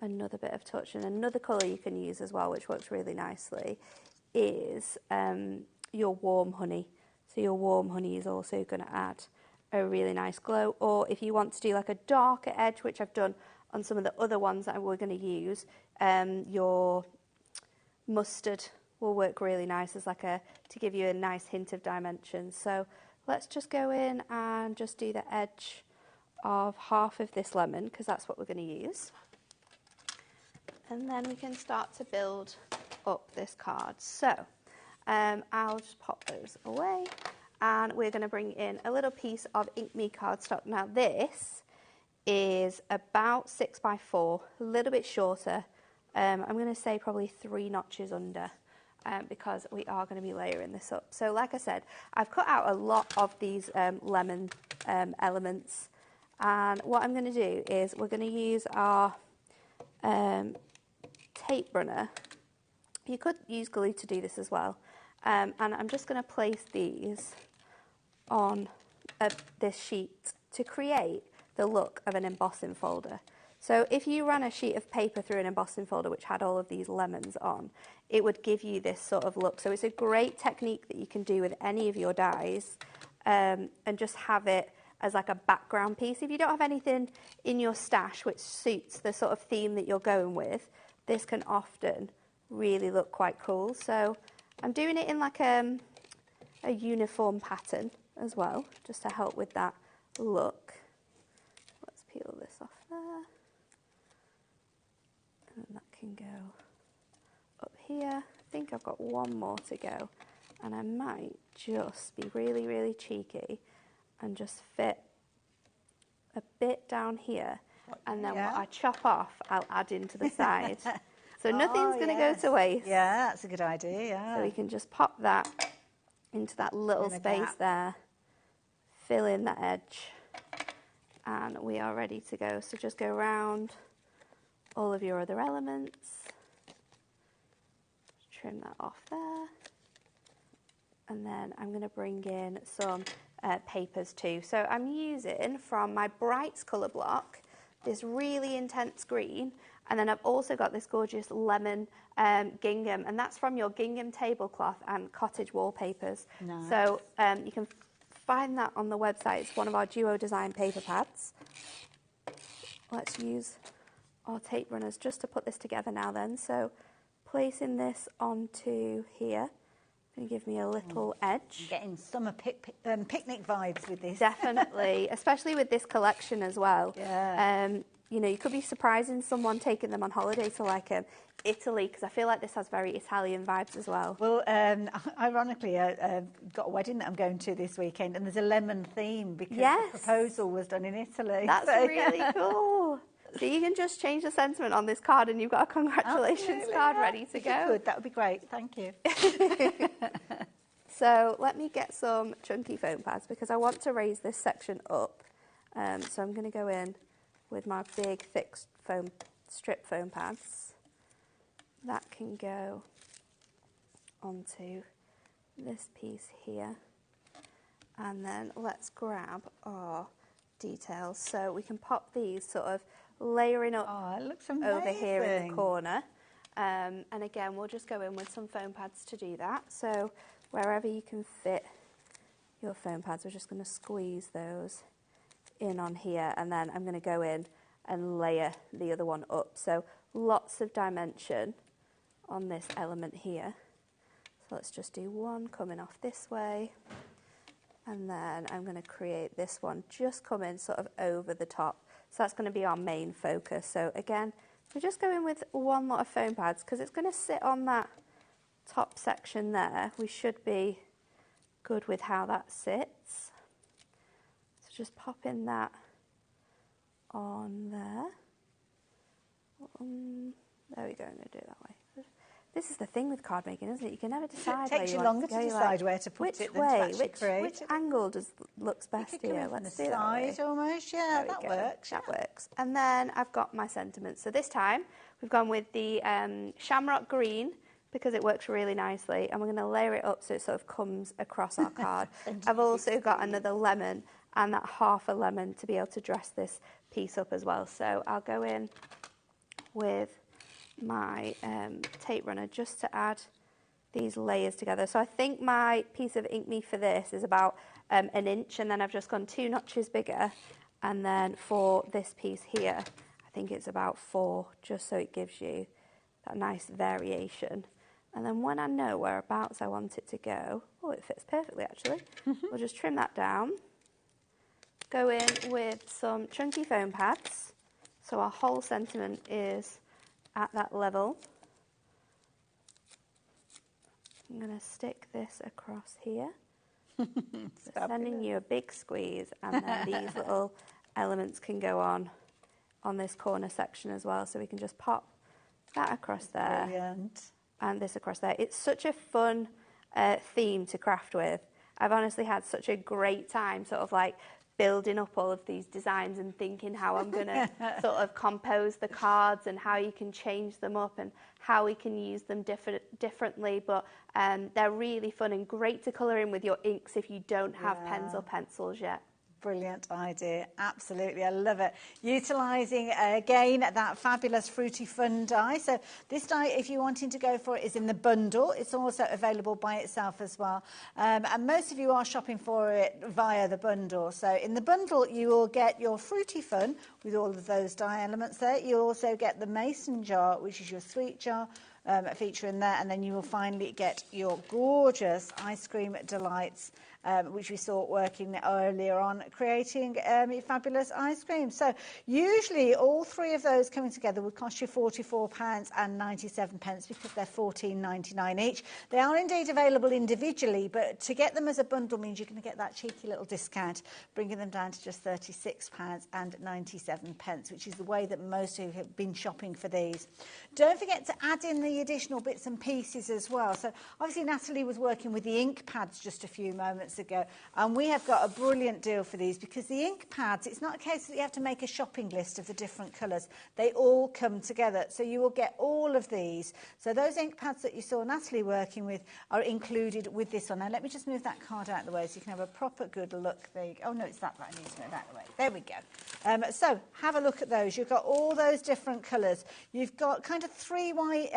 another bit of touch. And another colour you can use as well, which works really nicely, is your warm honey. So your warm honey is also going to add a really nice glow. Or if you want to do like a darker edge, which I've done on some of the other ones that we're going to use, your mustard will work really nice as like to give you a nice hint of dimension. So let's just go in and just do the edge of half of this lemon, because that's what we're going to use, and then we can start to build up this card. So I'll just pop those away, and we're going to bring in a little piece of Ink Me cardstock. Now this is about 6x4, a little bit shorter. I'm going to say probably 3 notches under, because we are going to be layering this up. So like I said, I've cut out a lot of these lemon elements. And what I'm going to do is we're going to use our tape runner. You could use glue to do this as well. And I'm just going to place these on this sheet to create the look of an embossing folder. So if you ran a sheet of paper through an embossing folder which had all of these lemons on, it would give you this sort of look. So it's a great technique that you can do with any of your dies, and just have it as like a background piece. If you don't have anything in your stash which suits the sort of theme that you're going with, this can often really look quite cool. So I'm doing it in like a uniform pattern as well, just to help with that look. there. And that can go up here. I think I've got one more to go. And I might just be really, really cheeky and just fit a bit down here. And then what I chop off, I'll add into the side. So nothing's going to go to waste. Yeah, that's a good idea, yeah. So we can just pop that into that little space there, fill in that edge, and we are ready to go. So just go around all of your other elements. Trim that off there. And then I'm going to bring in some papers too. So I'm using from my Brights colour block this really intense green, and then I've also got this gorgeous lemon gingham, and that's from your gingham tablecloth and cottage wallpapers. Nice. So you can find that on the website. It's one of our duo design paper pads. Let's use our tape runners just to put this together now then. So placing this onto here. Going to give me a little edge. Getting summer picnic vibes with this. Definitely, especially with this collection as well. Yeah. You know, you could be surprising someone taking them on holiday to like Italy, because I feel like this has very Italian vibes as well. Well, ironically, I've got a wedding that I'm going to this weekend, and there's a lemon theme because the proposal was done in Italy. That's really cool. So you can just change the sentiment on this card and you've got a congratulations card ready to go. Good, that would be great. Thank you. So let me get some chunky foam pads because I want to raise this section up. So I'm going to go in with my big thick strip foam pads. That can go onto this piece here. And then let's grab our details. So we can pop these sort of layering up over here in the corner. And again, we'll just go in with some foam pads to do that. So wherever you can fit your foam pads, we're just going to squeeze those in on here, and then I'm going to go in and layer the other one up. So lots of dimension on this element here. So let's just do one coming off this way, and then I'm going to create this one just coming sort of over the top. So that's going to be our main focus. So again, we're just going with one lot of foam pads because it's going to sit on that top section there. We should be good with how that sits. So just popping that on there. There we go, I'm going to do it that way. This is the thing with card making, isn't it? You can never decide where you want to go. It takes you longer to decide where to put it than to actually create it. Which angle looks best here? Let's do that. Side almost, yeah, that works. That works. And then I've got my sentiments. So this time we've gone with the shamrock green because it works really nicely, and we're going to layer it up so it sort of comes across our card. I've also got another lemon and that half a lemon to be able to dress this piece up as well. So I'll go in with my tape runner just to add these layers together. So I think my piece of ink me for this is about an inch, and then I've just gone 2 notches bigger, and then for this piece here I think it's about 4, just so it gives you that nice variation. And then when I know whereabouts I want it to go, oh, it fits perfectly actually, we'll just trim that down, go in with some chunky foam pads so our whole sentiment is at that level. I'm going to stick this across here. So sending you a big squeeze, and then these little elements can go on this corner section as well. So we can just pop that across there. Brilliant. And this across there. It's such a fun theme to craft with. I've honestly had such a great time sort of like building up all of these designs and thinking how I'm going to sort of compose the cards and how you can change them up and how we can use them differently. But they're really fun and great to colour in with your inks if you don't have pens or pencils yet. Brilliant idea, absolutely, I love it. Utilising again that fabulous fruity fun die. So this die, if you're wanting to go for it, is in the bundle. It's also available by itself as well, and most of you are shopping for it via the bundle. So in the bundle you will get your fruity fun with all of those die elements there. You'll also get the mason jar, which is your sweet jar, feature in there, and then you will finally get your gorgeous ice cream delights which we saw working earlier on, creating fabulous ice cream. So usually all three of those coming together would cost you £44.97 because they're £14.99 each. They are indeed available individually, but to get them as a bundle means you're going to get that cheeky little discount, bringing them down to just £36.97, which is the way that most of you have been shopping for these. Don't forget to add in the additional bits and pieces as well. So obviously Natalie was working with the ink pads just a few moments ago, and we have got a brilliant deal for these because the ink pads, it's not a case that you have to make a shopping list of the different colours. They all come together, so you will get all of these. So those ink pads that you saw Natalie working with are included with this one. Now let me just move that card out of the way so you can have a proper good look. There you go. Oh no, it's that I need to move out of the way. There we go. So have a look at those. You've got all those different colours. You've got kind of three-way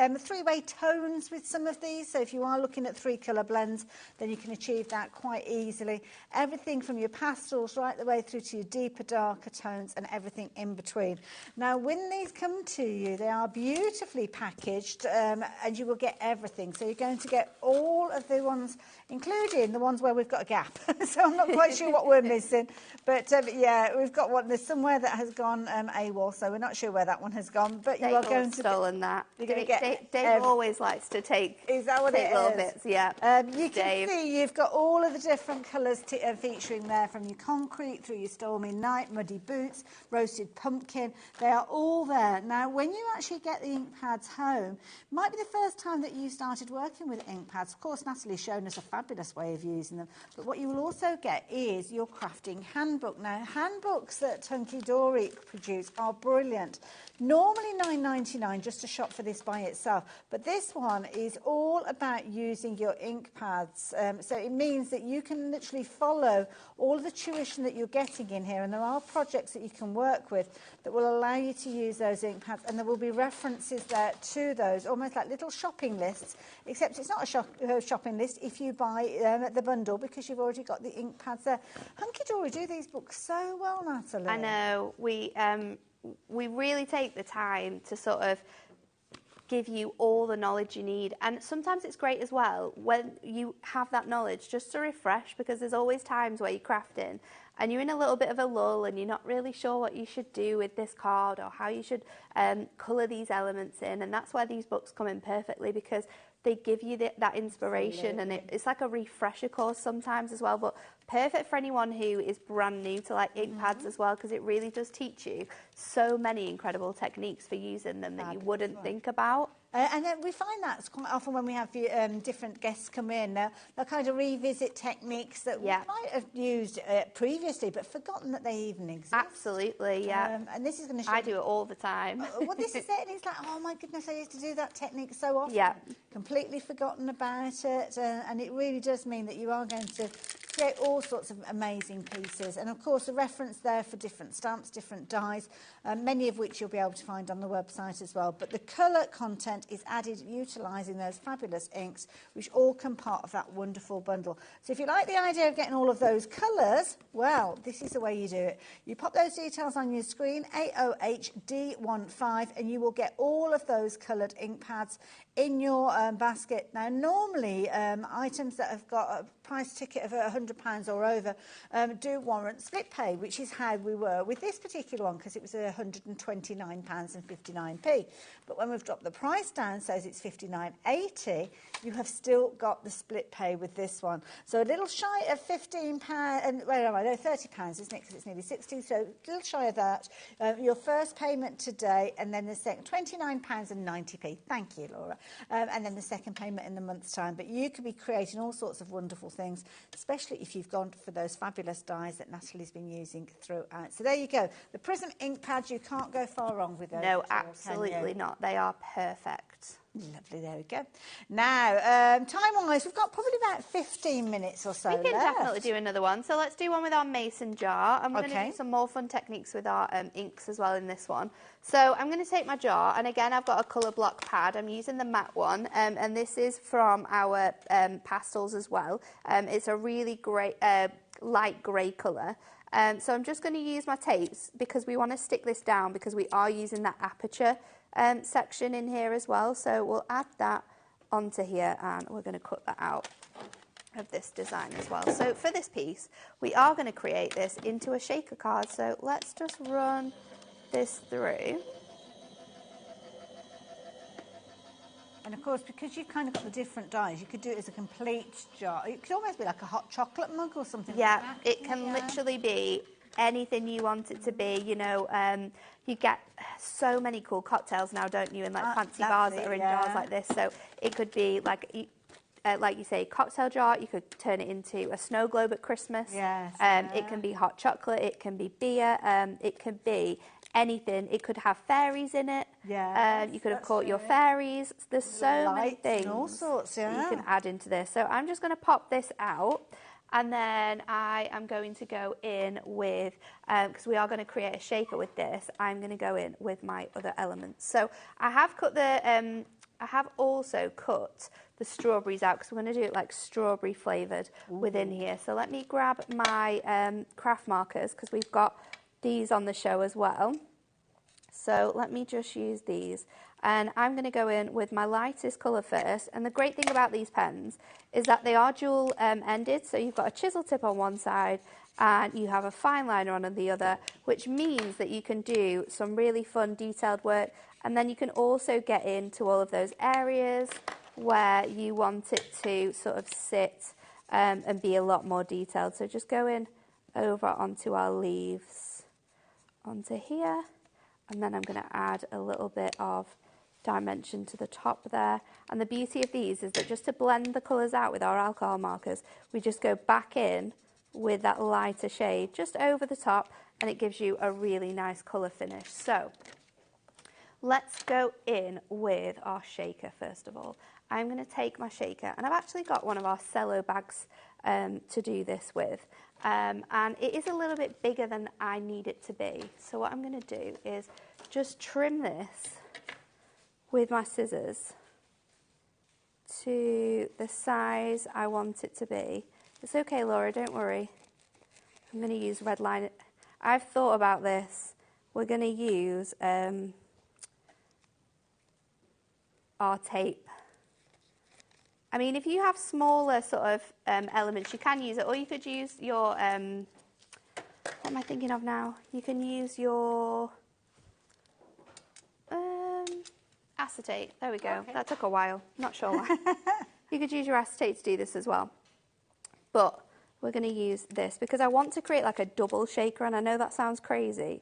tones with some of these. So if you are looking at 3 colour blends, then you can achieve that quite easily. Everything from your pastels right the way through to your deeper, darker tones and everything in between. Now, when these come to you, they are beautifully packaged and you will get everything. So you're going to get all of the ones, including the ones where we've got a gap. So I'm not quite sure what we're missing. But yeah, we've got one. There's somewhere that has gone AWOL, so we're not sure where that one has gone. But you are going to stolen that. You're going to get. Dave always likes to take. Is that what it little is? Bits, yeah. You can see you've got all of the different colours featuring there, from your concrete through your stormy night, muddy boots, roasted pumpkin. They are all there. Now, when you actually get the ink pads home, it might be the first time that you started working with ink pads. Of course, Natalie's shown us a fabulous way of using them. But what you will also get is your crafting handbook. Now, handbooks that Hunky Dory produce are brilliant. Normally £9.99 just to shop for this by itself, but this one is all about using your ink pads. So it means that you can literally follow all of the tuition that you're getting in here, and there are projects that you can work with that will allow you to use those ink pads, and there will be references there to those, almost like little shopping lists, except it's not a shopping list if you buy the bundle, because you've already got the ink pads there. Hunky Dory do these books so well, Natalie. I know. We really take the time to sort of give you all the knowledge you need, and sometimes it's great as well when you have that knowledge just to refresh, because there's always times where you're crafting and you're in a little bit of a lull and you're not really sure what you should do with this card or how you should colour these elements in, and that's where these books come in perfectly, because they give you that inspiration. Absolutely. And it's like a refresher course sometimes as well, but perfect for anyone who is brand new to like ink pads as well, because it really does teach you so many incredible techniques for using them that you wouldn't think about. And then we find that's quite often when we have different guests come in, they'll kind of revisit techniques that we might have used previously, but forgotten that they even exist. Absolutely, yeah. And this is going to show. I do it all the time. Well, this is it, and it's like, oh my goodness, I used to do that technique so often. Yeah. Completely forgotten about it, and it really does mean that you are going to create all sorts of amazing pieces. And of course, a reference there for different stamps, different dies, many of which you'll be able to find on the website as well. But the colour content is added utilising those fabulous inks, which all come part of that wonderful bundle. So if you like the idea of getting all of those colours, well, this is the way you do it. You pop those details on your screen, AOHD15, and you will get all of those coloured ink pads in your basket. Now, normally, items that have got a price ticket of £100 or over do warrant split pay, which is how we were with this particular one, because it was £129.59. But when we've dropped the price down, says it's £59.80, you have still got the split pay with this one. So a little shy of £15, and where am I? No, £30, isn't it? Because it's nearly 60. So a little shy of that. Your first payment today, and then the second, £29.90. Thank you, Laura. And then the second payment in the month's time. But you could be creating all sorts of wonderful things, especially if you've gone for those fabulous dies that Natalie's been using throughout. So there you go. The Prism ink pads, you can't go far wrong with those. No, absolutely not. They are perfect. Lovely, there we go. Now, time-wise, we've got probably about 15 minutes or so We can left. definitely do another one. So let's do one with our mason jar. And we're going to do some more fun techniques with our inks as well in this one. So I'm going to take my jar, and again, I've got a colour block pad. I'm using the matte one, and this is from our pastels as well. It's a really great light grey colour. So I'm just going to use my tapes, because we want to stick this down, because we are using that aperture section in here as well. So we'll add that onto here, and we're going to cut that out. of this design as well. So for this piece, we are going to create this into a shaker card. So let's just run this through. And of course, because you've kind of got the different dyes, you could do it as a complete jar. It could almost be like a hot chocolate mug or something like that. Yeah, it can literally be anything you want it to be. You know, you get so many cool cocktails now, don't you, in like fancy bars that are in jars like this. So it could be like you say, cocktail jar. You could turn it into a snow globe at Christmas. Yes. It can be hot chocolate. It can be beer. It can be anything. It could have fairies in it. Yeah. You could have caught your fairies. There's so many things and all sorts, that you can add into this. So I'm just going to pop this out. And then I am going to go in with, because we are going to create a shaker with this, I'm going to go in with my other elements. So I have cut I have also cut the strawberries out because we're going to do it like strawberry flavoured within here. So let me grab my craft markers because we've got these on the show as well. So let me just use these. And I'm going to go in with my lightest colour first. And the great thing about these pens is that they are dual ended. So you've got a chisel tip on one side and you have a fine liner on the other, which means that you can do some really fun detailed work. And then you can also get into all of those areas where you want it to sort of sit and be a lot more detailed. So just go in over onto our leaves, onto here. And then I'm going to add a little bit of dimension to the top there. And the beauty of these is that just to blend the colours out with our alcohol markers, we just go back in with that lighter shade just over the top and it gives you a really nice colour finish. So let's go in with our shaker first of all. I'm going to take my shaker and I've actually got one of our cello bags to do this with. And it is a little bit bigger than I need it to be. So what I'm going to do is just trim this with my scissors to the size I want it to be. It's okay, Laura, don't worry. I'm going to use red line. I've thought about this. We're going to use our tape. I mean, if you have smaller sort of elements, you can use it, or you could use your, what am I thinking of now? You can use your acetate. There we go. Okay. That took a while. Not sure why. You could use your acetate to do this as well. But we're going to use this because I want to create like a double shaker, and I know that sounds crazy.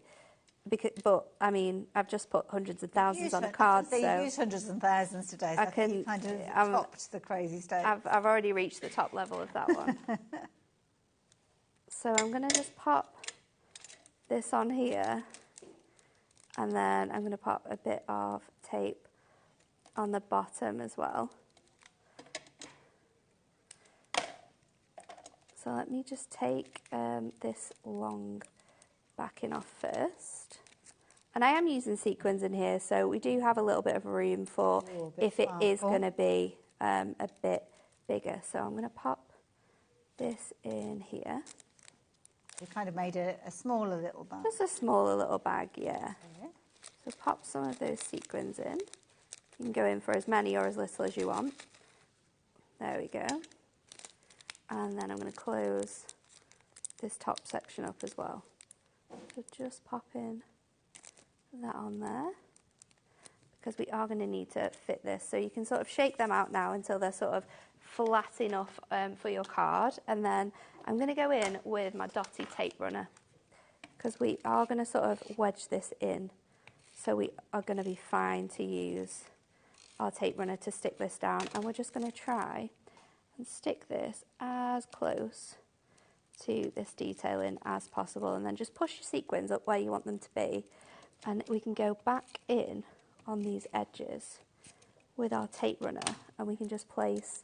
But I mean, I've just put hundreds of thousands on a card. So you use hundreds and thousands today. So I think you kind of topped the crazy stuff. I've already reached the top level of that one. So I'm going to just pop this on here, and then I'm going to pop a bit of tape on the bottom as well. So let me just take this long backing off first. And I am using sequins in here, so we do have a little bit of room for if it is going to be a bit bigger. So I'm going to pop this in here. You kind of made a smaller little bag. Just a smaller little bag, yeah. So pop some of those sequins in. You can go in for as many or as little as you want. There we go. And then I'm going to close this top section up as well. So just pop in that on there because we are going to need to fit this. So you can sort of shake them out now until they're sort of flat enough for your card. And then I'm going to go in with my dotty tape runner because we are going to sort of wedge this in. So we are going to be fine to use our tape runner to stick this down. And we're just going to try and stick this as close to this detailing as possible, and then just push your sequins up where you want them to be, and we can go back in on these edges with our tape runner and we can just place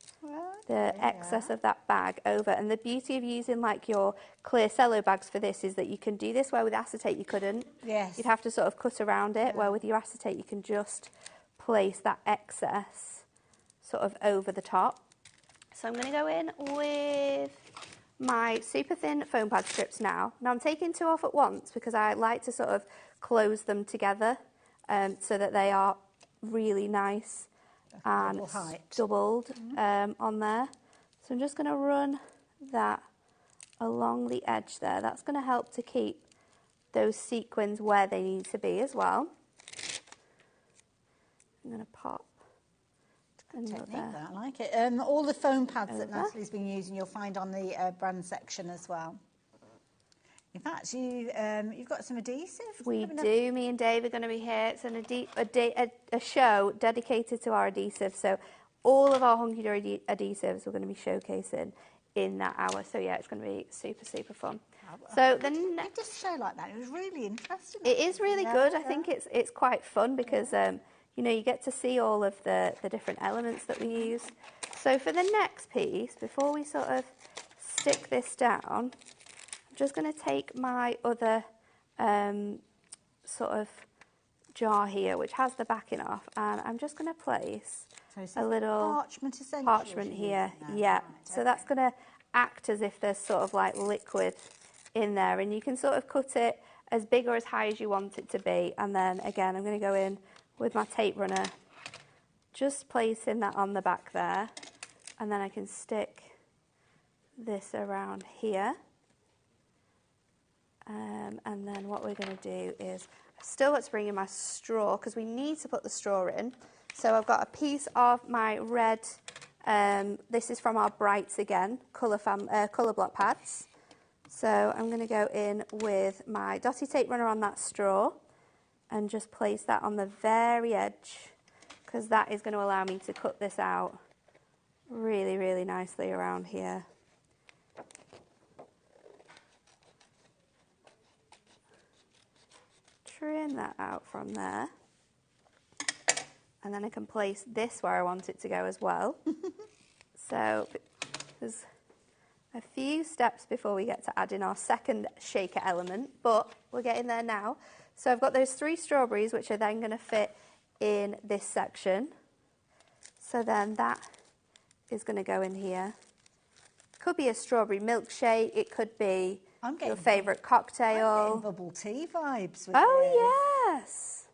the excess of that bag over. And the beauty of using like your clear cello bags for this is that you can do this where with acetate you couldn't. Yes. You'd have to sort of cut around it, where with your acetate you can just place that excess sort of over the top. So I'm going to go in with my super thin foam pad strips now. Now I'm taking 2 off at once because I like to sort of close them together so that they are really nice and doubled on there. So I'm just going to run that along the edge there. That's going to help to keep those sequins where they need to be as well. I'm going to pop Technique, that, I like it. All the foam pads that Natalie's been using, you'll find on the brand section as well. In fact, you've got some adhesives. We do. Me and Dave are going to be here. It's a show dedicated to our adhesives. So all of our Hunky Dory adhesives we're going to be showcasing in that hour. So yeah, it's going to be super, super fun. So the next just show like that, it was really interesting. It is really good. I think it's quite fun because you know, you get to see all of the different elements that we use. So for the next piece, before we sort of stick this down, I'm just going to take my other sort of jar here, which has the backing off, and I'm just going to place a little parchment here. Yeah, so that's going to act as if there's sort of like liquid in there, and you can sort of cut it as big or as high as you want it to be. And then again, I'm going to go in with my tape runner, just placing that on the back there, and then I can stick this around here. And then what we're going to do is, I've still got to bring in my straw because we need to put the straw in. So I've got a piece of my red, this is from our Brights again, colour block pads. So I'm going to go in with my dotty tape runner on that straw and just place that on the very edge, because that is going to allow me to cut this out really, really nicely around here. Trim that out from there. And then I can place this where I want it to go as well. So there's a few steps before we get to add in our second shaker element, but we're getting there now. So I've got those 3 strawberries, which are then going to fit in this section. So then that is going to go in here. Could be a strawberry milkshake. It could be your favourite cocktail. I'm getting bubble tea vibes with yes.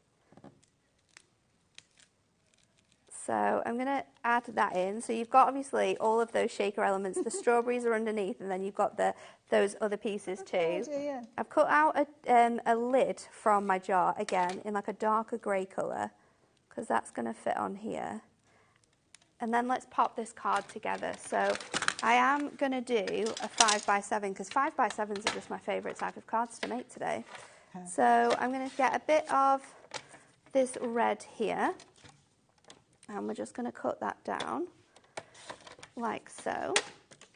So I'm going to add that in. So you've got obviously all of those shaker elements. The strawberries are underneath, and then you've got those other pieces too. I've cut out a lid from my jar, again, in like a darker grey colour, because that's going to fit on here. And then let's pop this card together. So I am going to do a 5x7, because 5x7s are just my favourite type of cards to make today. So I'm going to get a bit of this red here, and we're just going to cut that down like so.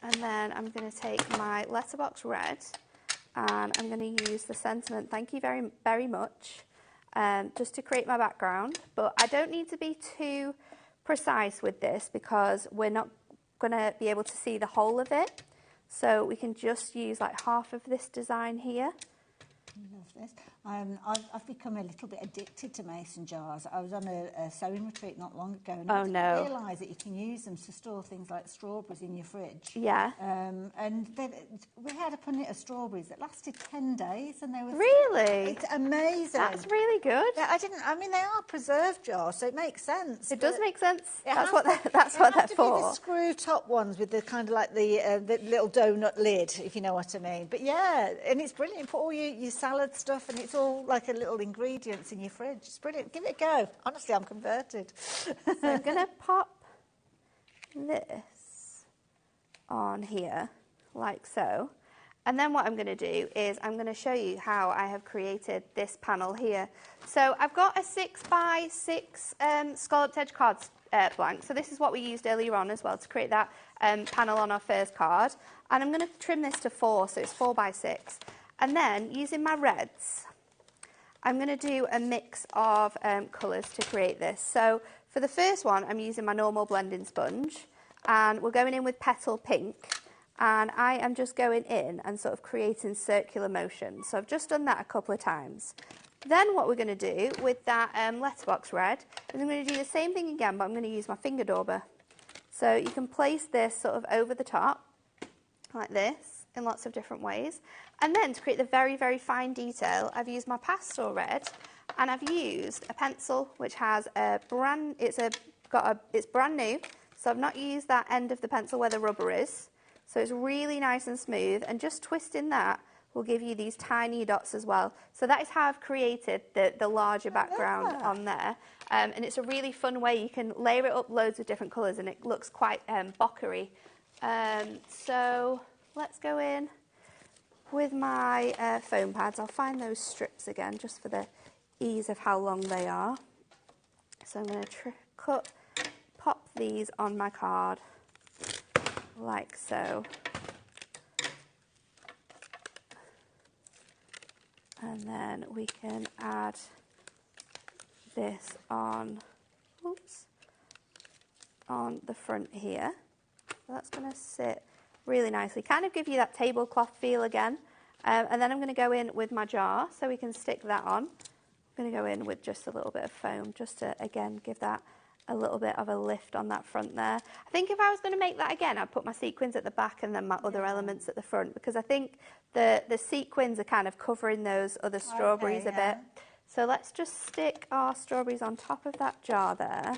And then I'm going to take my letterbox red, and I'm going to use the sentiment, thank you very, very much, just to create my background. But I don't need to be too precise with this, because we're not going to be able to see the whole of it. So we can just use like half of this design here. Love this. I've become a little bit addicted to mason jars. I was on a sewing retreat not long ago, and I didn't realise that you can use them to store things like strawberries in your fridge. Yeah. And we had a punnet of strawberries that lasted 10 days, and they were it's amazing. That's really good. Yeah, I mean, they are preserved jars, so it makes sense. It does make sense. That's what they're for. The screw top ones with the kind of like the little donut lid, if you know what I mean. But yeah, and it's brilliant. You put all your salad stuff, and it's all like a little ingredients in your fridge. It's brilliant. Give it a go. Honestly, I'm converted. So I'm going to pop this on here, like so. And then what I'm going to do is I'm going to show you how I have created this panel here. So I've got a 6x6 scalloped edge card blank. So this is what we used earlier on as well to create that panel on our first card. And I'm going to trim this to 4, so it's 4x6. And then using my reds, I'm going to do a mix of colours to create this. So for the first one, I'm using my normal blending sponge, and we're going in with Petal Pink, and I am just going in and sort of creating circular motion. So I've just done that a couple of times. Then what we're going to do with that letterbox red is I'm going to do the same thing again, but I'm going to use my finger dauber. So you can place this sort of over the top, like this, in lots of different ways. And then to create the very, very fine detail, I've used my pastel red, and I've used a pencil which has it's brand new, So I've not used that end of the pencil where the rubber is. So it's really nice and smooth, and just twisting that will give you these tiny dots as well. So that is how I've created the larger background on there. And it's a really fun way. You can layer it up loads of different colours and it looks quite bokkery. So let's go in with my foam pads. I'll find those strips again just for the ease of how long they are. So I'm going to pop these on my card like so. And then we can add this on, on the front here. So that's going to sit really nicely. Kind of give you that tablecloth feel again. And then I'm going to go in with my jar so we can stick that on. I'm going to go in with just a little bit of foam just to, again, give that a little bit of a lift on that front there. I think if I was going to make that again, I'd put my sequins at the back and then my other elements at the front, because I think the sequins are kind of covering those other strawberries a bit. So let's just stick our strawberries on top of that jar there.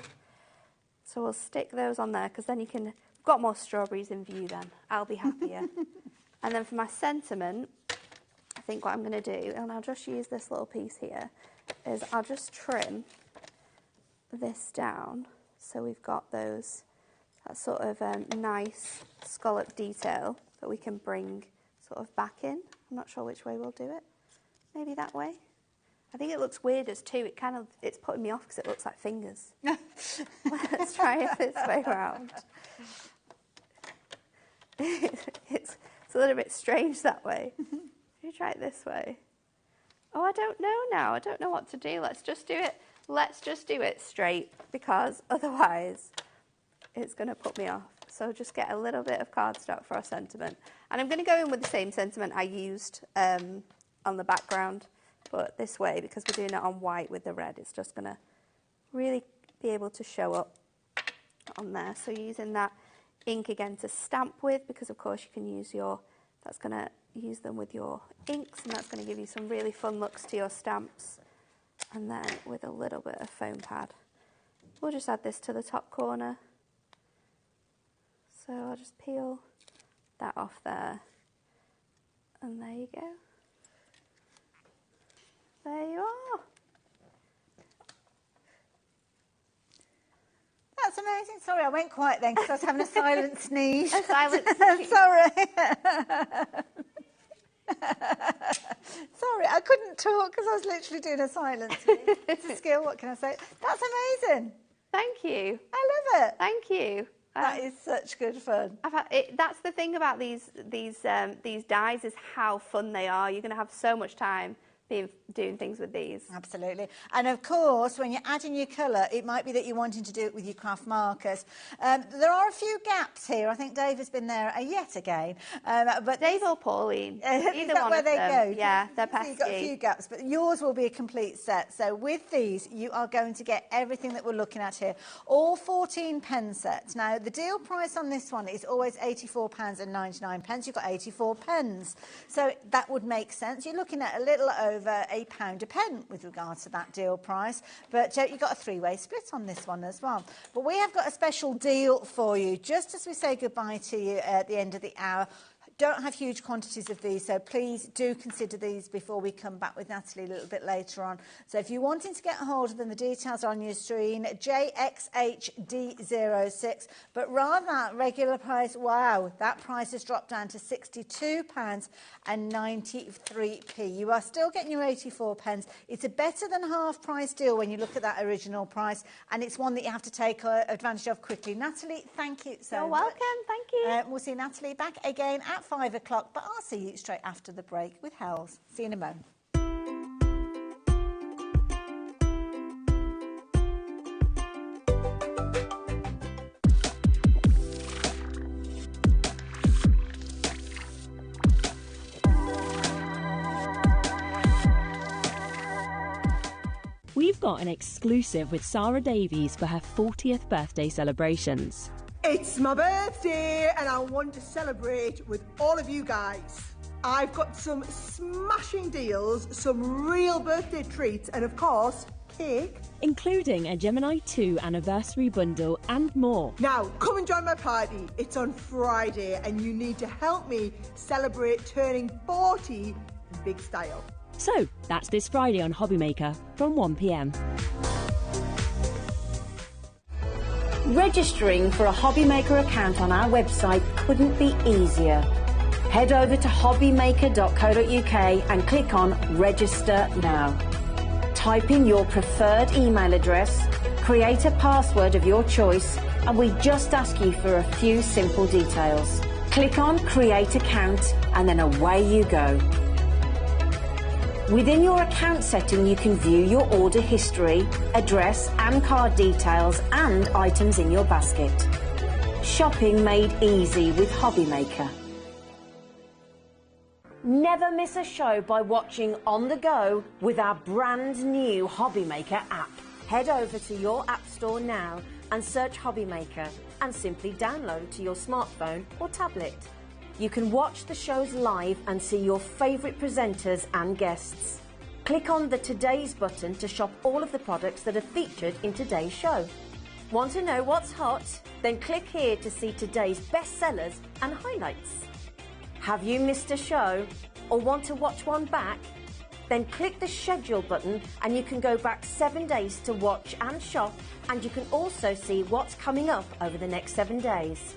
So we'll stick those on there because then you can, we've got more strawberries in view then. I'll be happier. And then for my sentiment, I think what I'm going to do, and I'll just use this little piece here, is I'll just trim this down so we've got those, that sort of nice scallop detail that we can bring sort of back in. I'm not sure which way we'll do it. Maybe that way. I think it looks weird as too. It's putting me off because it looks like fingers. Let's try it this way around. It's a little bit strange that way. You try it this way. Oh, I don't know now. I don't know what to do. Let's just do it. Let's just do it straight, because otherwise it's going to put me off. So just get a little bit of cardstock for our sentiment. And I'm going to go in with the same sentiment I used on the background, but this way, because we're doing it on white with the red, it's just going to really be able to show up on there. So using that ink again to stamp with, because of course you can use that's going to use them with your inks, and that's going to give you some really fun looks to your stamps. And then with a little bit of foam pad, we'll just add this to the top corner. So I'll just peel that off there. And there you go. There you are. That's amazing. Sorry, I went quiet then because I was having a silent sneeze. A silent sneeze. Sorry. Sorry, I couldn't talk because I was literally doing a silent sneeze. It's a skill, what can I say? That's amazing. Thank you. I love it. Thank you. That is such good fun. That's the thing about these dies, is how fun they are. You're going to have so much time doing things with these. Absolutely. And of course, when you're adding your colour, it might be that you're wanting to do it with your craft markers. There are a few gaps here. I think Dave has been there yet again. But Dave or Pauline, either is that one where of they them. go? Yeah, they're pesky. You've got a few gaps, but yours will be a complete set. So with these, you are going to get everything that we're looking at here. All 14 pen sets. Now, the deal price on this one is always £84.99. You've got 84 pens. So that would make sense. You're looking at a little over £1 a pen with regards to that deal price, but you've got a three-way split on this one as well. But we have got a special deal for you just as we say goodbye to you at the end of the hour. Don't have huge quantities of these, so please do consider these before we come back with Natalie a little bit later on. So if you're wanting to get a hold of them, the details are on your screen, JXHD06. But rather that regular price, wow, that price has dropped down to £62.93. You are still getting your 84 pence. It's a better than half price deal when you look at that original price, and it's one that you have to take advantage of quickly. Natalie, thank you so much. You're welcome, thank you. We'll see Natalie back again at 5 o'clock, but I'll see you straight after the break with Hells. See you in a moment. We've got an exclusive with Sarah Davies for her 40th birthday celebrations. It's my birthday and I want to celebrate with all of you guys. I've got some smashing deals, some real birthday treats, and of course, cake, including a Gemini 2 anniversary bundle and more. Now, come and join my party. It's on Friday and you need to help me celebrate turning 40 in big style. So, that's this Friday on HobbyMaker from 1 p.m. Registering for a HobbyMaker account on our website couldn't be easier. Head over to hobbymaker.co.uk and click on Register Now. Type in your preferred email address, create a password of your choice, and we just ask you for a few simple details. Click on Create Account and then away you go. Within your account setting, you can view your order history, address and card details and items in your basket. Shopping made easy with HobbyMaker. Never miss a show by watching on the go with our brand new HobbyMaker app. Head over to your app store now and search HobbyMaker and simply download to your smartphone or tablet. You can watch the shows live and see your favourite presenters and guests. Click on the Today's button to shop all of the products that are featured in today's show. Want to know what's hot? Then click here to see today's bestsellers and highlights. Have you missed a show or want to watch one back? Then click the schedule button and you can go back 7 days to watch and shop, and you can also see what's coming up over the next 7 days.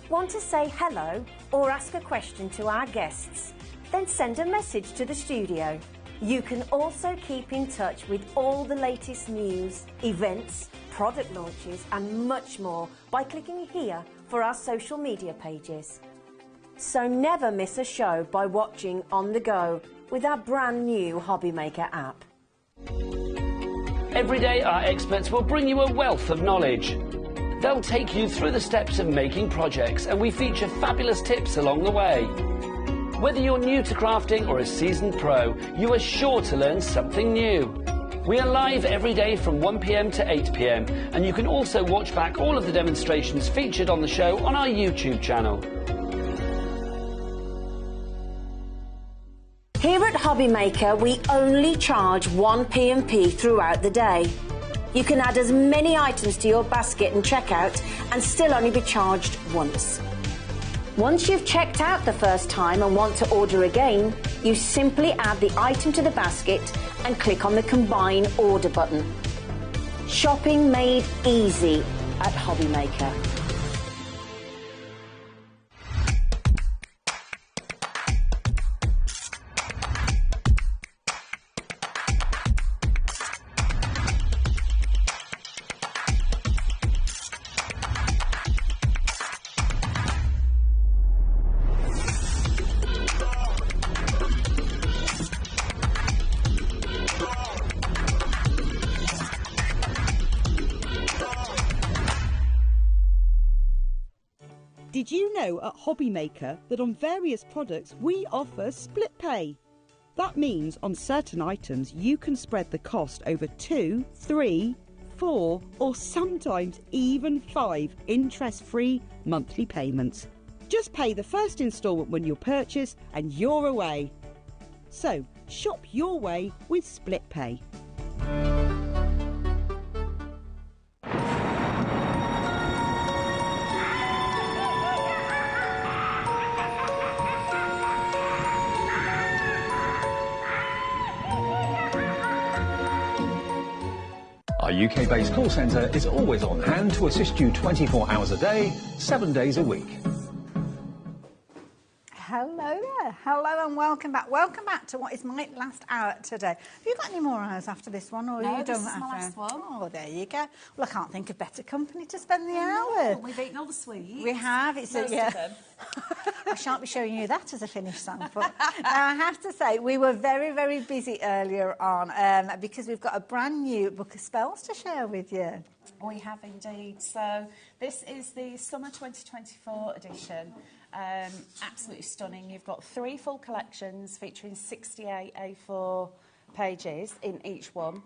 Want to say hello or ask a question to our guests? Then send a message to the studio. You can also keep in touch with all the latest news, events, product launches and much more by clicking here for our social media pages. So never miss a show by watching on the go with our brand new HobbyMaker app. Every day our experts will bring you a wealth of knowledge. They'll take you through the steps of making projects, and we feature fabulous tips along the way. Whether you're new to crafting or a seasoned pro, you are sure to learn something new. We are live every day from 1 p.m. to 8 p.m, and you can also watch back all of the demonstrations featured on the show on our YouTube channel. Here at HobbyMaker, we only charge 1 P&P throughout the day. You can add as many items to your basket and checkout and still only be charged once. Once you've checked out the first time and want to order again, you simply add the item to the basket and click on the Combine Order button. Shopping made easy at HobbyMaker. Did you know at HobbyMaker that on various products we offer split pay? That means on certain items you can spread the cost over 2, 3, 4 or sometimes even 5 interest-free monthly payments. Just pay the first instalment when you purchase and you're away. So shop your way with split pay. Our UK-based call centre is always on hand to assist you 24 hours a day, 7 days a week. Hello there. Hello and welcome back. Welcome back to what is my last hour today. Have you got any more hours after this one, or are you done? This is my last one. Oh, there you go. Well, I can't think of better company to spend the hour. We've eaten all the sweets. We have. It's Most of them. I shan't be showing you that as a finished sample. Now, I have to say, we were very, very busy earlier on because we've got a brand new book of spells to share with you. We have indeed. So this is the Summer 2024 edition. Absolutely stunning. You've got 3 full collections featuring 68 A4 pages in each one.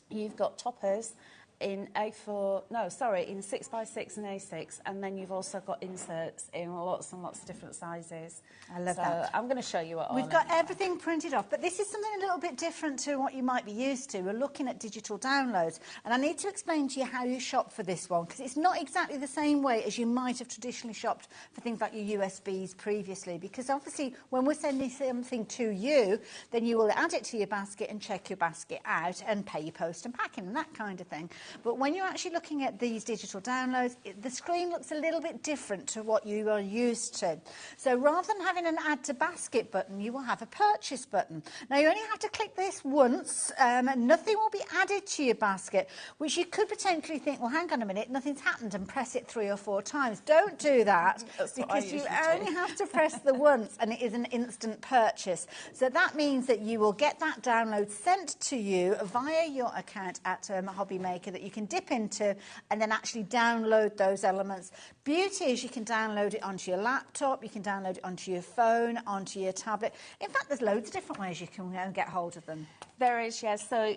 You've got toppers in A4, no, sorry, in 6x6 and A6, and then you've also got inserts in lots and lots of different sizes. I love that. I'm going to show you what We've got everything printed off, but this is something a little bit different to what you might be used to. We're looking at digital downloads, and I need to explain to you how you shop for this one, because it's not exactly the same way as you might have traditionally shopped for things like your USBs previously, because obviously when we're sending something to you, then you will add it to your basket and check your basket out and pay your post and packing and that kind of thing. But when you're actually looking at these digital downloads, the screen looks a little bit different to what you are used to. So rather than having an add to basket button, you will have a purchase button. Now you only have to click this once, and nothing will be added to your basket, which you could potentially think, well, hang on a minute, nothing's happened, and press it 3 or 4 times. Don't do that, because you only have to press the once, and it is an instant purchase. So that means that you will get that download sent to you via your account at HobbyMaker that you can dip into and then actually download those elements. Beauty is you can download it onto your laptop, you can download it onto your phone, onto your tablet. In fact, there's loads of different ways you can get hold of them. There is, yes. So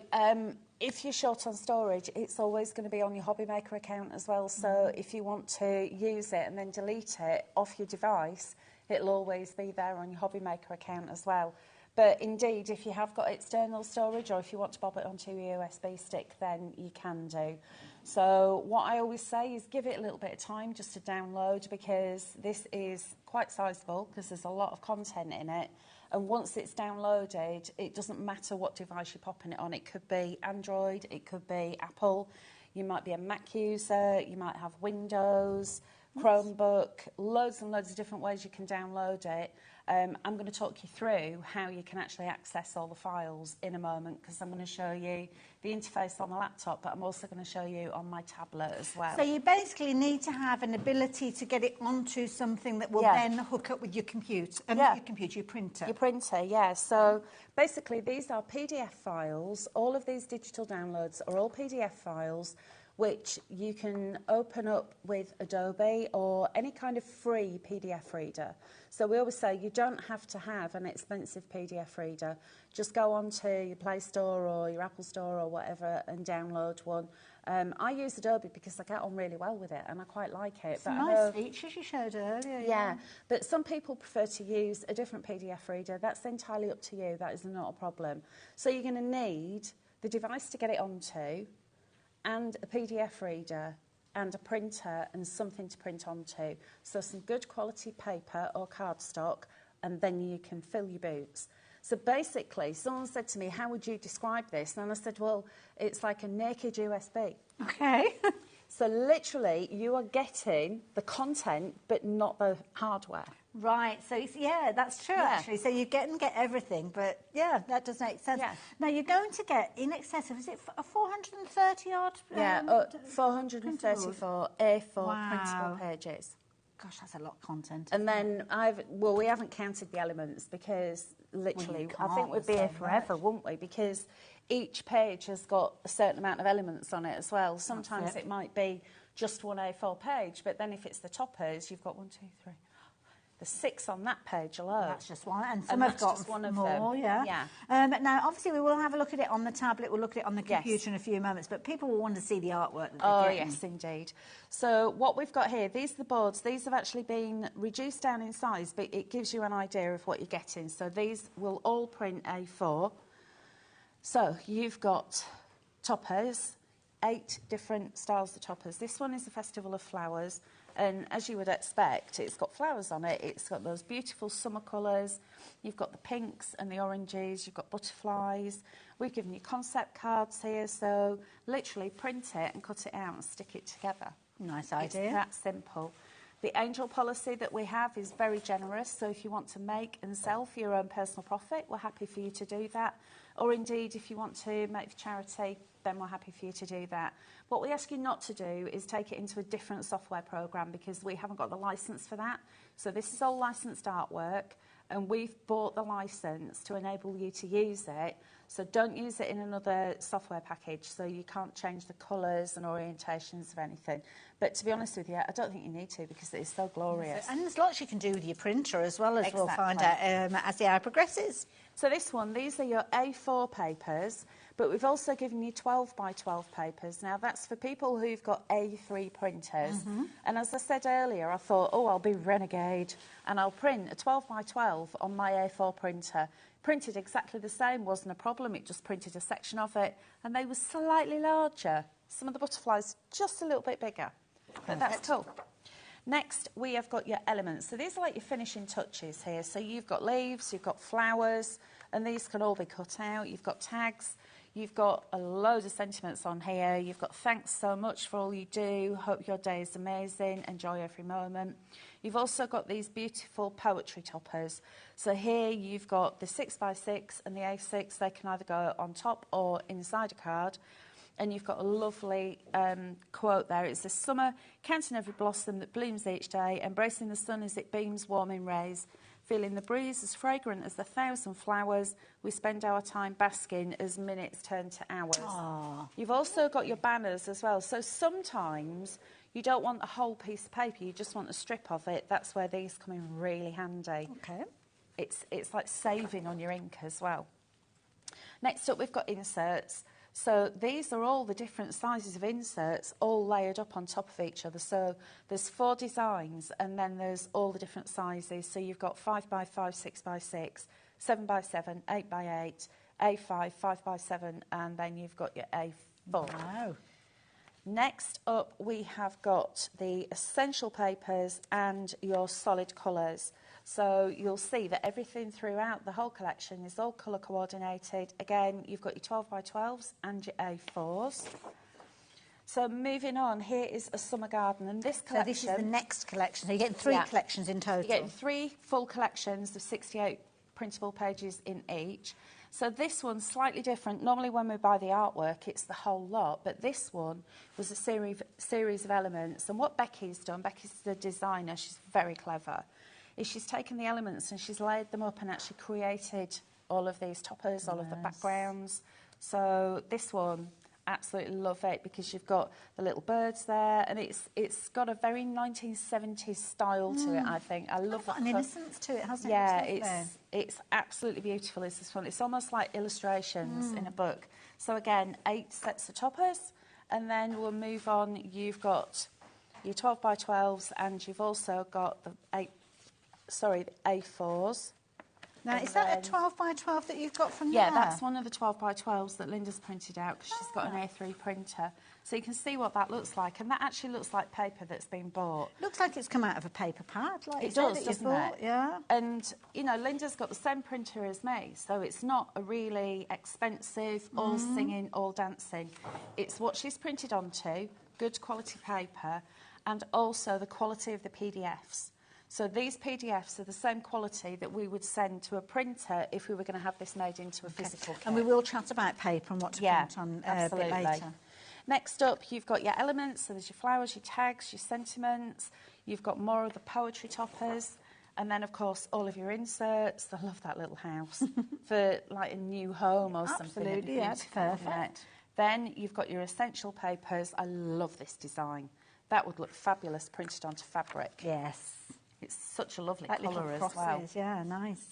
if you're short on storage, it's always going to be on your HobbyMaker account as well. So if you want to use it and then delete it off your device, it'll always be there on your HobbyMaker account as well. But indeed, if you have got external storage or if you want to bob it onto your USB stick, then you can do. So what I always say is give it a little bit of time just to download, because this is quite sizable because there's a lot of content in it. And once it's downloaded, it doesn't matter what device you're popping it on. It could be Android, it could be Apple, you might be a Mac user, you might have Windows, Chromebook, loads and loads of different ways you can download it. I'm going to talk you through how you can actually access all the files in a moment, because I'm going to show you the interface on the laptop, but I'm also going to show you on my tablet as well. So you basically need to have an ability to get it onto something that will then hook up with your computer, not your computer, your printer. Your printer, yeah. So basically these are PDF files. All of these digital downloads are all PDF files which you can open up with Adobe or any kind of free PDF reader. So we always say you don't have to have an expensive PDF reader. Just go onto your Play Store or your Apple Store or whatever and download one. I use Adobe because I get on really well with it and I quite like it. Some nice features you showed earlier. Yeah, but some people prefer to use a different PDF reader. That's entirely up to you. That is not a problem. So you're going to need the device to get it onto, and a PDF reader and a printer and something to print onto. So some good quality paper or cardstock, and then you can fill your boots. So basically, someone said to me, how would you describe this? And I said, well, it's like a naked USB. Okay. So literally, you are getting the content, but not the hardware. Right, so it's, yeah, that's true actually. So you get everything, but yeah, that does make sense. Yeah. Now you're going to get in excess of, is it a 430 odd? 434 A4 printable pages. Gosh, that's a lot of content. And then we haven't counted the elements because literally, I think we'd be here forever, wouldn't we? Because each page has got a certain amount of elements on it as well. Sometimes it might be just one A4 page, but then if it's the toppers, you've got 1, 2, 3. There's 6 on that page alone. That's just one, and some have got one of more, them. yeah. Now, obviously, we will have a look at it on the tablet. We'll look at it on the computer in a few moments, but people will want to see the artwork that they're getting. Yes, indeed. So what we've got here, these are the boards. These have actually been reduced down in size, but it gives you an idea of what you're getting. So these will all print A4. So you've got toppers, 8 different styles of toppers. This one is a Festival of Flowers. And as you would expect, it's got flowers on it. It's got those beautiful summer colours. You've got the pinks and the oranges. You've got butterflies. We've given you concept cards here. So literally print it and cut it out and stick it together. Nice idea. It's that simple. The angel policy that we have is very generous. So if you want to make and sell for your own personal profit, we're happy for you to do that. Or indeed, if you want to make for charity, then we're happy for you to do that. What we ask you not to do is take it into a different software program because we haven't got the license for that. So this is all licensed artwork, and we've bought the license to enable you to use it. So don't use it in another software package, so you can't change the colours and orientations of anything. But to be honest with you, I don't think you need to because it is so glorious. And there's lots you can do with your printer as well, as we'll find out as the hour progresses. So this one, these are your A4 papers. But we've also given you 12 by 12 papers. Now, that's for people who've got A3 printers. And as I said earlier, I thought, oh, I'll be renegade, and I'll print a 12 by 12 on my A4 printer. Printed exactly the same, wasn't a problem. It just printed a section of it, and they were slightly larger. Some of the butterflies just a little bit bigger, but that's cool. Next, we have got your elements. So these are like your finishing touches here. So you've got leaves, you've got flowers, and these can all be cut out. You've got tags, you've got a load of sentiments on here. You've got thanks so much for all you do. Hope your day is amazing. Enjoy every moment. You've also got these beautiful poetry toppers. So here you've got the 6x6 and the A6. They can either go on top or inside a card. And you've got a lovely quote there. It's the summer, counting every blossom that blooms each day, embracing the sun as it beams warming rays, feeling the breeze as fragrant as the 1,000 flowers. We spend our time basking as minutes turn to hours. Aww. You've also got your banners as well. So sometimes you don't want a whole piece of paper, you just want a strip of it. That's where these come in really handy. Okay. It's like saving on your ink as well. Next up, we've got inserts. So these are all the different sizes of inserts all layered up on top of each other. So there's 4 designs, and then there's all the different sizes. So you've got 5x5, 6x6, 7x7, 8x8, A5, 5x7, and then you've got your A4. Wow. Next up, we have got the essential papers and your solid colours. So you'll see that everything throughout the whole collection is all colour coordinated. Again, you've got your 12 by 12s and your A4s. So moving on, here is a summer garden, and this collection... So this is the next collection. So you're getting 3 collections in total. You're getting 3 full collections of 68 printable pages in each. So this one's slightly different. Normally when we buy the artwork, it's the whole lot, but this one was a series of elements. And what Becky's done, Becky's the designer, she's very clever, is she's taken the elements and she's layered them up and actually created all of these toppers, all of the backgrounds. So this one, absolutely love it because you've got the little birds there, and it's got a very 1970s style to it, I think. I love an innocence to it, hasn't it? Yeah, it's absolutely beautiful, is this one. It's almost like illustrations in a book. So again, 8 sets of toppers, and then we'll move on. You've got your 12 by 12s, and you've also got the A4s. Now, is that a 12 by 12 that you've got from there? Yeah, that's one of the 12 by 12s that Linda's printed out because she's got an A3 printer. So you can see what that looks like, and that actually looks like paper that's been bought. Looks like it's come out of a paper pad, like it does, doesn't it? Yeah. And, you know, Linda's got the same printer as me, so it's not a really expensive, all singing, all dancing. It's what she's printed onto, good quality paper, and also the quality of the PDFs. So these PDFs are the same quality that we would send to a printer if we were going to have this made into a physical kit. And we will chat about paper and what to print on a bit later. Next up, you've got your elements. So there's your flowers, your tags, your sentiments. You've got more of the poetry toppers. And then, of course, all of your inserts. I love that little house for, like, a new home or something. Absolutely, yeah, perfect. Then you've got your essential papers. I love this design. That would look fabulous printed onto fabric. Yes. It's such a lovely that colour as crosses, well. Yeah, nice.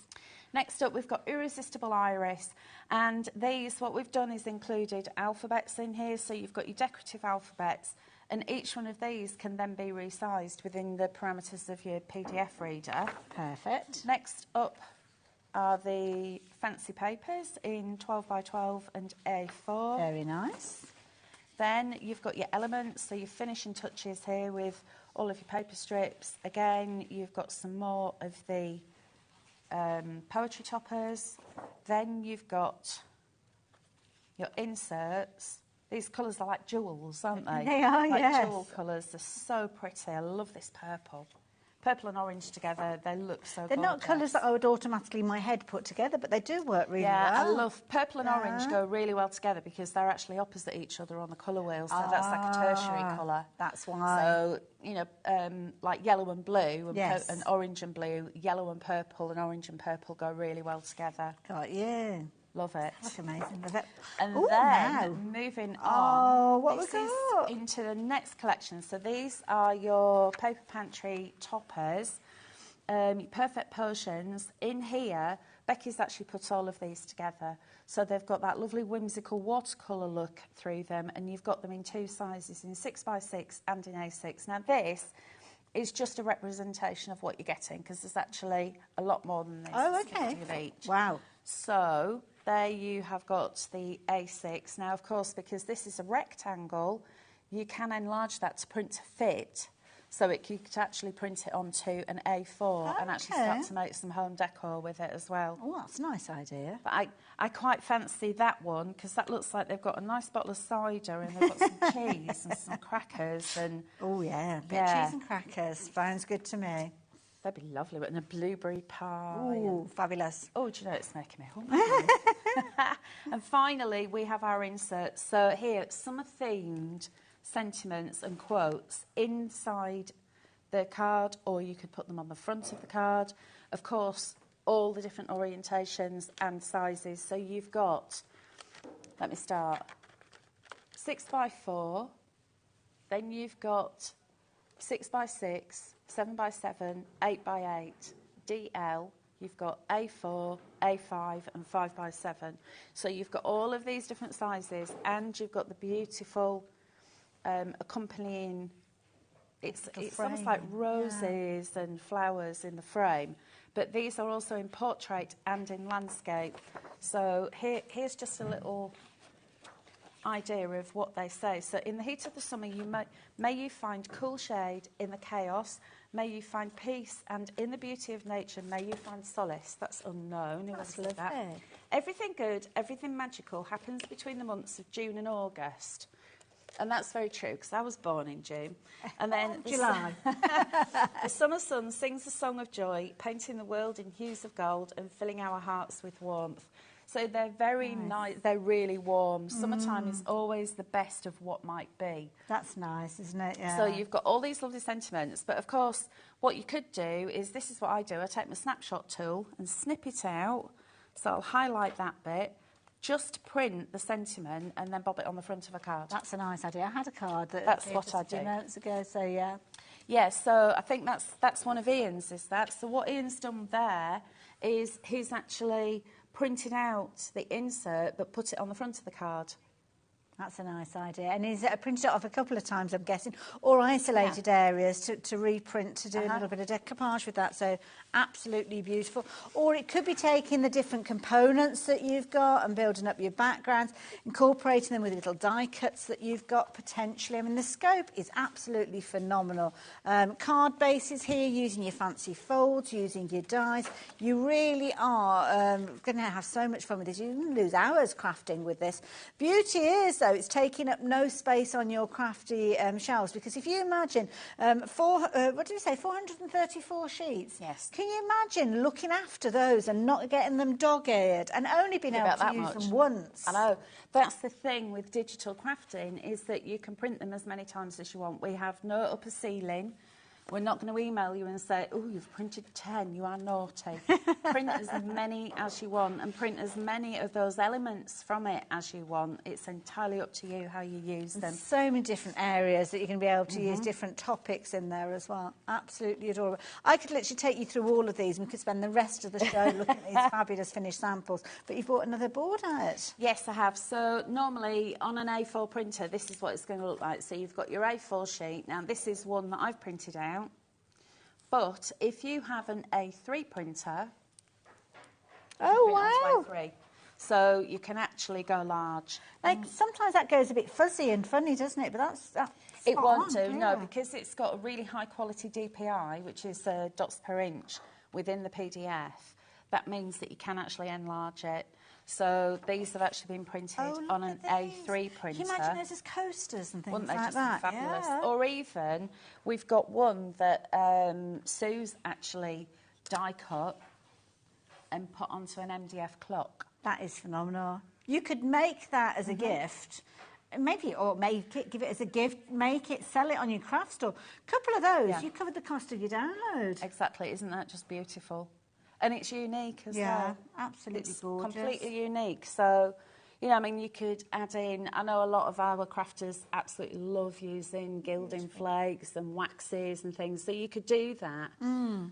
Next up, we've got Irresistible Iris, and these, what we've done is included alphabets in here, so you've got your decorative alphabets, and each one of these can then be resized within the parameters of your PDF reader. Perfect. Next up are the fancy papers in 12 by 12 and A4. Very nice. Then you've got your elements, so your finishing touches here with all of your paper strips. Again, you've got some more of the poetry toppers. Then you've got your inserts. These colours are like jewels, aren't they? They are, like yes. jewel colours. They're so pretty. I love this purple. Purple and orange together, they look so They're gorgeous. not colours that I would automatically in my head put together, but they do work really well. Yeah, I love purple and orange go really well together because they're actually opposite each other on the colour wheel, so that's like a tertiary colour. That's why. So, you know, like yellow and blue and, Yes. and orange and blue, yellow and orange and purple go really well together. Got you. Love it. That's amazing. And Ooh, then, now. moving on, Oh, what this we is got? into the next collection. So these are your Paper Pantry toppers. Perfect Potions. In here, Becky's actually put all of these together. So they've got that lovely whimsical watercolour look through them, and you've got them in 2 sizes, in 6x6 and in A6. Now this is just a representation of what you're getting, because there's actually a lot more than this. Oh, okay. Of each. Wow. So there you have got the A6. Now, of course, because this is a rectangle, you can enlarge that to print to fit. So you could actually print it onto an A4 and actually start to make some home decor with it as well. Oh, that's a nice idea. But I quite fancy that one, because that looks like they've got a nice bottle of cider and they've got some cheese and some crackers. And oh, yeah, a bit of cheese and crackers. Sounds good to me. That'd be lovely, and a blueberry pie. Ooh, fabulous. Oh, do you know, it's making me hungry. And finally, we have our inserts. So here, summer-themed sentiments and quotes inside the card, or you could put them on the front of the card. Of course, all the different orientations and sizes. So you've got, let me start, 6x4, then you've got 6x6, 7x7, 8x8, DL, you've got A4, A5 and 5x7. So you've got all of these different sizes, and you've got the beautiful accompanying, it's almost like roses and flowers in the frame, but these are also in portrait and in landscape. So here's just a little idea of what they say. So in the heat of the summer, may you find cool shade in the chaos, may you find peace, and in the beauty of nature, may you find solace. That's unknown. That's lovely. That. Everything good, everything magical happens between the months of June and August. And that's very true, because I was born in June. And then July. The summer sun sings a song of joy, painting the world in hues of gold and filling our hearts with warmth. So they're very nice. They're really warm. Summertime is always the best of what might be. That's nice, isn't it? Yeah. So you've got all these lovely sentiments. But, of course, what you could do is, this is what I do. I take my snapshot tool and snip it out. So I'll highlight that bit, just print the sentiment and then bob it on the front of a card. That's a nice idea. I had a card that's what I do. 2 minutes ago, so yeah. Yeah, so I think that's one of Ian's, is that. So what Ian's done there is he's actually printed out the insert but put it on the front of the card. That's a nice idea. And he's printed it off a couple of times, I'm guessing, or isolated areas to reprint, to do a little bit of decoupage with that. So absolutely beautiful. Or it could be taking the different components that you've got and building up your backgrounds, incorporating them with little die cuts that you've got potentially. I mean, the scope is absolutely phenomenal. Card bases here, using your fancy folds, using your dies. You really are going to have so much fun with this. You can lose hours crafting with this. Beauty is, though, it's taking up no space on your crafty shelves, because if you imagine 434 sheets. Yes. Can you imagine looking after those and not getting them dog-eared and only being able to use them once? I know. That's the thing with digital crafting, is that you can print them as many times as you want. We have no upper ceiling. We're not going to email you and say, oh, you've printed 10, you are naughty. Print as many as you want, and print as many of those elements from it as you want. It's entirely up to you how you use them. There's so many different areas that you can be able to use different topics in there as well. Absolutely adorable. I could literally take you through all of these, and we could spend the rest of the show looking at these fabulous finished samples. But you've brought another board out. Yes, I have. So normally on an A4 printer, this is what it's going to look like. So you've got your A4 sheet. Now, this is one that I've printed out. But if you have an A3 printer, so you can actually go large. Like sometimes that goes a bit fuzzy and funny, doesn't it? But that's it won't do, no, because it's got a really high quality DPI, which is dots per inch within the PDF. That means that you can actually enlarge it. So these have actually been printed on an A3 printer. Can you imagine those as coasters and things Wouldn't they like just that? Be fabulous? Yeah. Or even, we've got one that Sue's actually die cut and put onto an MDF clock. That is phenomenal. You could make that as a gift. Maybe, or make it, give it as a gift, make it, sell it on your craft store. A couple of those, you covered the cost of your download. Exactly, isn't that just beautiful? And it's unique as well. Yeah, absolutely gorgeous. Completely unique. So You know, I mean, you could add in, I know a lot of our crafters absolutely love using gilding flakes and waxes and things, so you could do that.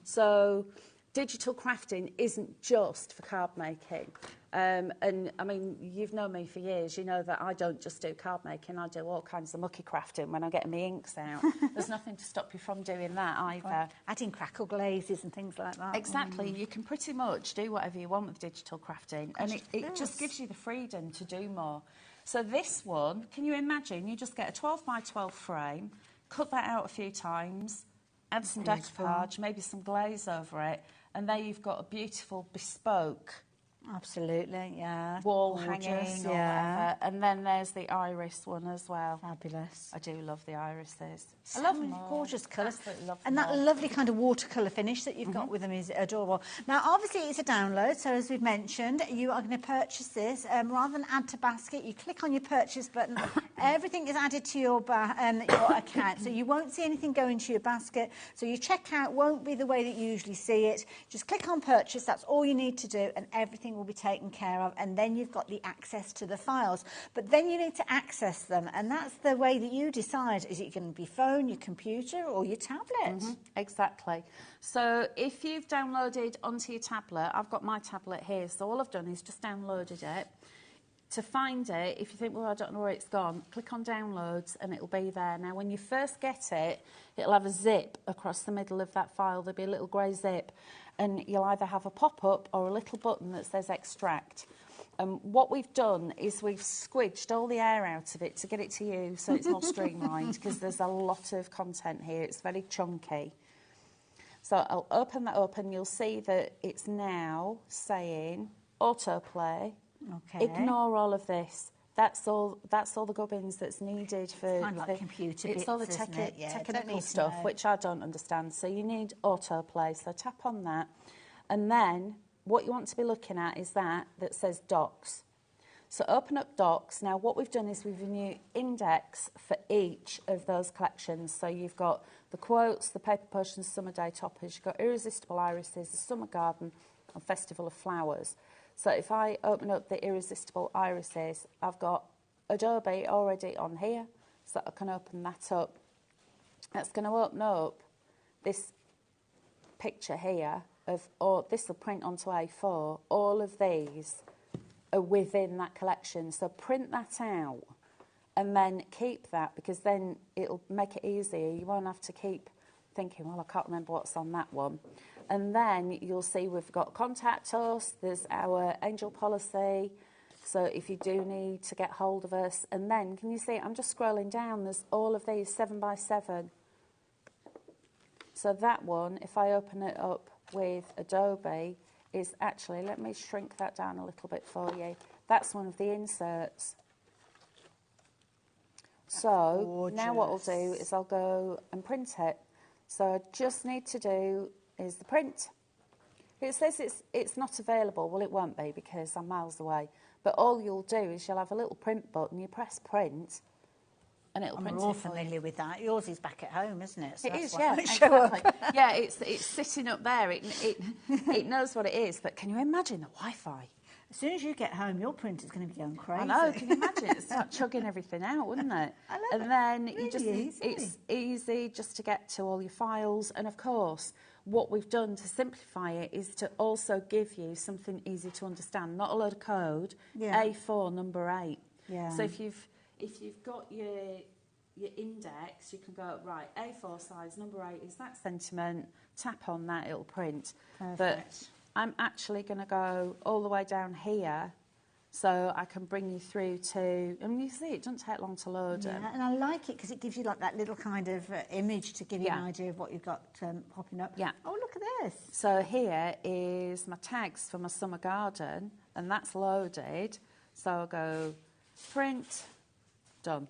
So digital crafting isn't just for card making. And, I mean, you've known me for years. You know that I don't just do card making, I do all kinds of mucky crafting when I'm getting my inks out. There's nothing to stop you from doing that either. Adding crackle glazes and things like that. Exactly. You can pretty much do whatever you want with digital crafting, and it just gives you the freedom to do more. So this one, can you imagine? You just get a 12 by 12 frame, cut that out a few times, add some decoupage, maybe some glaze over it, and there you've got a beautiful bespoke Absolutely, yeah. wall hanging or whatever. And then there's the iris one as well. Fabulous. I do love the irises. So I love them all. Gorgeous colours. Absolutely love And them that all. lovely kind of watercolour finish that you've got with them is adorable. Now, obviously, it's a download, so as we've mentioned, you are going to purchase this. Rather than add to basket, you click on your purchase button. Everything is added to your account, so you won't see anything go into your basket. So your checkout won't be the way that you usually see it. Just click on purchase, that's all you need to do, and everything will be taken care of, and then you've got the access to the files. But then you need to access them, and that's the way that you decide. Is it going to be phone, your computer, or your tablet? Exactly. So if you've downloaded onto your tablet, I've got my tablet here, so all I've done is just downloaded it. To find it, if you think, well, I don't know where it's gone, click on downloads and it'll be there. Now, when you first get it, it'll have a zip across the middle of that file. There'll be a little grey zip, and you'll either have a pop-up or a little button that says extract. And what we've done is we've squidged all the air out of it to get it to you so it's more streamlined, because there's a lot of content here. It's very chunky. So I'll open that up and you'll see that it's now saying autoplay. Okay. Ignore all of this. That's all the gubbins that's needed for kind of like computer it's bits, all the isn't it? Yeah, technical stuff, which I don't understand. So you need autoplay. So tap on that, and then what you want to be looking at is that says docs. So open up docs. Now what we've done is we've a new index for each of those collections. So you've got the quotes, the paper potions, summer day toppers. You've got irresistible irises, the summer garden, and festival of flowers. So if I open up the irresistible irises, I've got Adobe already on here, so I can open that up. That's going to open up this picture here of, or this will print onto A4. All of these are within that collection, so print that out and then keep that, because then it'll make it easier. You won't have to keep thinking, well, I can't remember what's on that one. And then you'll see we've got contact us, there's our angel policy, so if you do need to get hold of us. And then, can you see, I'm just scrolling down, there's all of these 7x7. So that one, if I open it up with Adobe, is actually, let me shrink that down a little bit for you. That's one of the inserts. So now what I'll do is I'll go and print it. So I just need to do is the print. It says it's not available. Well, it won't be because I'm miles away. But all you'll do is you'll have a little print button. You press print, and it'll print. We're all familiar with that. Yours is back at home, isn't it? So it is, yeah, exactly. Yeah, it's sitting up there. It knows what it is. But can you imagine the Wi-Fi? As soon as you get home, your printer's going to be going crazy. I know, can you imagine? It's like chugging everything out, wouldn't it? I love and it. then Really you just, easy. it's easy just to get to all your files. And of course, what we've done to simplify it is to also give you something easy to understand, not a load of code. Yeah. A4 number 8. Yeah. So if you've got your index, you can go, right, A4 size, number 8 is that sentiment, tap on that, it'll print. Perfect. But I'm actually going to go all the way down here so I can bring you through to, I mean, you see, it doesn't take long to load Yeah, and I like it because it gives you like that little kind of image to give you an idea of what you've got popping up. Yeah. Oh, look at this. So here is my tags for my summer garden, and that's loaded. So I'll go print, done.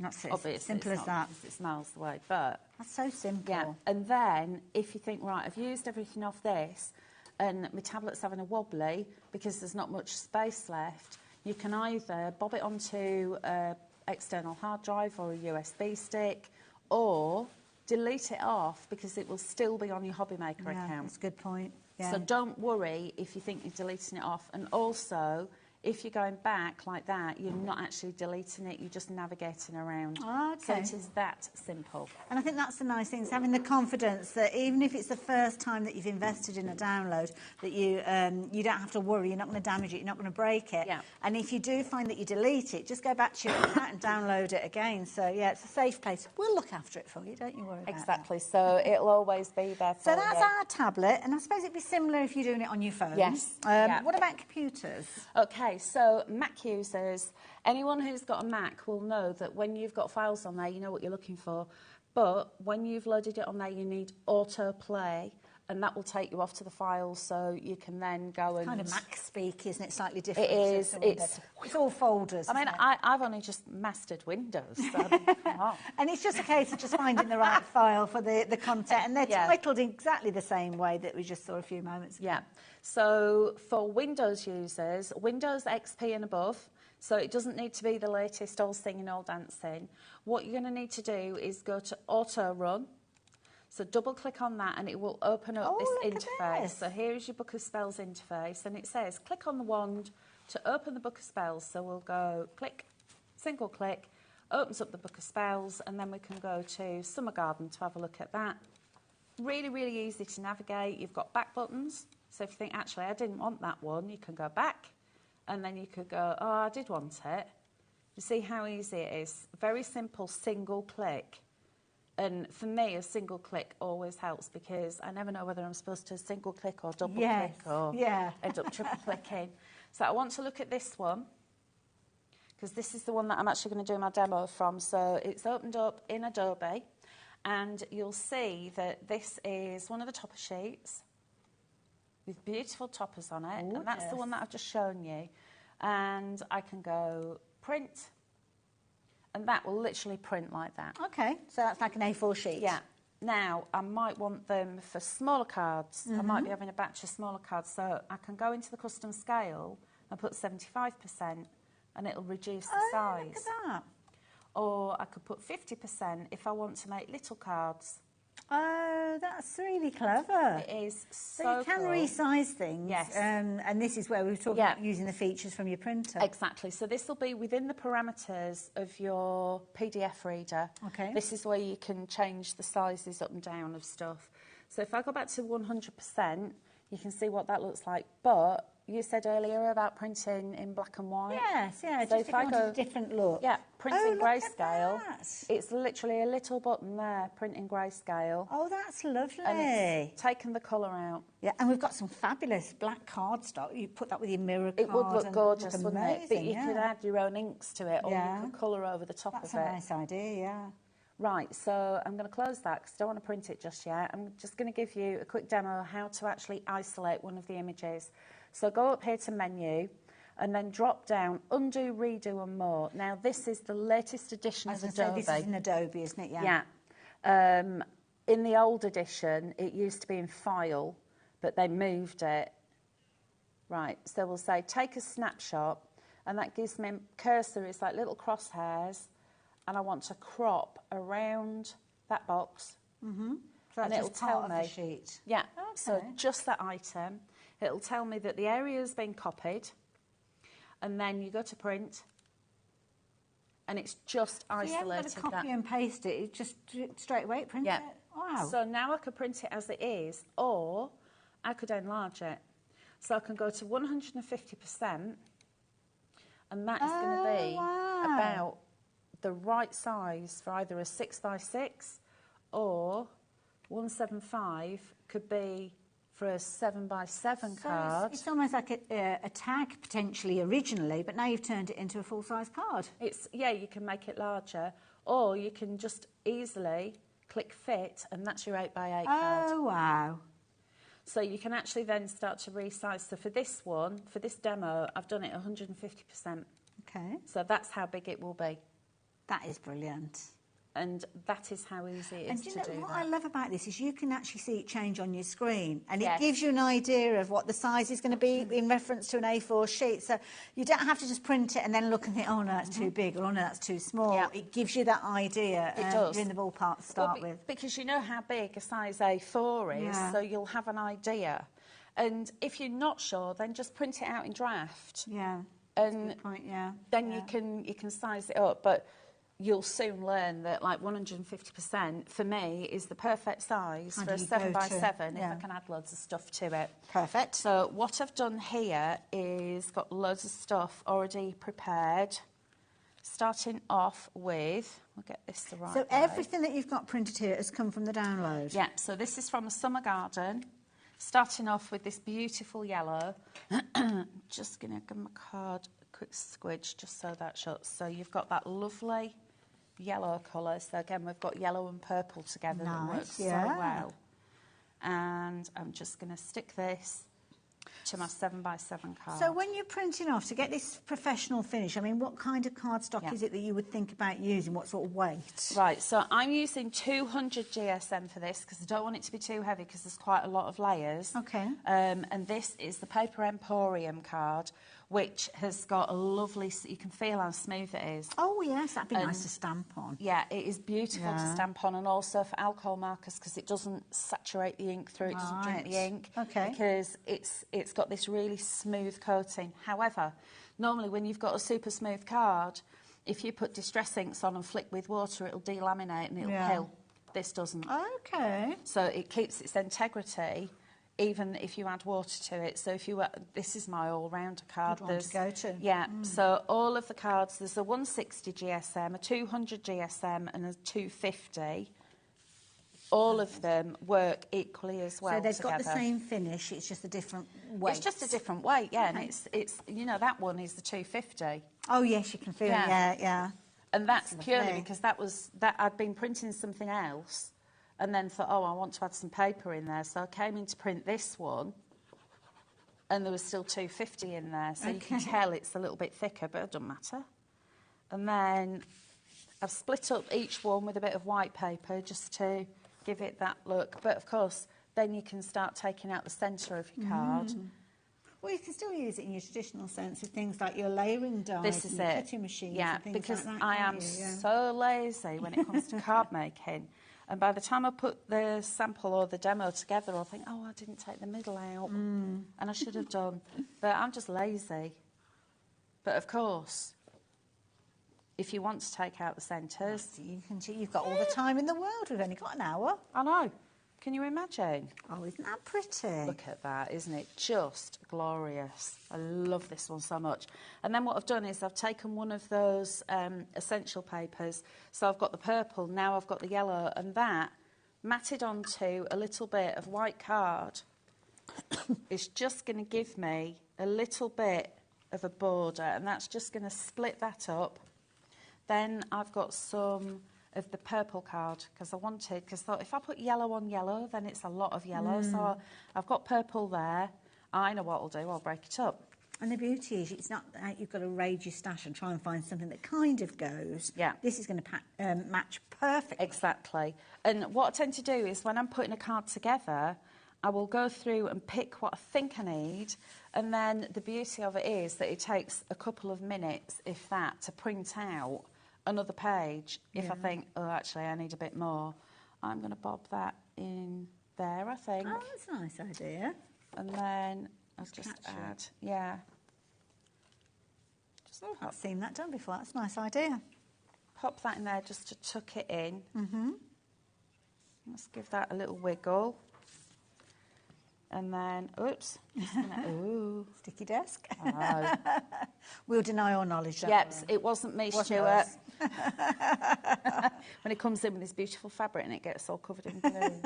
That's it. Obviously, Simple as that. It's miles away, but that's so simple. Yeah, and then if you think, right, I've used everything off this, and my tablet's having a wobbly because there's not much space left, you can either bob it onto an external hard drive or a USB stick, or delete it off because it will still be on your HobbyMaker account. That's a good point. Yeah. So don't worry if you think you're deleting it off. And also, if you're going back like that, you're not actually deleting it, you're just navigating around. Oh, okay. So it is that simple. And I think that's the nice thing, is having the confidence that even if it's the first time that you've invested in a download, that you don't have to worry, you're not going to damage it, you're not going to break it. Yeah. And if you do find that you delete it, just go back to your account and download it again. So, yeah, it's a safe place. We'll look after it for you, don't you worry about Exactly. So it'll always be there for So you. that's our tablet, and I suppose it'd be similar if you're doing it on your phone. Yes. Yeah. What about computers? Okay, so Mac users, anyone who's got a Mac will know that when you've got files on there, you know what you're looking for. But when you've loaded it on there, you need autoplay, and that will take you off to the files, so you can then go and... Kind of Mac speak, isn't it? Slightly different. It is. It's all folders. I mean, I've only just mastered Windows, so I mean, come on. And it's just a case of just finding the right file for the content, and they're titled in exactly the same way that we just saw a few moments ago. Yeah. So for Windows users, Windows XP and above, so it doesn't need to be the latest all singing, all dancing. What you're going to need to do is go to Auto Run. So double click on that and it will open up this interface. So here is your Book of Spells interface, and it says click on the wand to open the Book of Spells. So we'll go click, single click, opens up the Book of Spells, and then we can go to Summer Garden to have a look at that. Really, really easy to navigate. You've got back buttons. So if you think, actually, I didn't want that one, you can go back, and then you could go, oh, I did want it. You see how easy it is? Very simple, single click. And for me, a single click always helps, because I never know whether I'm supposed to single click or double click or end up triple clicking. So I want to look at this one, because this is the one that I'm actually going to do my demo from. So it's opened up in Adobe, and you'll see that this is one of the topper sheets with beautiful toppers on it. And that's the one that I've just shown you. And I can go print, and that will literally print like that. Okay, so that's like an A4 sheet. Yeah. Now, I might want them for smaller cards. I might be having a batch of smaller cards, so I can go into the custom scale and put 75%, and it'll reduce the size. Look at that. Or I could put 50% if I want to make little cards. Oh, that's really clever. It is so you can cool. resize things. Yes. And this is where we were talking about using the features from your printer. Exactly. So this will be within the parameters of your PDF reader. Okay. This is where you can change the sizes up and down of stuff. So if I go back to 100%, you can see what that looks like. But you said earlier about printing in black and white. Yes, yeah. So just if I go a different look. Yeah, print in grayscale. That. It's literally a little button there, print in grayscale. Oh, that's lovely. And it's taken the colour out. Yeah, and we've got some fabulous black cardstock. You put that with your mirror card. It would look gorgeous, look wouldn't it? But you could add your own inks to it, or you could colour over the top of it. That's a nice idea, yeah. Right, so I'm going to close that because I don't want to print it just yet. I'm just going to give you a quick demo of how to actually isolate one of the images. So go up here to Menu, and then drop down Undo, Redo and More. Now, this is the latest edition of Adobe. This is in Adobe, isn't it? Yeah. In the old edition, it used to be in File, but they moved it. Right, so we'll say take a snapshot, and that gives me cursor. It's like little crosshairs, and I want to crop around that box. Mm-hmm. So and it'll tell me. The sheet. Yeah. Okay. So just that item. It'll tell me that the area has been copied, and then you go to print, and it's just isolated. You haven't got to copy and paste it. It just straight away print it. Wow. So now I could print it as it is, or I could enlarge it. So I can go to 150%, and that is going to be about the right size for either a 6x6 or 175 could be for a 7x7 card. It's almost like a tag potentially originally, but now you've turned it into a full-size card. You can make it larger, or you can just easily click Fit, and that's your 8x8 card. Oh, wow. So you can actually then start to resize. So for this one, for this demo, I've done it 150%. Okay. So that's how big it will be. That is brilliant. And that is how easy it is to do that. What I love about this is you can actually see it change on your screen, and it gives you an idea of what the size is going to be in reference to an A4 sheet. So you don't have to just print it and then look and think, oh no, that's too big, or oh no, that's too small. Yeah. It gives you that idea. It does. You're in the ballpark to start with. Because you know how big a size A4 is, so you'll have an idea. And if you're not sure, then just print it out in draft. Yeah. And point, yeah. Then you can size it up, but you'll soon learn that like 150% for me is the perfect size for a 7x7 if I can add loads of stuff to it. Perfect. So what I've done here is got loads of stuff already prepared. Starting off with, we'll get this the right way. So everything that you've got printed here has come from the download? Yeah, so this is from a summer garden. Starting off with this beautiful yellow. Just going to give my card a quick squidge just so that shuts. So you've got that lovely yellow colour. So again, we've got yellow and purple together that works so well. And I'm just going to stick this to my 7x7 card. So when you're printing off to get this professional finish, I mean, what kind of cardstock is it that you would think about using? What sort of weight? Right, so I'm using 200 GSM for this because I don't want it to be too heavy because there's quite a lot of layers. Okay. And this is the Paper Emporium card, which has got a lovely, you can feel how smooth it is. Oh, yes, that'd be nice to stamp on. Yeah, it is beautiful to stamp on, and also for alcohol markers because it doesn't saturate the ink through, it doesn't drink the ink. Okay. Because it's got this really smooth coating. However, normally when you've got a super smooth card, if you put distress inks on and flick with water, it'll delaminate and it'll pill. This doesn't. Okay. So it keeps its integrity even if you add water to it. So if you this is my all-rounder card. Good one to go to. Yeah, so all of the cards, there's a 160 GSM, a 200 GSM and a 250. All of them work equally as well. So they've together. got the same finish, it's just a different weight. It's just a different weight, yeah, and it's you know, that one is the 250. Oh yes, you can feel it, yeah. And that's purely because that I'd been printing something else and then thought, oh, I want to add some paper in there. So I came in to print this one and there was still 250 in there. So you can tell it's a little bit thicker, but it doesn't matter. And then I've split up each one with a bit of white paper just to give it that look. But of course, then you can start taking out the centre of your card. Well, you can still use it in your traditional sense with things like your layering dies, this is it. cutting machines, yeah, and things because like that, I am so lazy when it comes to card making. And by the time I put the sample or the demo together, I'll think, oh, I didn't take the middle out, and I should have done. But I'm just lazy. But of course, if you want to take out the centres, you've got all the time in the world. We've only got an hour. I know. Can you imagine? Oh, isn't that pretty? Look at that, isn't it? Just glorious. I love this one so much. And then what I've done is I've taken one of those essential papers. So I've got the purple, now I've got the yellow, and that matted onto a little bit of white card is just going to give me a little bit of a border, and that's just going to split that up. Then I've got some of the purple card because I thought if I put yellow on yellow, then it's a lot of yellow. So I've got purple there. I know what I'll do. I'll break it up. And the beauty is it's not like you've got to raid your stash and try and find something that kind of goes. Yeah. This is going to match perfectly. Exactly. And what I tend to do is when I'm putting a card together, I will go through and pick what I think I need. And then the beauty of it is that it takes a couple of minutes, if that, to print out another page. If I think, oh, actually, I need a bit more, I'm going to bob that in there, I think. Oh, that's a nice idea. And then I'll just add, I've seen that done before. That's a nice idea. Pop that in there just to tuck it in. Let's give that a little wiggle. And then, oops. Ooh. Sticky desk. Oh. We'll deny our knowledge. Yep, it wasn't me, Stuart. When it comes in with this beautiful fabric and it gets all covered in glue.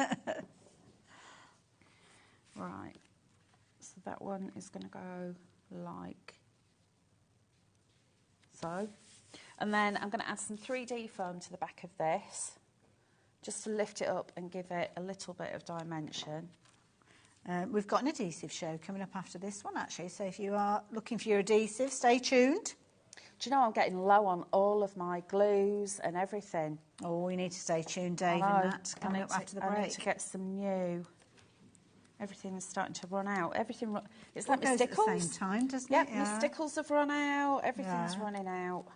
Right. So that one is going to go like so. And then I'm going to add some 3D foam to the back of this just to lift it up and give it a little bit of dimension. We've got an adhesive show coming up after this one, actually, so if you are looking for your adhesive, stay tuned. Do you know I'm getting low on all of my glues and everything? Oh, we need to stay tuned, Dave, and that coming up after the break. I need to get some new. Everything's starting to run out. It's like my goes stickles. At the same time, doesn't yep, it? Yeah, my stickles have run out. Everything's running out.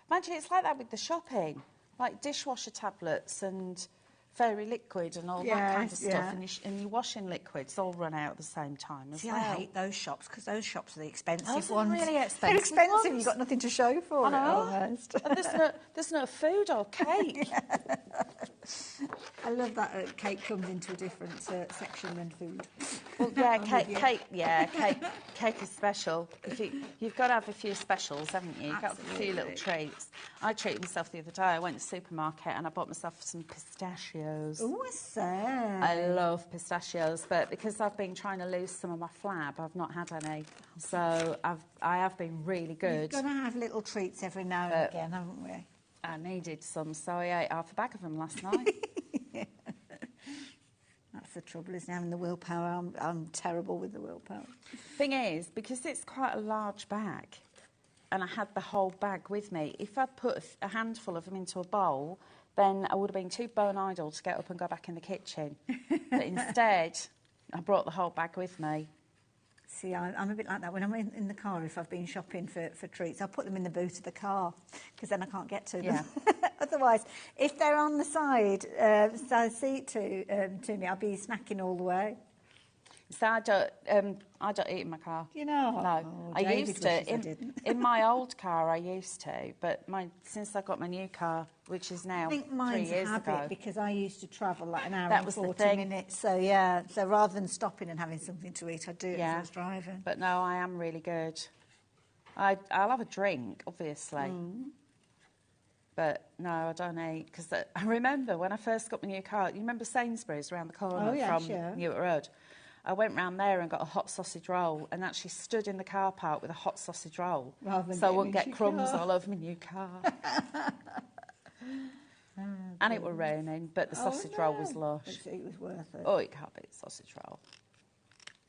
Imagine it's like that with the shopping, like dishwasher tablets and fairy liquid and all that kind of stuff, and your washing liquids all run out at the same time as well. I hate those shops because those shops are the expensive They're ones. really expensive. They're expensive. ones. You've got nothing to show for it almost. And there's no food or cake. I love that cake comes into a different section than food. Well, yeah, cake is special. You've got to have a few specials, haven't you? You've got to have a few little treats. I treated myself the other day. I went to the supermarket and I bought myself some pistachios. Oh, what's that? I love pistachios, but because I've been trying to lose some of my flab, I've not had any. So I have been really good. You've got to have little treats every now and again, haven't we? I needed some, so I ate half a bag of them last night. That's the trouble, isn't it? Having the willpower. I'm terrible with the willpower. Thing is, because it's quite a large bag, and I had the whole bag with me, if I'd put a handful of them into a bowl, then I would have been too bone idle to get up and go back in the kitchen. But instead, I brought the whole bag with me. See, I'm a bit like that. When I'm in the car, if I've been shopping for treats, I'll put them in the boot of the car because then I can't get to them. Yeah. Otherwise, if they're on the side seat to me, I'll be snacking all the way. So I don't eat in my car. You know? No. Oh, I used to. In my old car, I used to. But since I got my new car, which is now 3 years ago. I think mine's a habit because I used to travel like an hour That and was 40 minutes. So, yeah. So rather than stopping and having something to eat, I'd do it as I was driving. But no, I am really good. I'll have a drink, obviously. But no, I don't eat. Because I remember when I first got my new car, you remember Sainsbury's around the corner from Newark Road? I went round there and got a hot sausage roll and actually stood in the car park with a hot sausage roll so I wouldn't get crumbs all over my new car. And it were raining, but the sausage roll was lush. It was worth it. Oh, it can't beat the sausage roll.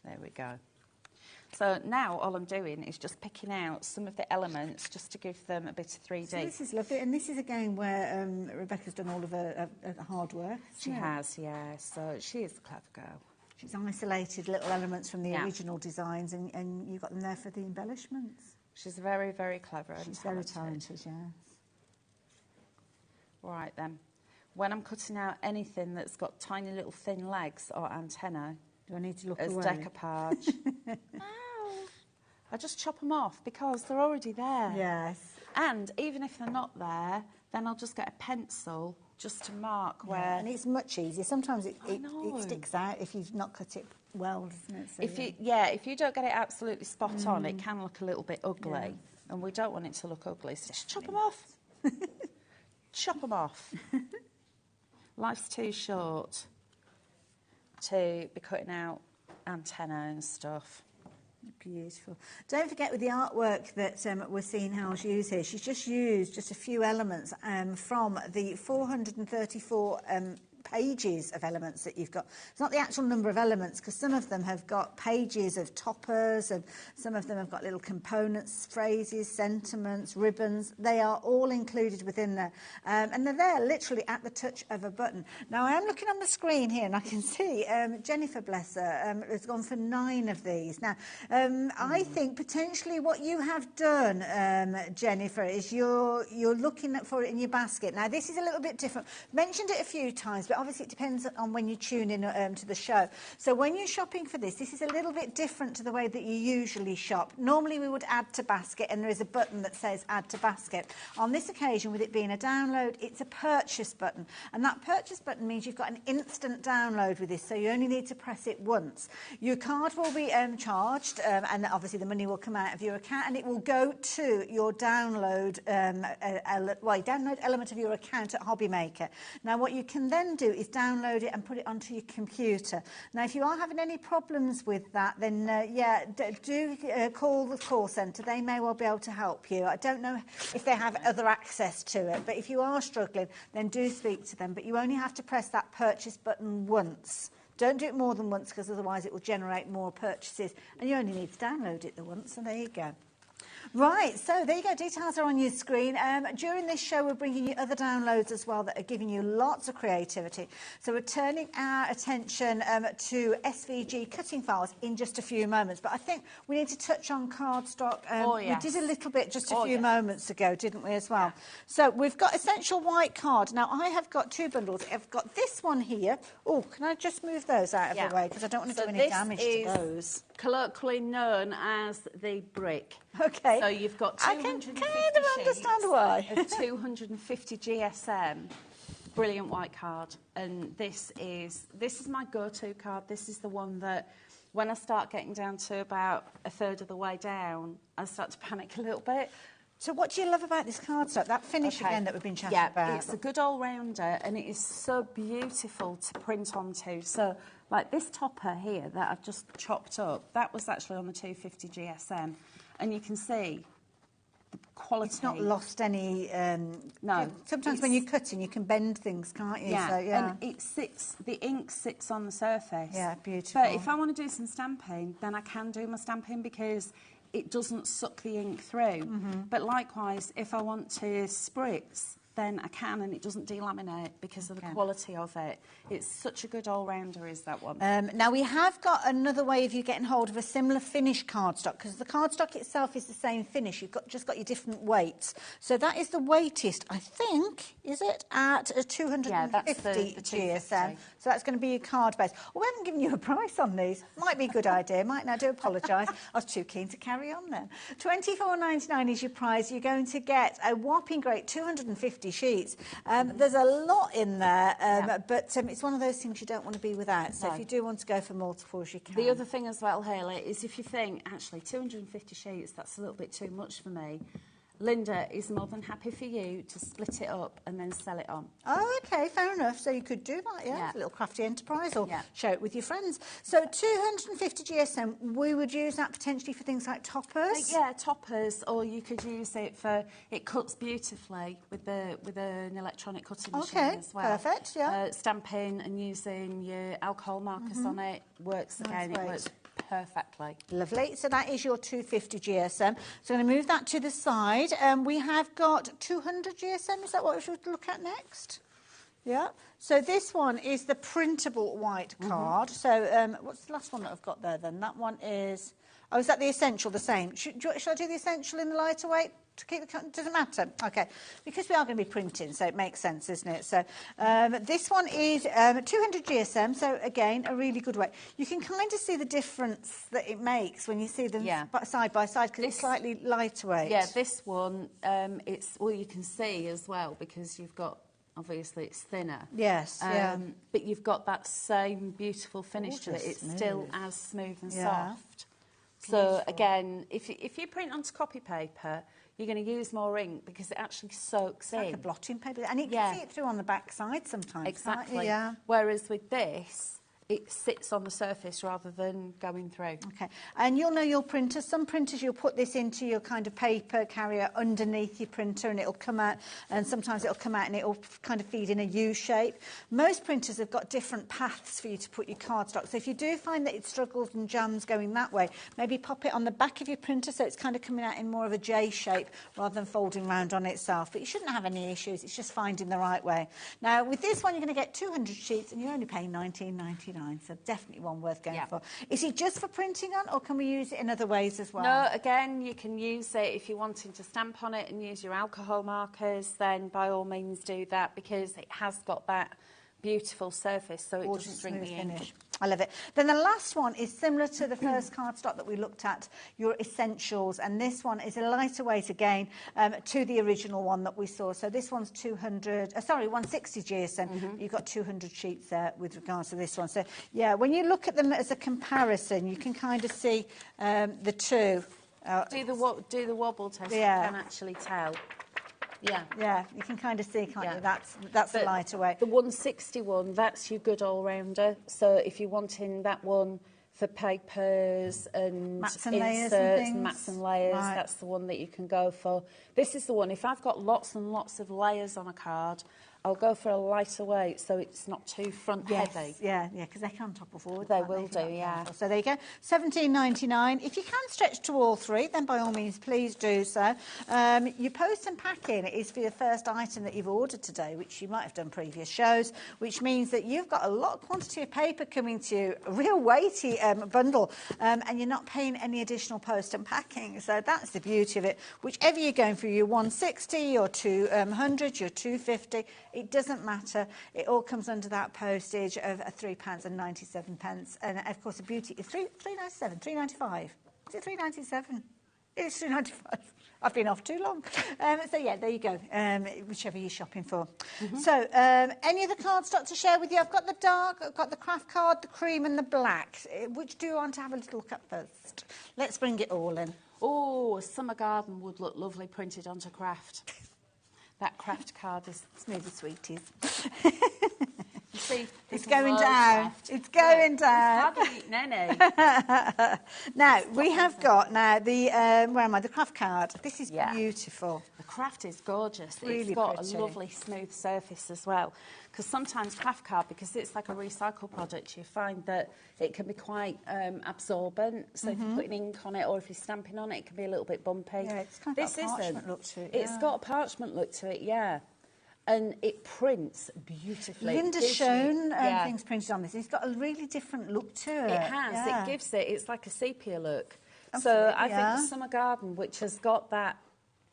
There we go. So now all I'm doing is just picking out some of the elements just to give them a bit of 3D. So this is lovely, and this is again where Rebecca's done all of her hard work. She has, yeah. So she is a clever girl. She's isolated little elements from the original designs, and you've got them there for the embellishments. She's very, very clever and talented. She's very talented, yes. Right then, when I'm cutting out anything that's got tiny little thin legs or antennae, do I need to look as away? Decoupage, I just chop them off because they're already there. Yes. And even if they're not there, then I'll just get a pencil just to mark where... And it's much easier. Sometimes it sticks out if you've not cut it well, doesn't it? So, if you don't get it absolutely spot on, it can look a little bit ugly. And we don't want it to look ugly, so just chop them off. Chop them off. Life's too short to be cutting out antennae and stuff. Beautiful. Don't forget with the artwork that we're seeing Hal's use here, she's just used just a few elements from the 434 pages of elements that you've got. It's not the actual number of elements because some of them have got pages of toppers and some of them have got little components, phrases, sentiments, ribbons. They are all included within there. And they're there literally at the touch of a button. Now, I am looking on the screen here and I can see Jennifer, bless her, has gone for 9 of these. Now, I think potentially what you have done, Jennifer, is you're looking for it in your basket. Now, this is a little bit different. Mentioned it a few times, but obviously it depends on when you tune in to the show. So when you're shopping for this is a little bit different to the way that you usually shop. Normally we would add to basket and there is a button that says add to basket. On this occasion, with it being a download, it's a purchase button. And that purchase button means you've got an instant download with this, so you only need to press it once. Your card will be charged and obviously the money will come out of your account and it will go to your download, download element of your account at HobbyMaker. Now what you can then do is download it and put it onto your computer. Now, if you are having any problems with that, then, do call the call centre. They may well be able to help you. I don't know if they have other access to it, but if you are struggling, then do speak to them. But you only have to press that purchase button once. Don't do it more than once because otherwise it will generate more purchases and you only need to download it the once, so there you go. Right, so there you go. Details are on your screen. During this show, we're bringing you other downloads as well that are giving you lots of creativity. So we're turning our attention to SVG cutting files in just a few moments. But I think we need to touch on cardstock. We did a little bit just a few moments ago, didn't we, as well? Yeah. So we've got Essential White Card. Now, I have got 2 bundles. I've got this one here. Oh, can I just move those out of the way? Because I don't want to do any damage to those. Colloquially known as the brick. Okay. So you've got 250 I kind of understand why. of 250 GSM. Brilliant white card. And this is my go-to card. This is the one that when I start getting down to about a third of the way down, I start to panic a little bit. So what do you love about this cardstock? That finish again that we've been chatting about. Yeah, it's a good all-rounder and it is so beautiful to print onto. So like this topper here that I've just chopped up, that was actually on the 250 GSM. And you can see the quality. It's not lost any... no. Sometimes when you're cutting, you can bend things, can't you? Yeah, so, and the ink sits on the surface. Yeah, beautiful. But if I want to do some stamping, then I can do my stamping because it doesn't suck the ink through. But likewise, if I want to spritz, then I can, and it doesn't delaminate because of the quality of it. It's such a good all-rounder, is that one. Now, we have got another way of you getting hold of a similar finish cardstock, because the cardstock itself is the same finish. You've just got your different weights. So that is the weightiest, I think, is it, at a 250 GSM. So that's going to be your card base. Well, we haven't given you a price on these. Might be a good idea. Might not. I do apologise. I was too keen to carry on then. $24.99 is your prize. You're going to get a whopping great 250 sheets. There's a lot in there, but it's one of those things you don't want to be without. So if you do want to go for multiples, you can. The other thing as well, Hayley, is if you think, actually, 250 sheets, that's a little bit too much for me, Linda is more than happy for you to split it up and then sell it on. Oh, OK, fair enough. So you could do that, It's a little crafty enterprise, or share it with your friends. So 250 GSM, we would use that potentially for things like toppers? Yeah, toppers, or you could use it for, it cuts beautifully with an electronic cutting machine as well. Perfect, stamping and using your alcohol markers on it works again, it works perfectly. Lovely. So that is your 250 GSM. So I'm going to move that to the side. We have got 200 GSM. Is that what we should look at next? Yeah. So this one is the printable white card. So what's the last one that I've got there then? That one is... Oh, is that the Essential, the same? Should I do the Essential in the lighter weight? To keep the, doesn't matter. OK. Because we are going to be printing, so it makes sense, isn't it? So this one is 200 GSM, so again, a really good weight. You can kind of see the difference that it makes when you see them side by side, because it's slightly lighter weight. Yeah, this one, you can see as well, because you've got, obviously, it's thinner. Yes, but you've got that same beautiful finish to it. It's still as smooth and soft. So, again, if you print onto copy paper, you're going to use more ink because it actually soaks in. Like a blotting paper. And you can see it through on the back side sometimes. Exactly. Yeah. Whereas with this, it sits on the surface rather than going through. OK. And you'll know your printers. Some printers, you'll put this into your kind of paper carrier underneath your printer and it'll come out, and sometimes it'll come out and it'll kind of feed in a U shape. Most printers have got different paths for you to put your cardstock. So if you do find that it struggles and jams going that way, maybe pop it on the back of your printer so it's kind of coming out in more of a J shape rather than folding round on itself. But you shouldn't have any issues. It's just finding the right way. Now, with this one, you're going to get 200 sheets and you're only paying $19.99. So definitely one worth going for. Is it just for printing on, or can we use it in other ways as well? No, again, you can use it if you're wanting to stamp on it and use your alcohol markers, then by all means do that, because it has got that beautiful surface, so it doesn't drink the ink. I love it. Then the last one is similar to the first cardstock that we looked at, your Essentials, and this one is a lighter weight again to the original one that we saw. So this one's 160 GSM. You've got 200 sheets there with regards to this one. So yeah, when you look at them as a comparison, you can kind of see the two. Do the wobble test. You can actually tell. Yeah, you can kind of see, can't you? That's a lighter weight. The 161, that's your good all-rounder. So if you're wanting that one for papers and mats and inserts, mats and layers, that's the one that you can go for. This is the one, if I've got lots and lots of layers on a card, I'll go for a lighter weight so it's not too front heavy. Yeah, because they can topple forward. They will do, yeah. So there you go, £17.99. If you can stretch to all three, then by all means, please do so. Your post and packing is for your first item that you've ordered today, which you might have done previous shows, which means that you've got a lot of quantity of paper coming to you, a real weighty bundle, and you're not paying any additional post and packing. So that's the beauty of it. Whichever you're going for, your 160 or 200, your 250, it doesn't matter. It all comes under that postage of £3.97. And of course, the beauty is £3.97, £3.95. Is it £3.97? It's £3.95. I've been off too long. So yeah, there you go. Whichever you're shopping for. So any other cards to share with you? I've got the dark, I've got the craft card, the cream and the black. Which do you want to have a little look at first? Let's bring it all in. Oh, a summer garden would look lovely printed onto craft. That craft card is smoothie sweeties. You see, it's going down. Left. It's going down. Hardly eaten any. Now we have got the where am I? The craft card. This is beautiful. The craft is gorgeous. Really it's got pretty. A lovely smooth surface as well. Because sometimes craft card, because it's like a recycled product, you find that it can be quite absorbent. So if you're putting ink on it or if you're stamping on it, it can be a little bit bumpy. Yeah, it's kind of got a parchment look to it. It's got a parchment look to it, yeah. And it prints beautifully. Linda's shown things printed on this. It's got a really different look to it. It has. Yeah. It gives it. It's like a sepia look. Absolutely, so I think the Summer Garden, which has got that,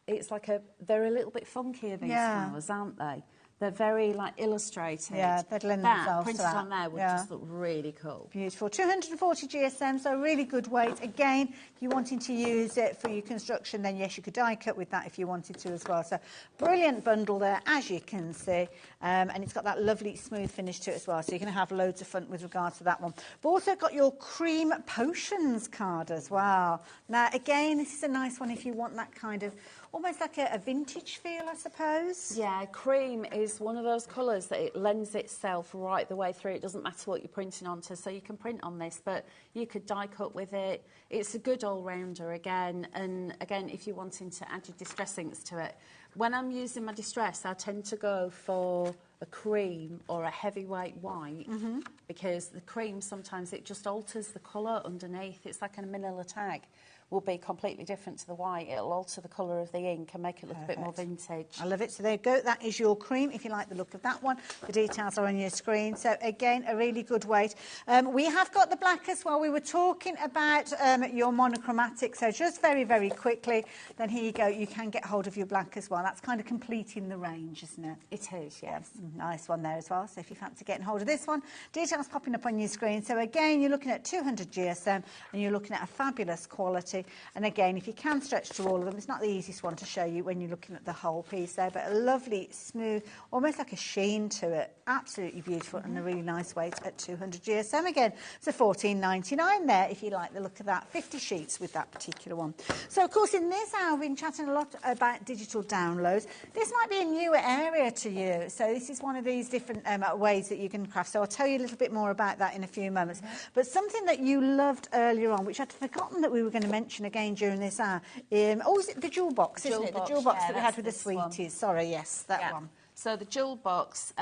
it's like they're a little bit funkier, these flowers, aren't they? They're very, like, illustrated. Yeah, they'd lend themselves printed to that. on there would just look really cool. Beautiful. 240 GSM, so really good weight. Again, if you're wanting to use it for your construction, then yes, you could die cut with that if you wanted to as well. So brilliant bundle there, as you can see. And it's got that lovely smooth finish to it as well. So you're going to have loads of fun with regards to that one. But also got your cream potions card as well. Now, again, this is a nice one if you want that kind of almost like a vintage feel, I suppose. Yeah, cream is one of those colours that it lends itself right the way through. It doesn't matter what you're printing onto, so you can print on this, but you could die cut with it. It's a good all-rounder again, and again, if you're wanting to add your distress inks to it. When I'm using my distress, I tend to go for a cream or a heavyweight white because the cream, sometimes it just alters the colour underneath. It's like a manila tag. Will be completely different to the white. It'll alter the colour of the ink and make it look a bit more vintage. I love it. So there you go. That is your cream, if you like the look of that one. The details are on your screen. So, again, a really good weight. We have got the black as well. We were talking about your monochromatic. So just very, very quickly, then here you go. You can get hold of your black as well. That's kind of completing the range, isn't it? It is, yes. Nice one there as well. So if you fancy getting hold of this one, details popping up on your screen. So, again, you're looking at 200 GSM and you're looking at a fabulous quality. And again, if you can stretch to all of them, it's not the easiest one to show you when you're looking at the whole piece there, but a lovely, smooth, almost like a sheen to it. Absolutely beautiful and a really nice weight at 200 GSM again. So $14.99 there if you like the look of that. 50 sheets with that particular one. So, of course, in this hour, we've been chatting a lot about digital downloads. This might be a newer area to you. So this is one of these different ways that you can craft. So I'll tell you a little bit more about that in a few moments. But something that you loved earlier on, which I'd forgotten that we were going to mention again during this hour. Is it the jewel box, isn't it? The jewel box that we had with the sweeties. Sorry, yes, that one. So the jewel box,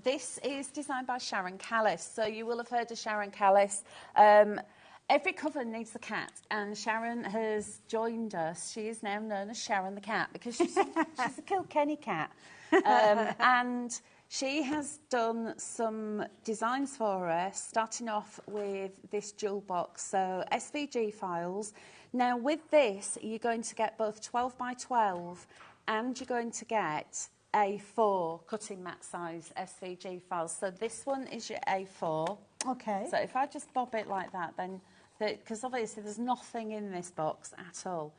this is designed by Sharon Callis. So you will have heard of Sharon Callis. Every cover needs a cat, and Sharon has joined us. She is now known as Sharon the cat because she's a Kilkenny cat. And she has done some designs for us, starting off with this jewel box. So SVG files. Now, with this, you're going to get both 12 by 12 and you're going to get A4 cutting mat size SVG files. So this one is your A4. Okay. So if I just bob it like that, then, because obviously there's nothing in this box at all.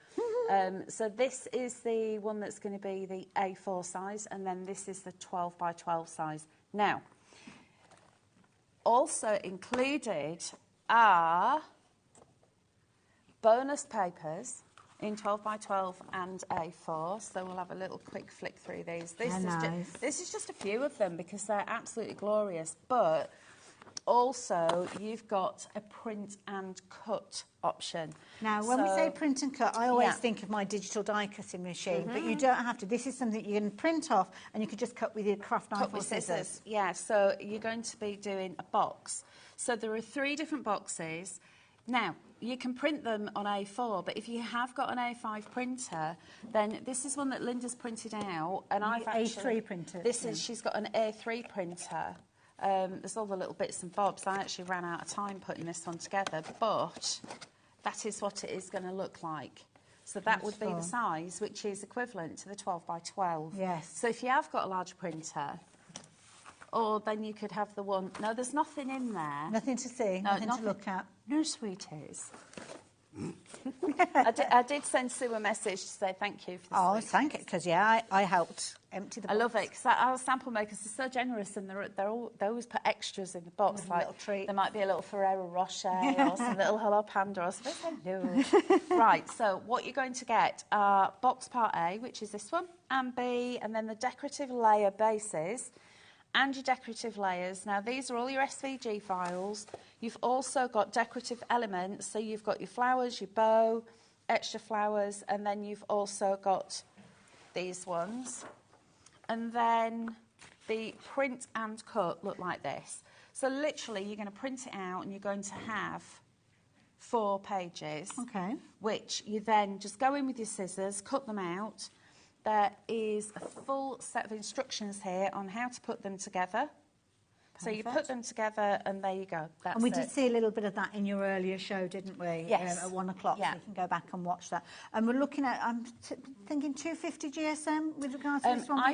So this is the one that's going to be the A4 size, and then this is the 12 by 12 size. Now, also included are bonus papers in 12 by 12 and A4, so we'll have a little quick flick through these. This is just a few of them because they're absolutely glorious, but also you've got a print and cut option. Now, when we say print and cut, I always think of my digital die cutting machine, but you don't have to. This is something you can print off and you can just cut with your craft knife or scissors. Yeah, so you're going to be doing a box. So there are 3 different boxes. Now, you can print them on A4, but if you have got an A5 printer, then this is one that Linda's printed out, and I've actually... A3 printer. She's got an A3 printer. There's all the little bits and bobs. I actually ran out of time putting this one together, but that is what it is going to look like. So that would be the size, which is equivalent to the 12 by 12. Yes. So if you have got a large printer, or then you could have the one... No, there's nothing in there. Nothing to see, nothing to look at. No, sweeties. I did send Sue a message to say thank you for the sweets. Thank you, because, I helped empty the box. I love it, because our sample makers are so generous, and they always put extras in the box. Like a little treat. There might be a little Ferrero Rocher or some little Hello Panda or something. Hello. Right, so what you're going to get are box part A, which is this one, and B, and then the decorative layer bases and your decorative layers. Now, these are all your SVG files. You've also got decorative elements, so you've got your flowers, your bow, extra flowers, and then you've also got these ones. And then the print and cut look like this. So literally, you're going to print it out, and you're going to have 4 pages, which you then just go in with your scissors, cut them out. There is a full set of instructions here on how to put them together. So you put them together, and there you go. That's and we did see a little bit of that in your earlier show, didn't we? Yes. At 1 o'clock, so you can go back and watch that. And we're looking at, I'm thinking 250 GSM with regards to this one. I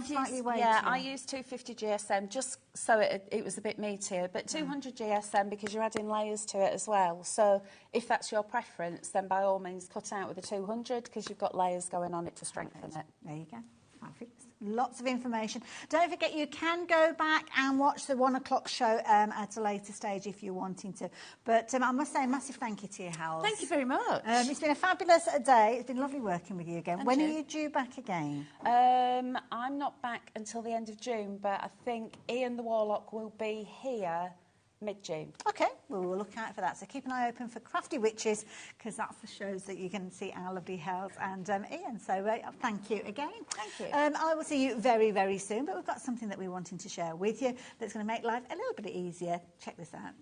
used 250 GSM just so it was a bit meatier, but 200 GSM because you're adding layers to it as well. So if that's your preference, then by all means cut out with the 200 because you've got layers going on it to strengthen it. There you go. Lots of information. Don't forget, you can go back and watch the 1 o'clock show at a later stage if you're wanting to. But I must say a massive thank you to you, Hal. Thank you very much. It's been a fabulous day. It's been lovely working with you again. And when are you due back again? I'm not back until the end of June, but I think Ian the Warlock will be here mid-June. OK, well, we'll look out for that. So keep an eye open for Crafty Witches, because that's the shows that you can see our lovely Hals and Ian. So thank you again. Thank you. I will see you very, very soon, but we've got something that we're wanting to share with you that's going to make life a little bit easier. Check this out.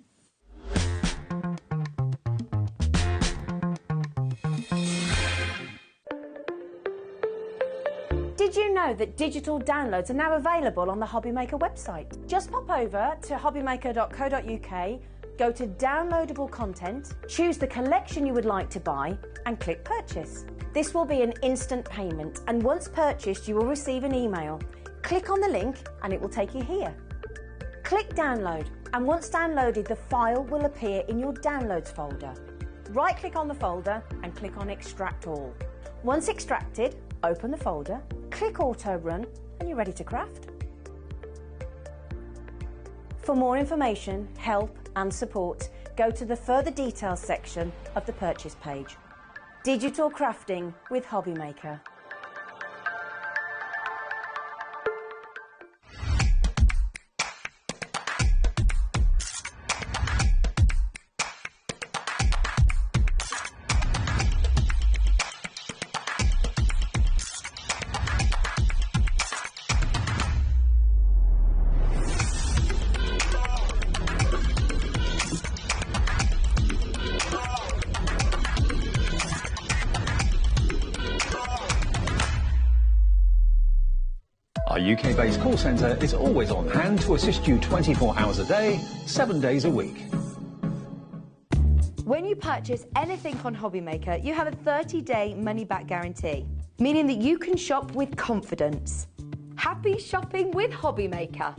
Did you know that digital downloads are now available on the HobbyMaker website? Just pop over to hobbymaker.co.uk, go to downloadable content, choose the collection you would like to buy and click purchase. This will be an instant payment, and once purchased you will receive an email. Click on the link and it will take you here. Click download, and once downloaded the file will appear in your downloads folder. Right click on the folder and click on extract all. Once extracted, open the folder, click auto run and you're ready to craft. For more information, help and support, go to the further details section of the purchase page. Digital crafting with HobbyMaker. Our UK-based call centre is always on hand to assist you 24 hours a day, 7 days a week. When you purchase anything on HobbyMaker, you have a 30-day money-back guarantee, meaning that you can shop with confidence. Happy shopping with HobbyMaker.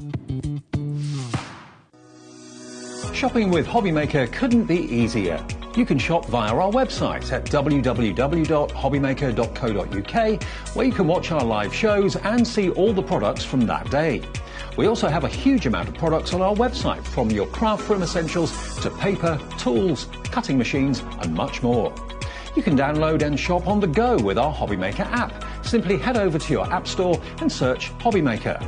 Shopping with HobbyMaker couldn't be easier. You can shop via our website at www.hobbymaker.co.uk, where you can watch our live shows and see all the products from that day. We also have a huge amount of products on our website, from your craft room essentials to paper, tools, cutting machines and much more. You can download and shop on the go with our HobbyMaker app. Simply head over to your app store and search HobbyMaker.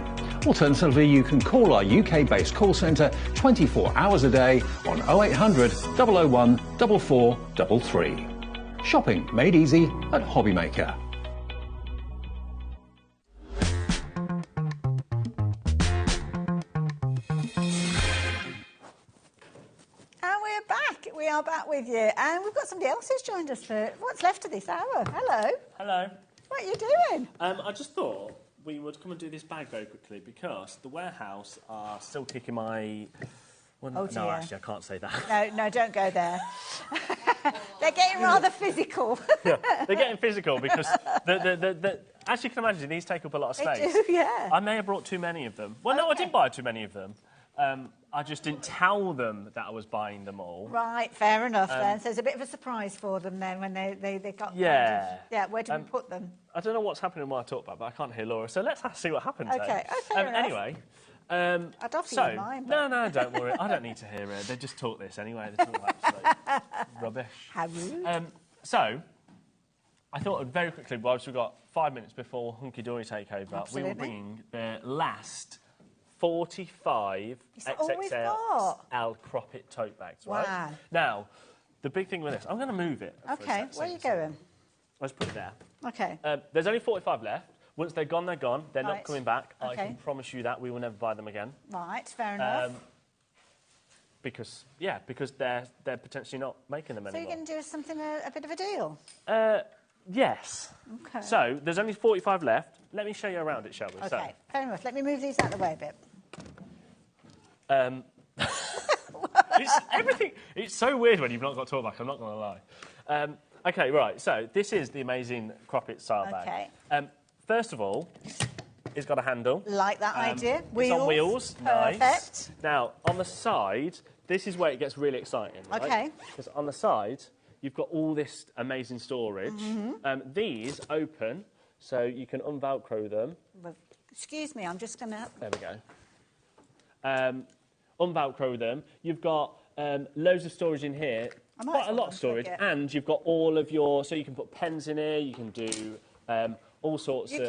Alternatively, you can call our UK-based call centre 24 hours a day on 0800 001 4433. Shopping made easy at HobbyMaker. We are back with you, and we've got somebody else who's joined us for what's left of this hour. Hello. Hello. What are you doing? I just thought we would come and do this bag very quickly because the warehouse are still kicking my... Well, oh, dear. No, actually, I can't say that. No, don't go there. They're getting rather physical. Yeah, they're getting physical because as you can imagine, these take up a lot of space. They do, yeah. I may have brought too many of them. Well, no, I didn't buy too many of them. I just didn't tell them that I was buying them all. Right, fair enough then. So it's a bit of a surprise for them then when they got... Yeah. Yeah, where did we put them? I don't know what's happening while I talk about it, but I can't hear Laura. So let's see what happens then. Okay, fair enough. Anyway... I'd offer you mine. But... No, don't worry. I don't need to hear it. They just talk this anyway. They talk absolute rubbish. How rude. So, I thought very quickly, whilst we've got 5 minutes before Hunky Dory takeover, Absolutely. we will bring the last 45 XXL Crop It tote bags, right? Wow. Now, the big thing with this, I'm going to move it. Okay, where are you going? Let's put it there. Okay. There's only 45 left. Once they're gone, they're gone. They're Right. not coming back. Okay. I can promise you that we will never buy them again. Right, fair enough. Because they're potentially not making them So anymore. you're going to do something, a bit of a deal? Yes. Okay. So, there's only 45 left. Let me show you around it, shall we? Okay, fair enough. Let me move these out of the way a bit. It's so weird when you've not got talk back, I'm not going to lie. Okay, right, so this is the amazing Crop It style bag. Okay. First of all, it's got a handle. Like that idea. It's on wheels. Perfect. Nice. Now, on the side, this is where it gets really exciting. Right? Okay. Because on the side, you've got all this amazing storage. Mm-hmm. These open, so you can unvelcro them. Excuse me, I'm just going to... There we go. Unvelcro them. You've got loads of storage in here. Quite a lot of storage. And you've got all of your... So you can put pens in here, you can do... all sorts of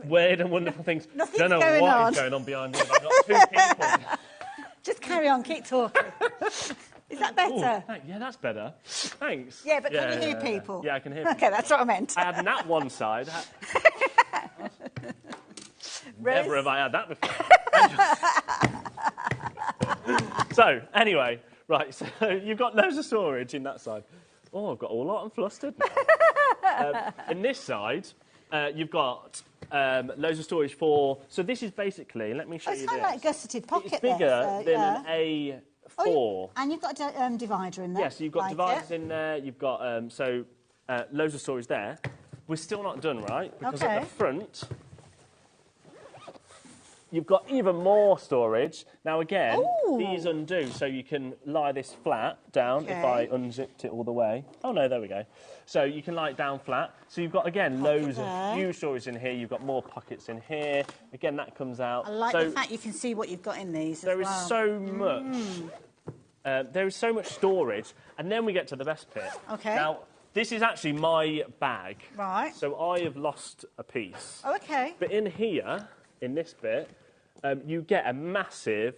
weird and wonderful things. Nothing's don't know going what on. is going on behind me. I've got two people. Just carry on, keep talking. Is that better? Ooh, yeah, that's better. Thanks. Yeah, but can you hear people? Yeah, I can hear people. Okay, that's what I meant. I had that one side. Never have I had that before. So, anyway, right, so you've got loads of storage in that side. Oh, I've got all lot. I'm flustered now. In this side, you've got loads of storage for... So this is basically... Let me show you this. It's kind of like a gusseted pocket. It's bigger than an A4. Oh, and you've got a divider in there. Yes, you've got dividers in there. You've got loads of storage there. We're still not done, right? Because at the front, you've got even more storage. Now, again, these undo, so you can lie this flat down if I unzipped it all the way. Oh, no, there we go. So you can lie it down flat. So you've got, again, loads of huge storage in here. You've got more pockets in here. Again, that comes out. I like the fact you can see what you've got in these There is so much. There is so much storage. And then we get to the best bit. Okay. Now, this is actually my bag. Right. So I have lost a piece. Oh, okay. But in here, in this bit, you get a massive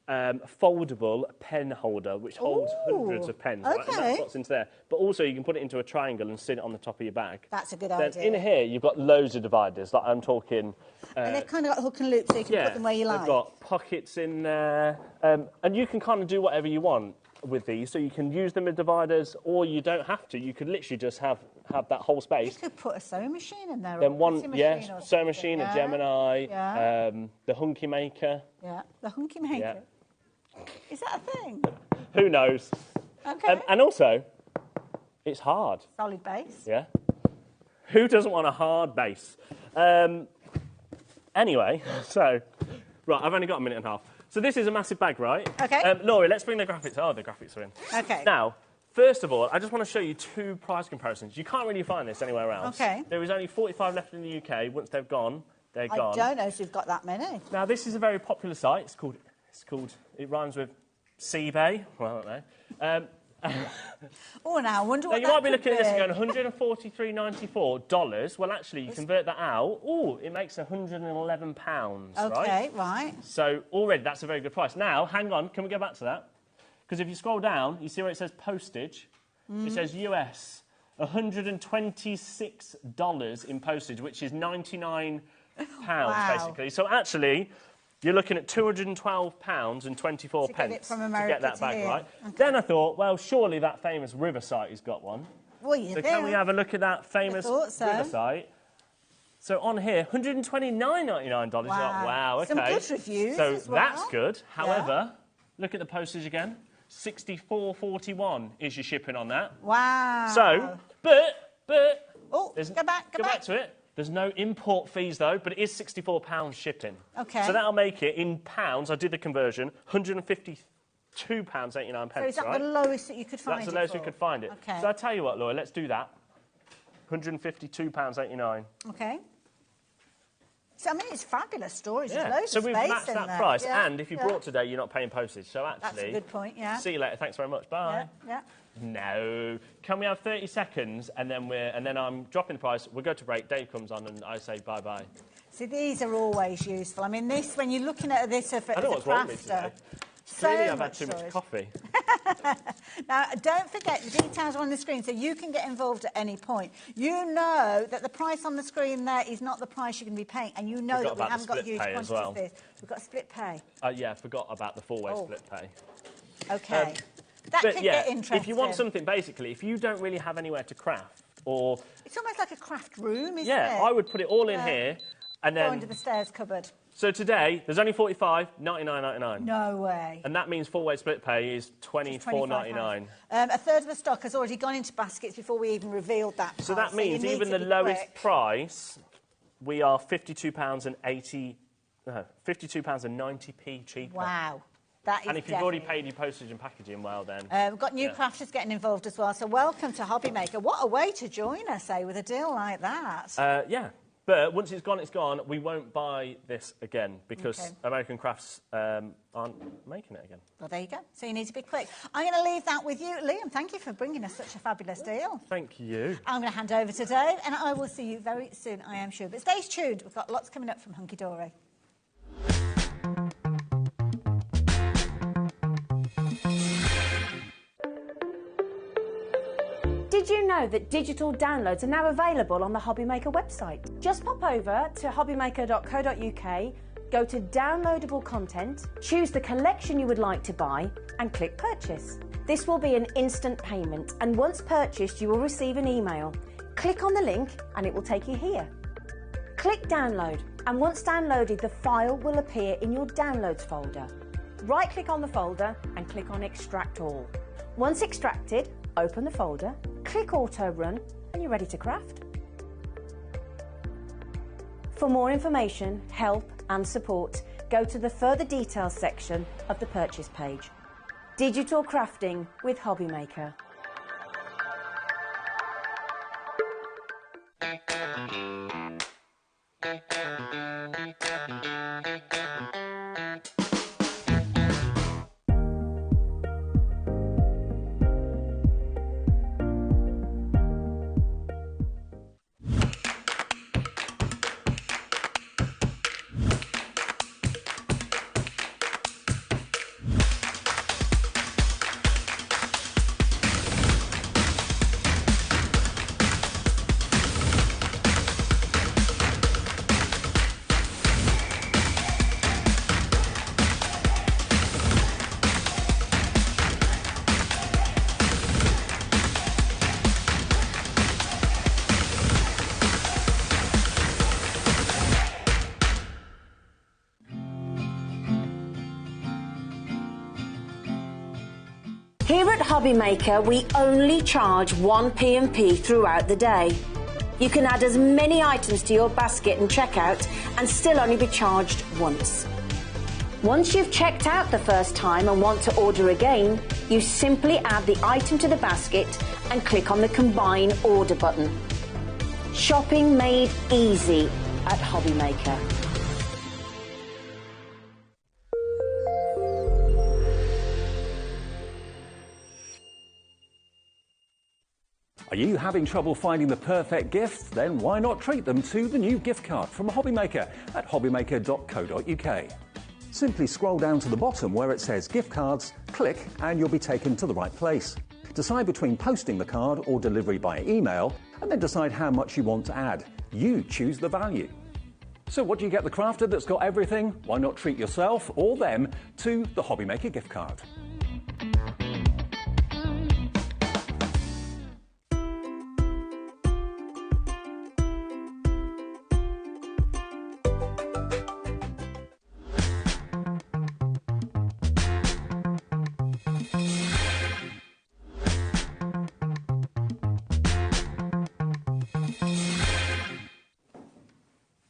foldable pen holder which holds hundreds of pens. Right? And that's what's into there. But also you can put it into a triangle and sit it on the top of your bag. That's a good then idea. In here you've got loads of dividers. Like I'm talking. And they've kind of got hook and loop, so you can put them where you like. They've got pockets in there, and you can kind of do whatever you want with these. So you can use them as dividers, or you don't have to. You could literally just have that whole space. You could put a sewing machine in there. Then sewing machine, a Gemini, the Hunky Maker. Yeah, the Hunky Maker. Yeah. Is that a thing? Who knows? Okay. And also, it's hard. Solid base. Yeah. Who doesn't want a hard base? Anyway, so, right, I've only got a minute and a half. So this is a massive bag, right? Okay. Laurie, let's bring the graphics. Oh, the graphics are in. Okay. Now, first of all, I just want to show you two price comparisons. You can't really find this anywhere else. Okay. There is only 45 left in the UK. Once they've gone, they're gone. I don't know if you've got that many. Now, this is a very popular site. It's called, it rhymes with Seabay. Well, I don't know. Oh, now I wonder what you that might be could looking at this and going, $143.94. Well, actually, you convert that out. Oh, it makes £111, Okay, right. So already that's a very good price. Now, hang on, can we go back to that? Because if you scroll down, you see where it says postage. It says US, $126 in postage, which is £99, basically. So actually, you're looking at £212 and 24 pence to get that bag, here. right? Okay. Then I thought, well, surely that famous river site has got one. Well, you So can we have a look at that famous river site? So on here, $129.99. Wow, okay. Some good reviews So as well. that's good. However, look at the postage again. $64.41 is your shipping on that. Wow. So, but go back to it. There's no import fees though, but it is £64 shipping. Okay. So that'll make it in pounds. I did the conversion. £152.89. So is that the lowest that you could find? That's the lowest we could find it. Okay. So I tell you what, Laura, let's do that. £152.89. Okay. So, I mean, it's fabulous storage. Yeah. There's loads So of we've space matched in that there. price, Yeah. and if you brought today, you're not paying postage. So actually, that's a good point. Yeah. See you later. Thanks very much. Bye. Yeah. No. Can we have 30 seconds and then I'm dropping the price. We'll go to break. Dave comes on and I say bye bye. See, these are always useful. I mean, this when you're looking at this as a I know what's wrong with me today. Clearly, I've had too much coffee. Now, don't forget, the details are on the screen, so you can get involved at any point. You know that the price on the screen there is not the price you're going to be paying, and you know that we haven't got huge quantities of this. We've got split pay. Yeah, I forgot about the four-way split pay. OK. That could get interesting. If you want something, basically, if you don't really have anywhere to craft, or... It's almost like a craft room, isn't it? Yeah, I would put it all in here, and then... Go under the stairs cupboard. So today, there's only 45, $99.99. No way. And that means four-way split pay is $24.99. A third of the stock has already gone into baskets before we even revealed that price. So that means even the lowest price, we are £52.90p cheaper. Wow. That is and if you've already paid your postage and packaging, well then... we've got new crafters getting involved as well, so welcome to HobbyMaker. What a way to join us, with a deal like that. Yeah. But once it's gone, it's gone. We won't buy this again because American Crafts aren't making it again. Well, there you go. So you need to be quick. I'm going to leave that with you. Liam, thank you for bringing us such a fabulous deal. Thank you. I'm going to hand over to Dave, and I will see you very soon, I am sure. But stay tuned. We've got lots coming up from Hunky Dory. Did you know that digital downloads are now available on the HobbyMaker website? Just pop over to hobbymaker.co.uk, go to downloadable content, choose the collection you would like to buy and click purchase. This will be an instant payment, and once purchased you will receive an email. Click on the link and it will take you here. Click download, and once downloaded the file will appear in your downloads folder. Right click on the folder and click on extract all. Once extracted, open the folder, click auto run and you're ready to craft. For more information, help and support, go to the further details section of the purchase page. Digital crafting with HobbyMaker. Here at HobbyMaker, we only charge 1 P&P throughout the day. You can add as many items to your basket and checkout and still only be charged once. Once you've checked out the first time and want to order again, you simply add the item to the basket and click on the Combine Order button. Shopping made easy at HobbyMaker. Are you having trouble finding the perfect gift? Then why not treat them to the new gift card from HobbyMaker at hobbymaker.co.uk. Simply scroll down to the bottom where it says gift cards, click and you'll be taken to the right place. Decide between posting the card or delivery by email and then decide how much you want to add. You choose the value. So what do you get the crafter that's got everything? Why not treat yourself or them to the HobbyMaker gift card?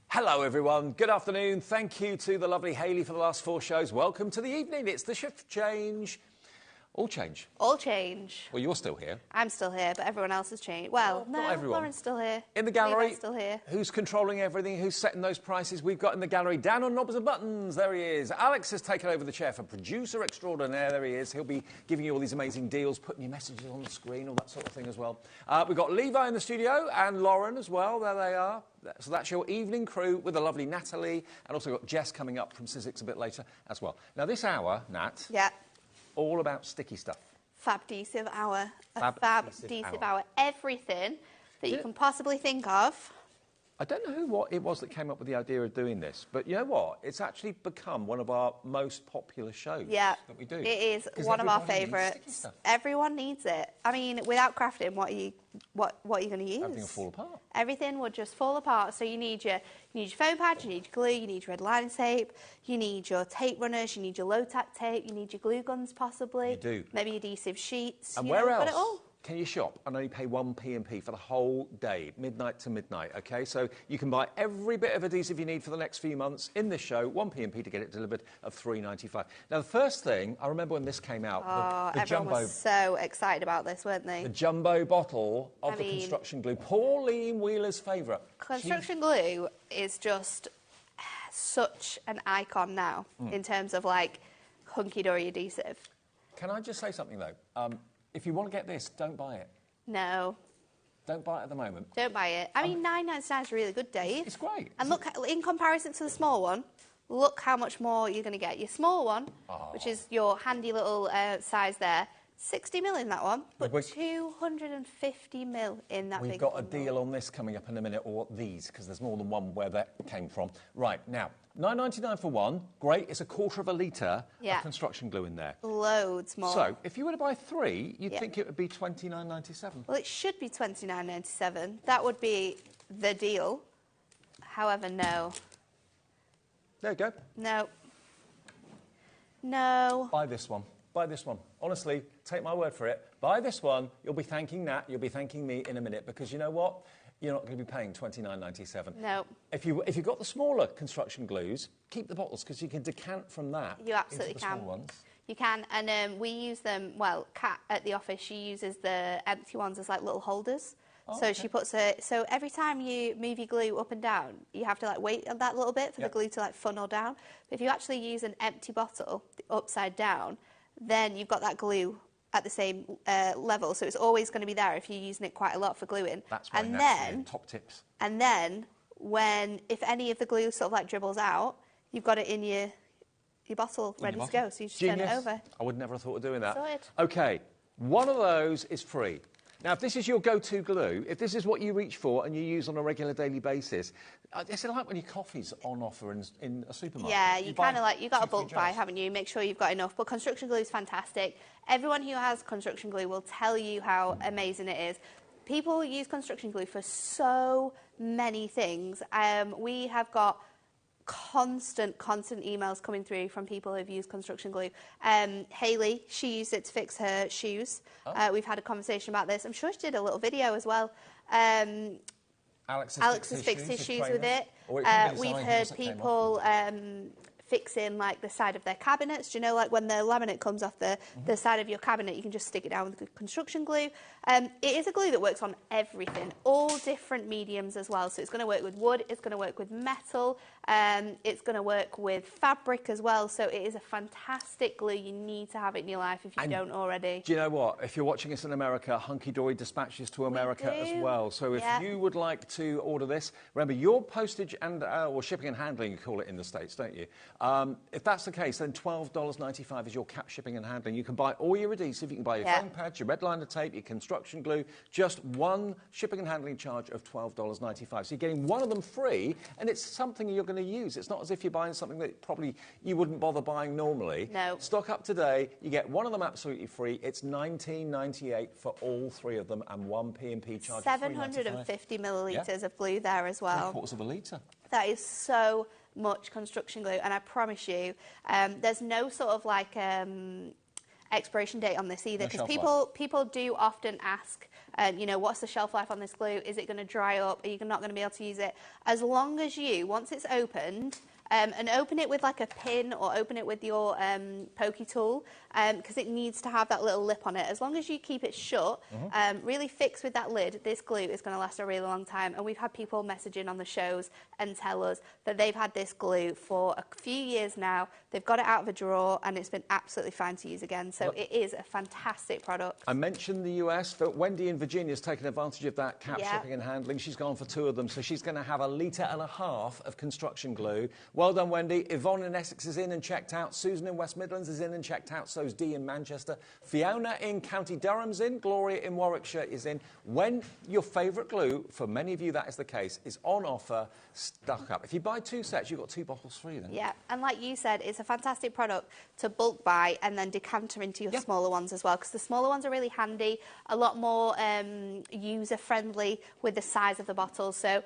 Hello everyone, good afternoon. Thank you to the lovely Hayley for the last 4 shows. Welcome to the evening. It's the shift change. All change. All change. Well, you're still here. I'm still here, but everyone else has changed. Well, no, not everyone. Lauren's still here. In the gallery. Levi's still here. Who's controlling everything? Who's setting those prices? We've got in the gallery, down on knobs and buttons. There he is. Alex has taken over the chair for producer extraordinaire. There he is. He'll be giving you all these amazing deals, putting your messages on the screen, all that sort of thing as well. We've got Levi in the studio and Lauren as well. There they are. So that's your evening crew with the lovely Natalie, and also got Jess coming up from sizzix a bit later as well. Now this hour, Nat, yeah, all about sticky stuff. Fab-desive hour. A fab-desive hour. Everything that you can possibly think of. I don't know what it was that came up with the idea of doing this, but you know what? It's actually become one of our most popular shows that we do. It is one of our favourites. Everyone needs it. I mean, without crafting, what are you going to use? Everything will fall apart. Everything would just fall apart. So you need your foam pads, you need your glue, you need your red lining tape, you need your tape runners, you need your low-tack tape, you need your glue guns possibly. You do. Maybe adhesive sheets. And where else can you shop and only pay 1p&p for the whole day, midnight to midnight, OK? So you can buy every bit of adhesive you need for the next few months in this show, 1p&p to get it delivered of £3.95. Now, the first thing, I remember when this came out, the everyone jumbo... was so excited about this, weren't they? The jumbo bottle of the construction glue. Pauline Wheeler's favourite. Construction glue is just such an icon now in terms of, like, Hunky Dory adhesive. Can I just say something, though? If you want to get this, don't buy it. No. Don't buy it at the moment. Don't buy it. I mean, £9.99 is a really good, Dave. It's great. And look, in comparison to the small one, look how much more you're going to get. Your small one, which is your handy little size there, 60ml in that one, but 250ml in that big one. We've got a deal on this coming up in a minute, or these, because there's more than one where that came from. Right, now, £9.99 for one. Great, it's a quarter of a litre of construction glue in there. Loads more. So, if you were to buy 3, you'd think it would be £29.97. Well, it should be £29.97. That would be the deal. However, no. There you go. No. No. Buy this one. Buy this one. Honestly, take my word for it. Buy this one. You'll be thanking Nat. You'll be thanking me in a minute, because you know what? You're not going to be paying £29.97. No. If you've got the smaller construction glues, keep the bottles, because you can decant from that. You absolutely into the can. Small ones. You can, and we use them. Well, Kat at the office, she uses the empty ones as like little holders. So she puts so every time you move your glue up and down, you have to like wait that little bit for the glue to like funnel down. But if you actually use an empty bottle upside down, then you've got that glue at the same level, so it's always going to be there if you're using it quite a lot for gluing. That's why that's top tips. And then if any of the glue sort of like dribbles out, you've got it in your bottle ready to go, so you just turn it over. I would never have thought of doing that. Sorted. OK, one of those is free. Now, if this is your go-to glue, if this is what you reach for and you use on a regular daily basis, it's like when your coffee's on offer in a supermarket. Yeah, you kind of like, you've got a bulk buy, haven't you? Make sure you've got enough. But construction glue is fantastic. Everyone who has construction glue will tell you how amazing it is. People use construction glue for so many things. We have got constant emails coming through from people who've used construction glue. Hayley, she used it to fix her shoes. We've had a conversation about this. I'm sure she did a little video as well. Alex has fixed his shoes with it. We've heard people fixing like the side of their cabinets. Do you know, like when the laminate comes off the side of your cabinet, you can just stick it down with construction glue. It is a glue that works on everything, all different mediums as well. So it's going to work with wood, it's going to work with metal, It's going to work with fabric as well, so it is a fantastic glue. You need to have it in your life if you don't already. Do you know what? If you're watching us in America, Hunky Dory dispatches to America as well. So if you would like to order this, remember your postage and or shipping and handling, you call it in the States, don't you? If that's the case, then $12.95 is your cap shipping and handling. You can buy all your adhesive, you can buy your foam pads, your red liner tape, your construction glue, just one shipping and handling charge of $12.95. So you're getting one of them free, and it's something you're going to use. It's not as if you're buying something that probably you wouldn't bother buying normally. No. Stock up today. You get one of them absolutely free. It's $19.98 for all three of them, and one P&P charge. 750 millilitres of glue there as well. 3/4 of a litre. That is so much construction glue, and I promise you, there's no sort of like expiration date on this either, because people do often ask, you know, what's the shelf life on this glue? Is it going to dry up? Are you not going to be able to use it? As long as you, once it's opened, and open it with like a pin or open it with your pokey tool, because it needs to have that little lip on it. As long as you keep it shut, really fixed with that lid, this glue is going to last a really long time. And we've had people messaging on the shows and tell us that they've had this glue for a few years now. They've got it out of a drawer and it's been absolutely fine to use again. So it is a fantastic product. I mentioned the US, but Wendy in Virginia's taken advantage of that cap shipping and handling. She's gone for 2 of them, so she's going to have 1.5 litres of construction glue. Well done, Wendy. Yvonne in Essex is in and checked out. Susan in West Midlands is in and checked out. So is Dee in Manchester. Fiona in County Durham's in. Gloria in Warwickshire is in. When your favourite glue, for many of you that is the case, is on offer, stock up. If you buy 2 sets, you've got 2 bottles free then. Yeah, and like you said, it's a fantastic product to bulk buy and then decanter into your smaller ones as well, because the smaller ones are really handy, a lot more user-friendly with the size of the bottles. So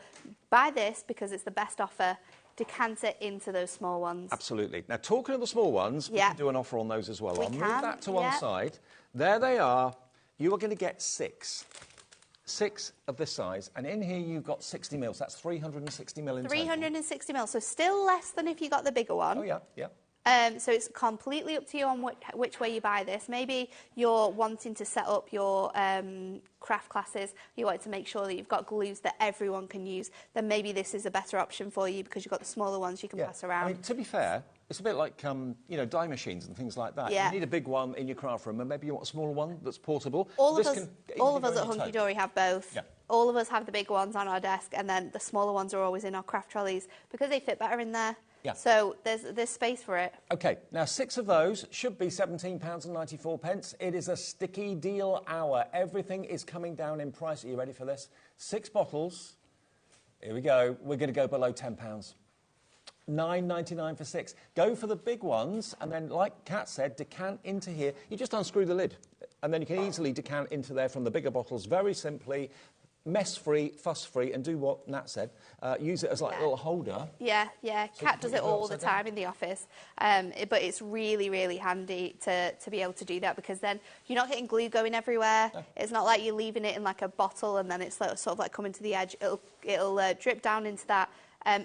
buy this because it's the best offer. Decant it into those small ones. Absolutely. Now, talking of the small ones, we can do an offer on those as well. I'll move that to one side. There they are. You are going to get 6. 6 of this size, and in here you've got 60 mils. That's 360 mil in total. 360 mils, so still less than if you got the bigger one. Oh, yeah, yeah. So it's completely up to you on which way you buy this. Maybe you're wanting to set up your craft classes, you want to make sure that you've got glues that everyone can use, then maybe this is a better option for you because you've got the smaller ones you can pass around. I mean, to be fair, it's a bit like, you know, die machines and things like that. Yeah. You need a big one in your craft room, and maybe you want a smaller one that's portable. All of us at Hunky Dory have both. Yeah. All of us have the big ones on our desk, and then the smaller ones are always in our craft trolleys because they fit better in there. Yeah. So there's space for it. OK, now 6 of those should be £17.94. It is a sticky deal hour. Everything is coming down in price. Are you ready for this? 6 bottles. Here we go. We're going to go below £10. $9.99 for 6. Go for the big ones, and then, like Kat said, decant into here. You just unscrew the lid, and then you can easily decant into there from the bigger bottles very simply. Mess-free, fuss-free, and do what Nat said. Use it as like a little holder. Yeah, yeah. So Kat does it all the time in the office. But it's really, really handy to be able to do that because then you're not getting glue going everywhere. No. It's not like you're leaving it in like a bottle and then it's like, sort of like coming to the edge. It'll drip down into that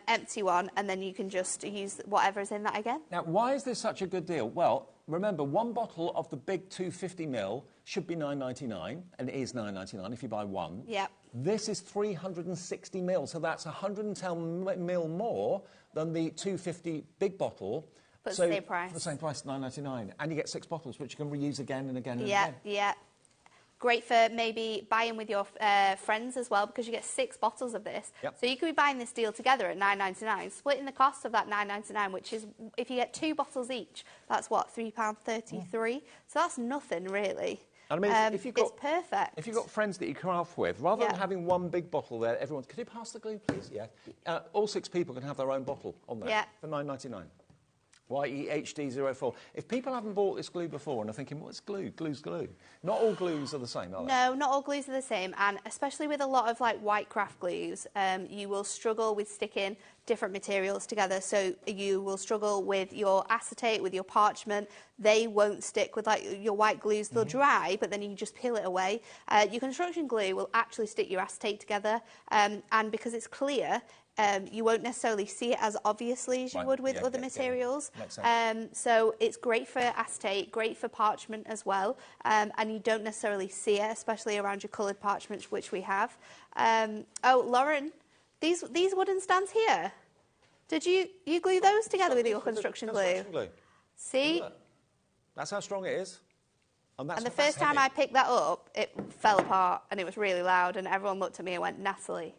empty one, and then you can just use whatever's in that again. Now, why is this such a good deal? Well, remember, 1 bottle of the big 250ml should be $9.99, and it is $9.99 if you buy 1. Yep. This is 360ml, so that's 110ml more than the 250 big bottle. But the same price. For the same price, $9.99. And you get 6 bottles, which you can reuse again and again and again. Yeah. Great for maybe buying with your friends as well, because you get 6 bottles of this. Yep. So you could be buying this deal together at $9.99, splitting the cost of that $9.99, which is, if you get 2 bottles each, that's what, £3.33? So that's nothing, really. I mean, if you've got, it's perfect. If you've got friends that you craft with, rather than having 1 big bottle there, everyone, could you pass the glue, please? Yeah. All 6 people can have their own bottle on there for $9.99. YEHD04. If people haven't bought this glue before and are thinking, what's glue? Glue's glue. Not all glues are the same, are they? No, not all glues are the same, and especially with a lot of like white craft glues, you will struggle with sticking different materials together. So you will struggle with your acetate, with your parchment. They won't stick with like your white glues. They'll dry, but then you can just peel it away. Your construction glue will actually stick your acetate together, and because it's clear, you won't necessarily see it as obviously as you would with other materials. So it's great for acetate, great for parchment as well, and you don't necessarily see it, especially around your coloured parchments, which we have. Oh, Lauren, these wooden stands here, Did you glue those together with your construction glue? See? That's how strong it is. And the first time I picked that up, it fell apart and it was really loud and everyone looked at me and went, Natalie,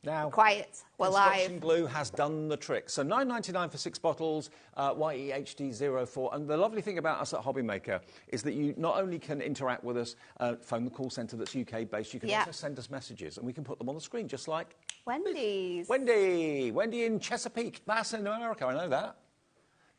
now, quiet, we're construction live. glue has done the trick. So $9.99 for 6 bottles, YEHD04. And the lovely thing about us at HobbyMaker is that you not only can interact with us, phone the call centre that's UK-based, you can also send us messages and we can put them on the screen, just like... Wendy's. Wendy in Chesapeake. That's in America, I know that.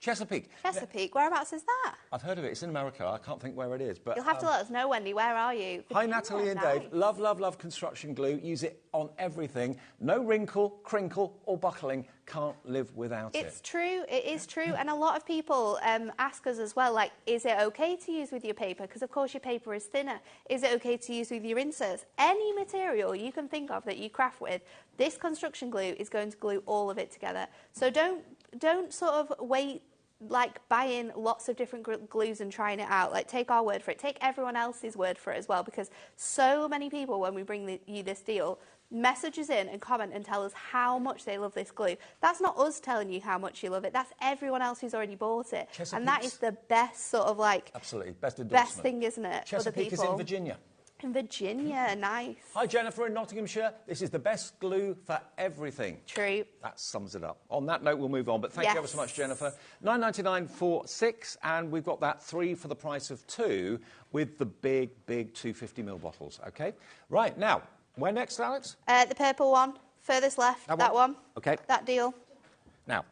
Chesapeake. Chesapeake, whereabouts is that? I've heard of it. It's in America. I can't think where it is. But you'll have to let us know, Wendy. Where are you? Hi, Natalie and Dave. Love, love, love construction glue. Use it on everything. No wrinkle, crinkle or buckling. Can't live without it. It's true. It is true. And a lot of people ask us as well, like, is it okay to use with your paper? Because, of course, your paper is thinner. Is it okay to use with your inserts? Any material you can think of that you craft with, this construction glue is going to glue all of it together. So don't sort of wait, like buying lots of different glues and trying it out. Like, take our word for it. Take everyone else's word for it as well, because so many people, when we bring you this deal, message us in and comment and tell us how much they love this glue. That's not us telling you how much you love it. That's everyone else who's already bought it. And that is the best sort of like... Absolutely. Best endorsement. Best thing, isn't it? Chesapeake is in Virginia. In Virginia, nice. Hi, Jennifer in Nottinghamshire. This is the best glue for everything. True. That sums it up. On that note, we'll move on. But thank you ever so much, Jennifer. $9.99 for 6, and we've got that 3 for the price of 2 with the big 250ml bottles, OK? Right, now, where next, Alex? The purple one, furthest left, that one. OK. That deal. Now,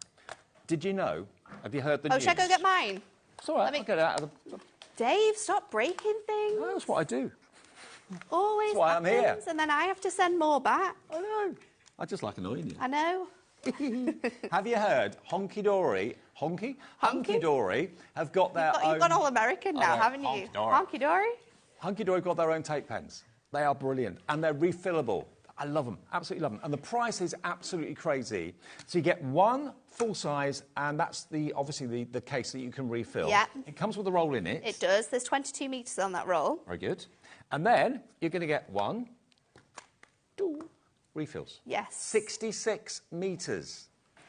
did you know, have you heard the news? Should I go get mine? It's all right, I'll get it out of the... Dave, stop breaking things. No, that's what I do. Always That's why I'm here. And then I have to send more back. I know. I just like annoying you. I know. Have you heard Hunky Dory, Hunky Dory have got their own... You've gone all American now, haven't you? Hunky Dory? Hunky Dory got their own tape pens. They are brilliant and they're refillable. I love them, absolutely love them. And the price is absolutely crazy. So you get one full size, and that's obviously the case that you can refill. Yeah. It comes with a roll in it. It does. There's 22 metres on that roll. Very good. And then you're going to get 1, 2 refills. Yes. 66 metres.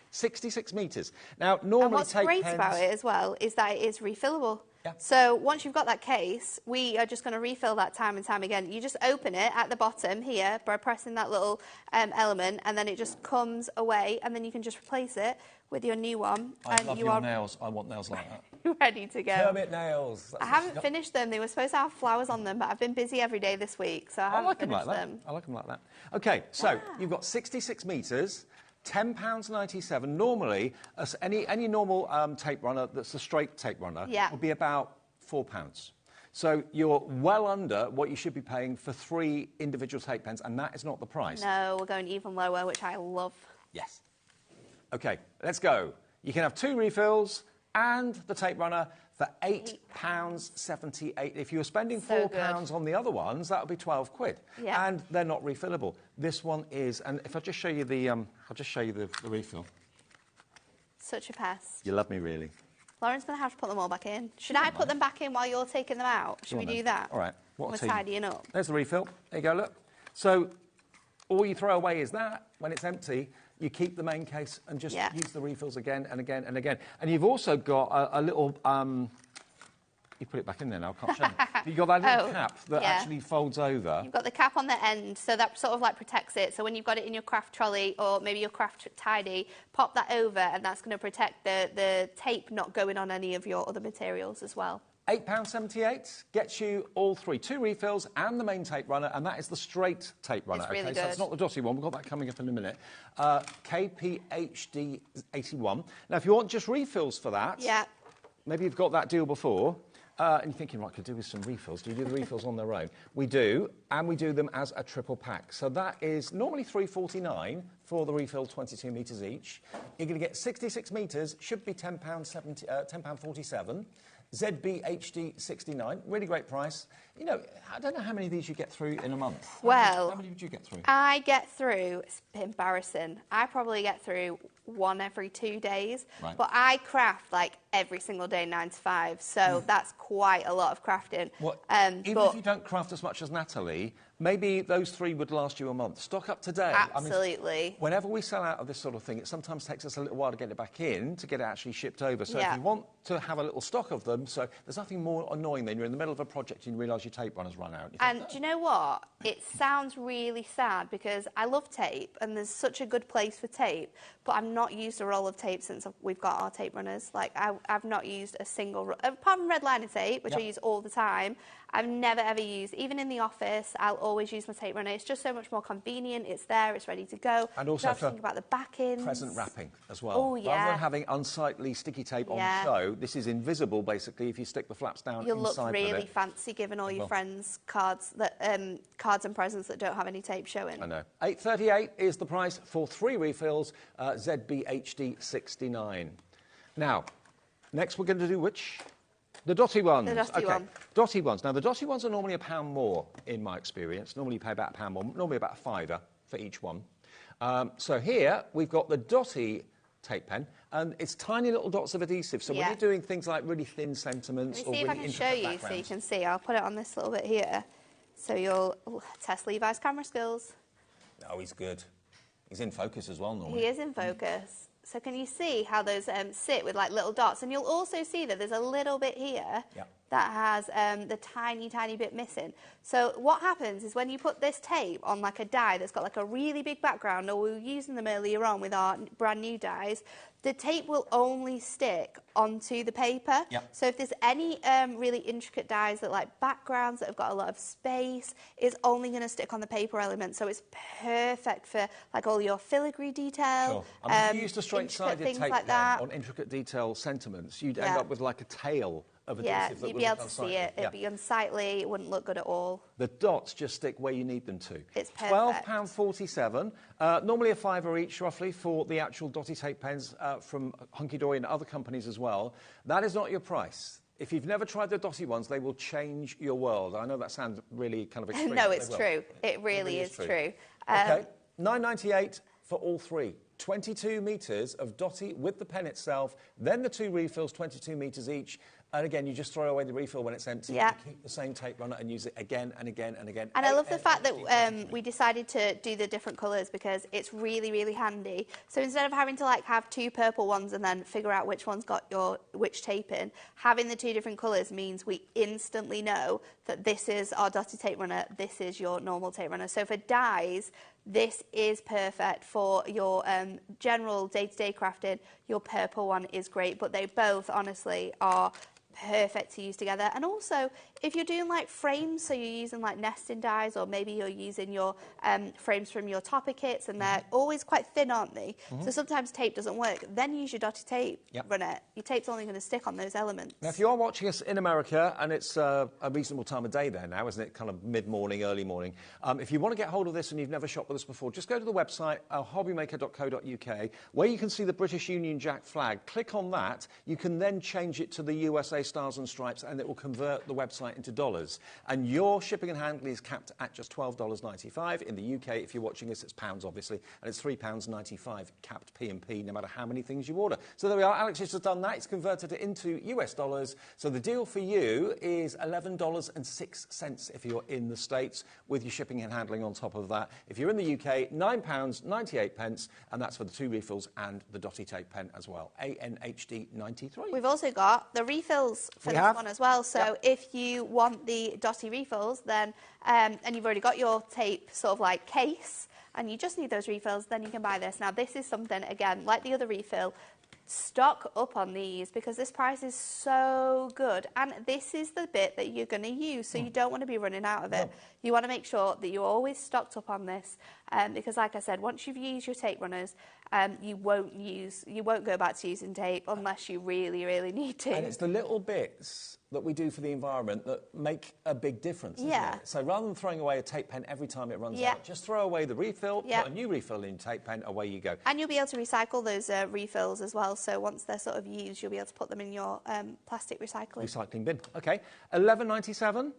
66 metres. Now, normally and what's great about it as well is that it is refillable. Yeah. So once you've got that case, we are just going to refill that time and time again. You just open it at the bottom here by pressing that little element, and then it just comes away, and then you can just replace it with your new one. I love your nails. I want nails like that. Ready to go. Kermit nails. I haven't finished them. They were supposed to have flowers on them, but I've been busy every day this week, so I haven't finished them. I like them like that. OK, so you've got 66 metres. £10.97. Normally, any normal tape runner that's a straight tape runner would be about £4. So you're well under what you should be paying for 3 individual tape pens, and that is not the price. No, we're going even lower, which I love. Yes. OK, let's go. You can have 2 refills and the tape runner for £8.78. If you were spending £4 on the other ones, that would be 12 quid. Yeah. And they're not refillable. This one is, and if I just show you the, I'll just show you the refill. Such a pest. You love me, really. Lauren's going to have to put them all back in. Should I put them back in while you're taking them out? Should we do that? All right. We're tidying up. There's the refill. There you go, look. So all you throw away is that. When it's empty, you keep the main case and just use the refills again and again and again. And you've also got a little... you put it back in there now, I can't show you. You've got that little cap that actually folds over. You've got the cap on the end, so that sort of like protects it. So when you've got it in your craft trolley or maybe your craft tidy, pop that over and that's going to protect the tape not going on any of your other materials as well. £8.78 gets you all 3. 2 refills and the main tape runner, and that is the straight tape runner. It's really good. So it's not the dotty one. We've got that coming up in a minute. KPHD 81. Now, if you want just refills for that, maybe you've got that deal before, and you're thinking, right, could do with some refills. Do you do the refills on their own? We do, and we do them as a triple pack. So that is normally $3.49 for the refill, 22 metres each. You're going to get 66 metres, should be £10.47. ZBHD 69, really great price. You know, I don't know how many of these you get through in a month. Well, how many would you get through? I get through, it's embarrassing, I probably get through 1 every 2 days. Right. But I craft like every single day, 9 to 5, so that's quite a lot of crafting. Even if you don't craft as much as Natalie, maybe those 3 would last you a month. Stock up today. Absolutely. I mean, whenever we sell out of this sort of thing, it sometimes takes us a little while to get it back in, to get it actually shipped over. So if you want to have a little stock of them, so there's nothing more annoying than you're in the middle of a project and you realise your tape runner's run out. And do you know what? It sounds really sad because I love tape and there's such a good place for tape, but I've not used a roll of tape since we've got our tape runners. Like, I've not used a single, apart from red liner tape, which I use all the time, I've never ever used, even in the office, I'll always use my tape runner. It's just so much more convenient. It's there, it's ready to go. And also have to think about the back-ins. Present wrapping as well. Oh, yeah. Rather than having unsightly sticky tape on show, this is invisible, basically, if you stick the flaps down You'll inside look really fancy giving all your friends cards cards and presents that don't have any tape showing. I know. $8.38 is the price for 3 refills, ZBHD 69. Now, next we're going to do which? The dotty ones. The dotty one. Dotty ones. Now, the dotty ones are normally £1 more, in my experience. Normally you pay about £1 more, normally about a £5 for each one. So here, we've got the dotty tape pen, and it's tiny little dots of adhesive. So when you're doing things like really thin sentiments Let me see or if I really can show you so you can see. I'll put it on this little bit here. So you'll test Levi's camera skills. Oh, he's good. He's in focus as well, normally. He is in focus. So can you see how those sit with like little dots? And you'll also see that there's a little bit here that has the tiny, tiny bit missing. So what happens is when you put this tape on like a die that's got like a really big background, or we were using them earlier on with our brand new dies, the tape will only stick onto the paper. So if there's any really intricate dies that like backgrounds that have got a lot of space, it's only going to stick on the paper element. So it's perfect for like all your filigree detail. Sure. I mean, if you used a straight-sided tape like pen on intricate detail sentiments, you'd end up with like a tail of adhesive that you'd be able to see it. It'd be unsightly. It wouldn't look good at all. The dots just stick where you need them to. It's perfect. £12.47. Normally a £5 each, roughly, for the actual dotty tape pens from Hunky, Dory and other companies as well. That is not your price. If you've never tried the dotty ones, they will change your world. I know that sounds really kind of extreme. No, it's true. It really is true. OK, £9.98 for all 3. 22 metres of dotty with the pen itself, then the 2 refills, 22 metres each. And again, you just throw away the refill when it's empty. You keep the same tape runner and use it again and again and again. And I love the fact that we decided to do the different colours because it's really, really handy. So instead of having to like have 2 purple ones and then figure out which one's got which tape in, having the 2 different colours means we instantly know that this is our dotty tape runner, this is your normal tape runner. So for dies, this is perfect. For your general day-to-day crafting, your purple one is great, but they both honestly are perfect to use together. And also, if you're doing like frames, so you're using like nesting dies, or maybe you're using your frames from your topper kits, and they're always quite thin, aren't they? So sometimes tape doesn't work. Then use your dotty tape runner. Your tape's only going to stick on those elements. Now, if you are watching us in America, and it's a reasonable time of day there now, isn't it? Kind of mid-morning, early morning. If you want to get hold of this and you've never shopped with us before, just go to the website, hobbymaker.co.uk, where you can see the British Union Jack flag. Click on that. You can then change it to the USA Stars and Stripes, and it will convert the website into dollars. And your shipping and handling is capped at just $12.95. In the UK, if you're watching this, it's pounds, obviously, and it's £3.95 capped P&P, no matter how many things you order. So there we are. Alex has just done that. It's converted it into US dollars. So the deal for you is $11.06 if you're in the States, with your shipping and handling on top of that. If you're in the UK, £9.98, and that's for the 2 refills and the dotty tape pen as well. ANHD 93. We've also got the refills for this one as well. So if you want the dotty refills, then and you've already got your tape sort of like case, and you just need those refills, then you can buy this. Now, this is something, again, like the other refill, stock up on these because this price is so good, and this is the bit that you're going to use, so you don't want to be running out of it. You want to make sure that you're always stocked up on this, because like I said, once you've used your tape runners, you won't go back to using tape unless you really, really need to. And it's the little bits that we do for the environment that make a big difference, isn't it? So rather than throwing away a tape pen every time it runs out, just throw away the refill, put a new refill in tape pen, away you go. And you'll be able to recycle those refills as well, so once they're sort of used, you'll be able to put them in your plastic recycling bin. OK, $11.97,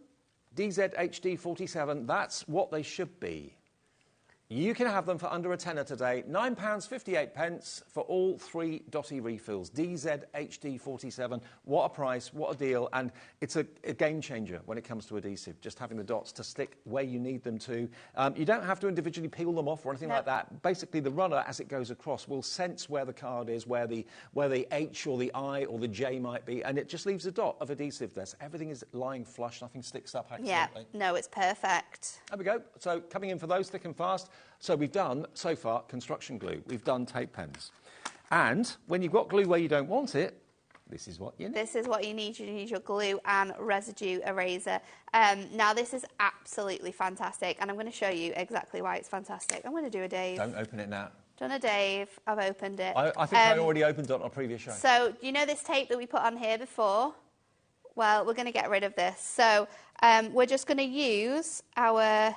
DZHD 47, that's what they should be. You can have them for under a tenner today. £9.58 for all 3 Dotty refills. DZHD47. What a price, what a deal. And it's a game changer when it comes to adhesive, just having the dots to stick where you need them to. You don't have to individually peel them off or anything like that. Basically, the runner, as it goes across, will sense where the card is, where the H or the I or the J might be, and it just leaves a dot of adhesive there. So everything is lying flush, nothing sticks up accidentally. Yeah, no, it's perfect. There we go. So coming in for those thick and fast. So we've done, so far, construction glue. We've done tape pens. And when you've got glue where you don't want it, this is what you need. This is what you need. You need your glue and residue eraser. Now, this is absolutely fantastic, and I'm going to show you exactly why it's fantastic. I'm going to do a Dave. Don't open it now. Done a Dave. I've opened it. I think I already opened it on a previous show. So, you know this tape that we put on here before? Well, we're going to get rid of this. So, we're just going to use our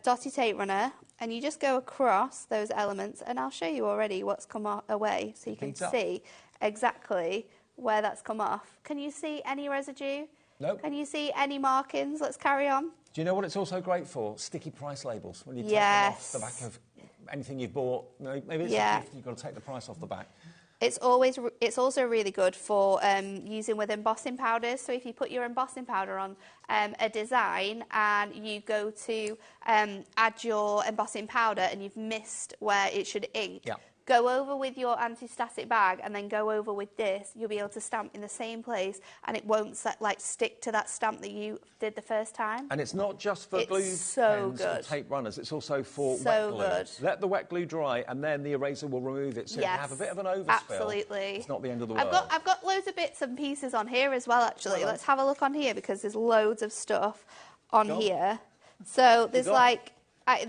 dotty tape runner, and you just go across those elements, and I'll show you already what's come away, so you can see exactly where that's come off. Can you see any residue? Nope. Can you see any markings? Let's carry on. Do you know what it's also great for? Sticky price labels. When you take them off the back of anything you've bought, maybe it's a gift, you've got to take the price off the back. It's also really good for using with embossing powders. So if you put your embossing powder on a design and you go to add your embossing powder and you've missed where it should ink, go over with your anti-static bag and then go over with this. You'll be able to stamp in the same place and it won't stick to that stamp that you did the first time. And it's not just for glue pens or tape runners, it's also for wet glue. Good. Let the wet glue dry and then the eraser will remove it. So you have a bit of an overspill. Absolutely. It's not the end of the world. I've got loads of bits and pieces on here as well, actually. Let's have a look on here because there's loads of stuff on here. So there's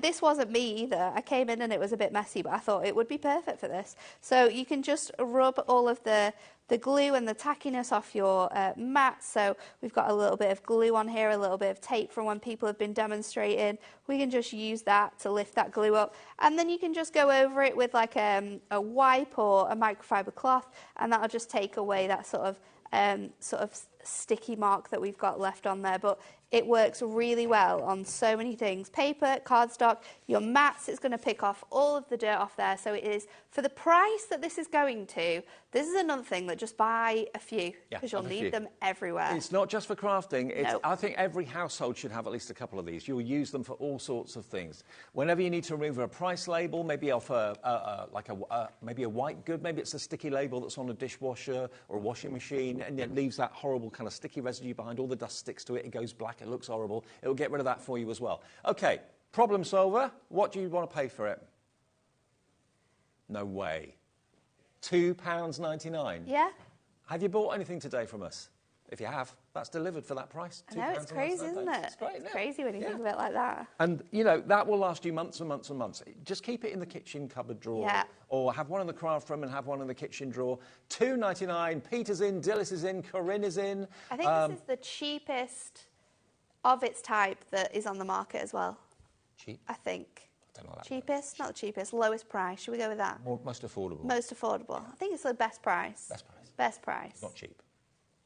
this wasn't me either. I came in and it was a bit messy, but I thought it would be perfect for this. So you can just rub all of the glue and the tackiness off your mat. So we've got a little bit of glue on here, a little bit of tape from when people have been demonstrating. We can just use that to lift that glue up. And then you can just go over it with like a wipe or a microfiber cloth, and that'll just take away that sort of sticky mark that we've got left on there. But it works really well on so many things. Paper, cardstock, your mats, it's going to pick off all of the dirt off there. So it is, for the price that this is going to, this is another thing that just buy a few, because you'll need them everywhere. It's not just for crafting. I think every household should have at least a couple of these. You'll use them for all sorts of things. Whenever you need to remove a price label, maybe off maybe a white good, maybe it's a sticky label that's on a dishwasher or a washing machine, and it leaves that horrible kind of sticky residue behind. All the dust sticks to it. It goes black. It looks horrible. It will get rid of that for you as well. Okay, problem solver. What do you want to pay for it? No way. £2.99. Yeah. Have you bought anything today from us? If you have, that's delivered for that price. I know, it's crazy, isn't it? It's great, it's crazy when you think of it like that. And, you know, that will last you months and months and months. Just keep it in the kitchen cupboard drawer. Yeah. Or have one in the craft room and have one in the kitchen drawer. £2.99. Peter's in, Dillis is in, Corinne is in. I think this is the cheapest of its type that is on the market as well. Cheap? I think. I don't know that. Cheapest? Not the cheapest. Lowest price. Should we go with that? Most affordable. Most affordable. I think it's the best price. Best price. Best price. Not cheap.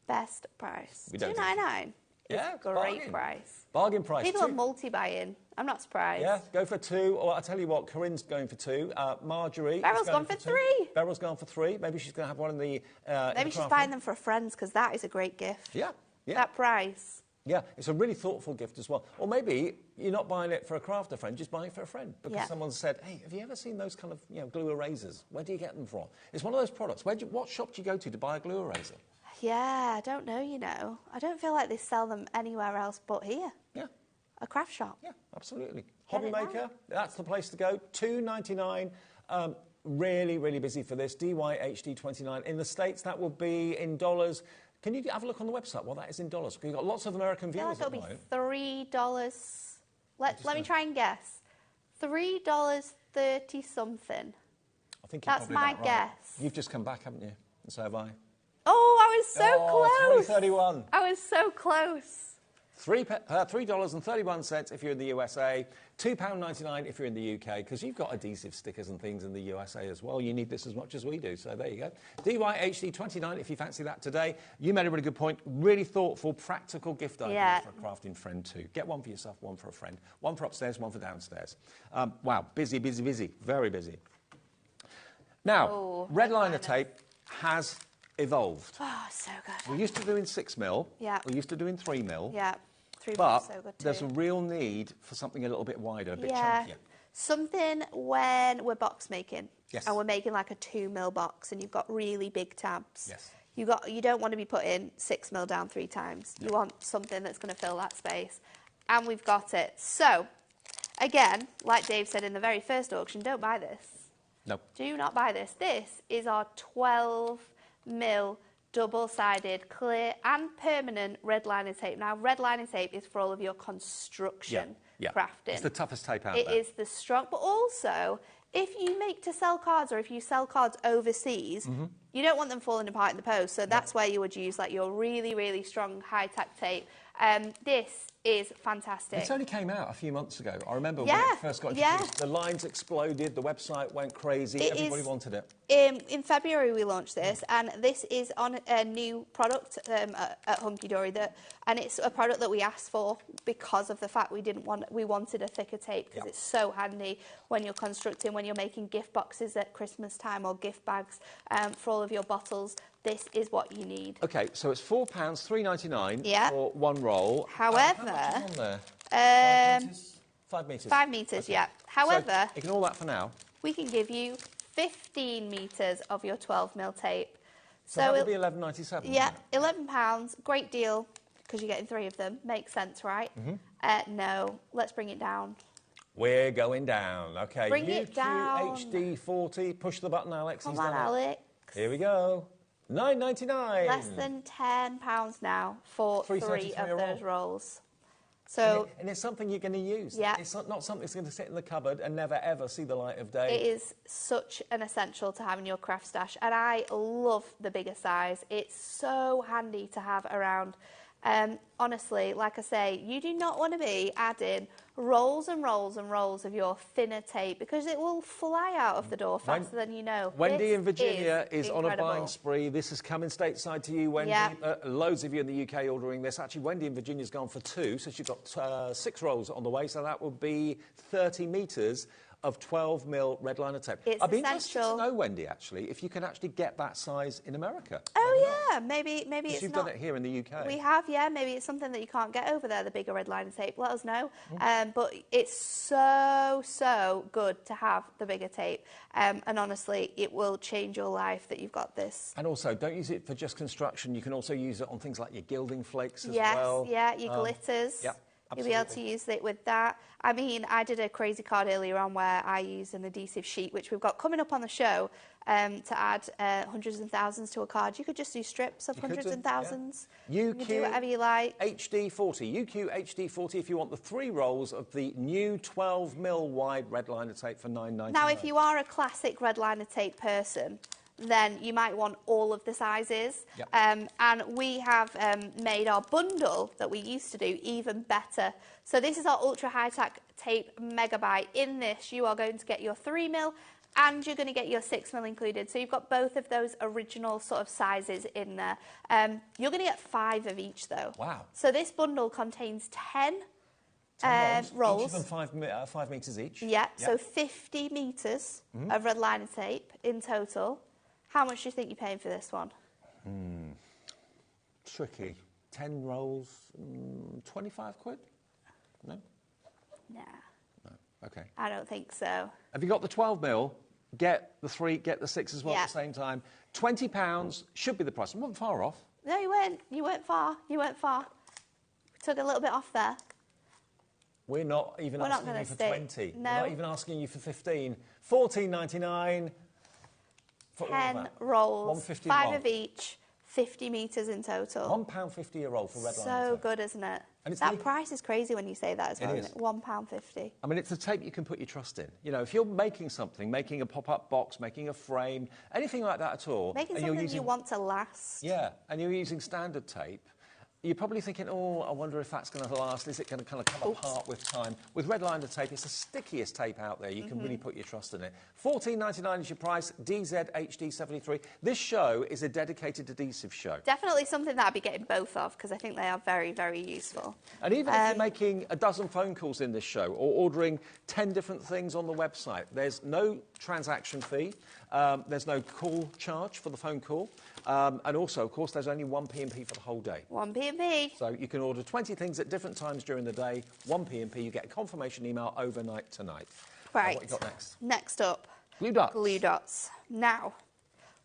Best price. £2.99. Yeah, great bargain. Price. Bargain price. People are multi-buying. I'm not surprised. Yeah, go for 2. Or I'll tell you what, Corinne's going for 2. Marjorie. Beryl's gone for 3. Beryl's gone for 3. Maybe she's going to have one in the. Maybe she's buying them for friends because that is a great gift. Yeah. That price. Yeah, it's a really thoughtful gift as well. Or maybe you're not buying it for a crafter friend, just buying it for a friend. Because someone said, hey, have you ever seen those kind of glue erasers? Where do you get them from? It's one of those products. What shop do you go to buy a glue eraser? Yeah, I don't know, I don't feel like they sell them anywhere else but here. Yeah. A craft shop. Yeah, absolutely. HobbyMaker, that's the place to go. £2.99. Really, really busy for this. DYHD29. In the States, that will be in dollars. Can you have a look on the website what that is in dollars? Because you've got lots of American viewers at the moment. It'll be $3. Let me try and guess. $3.30 something. I think that's my guess. You've just come back, haven't you? And so have I. Oh, I was so close. $3.31. I was so close. $3.31 if you're in the USA, £2.99 if you're in the UK, because you've got adhesive stickers and things in the USA as well. You need this as much as we do, so there you go. DYHD29 if you fancy that today. You made a really good point. Really thoughtful, practical gift idea for a crafting friend too. Get one for yourself, one for a friend. One for upstairs, one for downstairs. Wow, busy, busy, busy. Very busy. Now, red liner tape has evolved. Oh, so good. We're used to doing 6mm. Yeah. We're used to doing 3mm. Yeah. 3mm But is so good too. there's a real need for something a little bit wider, a bit yeah. chunkier. Something when we're box making. Yes. And we're making like a 2mm box and you've got really big tabs. Yes. You don't want to be putting 6mm down 3 times. You want something that's going to fill that space. And we've got it. So, again, like Dave said in the very first auction, don't buy this. No. Do not buy this. This is our 12mm double-sided, clear and permanent red liner tape. Now, red liner tape is for all of your construction crafting. It's the toughest tape out there. It is the strong, but also, if you make to sell cards or if you sell cards overseas, you don't want them falling apart in the post. So that's where you would use like your really, really strong high-tack tape. This is fantastic. It only came out a few months ago. I remember when it first got introduced. The lines exploded, the website went crazy, everybody wanted it. In February we launched this, and this is on a new product at Hunky Dory, and it's a product that we asked for because of the fact we wanted a thicker tape, because it's so handy when you're constructing, when you're making gift boxes at Christmas time or gift bags for all of your bottles. This is what you need. Okay, so it's £4, $3.99 for one roll. However, how much is on there? 5 metres? 5 metres, yeah. However, so ignore that for now. We can give you 15 metres of your 12mm tape. So that would be £11.97. Yeah, £11. Great deal, because you're getting 3 of them. Makes sense, right? No, let's bring it down. We're going down. Okay, bring it down. HD40. Push the button, Alex. Come on, Alex. Here we go. $9.99. Less than £10 now for 3 of those rolls. So, and it's something you're going to use. Yeah. It's not something that's going to sit in the cupboard and never, ever see the light of day. It is such an essential to have in your craft stash. And I love the bigger size. It's so handy to have around. Honestly, like I say, you do not want to be adding rolls and rolls and rolls of your thinner tape, because it will fly out of the door faster than you know. Wendy in Virginia is on a buying spree. This is coming stateside to you, Wendy. Loads of you in the UK ordering this. Actually, Wendy in Virginia's gone for 2, so she's got 6 rolls on the way, so that would be 30 metres of 12mm red liner tape. I'd be interested to know, Wendy, actually, if you can actually get that size in America. Oh, yeah. Maybe it's not. You've done it here in the UK. We have, yeah. Maybe it's something that you can't get over there, the bigger red liner tape. Let us know. But it's so good to have the bigger tape. And honestly, it will change your life that you've got this. And also, don't use it for just construction. You can also use it on things like your gilding flakes as well. Yes, your glitters. Yep. Absolutely. You'll be able to use it with that. I mean, I did a crazy card earlier on where I used an adhesive sheet, which we've got coming up on the show, to add hundreds and thousands to a card. You could just do strips of hundreds and thousands. You can do whatever you like. HD40. UQ HD40 if you want the 3 rolls of the new 12mm wide red liner tape for $9.99. Now, if you are a classic red liner tape person, then you might want all of the sizes. Yep. And we have made our bundle that we used to do even better. So this is our ultra high-tack tape megabyte. In this, you are going to get your 3mm and you're going to get your 6mm included. So you've got both of those original sort of sizes in there. You're going to get 5 of each, though. Wow. So this bundle contains 10 rolls. Each of them 5 metres each. Yeah, so 50 metres of red liner tape in total. How much do you think you're paying for this one? Tricky. 10 rolls, 25 quid? No? Nah. No. Okay. I don't think so. Have you got the 12mm? Get the 3, get the 6 as well at the same time. £20 should be the price. I wasn't far off. No, you weren't. You weren't far. You weren't far. Took a little bit off there. We're not even asking you for 20. No. We're not even asking you for 15. $14.99. 10 rolls, 1.50 5 of each, 50 metres in total. £1.50 a roll for red liner So tape. good, isn't it? And that price is crazy when you say that as well, isn't it? £1.50. I mean, it's a tape you can put your trust in. You know, if you're making something, making a pop-up box, making a frame, anything like that at all. Making something you want to last. Yeah, and you're using standard tape, You're probably thinking, oh, I wonder if that's going to last. Is it going to kind of come apart with time? With red liner tape, it's the stickiest tape out there. You can really put your trust in it. $14.99 is your price, DZHD73. This show is a dedicated adhesive show. Definitely something that I'd be getting both of, because I think they are very, very useful. And even if you're making a dozen phone calls in this show or ordering 10 different things on the website, there's no transaction fee, there's no call charge for the phone call, and also, of course, there's only 1 P&P for the whole day. 1 P&P. So you can order 20 things at different times during the day, 1 P&P, you get a confirmation email overnight tonight. Right. What you got next? Next up. Glue dots. Glue dots. Now,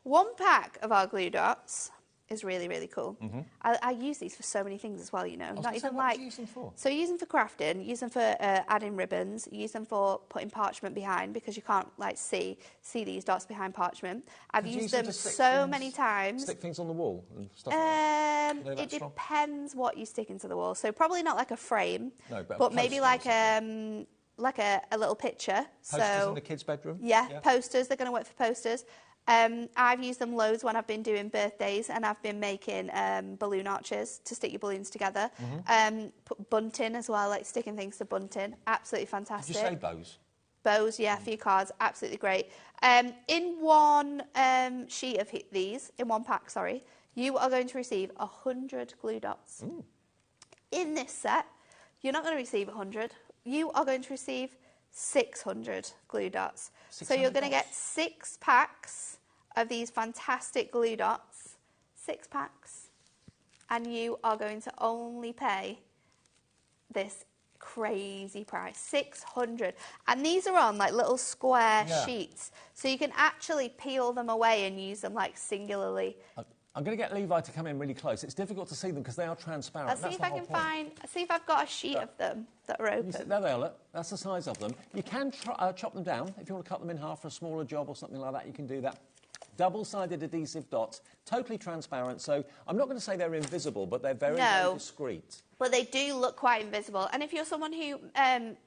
1 pack of our glue dots is really, really cool. I use these for so many things as well, you know. Not even what do you use them for? So use them for crafting, use them for adding ribbons, use them for putting parchment behind, because you can't like see these dots behind parchment. I've used them so many times. Stick things on the wall and stuff like that? It depends what you stick into the wall. So probably not like a frame, no, but maybe like a little picture. Posters in the kids' bedroom? Yeah, posters. They're going to work for posters. I've used them loads when I've been doing birthdays, and I've been making balloon arches to stick your balloons together. Put bunting as well, like sticking things to bunting. Absolutely fantastic. Did you say bows? Bows, yeah, for your cards. Absolutely great. In one sheet of these, in 1 pack, sorry, you are going to receive 100 glue dots. In this set, you're not going to receive 100. You are going to receive 600 glue dots. So you're going to get 6 packs of these fantastic glue dots, 6 packs, and you are going to only pay this crazy price, 600. And these are on like little square sheets, so you can actually peel them away and use them like singularly. I'm going to get Levi to come in really close. It's difficult to see them because they are transparent. I'll see if I can find. See if I've got a sheet of them that are open. There they are. Look. That's the size of them. You can chop them down if you want to cut them in half for a smaller job or something like that. You can do that. Double-sided adhesive dots, totally transparent. So I'm not going to say they're invisible, but they're very, very discreet. But they do look quite invisible. And if you're someone who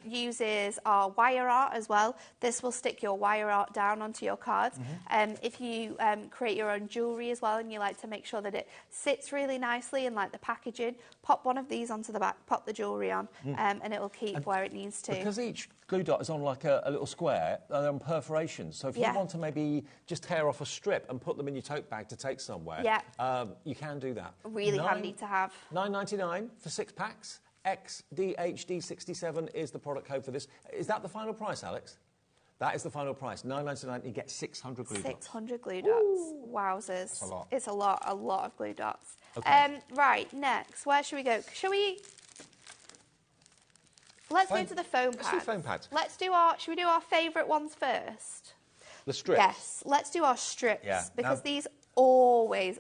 uses our wire art as well, this will stick your wire art down onto your cards. If you create your own jewellery as well, and you like to make sure that it sits really nicely in like the packaging, pop one of these onto the back, pop the jewellery on, and it will keep where it needs to. Because each glue dot is on like a little square, they're on perforations. So if you want to maybe just tear off a strip and put them in your tote bag to take somewhere, you can do that. Really handy to have. $9.99 for 6 packs. XDHD67 is the product code for this. Is that the final price, Alex? That is the final price. $9.99. You get 600 glue dots. 600 glue dots. Wowzers. That's a lot. It's a lot of glue dots. Okay. Right, next. Where should we go? Shall we... Let's go to the foam pads. Let's do foam pads. Should we do our favourite ones first? The strips? Yes. Let's do our strips. Because these always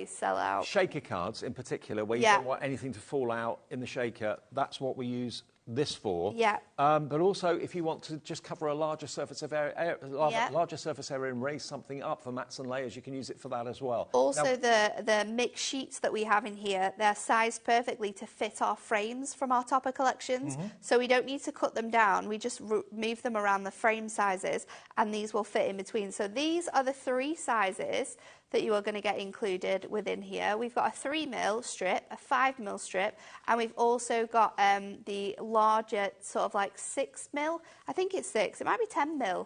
sell out. Shaker cards in particular, where you don't want anything to fall out in the shaker, that's what we use this for. But also, if you want to just cover a larger surface area, and raise something up for mats and layers, you can use it for that as well. Also, the mix sheets that we have in here, they're sized perfectly to fit our frames from our topper collections. So we don't need to cut them down. We just move them around the frame sizes, and these will fit in between. So these are the 3 sizes that you are going to get included within here. We've got a 3mm strip, a 5mm strip, and we've also got the larger sort of like 6mm. I think it's 6. It might be 10mm.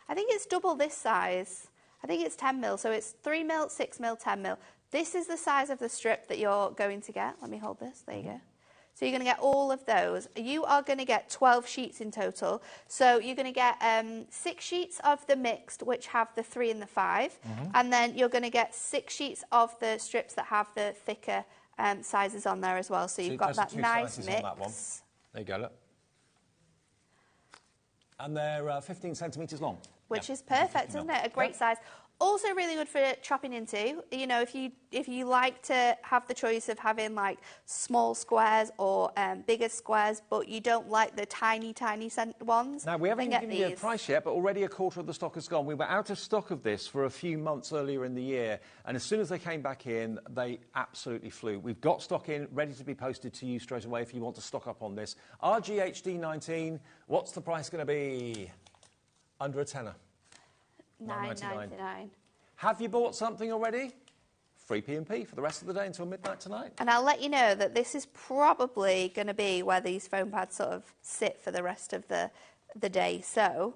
I think it's double this size. I think it's 10mm. So it's 3mm, 6mm, 10mm. This is the size of the strip that you're going to get. Let me hold this. There you go. So you're going to get all of those. You are going to get 12 sheets in total. So you're going to get 6 sheets of the mixed, which have the 3 and the 5. And then you're going to get 6 sheets of the strips that have the thicker sizes on there as well. So you've got that nice mix. On that one. There you go, look. And they're 15 centimetres long. Which is perfect, isn't it? A great size. Also really good for chopping into. You know, if you like to have the choice of having like small squares or bigger squares, but you don't like the tiny ones. Now, we haven't given you a price yet, but already a quarter of the stock has gone. We were out of stock of this for a few months earlier in the year, and as soon as they came back in, they absolutely flew. We've got stock in, ready to be posted to you straight away if you want to stock up on this. RGHD19, what's the price going to be? Under a tenner. $9.99. Have you bought something already? free P&P for the rest of the day until midnight tonight. And I'll let you know that this is probably going to be where these foam pads sort of sit for the rest of the day. So,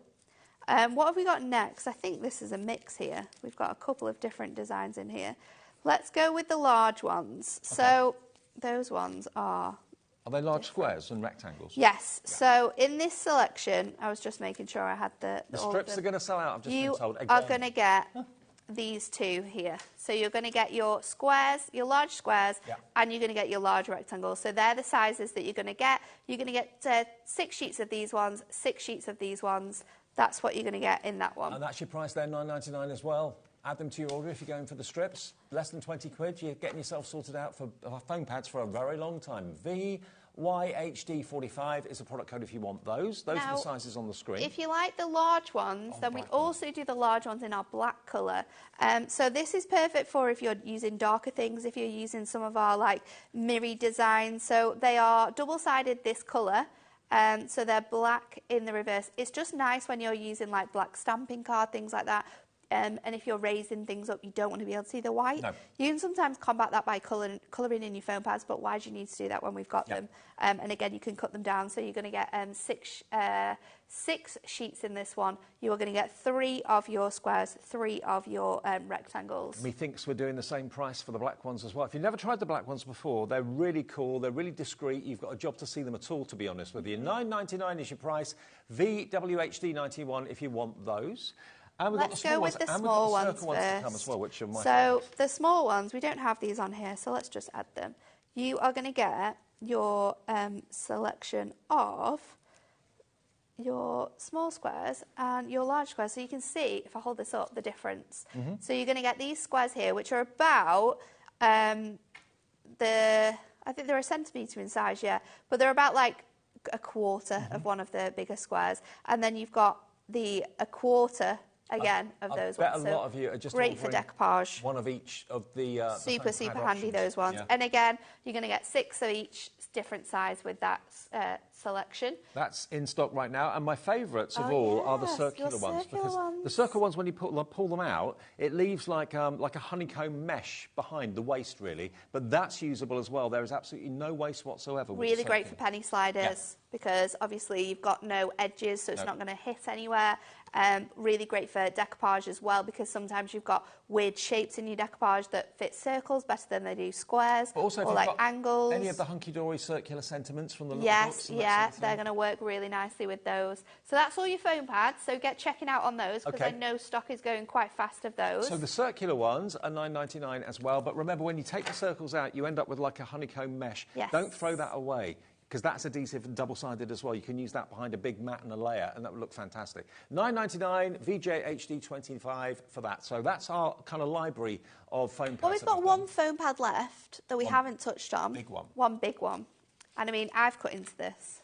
what have we got next? I think this is a mix here. We've got a couple of different designs in here. Let's go with the large ones. Okay. So, those ones are... Are they large squares and rectangles? Yes. Yeah. So, in this selection, I was just making sure I had the strips are going to sell out, I've just been told. You are going to get... these two here. So you're going to get your squares, your large squares, and you're going to get your large rectangles. So they're the sizes that you're going to get. You're going to get 6 sheets of these ones, 6 sheets of these ones. That's what you're going to get in that one. And that's your price there, £9.99 as well. Add them to your order if you're going for the strips. Less than 20 quid, you're getting yourself sorted out for foam pads for a very long time. VYHD45 is a product code if you want those. Those are the sizes on the screen. If you like the large ones, then we also do the large ones in our black colour. So this is perfect for if you're using darker things, if you're using some of our like mirror designs. So they are double-sided this colour. So they're black in the reverse. It's just nice when you're using like black stamping card, things like that. And if you're raising things up, you don't want to be able to see the white. No. You can sometimes combat that by colouring in your foam pads, but why do you need to do that when we've got them? And again, you can cut them down. So you're going to get 6 sheets in this one. You are going to get 3 of your squares, 3 of your rectangles. Methinks we're doing the same price for the black ones as well. If you've never tried the black ones before, they're really cool. They're really discreet. You've got a job to see them at all, to be honest with you. $9.99 is your price. VWHD91 if you want those. And we've let's go with the small ones first. To come as well, which are my so the small ones, we don't have these on here, so let's just add them. You are going to get your selection of your small squares and your large squares. So you can see, if I hold this up, the difference. So you're going to get these squares here, which are about I think they're a centimetre in size, but they're about like a quarter of one of the bigger squares. And then you've got a quarter again of those ones. I bet a lot of you are just great for decoupage. One of each of the super handy, those ones. Yeah. And again, you're going to get 6 of each, different size with that selection. That's in stock right now, and my favourites of all are the circular ones. The circular ones, when you pull them out, it leaves like a honeycomb mesh behind the waste, really. But that's usable as well. There is absolutely no waste whatsoever. Really great for penny sliders because obviously you've got no edges, so it's not going to hit anywhere. Really great for decoupage as well because sometimes you've got weird shapes in your decoupage that fit circles better than they do squares, but also or like angles. Any of the Hunky Dory circular sentiments from the little books? Yes, they're going to work really nicely with those. So that's all your foam pads, so get checking out on those because I know stock is going quite fast of those. So the circular ones are $9.99 as well, but remember when you take the circles out you end up with like a honeycomb mesh. Don't throw that away, because that's adhesive and double-sided as well. You can use that behind a big mat and a layer, and that would look fantastic. $9.99, VJHD25 for that. So that's our kind of library of foam pads. Well, we've got one foam pad left that we haven't touched on. Big one. One big one. And I mean, I've cut into this,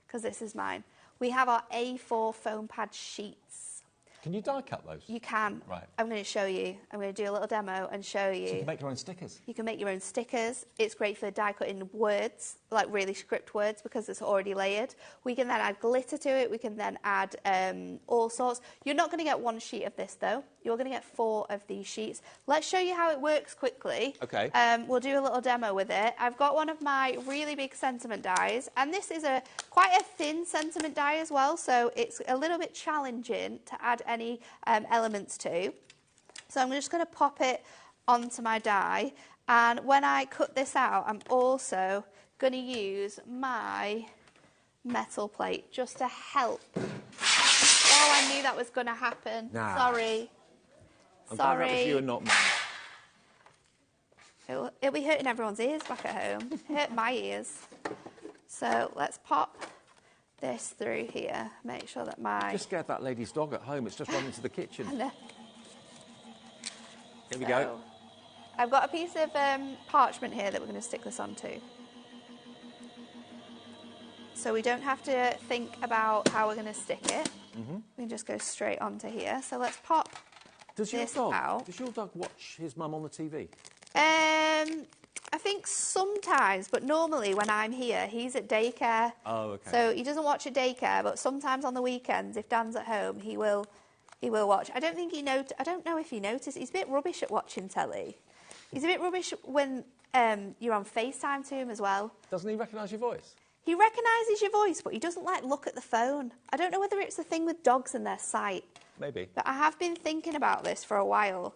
because this is mine. We have our A4 foam pad sheets. Can you die cut those? You can. Right. I'm going to show you. I'm going to do a little demo and show you. So you can make your own stickers? You can make your own stickers. It's great for die cutting words, like really script words, because it's already layered. We can then add glitter to it. We can then add all sorts. You're not going to get one sheet of this, though. You're going to get 4 of these sheets. Let's show you how it works quickly. Okay. We'll do a little demo with it. I've got one of my really big sentiment dies, and this is quite a thin sentiment die as well, so it's a little bit challenging to add any elements to. So I'm just going to pop it onto my die, and when I cut this out, I'm also going to use my metal plate just to help. Oh, I knew that was going to happen. Nah. Sorry. I'm glad that was you and not me. It'll be hurting everyone's ears back at home. It hurt my ears. So let's pop this through here. Make sure that my... Just scared that lady's dog at home. It's just run into the kitchen. I know. Here we go. I've got a piece of parchment here that we're going to stick this onto. So we don't have to think about how we're going to stick it. We can just go straight onto here. So let's pop this out. Does your dog watch his mum on the TV? I think sometimes, but normally when I'm here, he's at daycare. Oh, okay. So he doesn't watch at daycare, but sometimes on the weekends, if Dan's at home, he will watch. I don't think I don't know if he noticed. He's a bit rubbish at watching telly. He's a bit rubbish when you're on FaceTime to him as well. Doesn't he recognise your voice? He recognises your voice, but he doesn't like look at the phone. I don't know whether it's a thing with dogs and their sight. Maybe. But I have been thinking about this for a while.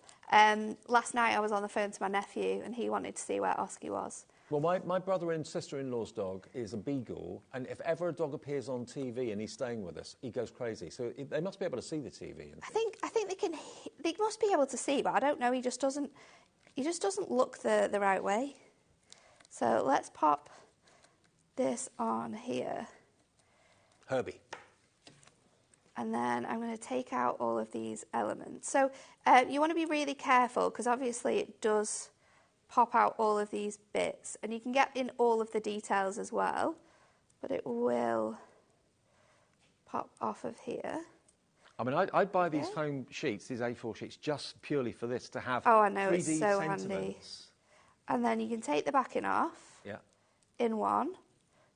Last night I was on the phone to my nephew and he wanted to see where Oski was. Well, my brother and sister-in-law's dog is a beagle, and if ever a dog appears on TV and he's staying with us, he goes crazy. So they must be able to see the TV. I think they must be able to see, but I don't know. He just doesn't look the right way. So let's pop this on here. Herbie. And then I'm going to take out all of these elements. So you want to be really careful because obviously it does pop out all of these bits, and you can get in all of the details as well, but it will pop off of here. I mean, I'd buy these foam sheets, these A4 sheets, just purely for this, to have 3D Oh, I know, it's so sentiments. handy. And then you can take the backing off in one.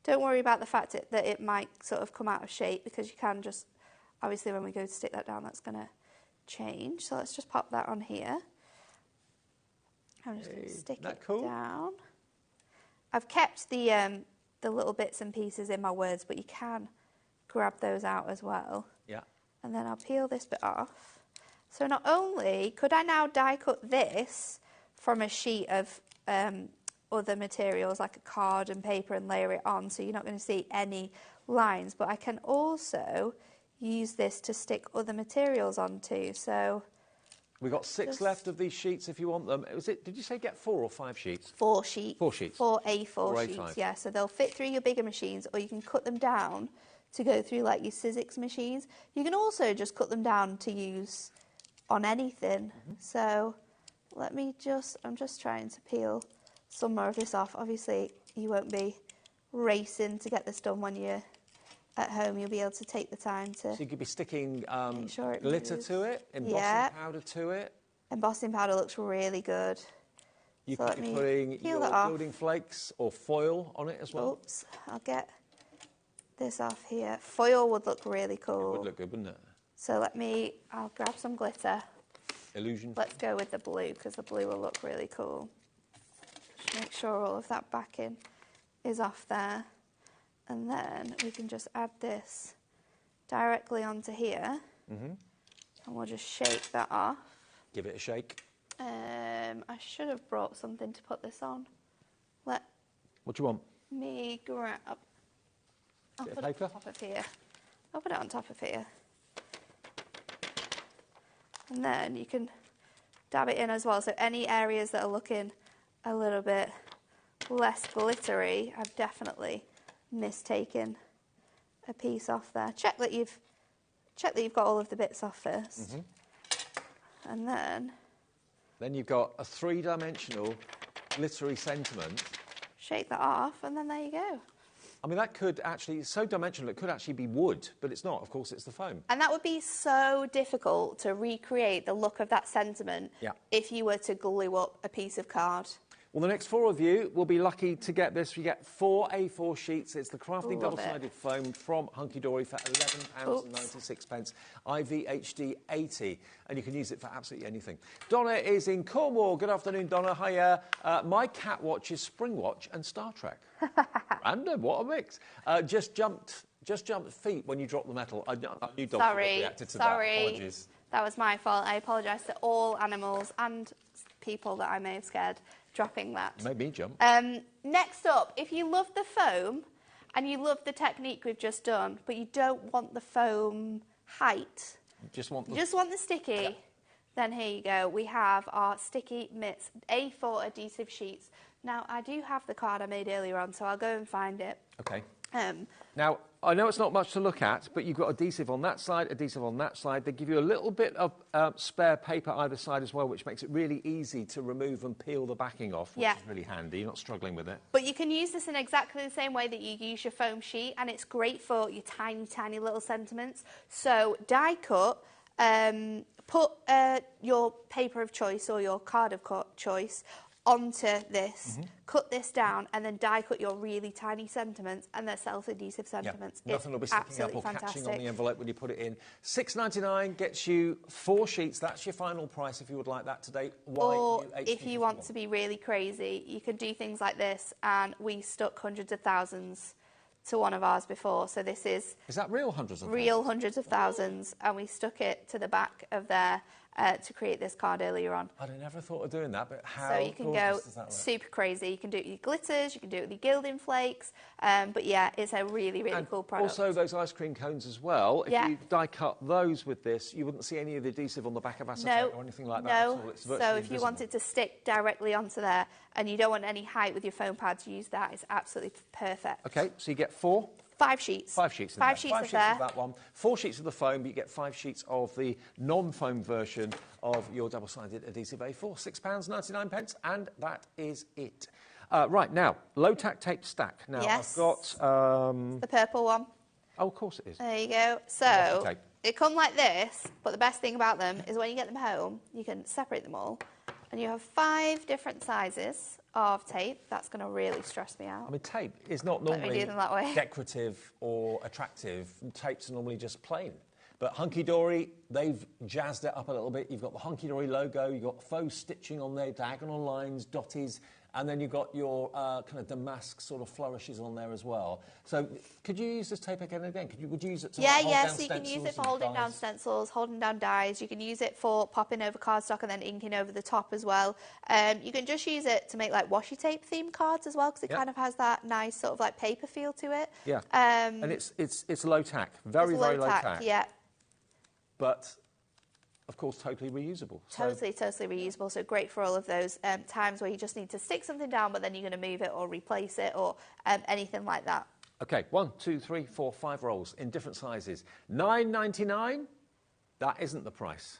Don't worry about the fact that it might sort of come out of shape, because you can just, obviously when we go to stick that down, that's going to change. So let's just pop that on here. I'm just going to stick it down. I've kept the little bits and pieces in my words, but you can grab those out as well. Yeah. And then I'll peel this bit off. So not only could I now die cut this from a sheet of other materials like a card and paper and layer it on, so you're not going to see any lines, but I can also use this to stick other materials onto. So we've got 6 left of these sheets if you want them. Did you say get 4 or 5 sheets? 4 sheets. 4 sheets. 4 A4 sheets, yeah. So they'll fit through your bigger machines, or you can cut them down to go through like your sizzix machines. You can also just cut them down to use on anything. So I'm just trying to peel some more of this off. Obviously, you won't be racing to get this done when you're at home. You'll be able to take the time to... So you could be sticking sure glitter to it, embossing powder to it. Embossing powder looks really good. You could be putting your building flakes or foil on it as well. Oops, I'll get this off here. Foil would look really cool. It would look good, wouldn't it? So I'll grab some glitter. Illusion. Let's go with the blue, because the blue will look really cool. Just make sure all of that backing is off there. And then we can just add this directly onto here. And we'll just shake that off. Give it a shake. I should have brought something to put this on. What do you want? Me grab... I'll put it on top of here. I'll put it on top of here. And then you can dab it in as well. So any areas that are looking a little bit less glittery, I've definitely mistaken a piece off there. Check that you've got all of the bits off first. And then you've got a 3-dimensional glittery sentiment. Shake that off, and then there you go. I mean, that could actually, it's so dimensional, it could actually be wood, but it's not. Of course, it's the foam. And that would be so difficult to recreate the look of that sentiment if you were to glue up a piece of card. Well, the next 4 of you will be lucky to get this. You get 4 A4 sheets. It's the crafting double-sided foam from Hunky Dory for £11.96, IVHD 80, and you can use it for absolutely anything. Donna is in Cornwall. Good afternoon, Donna. Hiya. My cat watches Spring Watch and Star Trek. Random, what a mix. Just jumped feet when you dropped the metal. I knew dogs would reacted to that. Apologies. That was my fault. I apologise to all animals and people that I may have scared dropping that. Made me jump. Next up, if you love the foam and you love the technique we've just done, but you don't want the foam height, you just want the sticky, then here you go. We have our Sticky Mitts A4 adhesive sheets. Now, I do have the card I made earlier on, so I'll go and find it. Okay. Now, I know it's not much to look at, but you've got adhesive on that side, adhesive on that side. They give you a little bit of spare paper either side as well, which makes it really easy to remove and peel the backing off, which is really handy. You're not struggling with it. But you can use this in exactly the same way that you use your foam sheet, and it's great for your tiny, tiny little sentiments. So die cut, put your paper of choice or your card of choice onto this, cut this down, and then die cut your really tiny sentiments, and they're self-adhesive sentiments. Yeah, nothing will be sticking up or fantastic. catching on the envelope when you put it in. $6.99 gets you 4 sheets. That's your final price if you would like that today. Or if you want to be really crazy, you can do things like this, and we stuck hundreds of thousands to one of ours before. So this is... Is that real hundreds of thousands? Real hundreds of thousands, and we stuck it to the back of there to create this card earlier on. I'd have never thought of doing that, but how So you can go super crazy. You can do it with your glitters, you can do it with your gilding flakes, but yeah, it's a really, really cool product. Also those ice cream cones as well. If you die cut those with this, you wouldn't see any of the adhesive on the back of acetate or anything like that at all. It's virtually so if invisible. you wanted to stick directly onto there and you don't want any height with your foam pads, use that. It's absolutely perfect. Okay, so you get 4. 5 sheets. 5 sheets. Five sheets of that one. 4 sheets of the foam, but you get 5 sheets of the non-foam version of your double-sided adhesive A4. £6.99, and that is it. Right, now, low-tack tape stack. Now, I've got... the purple one. Oh, of course it is. There you go. So, they come like this, but the best thing about them is when you get them home, you can separate them all, and you have 5 different sizes of tape. That's going to really stress me out. I mean, tape is not normally that way. decorative or attractive. Tapes are normally just plain. But Hunky Dory, they've jazzed it up a little bit. You've got the Hunky Dory logo, you've got faux stitching on there, diagonal lines, dotties, and then you've got your kind of damask sort of flourishes on there as well. So could you use this tape again and again? Would you use it to hold down so you can use it for holding down stencils, holding down dies. You can use it for popping over cardstock and then inking over the top as well. You can just use it to make like washi tape themed cards as well, because it kind of has that nice sort of like paper feel to it. Yeah, and it's low tack, very low tack. Yeah. But of course, totally reusable. Totally reusable. So great for all of those times where you just need to stick something down, but then you're going to move it or replace it or anything like that. Okay, 1, 2, 3, 4, 5 rolls in different sizes. $9.99. That isn't the price.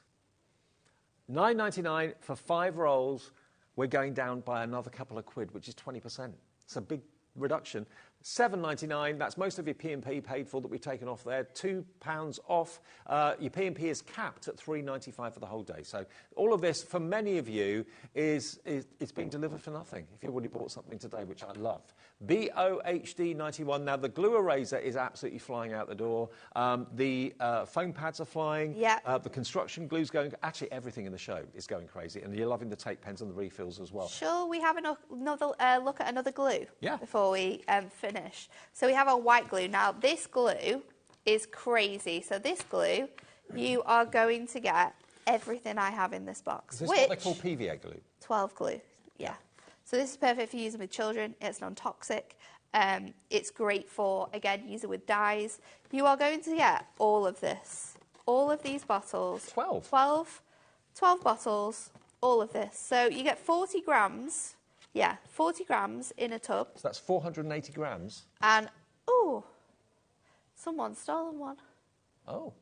$9.99 for 5 rolls. We're going down by another couple of quid, which is 20%. It's a big reduction. $7.99, that's most of your P&P paid for that we've taken off there. £2 off. Your P&P is capped at $3.95 for the whole day. So all of this, for many of you, is being delivered for nothing if you've already bought something today, which I love. BOHD91. Now, the glue eraser is absolutely flying out the door. The foam pads are flying. The construction glue's going... Actually, everything in the show is going crazy, and you're loving the tape pens and the refills as well. Shall we have another look at another glue? Yeah. Before we finish. So we have our white glue. Now, this glue is crazy. So this glue, you are going to get everything I have in this box. Is this what they call PVA glue? 12 glue, yeah. So this is perfect for using with children. It's non-toxic. It's great for, again, using with dyes. You are going to get all of this. All of these bottles. 12? 12 bottles, all of this. So you get 40 grams... Yeah, 40 grams in a tub. So that's 480 grams. And, ooh, someone's stolen one. Oh.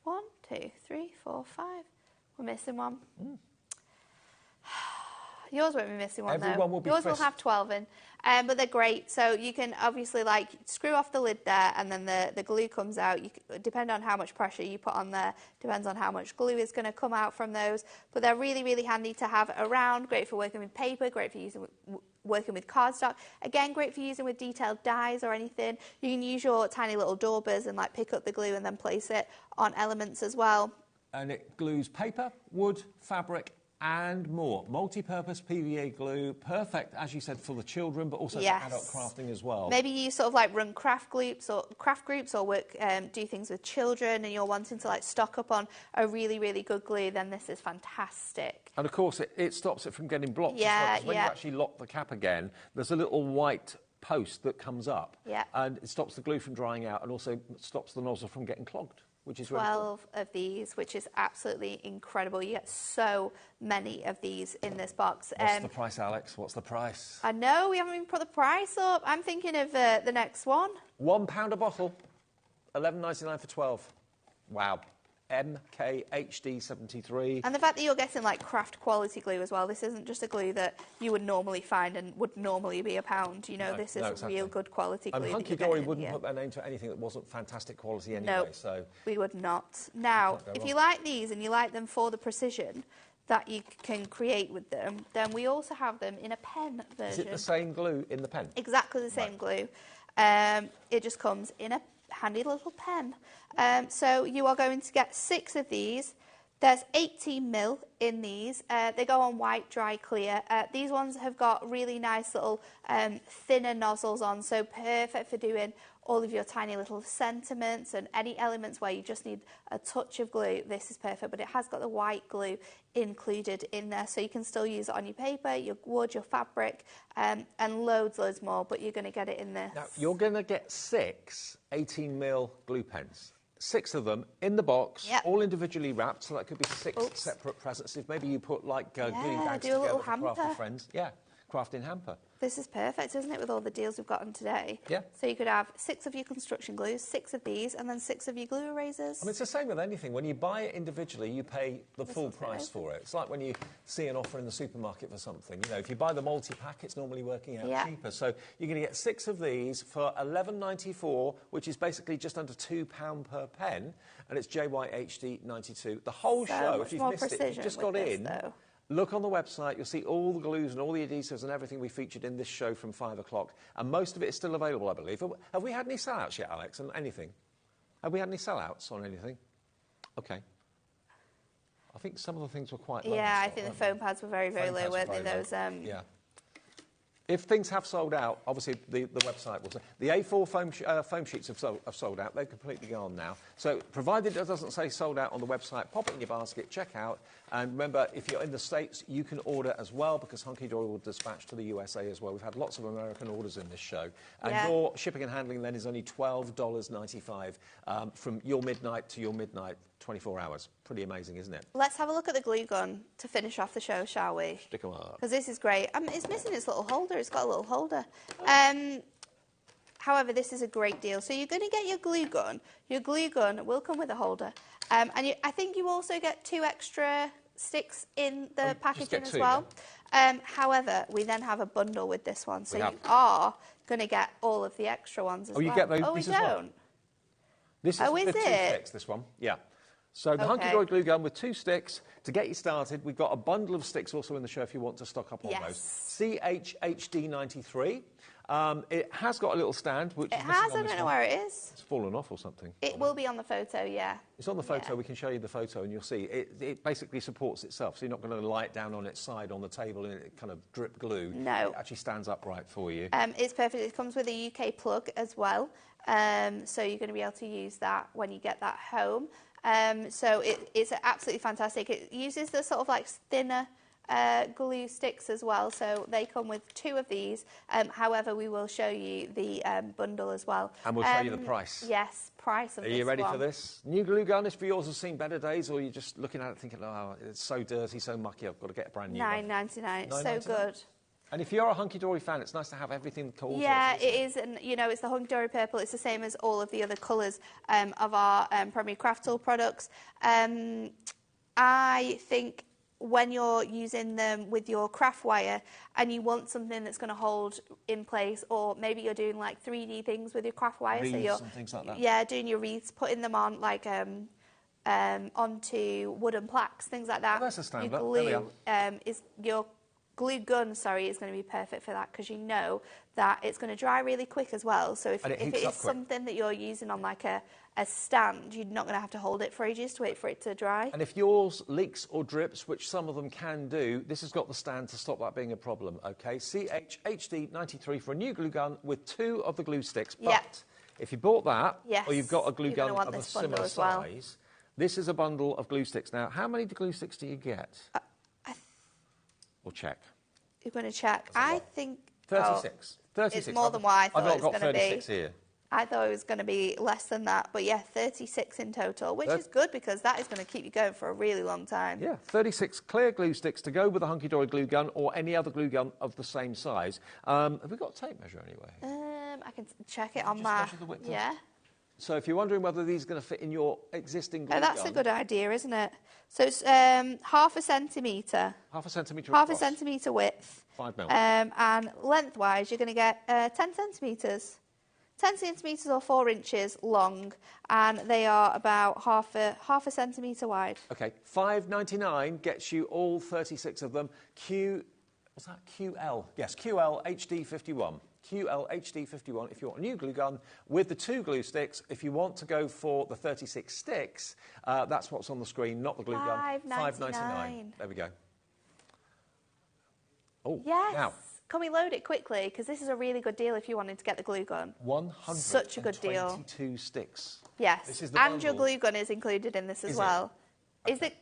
1, 2, 3, 4, 5. We're missing one. Yours won't be missing one, Everyone will be Yours will have 12 in. But they're great. So you can obviously, like, screw off the lid there, and then the glue comes out. Depending on how much pressure you put on there, depends on how much glue is going to come out from those. But they're really, really handy to have around. Great for working with paper, great for working with cardstock. Again, great for using with detailed dies or anything. You can use your tiny little daubers and, like, pick up the glue and then place it on elements as well. And it glues paper, wood, fabric, and more. Multi-purpose PVA glue, perfect, as you said, for the children, but also for adult crafting as well. Maybe you sort of like run craft groups or work, do things with children, and you're wanting to like stock up on a really, really good glue, then this is fantastic. And of course, it stops it from getting blocked as well, 'cause when you actually lock the cap again, there's a little white post that comes up, and it stops the glue from drying out and also stops the nozzle from getting clogged. Which is 12 of these, which is absolutely incredible. You get so many of these in this box. What's the price, Alex? What's the price? I know, we haven't even put the price up. I'm thinking of the next one. £1 a bottle, $11.99 for 12. Wow. MKHD73. And the fact that you're getting like craft quality glue as well. This isn't just a glue that you would normally find and would normally be £1. You know, this is real good quality glue. And Hunky Dory wouldn't put their name to anything that wasn't fantastic quality anyway. No, so we would not. Now, if you like these and you like them for the precision, that you can create with them. Then we also have them in a pen version. Is it the same glue in the pen? Exactly the same glue. It just comes in a handy little pen. So you are going to get 6 of these. There's 18mm in these. They go on white, dry, clear. These ones have got really nice little thinner nozzles on, so perfect for doing all of your tiny little sentiments and any elements where you just need a touch of glue. This is perfect, but it has got the white glue included in there, so you can still use it on your paper, your wood, your fabric, and loads more, but you're going to get it in this. Now, you're going to get 6 18mm glue pens. 6 of them in the box, all individually wrapped, so that could be 6 separate presents. If maybe you put like glue bags do a little together for hamper. crafty friends. Yeah, crafting hamper. This is perfect, isn't it, with all the deals we've got on today? Yeah. So you could have 6 of your construction glues, 6 of these, and then 6 of your glue erasers. I mean, it's the same with anything. When you buy it individually, you pay the full price for it. It's like when you see an offer in the supermarket for something. You know, if you buy the multi-pack, it's normally working out cheaper. So you're going to get 6 of these for $11.94, which is basically just under £2 per pen, and it's JYHD 92. The whole show, if you've missed it, you've just got in. Look on the website, you'll see all the glues and all the adhesives and everything we featured in this show from 5 o'clock. And most of it is still available, I believe. Have we had any sellouts yet, Alex, on anything? Have we had any sellouts on anything? OK. I think some of the things were quite low. Yeah, I think the foam pads were very, very low, weren't they? Those, yeah. If things have sold out, obviously the website will say. The A4 foam sheets have sold out. They're completely gone now. So provided it doesn't say sold out on the website, pop it in your basket, check out. And remember, if you're in the States, you can order as well, because Hunky Dory will dispatch to the USA as well. We've had lots of American orders in this show. And your shipping and handling then is only $12.95 from your midnight to your midnight, 24 hours. Pretty amazing, isn't it? Let's have a look at the glue gun to finish off the show, shall we? Stick 'em up. Because this is great. It's missing its little holder. It's got a little holder. However, this is a great deal. So you're going to get your glue gun. Your glue gun will come with a holder. And I think you also get 2 extra sticks in the packaging as well. However, we then have a bundle with this one. So you are going to get all of the extra ones as well. You get those we as well? don't? This is the 2 sticks, this one. Yeah. So the Hunky Dory glue gun with 2 sticks. To get you started, we've got a bundle of sticks also in the show if you want to stock up on those. CHHD 93. It has got a little stand, which is I don't know where it is. It's fallen off or something. It will be on the photo, yeah. It's on the photo. We can show you the photo and you'll see. It basically supports itself, so you're not going to lie it down on its side on the table and it kind of drip glue. No. It actually stands upright for you. It's perfect. It comes with a UK plug as well, so you're going to be able to use that when you get that home. So it's absolutely fantastic. It uses the sort of like thinner glue sticks as well, so they come with 2 of these. However, we will show you the bundle as well. And we'll show you the price. Yes, price of this. Are you ready for this? New glue gun is for yours have seen better days, or you're just looking at it thinking, oh, it's so dirty, so mucky, I've got to get a brand new one. $9.99. So good. And if you're a Hunky Dory fan, it's nice to have everything cool. Yeah, it is, and you know, it's the Hunky Dory purple. It's the same as all of the other colours of our primary craft tool products. I think when you're using them with your craft wire and you want something that's going to hold in place, or maybe you're doing like 3D things with your craft wire, wreaths so you're and things like that. Yeah, doing your wreaths, putting them on like onto wooden plaques, things like that. Oh, that's a stand your glue is your glue gun, sorry, is going to be perfect for that, because you know that it's going to dry really quick as well. So if it is something that you're using on like a stand, you're not going to have to hold it for ages to wait for it to dry. And if yours leaks or drips, which some of them can do, this has got the stand to stop that being a problem, OK? CHHD 93 for a new glue gun with 2 of the glue sticks. But if you bought that, or you've got a glue gun of a similar size, this is a bundle of glue sticks. Now, how many glue sticks do you get? We'll check. You're going to check. I think... 36. 36. It's more than what I thought it was going to be. I've got 36 here. I thought it was going to be less than that. But yeah, 36 in total, which is good because that is going to keep you going for a really long time. Yeah, 36 clear glue sticks to go with a Hunky Dory glue gun or any other glue gun of the same size. Have we got a tape measure anyway? I can check it on my... Yeah. So if you're wondering whether these are going to fit in your existing glue gun... That's a good idea, isn't it? So it's half a centimetre. Half a centimetre Half a centimetre width. 5 mil. And lengthwise, you're going to get 10 centimetres. 10 centimetres or 4 inches long, and they are about half a centimetre wide. OK, $5.99 gets you all 36 of them. What's that? QL. Yes, QL HD51. QL HD51 if you want a new glue gun with the 2 glue sticks. If you want to go for the 36 sticks, that's what's on the screen, not the glue gun. $5.99. There we go. Oh, yes. Now. Can we load it quickly? Because this is a really good deal if you wanted to get the glue gun. Such a good deal. 122 sticks. Yes. This is the and bundle. your glue gun is included in this as well. Okay. Is it?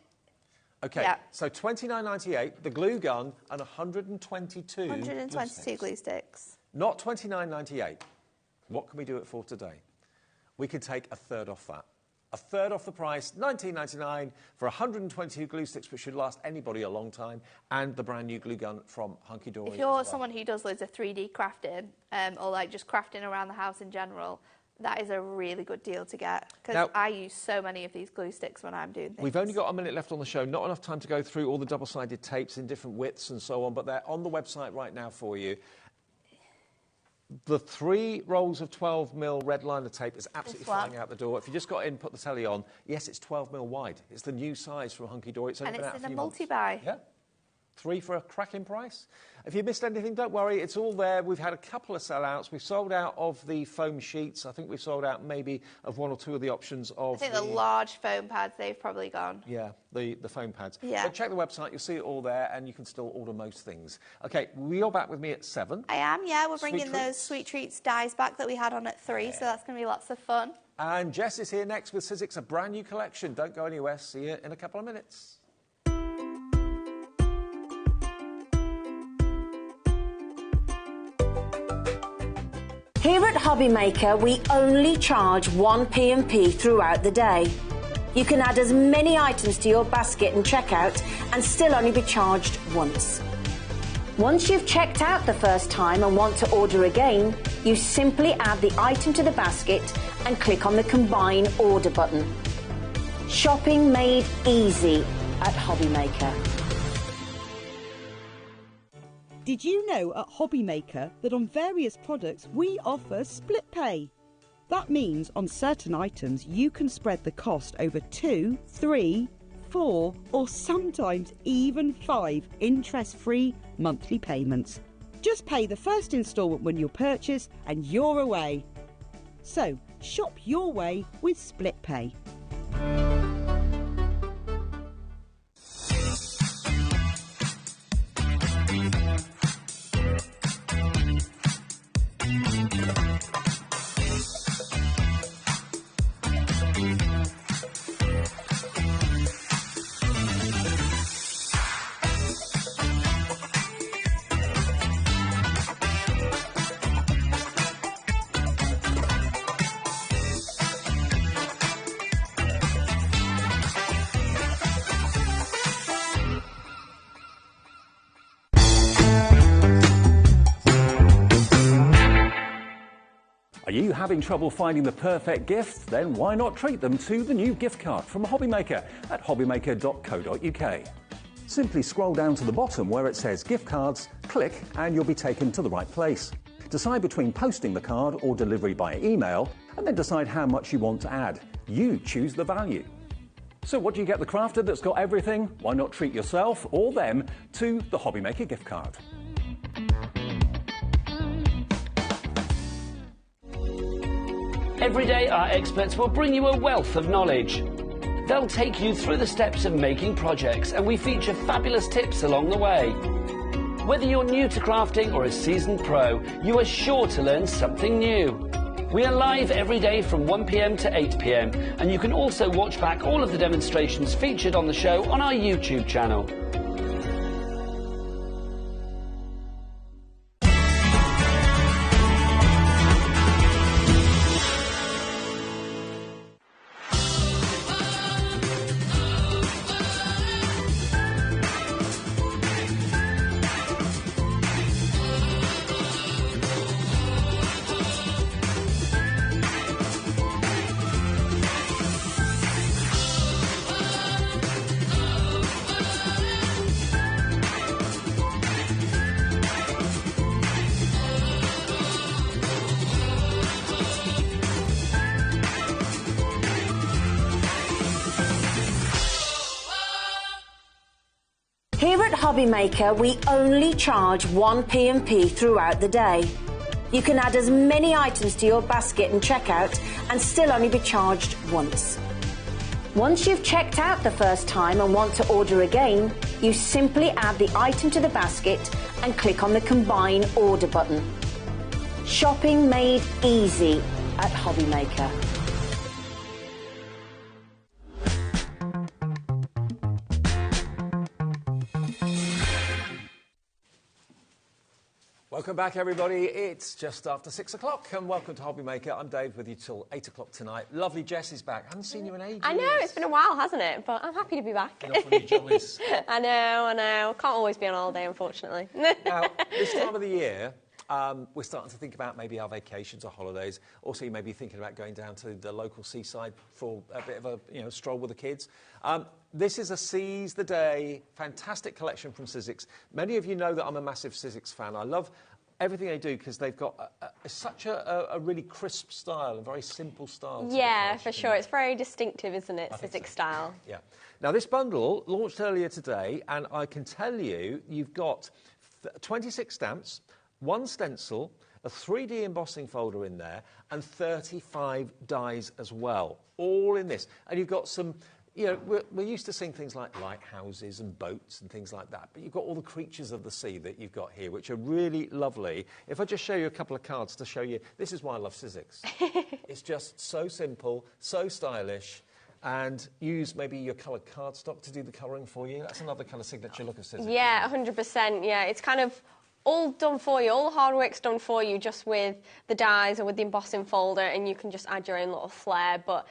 OK, yeah. So $29.98, the glue gun, and 122 glue sticks. Not $29.98. What can we do it for today? We could take a third off that. A third off the price, $19.99 for 122 glue sticks, which should last anybody a long time, and the brand new glue gun from Hunky Dory. If you're someone who does loads of 3D crafting, or like just crafting around the house in general, that is a really good deal to get, because I use so many of these glue sticks when I'm doing things. We've only got a minute left on the show, not enough time to go through all the double-sided tapes in different widths and so on, but they're on the website right now for you. The 3 rolls of 12mm red liner tape is absolutely flying out the door. If you just got in, put the telly on, yes, it's 12mm wide. It's the new size from Hunky Dory. It's only been out a few months. And it's in a multi-buy. Yeah. 3 for a cracking price. If you missed anything, don't worry, it's all there. We've had a couple of sellouts. We've sold out of the foam sheets. I think we've sold out maybe of 1 or 2 of the options of I think the large foam pads, they've probably gone. Yeah, the foam pads. Yeah. So check the website, you'll see it all there, and you can still order most things. OK, you're back with me at 7. I am, yeah. We're bringing those Sweet Treats dies back that we had on at 3, so that's going to be lots of fun. And Jess is here next with sizzix, a brand new collection. Don't go anywhere. See you in a couple of minutes. Here at HobbyMaker, we only charge 1 P&P throughout the day. You can add as many items to your basket and checkout and still only be charged once. Once you've checked out the first time and want to order again, you simply add the item to the basket and click on the Combine Order button. Shopping made easy at HobbyMaker. Did you know at HobbyMaker that on various products we offer split pay? That means on certain items you can spread the cost over 2, 3, 4 or sometimes even 5 interest-free monthly payments. Just pay the first instalment when you purchase and you're away. So shop your way with split pay. Are you having trouble finding the perfect gift? Then why not treat them to the new gift card from HobbyMaker at hobbymaker.co.uk. Simply scroll down to the bottom where it says gift cards, click and you'll be taken to the right place. Decide between posting the card or delivery by email and then decide how much you want to add. You choose the value. So what do you get the crafter that's got everything? Why not treat yourself or them to the HobbyMaker gift card? Every day, our experts will bring you a wealth of knowledge. They'll take you through the steps of making projects, and we feature fabulous tips along the way. Whether you're new to crafting or a seasoned pro, you are sure to learn something new. We are live every day from 1 p.m. to 8 p.m, and you can also watch back all of the demonstrations featured on the show on our YouTube channel. Here at HobbyMaker, we only charge 1 P&P throughout the day. You can add as many items to your basket and checkout and still only be charged once. Once you've checked out the first time and want to order again, you simply add the item to the basket and click on the Combine Order button. Shopping made easy at HobbyMaker. Welcome back, everybody. It's just after 6 o'clock, and welcome to HobbyMaker. I'm Dave, with you till 8 o'clock tonight. Lovely Jess is back. I haven't seen you in ages. I know, it's been a while, hasn't it? But I'm happy to be back. Been off on your jollies. I know. Can't always be on holiday, unfortunately. Now, this time of the year, we're starting to think about maybe our vacations or holidays. Also, you may be thinking about going down to the local seaside for a bit of a stroll with the kids. This is a Seize the Day fantastic collection from sizzix. Many of you know that I'm a massive sizzix fan. I love everything they do because they've got such a really crisp style, a very simple style. Yeah, for sure. It's very distinctive, isn't it, sizzix style? Yeah. Now, this bundle launched earlier today, and I can tell you, you've got 26 stamps, 1 stencil, a 3D embossing folder in there, and 35 dies as well, all in this. And you've got some... You know, we're used to seeing things like lighthouses and boats and things like that, but you've got all the creatures of the sea that you've got here, which are really lovely. If I just show you a couple of cards to show you, this is why I love sizzix. It's just so simple, so stylish, and use maybe your coloured cardstock to do the colouring for you. That's another kind of signature look of sizzix. Yeah, 100%, yeah. It's kind of all done for you, all the hard work's done for you just with the dies or with the embossing folder, and you can just add your own little flair. But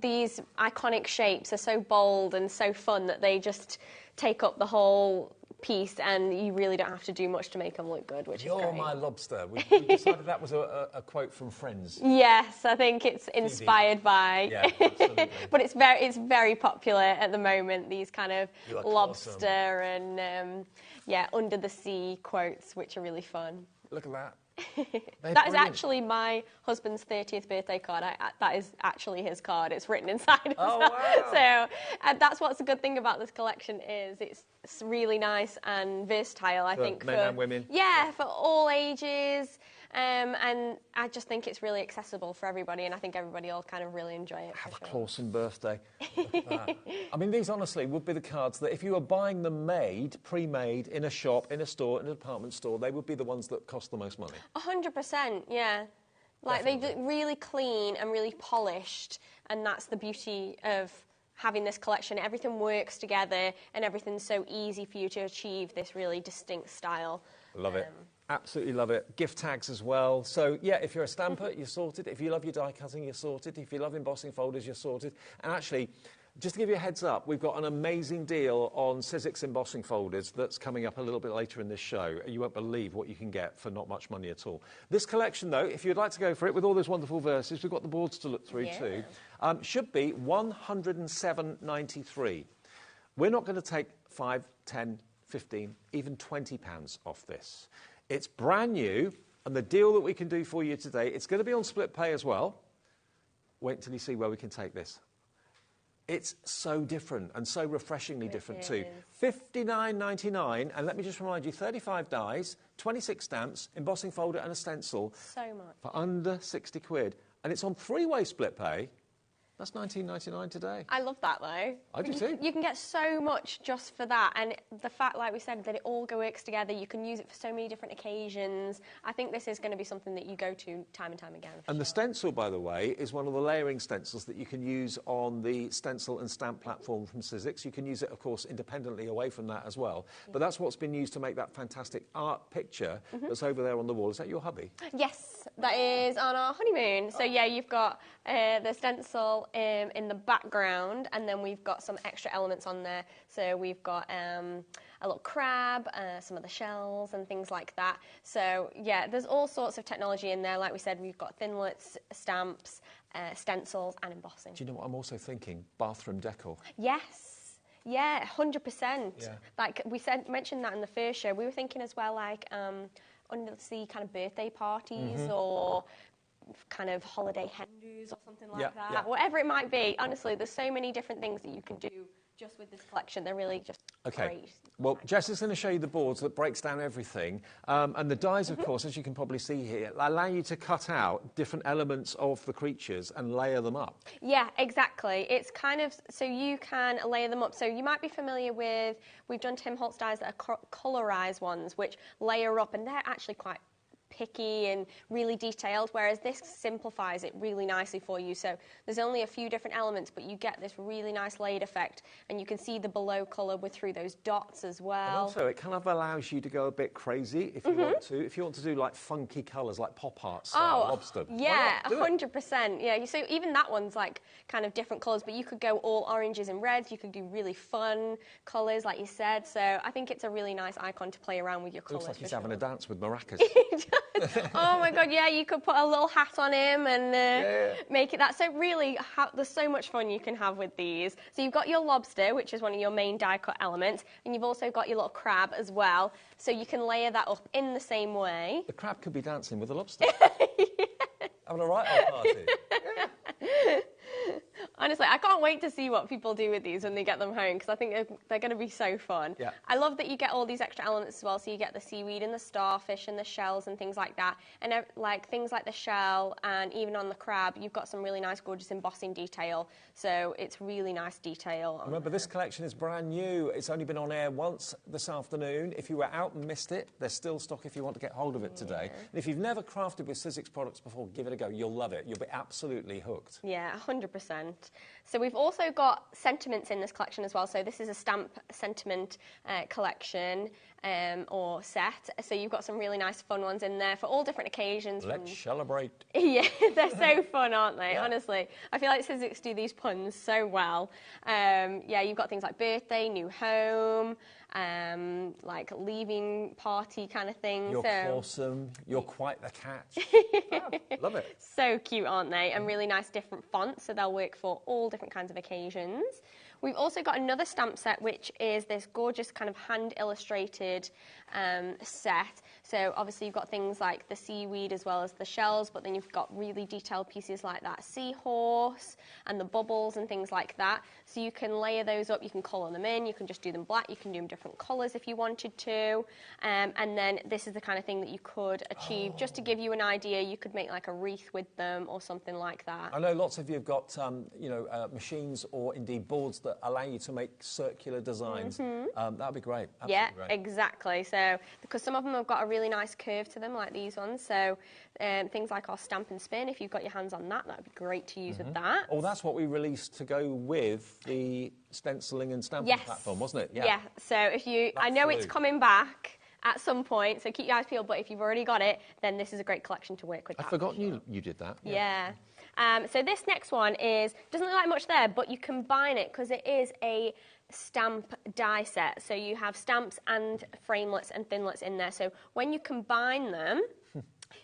these iconic shapes are so bold and so fun that they just take up the whole piece, and you really don't have to do much to make them look good, which is great. You're my lobster. We decided that was a quote from Friends. Yes, I think it's inspired by. Yeah, absolutely. But it's very popular at the moment, these kind of lobster awesome. And under the sea quotes, which are really fun. Look at that. That is actually my husband's 30th birthday card. That is actually his card. It's written inside as well. Wow. So that's what's a good thing about this collection is it's really nice and versatile, I think. Men and women. Yeah, for all ages. And I just think it's really accessible for everybody, and I think everybody will kind of really enjoy it. Have a Clawson birthday. Look at that. I mean, these honestly would be the cards that if you were buying them made, pre-made, in a shop, in a store, in a department store, they would be the ones that cost the most money. 100%, yeah. Like, they look really clean and really polished, and that's the beauty of having this collection. Everything works together, and everything's so easy for you to achieve this really distinct style. Love it. Absolutely love it. Gift tags as well. So, yeah, if you're a stamper, you're sorted. If you love your die cutting, you're sorted. If you love embossing folders, you're sorted. And actually, just to give you a heads up, we've got an amazing deal on sizzix embossing folders that's coming up a little bit later in this show. You won't believe what you can get for not much money at all. This collection, though, if you'd like to go for it, with all those wonderful verses, we've got the boards to look through too, should be £107.93. We're not going to take £5, £10, £15, even £20 off this. It's brand new, and the deal that we can do for you today, it's going to be on split pay as well. Wait until you see where we can take this. It's so different and so refreshingly different too. $59.99, and let me just remind you, 35 dies, 26 stamps, embossing folder and a stencil. So much. For under 60 quid. And it's on 3-way split pay. That's $19.99 today. I love that, though. I do too. You can get so much just for that. And the fact, like we said, that it all works together, you can use it for so many different occasions. I think this is going to be something that you go to time and time again. And the stencil, by the way, is one of the layering stencils that you can use on the stencil and stamp platform from sizzix. You can use it, of course, independently away from that as well. But that's what's been used to make that fantastic art picture that's over there on the wall. Is that your hubby? Yes, that is on our honeymoon. So, yeah, you've got the stencil in the background, and then we've got some extra elements on there. So we've got a little crab, some of the shells and things like that. So yeah, there's all sorts of technology in there. Like we said, we've got thinlits, stamps, stencils and embossing. Do you know what I'm also thinking? Bathroom decor. Yes. Yeah, 100%. Yeah. Like we mentioned that in the first show. We were thinking as well, like under the sea kind of birthday parties or kind of holiday hen do's or something like Yeah, that. yeah. Whatever it might be. Honestly, there's so many different things that you can do just with this collection. They're really just great. Well, Jess is going to show you the boards that breaks down everything. And the dies, of course, as you can probably see here, allow you to cut out different elements of the creatures and layer them up. Yeah, exactly. It's kind of, so you can layer them up. So you might be familiar with, we've done Tim Holtz dies that are colorized ones, which layer up, and they're actually quite picky and really detailed, whereas this simplifies it really nicely for you. So there's only a few different elements, but you get this really nice layered effect, and you can see the below colour with through those dots as well. And also, it kind of allows you to go a bit crazy if you want to. If you want to do like funky colours, like pop art style lobster. Yeah, 100%. Yeah, so even that one's like kind of different colours, but you could go all oranges and reds. You could do really fun colours, like you said. So I think it's a really nice icon to play around with your colours. Looks like he's having a dance with maracas. Oh my god, yeah, you could put a little hat on him and make it that. So really, there's so much fun you can have with these. So you've got your lobster, which is one of your main die cut elements, and you've also got your little crab as well. So you can layer that up in the same way. The crab could be dancing with the lobster. Having a right old party. Honestly, I can't wait to see what people do with these when they get them home, because I think they're going to be so fun. Yeah. I love that you get all these extra elements as well. So you get the seaweed and the starfish and the shells and things like that. And like things like the shell and even on the crab, you've got some really nice, gorgeous embossing detail. So it's really nice detail. Remember, this collection is brand new. It's only been on air once this afternoon. If you were out and missed it, there's still stock if you want to get hold of it today. And if you've never crafted with sizzix products before, give it a go. You'll love it. You'll be absolutely hooked. Yeah, 100%. So we've also got sentiments in this collection as well. So this is a stamp sentiment collection or set. So you've got some really nice fun ones in there for all different occasions. Let's celebrate. Yeah, they're so fun, aren't they? Yeah. Honestly, I feel like sizzix do these puns so well. Yeah, you've got things like birthday, new home, like leaving party kind of thing. You're awesome. You're quite the catch. Love it. So cute, aren't they? And really nice different fonts, so they'll work for all different kinds of occasions. We've also got another stamp set, which is this gorgeous kind of hand-illustrated set. So obviously you've got things like the seaweed as well as the shells, but then you've got really detailed pieces like that seahorse and the bubbles and things like that. So you can layer those up, you can colour them in, you can just do them black, you can do them different colours if you wanted to. And then this is the kind of thing that you could achieve. Just to give you an idea, you could make like a wreath with them or something like that. I know lots of you have got, machines or indeed boards that allow you to make circular designs. That would be great. Absolutely yeah, great. Exactly. So, because some of them have got a really nice curve to them, like these ones. So, things like our stamp and spin, if you've got your hands on that, that would be great to use with that. Oh, that's what we released to go with the stenciling and stamping platform, wasn't it? Yeah. So, if you, I know it's coming back at some point, so keep your eyes peeled, but if you've already got it, then this is a great collection to work with. I'd forgotten you did that. Yeah. So this next one doesn't look like much there, but you combine it because it is a stamp die set. So you have stamps and framelets and thinlets in there. So when you combine them,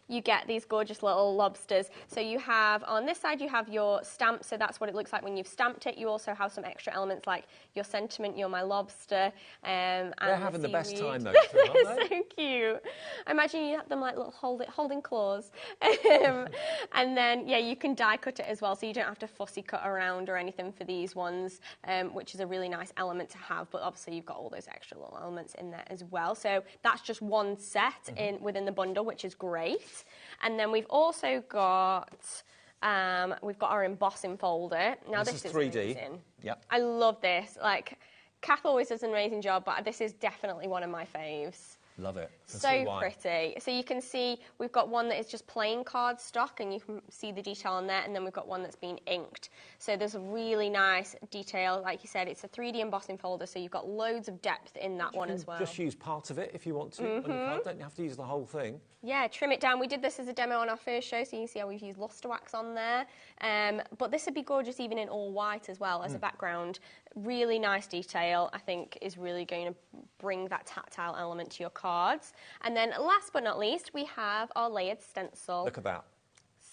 you get these gorgeous little lobsters. So you have, on this side, you have your stamp, so that's what it looks like when you've stamped it. You also have some extra elements like your sentiment, you're my lobster, and they're having the best time, though, aren't they? So cute. I imagine you have them like little holding claws. And then, yeah, you can die cut it as well, so you don't have to fussy cut around or anything for these ones, which is a really nice element to have, but obviously you've got all those extra little elements in there as well. So that's just one set within the bundle, which is great. And then we've also got our embossing folder. Now this is 3D. Amazing. Yep. I love this. Like, Kath always does an amazing job, but this is definitely one of my faves. Love it. So pretty. So you can see we've got one that is just plain card stock, and you can see the detail on there, and then we've got one that's been inked. So there's a really nice detail. Like you said, it's a 3D embossing folder, so you've got loads of depth in that one as well. Just use part of it if you want to. On your card. Don't have to use the whole thing. Yeah, trim it down. We did this as a demo on our first show, so you can see how we've used luster wax on there. But this would be gorgeous even in all white as well as a background. Really nice detail, I think, is really going to bring that tactile element to your cards. And then last but not least, we have our layered stencil. Look at that.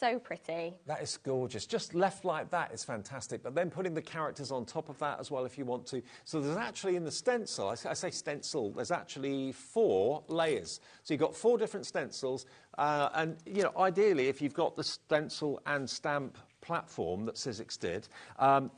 so pretty. That is gorgeous. Just left like that is fantastic. But then putting the characters on top of that as well if you want to. So there's actually in the stencil, I say stencil, there's actually 4 layers. So you've got 4 different stencils. And, you know, ideally, if you've got the stencil and stamp platform that sizzix did,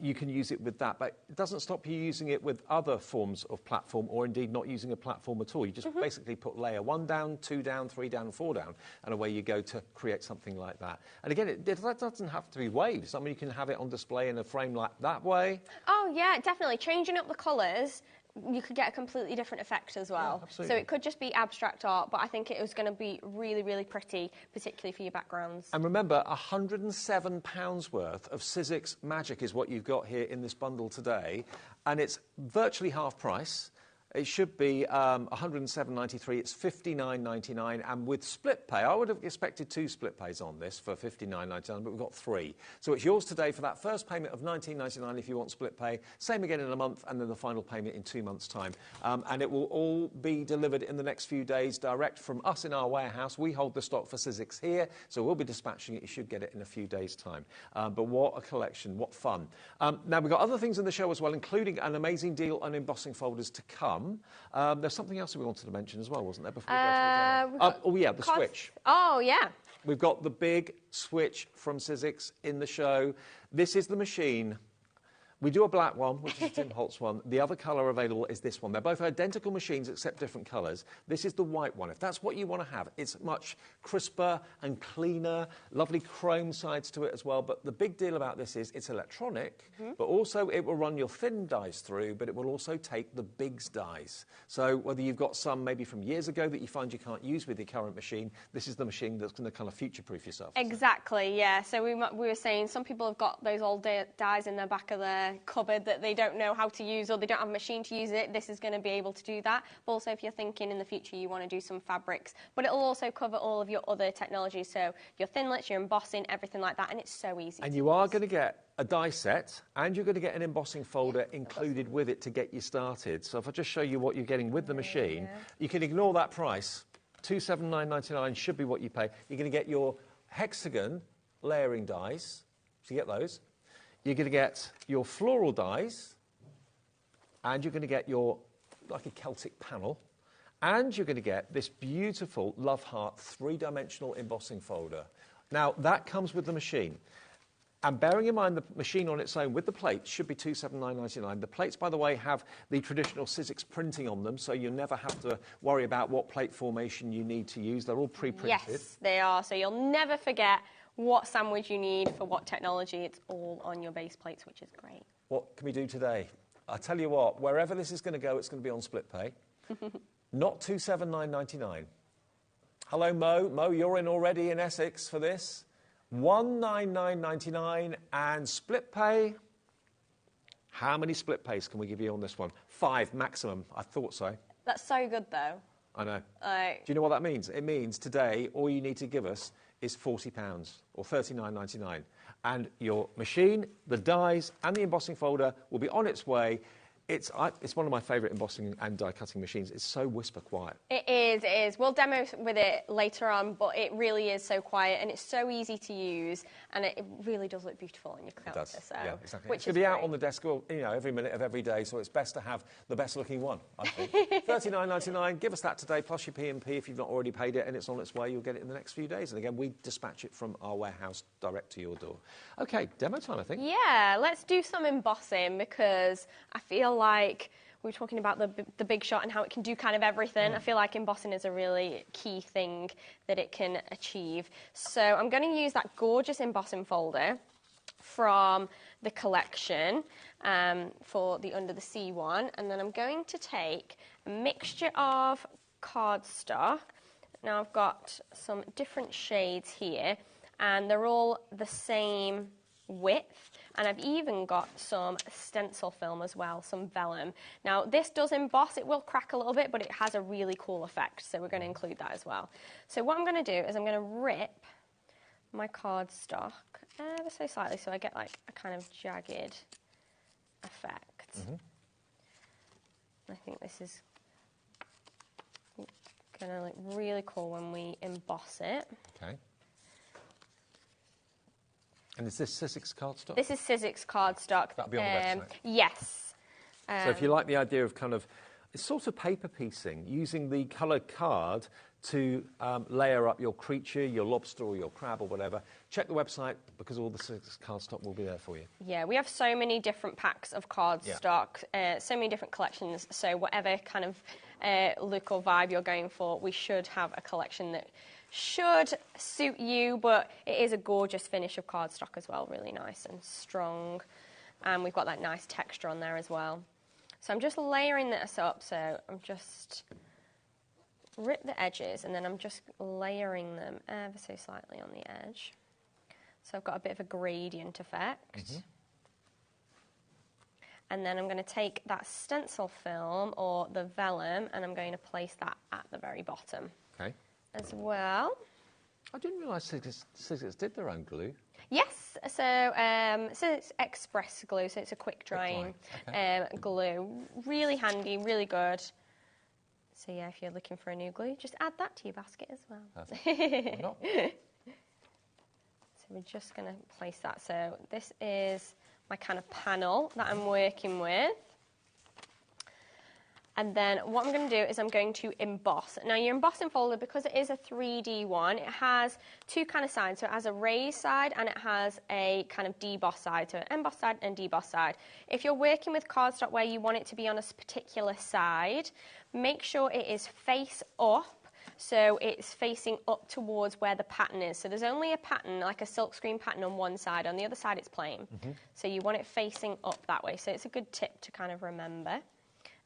you can use it with that, but it doesn't stop you using it with other forms of platform, or indeed not using a platform at all. You just basically put layer 1 down, 2 down, 3 down, 4 down, and away you go to create something like that. And again, that doesn't have to be waves. I mean, you can have it on display in a frame like that way. Oh yeah, definitely. Changing up the colours, you could get a completely different effect as well. Yeah, absolutely. So it could just be abstract art, but I think it was going to be really, really pretty, particularly for your backgrounds. And remember, £107 worth of sizzix magic is what you've got here in this bundle today, and it's virtually half price. It should be £107.93. It's £59.99, and with split pay, I would have expected 2 split pays on this for £59.99, but we've got 3. So it's yours today for that first payment of £19.99 if you want split pay. Same again in a month, and then the final payment in 2 months' time. And it will all be delivered in the next few days, direct from us in our warehouse. We hold the stock for sizzix here, so we'll be dispatching it. You should get it in a few days' time. But what a collection, what fun. Now, we've got other things in the show as well, including an amazing deal on embossing folders to come. There's something else that we wanted to mention as well, wasn't there? Before we go to the demo? Oh, yeah, the switch. Oh, yeah. We've got the big switch from sizzix in the show. This is the machine. We do a black one, which is Tim Holtz one. The other colour available is this one. They're both identical machines except different colours. This is the white one. If that's what you want to have, it's much crisper and cleaner, lovely chrome sides to it as well. But the big deal about this is it's electronic, but also it will run your thin dies through, but it will also take the bigs dies. So whether you've got some maybe from years ago that you find you can't use with your current machine, this is the machine that's going to kind of future-proof yourself. Exactly, yeah. So we were saying some people have got those old dies in the back of their cupboard that they don't know how to use, or they don't have a machine to use it. This is going to be able to do that. But also if you're thinking in the future you want to do some fabrics, but it'll also cover all of your other technologies, so your thinlits, your embossing, everything like that, and it's so easy. And you are going to get a die set, and you're going to get an embossing folder included with it to get you started. So if I just show you what you're getting with the machine, you can ignore that price. £279.99 should be what you pay. You're going to get your hexagon layering dies, so you get those. You're going to get your floral dies, and you're going to get your, like a Celtic panel, and you're going to get this beautiful Love Heart 3-dimensional embossing folder. Now, that comes with the machine. And bearing in mind the machine on its own with the plates should be £279.99. The plates, by the way, have the traditional sizzix printing on them, so you'll never have to worry about what plate formation you need to use. They're all pre-printed. Yes, they are, so you'll never forget what sandwich you need for what technology. It's all on your base plates, which is great. What can we do today? I tell you what, wherever this is going to go, it's going to be on split pay. Not £279.99. Hello, Mo. Mo, you're in already in Essex for this. £199.99 and split pay. How many split pays can we give you on this one? 5 maximum. I thought so. That's so good, though. I know. Do you know what that means? It means today all you need to give us is £40 or £39.99. And your machine, the dies and the embossing folder will be on its way. It's one of my favourite embossing and die cutting machines. It's so whisper quiet. It is, it is. We'll demo with it later on, but it really is so quiet and it's so easy to use, and it really does look beautiful on your counter. It does, so, yeah, exactly. Which it should be out on the desk, you know, every minute of every day, so it's best to have the best looking one, I think. £39.99, give us that today, plus your P&P if you've not already paid it, and it's on its way. You'll get it in the next few days. And again, we dispatch it from our warehouse direct to your door. OK, demo time, I think. Yeah, let's do some embossing, because I feel like we were talking about the big shot and how it can do kind of everything. I feel like embossing is a really key thing that it can achieve. So I'm going to use that gorgeous embossing folder from the collection for the Under the Sea one, and then I'm going to take a mixture of cardstock. Now I've got some different shades here, and they're all the same width, and I've even got some stencil film as well, some vellum. Now this does emboss, it will crack a little bit, but it has a really cool effect, so we're going to include that as well. So what I'm going to do is I'm going to rip my cardstock ever so slightly so I get like a kind of jagged effect. I think this is going to look really cool when we emboss it. Okay. And is this sizzix cardstock? This is sizzix cardstock. That'll be on the website. Yes. So if you like the idea of kind of, it's sort of paper piecing, using the coloured card to layer up your creature, your lobster or your crab or whatever, check the website because all the sizzix cardstock will be there for you. Yeah, we have so many different packs of cardstock, so many different collections, so whatever kind of look or vibe you're going for, we should have a collection that should suit you, but it is a gorgeous finish of cardstock as well, really nice and strong, and we've got that nice texture on there as well. So I'm just layering this up, so I'm just rip the edges and then I'm just layering them ever so slightly on the edge. So I've got a bit of a gradient effect. And then I'm going to take that stencil film or the vellum and I'm going to place that at the very bottom. Okay. As well. I didn't realise sizzix did their own glue. Yes, so it's express glue, so it's a quick drying glue. Really handy, really good. So yeah, if you're looking for a new glue, just add that to your basket as well. Why not? So we're just going to place that. So this is my kind of panel that I'm working with. And then what I'm going to do is I'm going to emboss. Now your embossing folder, because it is a 3D one, it has two kind of sides. So it has a raised side and it has a kind of deboss side. So emboss side and deboss side. If you're working with cardstock where you want it to be on a particular side, make sure it is face up. So it's facing up towards where the pattern is. So there's only a pattern, like a silkscreen pattern on one side. On the other side it's plain. So you want it facing up that way. So it's a good tip to kind of remember.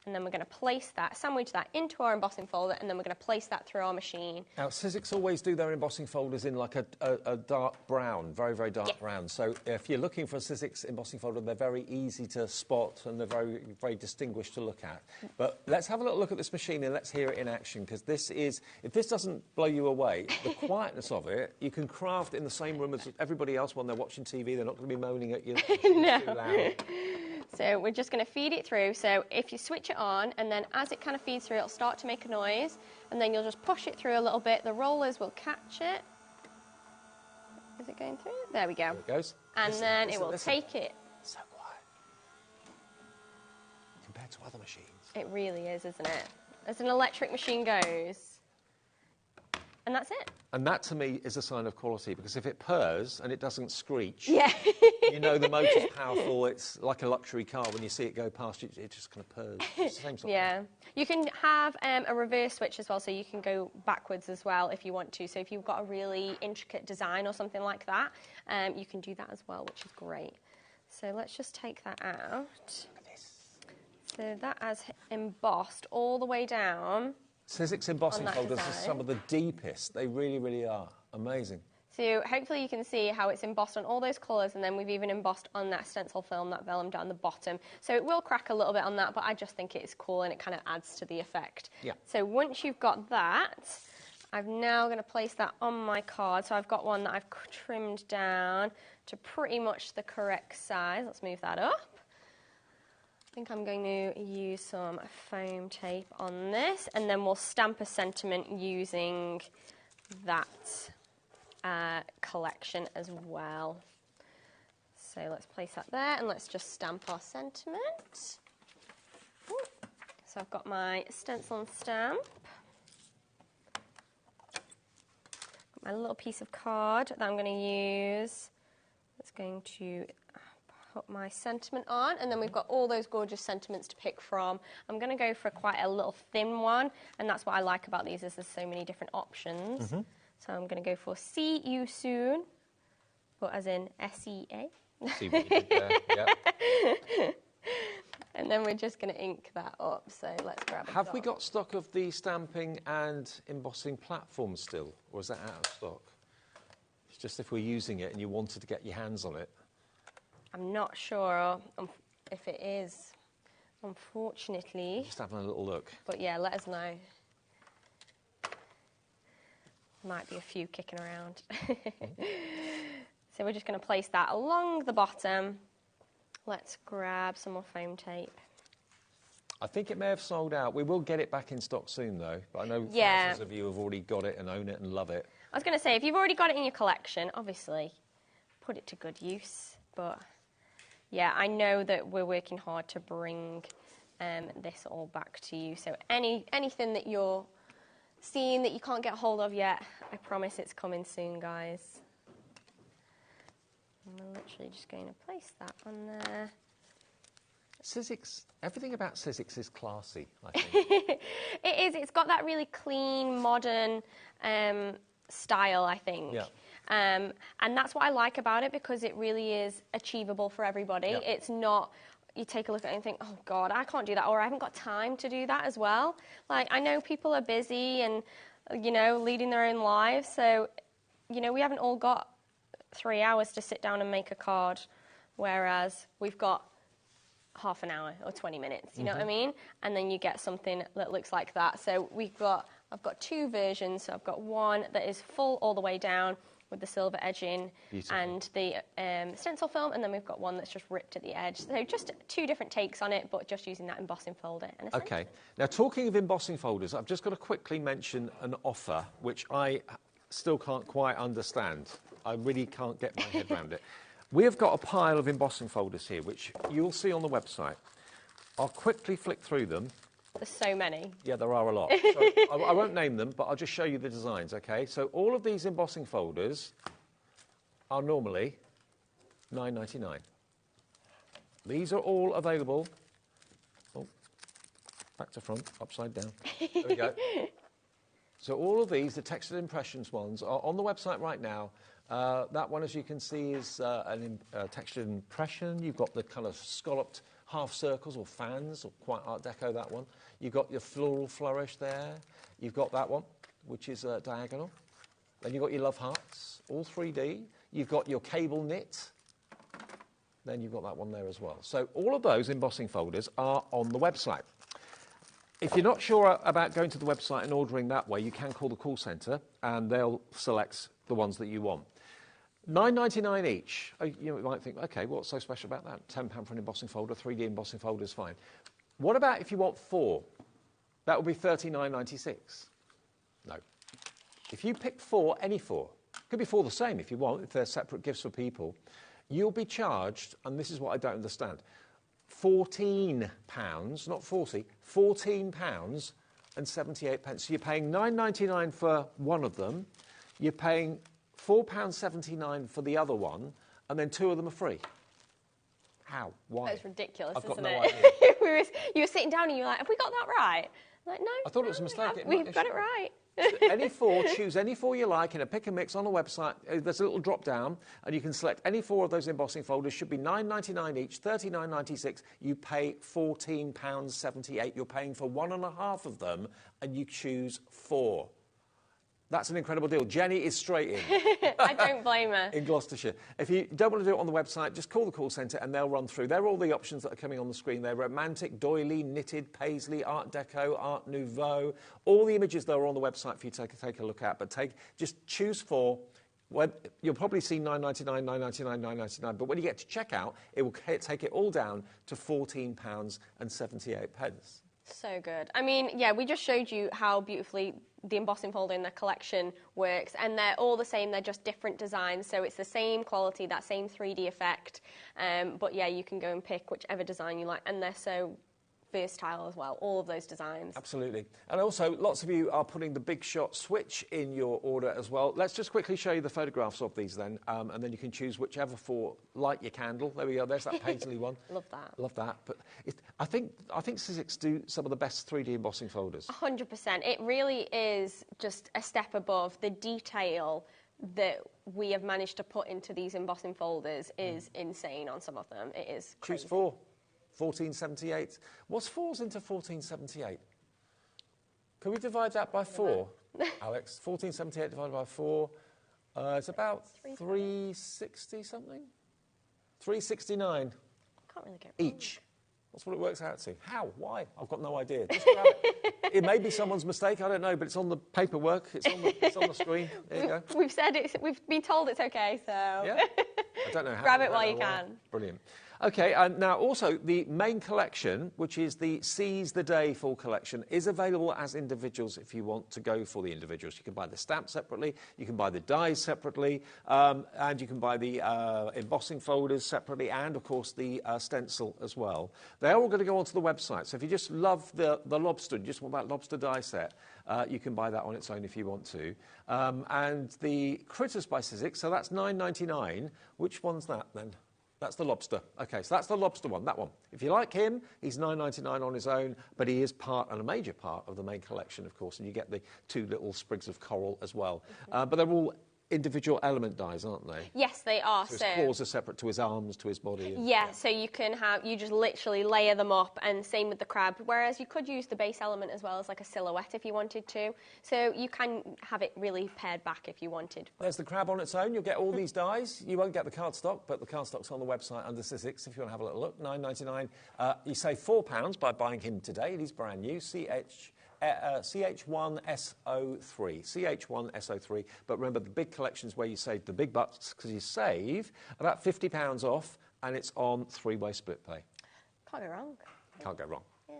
And then we're going to place that, sandwich that into our embossing folder, and then we're going to place that through our machine. Now, sizzix always do their embossing folders in like a dark brown, very, very dark brown. So if you're looking for a sizzix embossing folder, they're very easy to spot and they're very, very distinguished to look at. But let's have a little look at this machine and let's hear it in action, because this is, if this doesn't blow you away, the quietness of it, you can craft in the same room as everybody else when they're watching TV. They're not going to be moaning at you. No. Too loud. So we're just going to feed it through. So if you switch it on, and then as it kind of feeds through, it'll start to make a noise, and then you'll just push it through a little bit. The rollers will catch it. Is it going through? There we go. There it goes. And then it will take it. So quiet. Compared to other machines. It really is, isn't it? As an electric machine goes. And that's it. And that, to me, is a sign of quality, because if it purrs and it doesn't screech, yeah. you know the motor's powerful. It's like a luxury car. When you see it go past you, it just kind of purrs. It's the same sort of thing. You can have a reverse switch as well, so you can go backwards as well if you want to. So if you've got a really intricate design or something like that, you can do that as well, which is great. So let's just take that out. Look at this. So that has embossed all the way down. sizzix embossing folders are some of the deepest. They really, really are. Amazing. So hopefully you can see how it's embossed on all those colours, and then we've even embossed on that stencil film, that vellum down the bottom. So it will crack a little bit on that, but I just think it's cool and it kind of adds to the effect. Yeah. So once you've got that, I'm now going to place that on my card. So I've got one that I've trimmed down to pretty much the correct size. Let's move that up. I think I'm going to use some foam tape on this, and then we'll stamp a sentiment using that collection as well. So let's place that there, and let's just stamp our sentiment. Ooh. So I've got my stencil and stamp. Got my little piece of card that I'm going to use. That's going to put my sentiment on, and then we've got all those gorgeous sentiments to pick from. I'm going to go for quite a little thin one, and that's what I like about these, is there's so many different options. So I'm going to go for See You Soon, but as in S-E-A. See what you did there, yeah. And then we're just going to ink that up, so let's grab a Have we got stock of the stamping and embossing platform still, or is that out of stock? It's just if we're using it and you wanted to get your hands on it. I'm not sure if it is, unfortunately. Just having a little look. But yeah, let us know. Might be a few kicking around. So we're just going to place that along the bottom. Let's grab some more foam tape. I think it may have sold out. We will get it back in stock soon, though. But I know thousands of you have already got it and own it and love it. I was going to say, if you've already got it in your collection, obviously, put it to good use. But yeah, I know that we're working hard to bring this all back to you. So anything that you're seeing that you can't get hold of yet, I promise it's coming soon, guys. And we're literally just going to place that on there. Sizzix, everything about Sizzix is classy, I think. It is. It's got that really clean, modern style, I think. Yeah. And that's what I like about it, because it really is achievable for everybody. Yeah. It's not, you take a look at it and think, oh God, I can't do that, or I haven't got time to do that as well. Like, I know people are busy and, you know, leading their own lives. So, you know, we haven't all got 3 hours to sit down and make a card, whereas we've got half an hour or 20 minutes, you know what I mean? And then you get something that looks like that. So I've got two versions. So I've got one that is full all the way down with the silver edging and the stencil film, and then we've got one that's just ripped at the edge. So just two different takes on it, but just using that embossing folder. And okay. Now, talking of embossing folders, I've just got to quickly mention an offer which I still can't quite understand. I really can't get my head around it. We have got a pile of embossing folders here, which you'll see on the website. I'll quickly flick through them. There's so many. Yeah, there are a lot. So I won't name them, but I'll just show you the designs, OK? So all of these embossing folders are normally $9.99. These are all available. Oh, back to front, upside down. There we go. So all of these, the textured impressions ones, are on the website right now. That one, as you can see, is a textured impression. You've got the kind of scalloped half circles or fans, or quite Art Deco, that one. You've got your floral flourish there. You've got that one, which is diagonal. Then you've got your love hearts, all 3D. You've got your cable knit. Then you've got that one there as well. So all of those embossing folders are on the website. If you're not sure about going to the website and ordering that way, you can call the call centre and they'll select the ones that you want. $9.99 each. You might think, OK, what's so special about that? £10 for an embossing folder, 3D embossing folder is fine. What about if you want 4? That would be $39.96. No. If you pick 4, any 4, could be 4 the same if you want, if they're separate gifts for people, you'll be charged, and this is what I don't understand, £14, not 40, £14 and 78 pence. So you're paying $9.99 for one of them, you're paying £4.79 for the other one, and then 2 of them are free. How? Why? That's ridiculous, I've got isn't no it? idea. You were sitting down and you were like, have we got that right? I'm like, no. I thought it was a mistake. We've got it right. Any 4, choose any 4 you like in a pick and mix on the website. There's a little drop down, and you can select any 4 of those embossing folders. Should be $9.99 each, $39.96. You pay £14.78. You're paying for 1.5 of them, and you choose 4. That's an incredible deal. Jenny is straight in. I don't blame her. In Gloucestershire. If you don't want to do it on the website, just call the call centre and they'll run through. They're all the options that are coming on the screen. They're romantic, doily, knitted, paisley, Art Deco, Art Nouveau. All the images that are on the website for you to take a look at. But just choose 4. You'll probably see $9.99, $9.99, $9.99. But when you get to checkout, it will take it all down to £14.78. So good. I mean, yeah, we just showed you how beautifully the embossing folder in the collection works, and they're all the same. They're just different designs, so it's the same quality, that same 3D effect. But yeah, you can go and pick whichever design you like, and they're so versatile as well, all of those designs. Absolutely. And also, lots of you are putting the Big Shot switch in your order as well. Let's just quickly show you the photographs of these then, and then you can choose whichever 4 light your candle. There we go, there's that paisley one. Love that. Love that. But I think Sizzix do some of the best 3D embossing folders. 100%. It really is just a step above. The detail that we have managed to put into these embossing folders is insane on some of them. It is crazy. Choose 4. 1478. What's 4s into 1478? Can we divide that by 4, Alex? 1478 divided by 4. It's about 360 something? 369. Can't really get each. That's what it works out to. How? Why? I've got no idea. Just grab it. It may be someone's mistake, I don't know, but it's on the paperwork. It's on the screen. There you go. We've said it. We've been told it's okay, so... Yeah. I don't know how. Grab it while you can. Brilliant. OK, and now also the main collection, which is the Seize the Day full collection, is available as individuals if you want to go for the individuals. You can buy the stamp separately, you can buy the dies separately, and you can buy the embossing folders separately, and of course the stencil as well. They're all going to go onto the website. So if you just love the lobster, you just want that lobster die set, you can buy that on its own if you want to. And the Critters by sizzix, so that's £9.99. Which one's that then? That's the lobster. OK, so that's the lobster one, that one. If you like him, he's £9.99 on his own, but he is part and a major part of the main collection, of course, and you get the 2 little sprigs of coral as well. But they're all individual element dies, aren't they? Yes, they are. So his claws are separate to his arms, to his body. Yeah, so you just literally layer them up, and same with the crab, whereas you could use the base element as well as like a silhouette if you wanted to. So you can have it really pared back if you wanted. There's the crab on its own. You'll get all these dies. You won't get the cardstock, but the cardstock's on the website under sizzix if you want to have a little look. £9.99. You save £4 by buying him today. He's brand new. CH1SO3. CH1SO3. But remember, the big collections where you save the big bucks, because you save about £50 off, and it's on 3-way split pay. Can't go wrong. Can't go wrong. Yeah.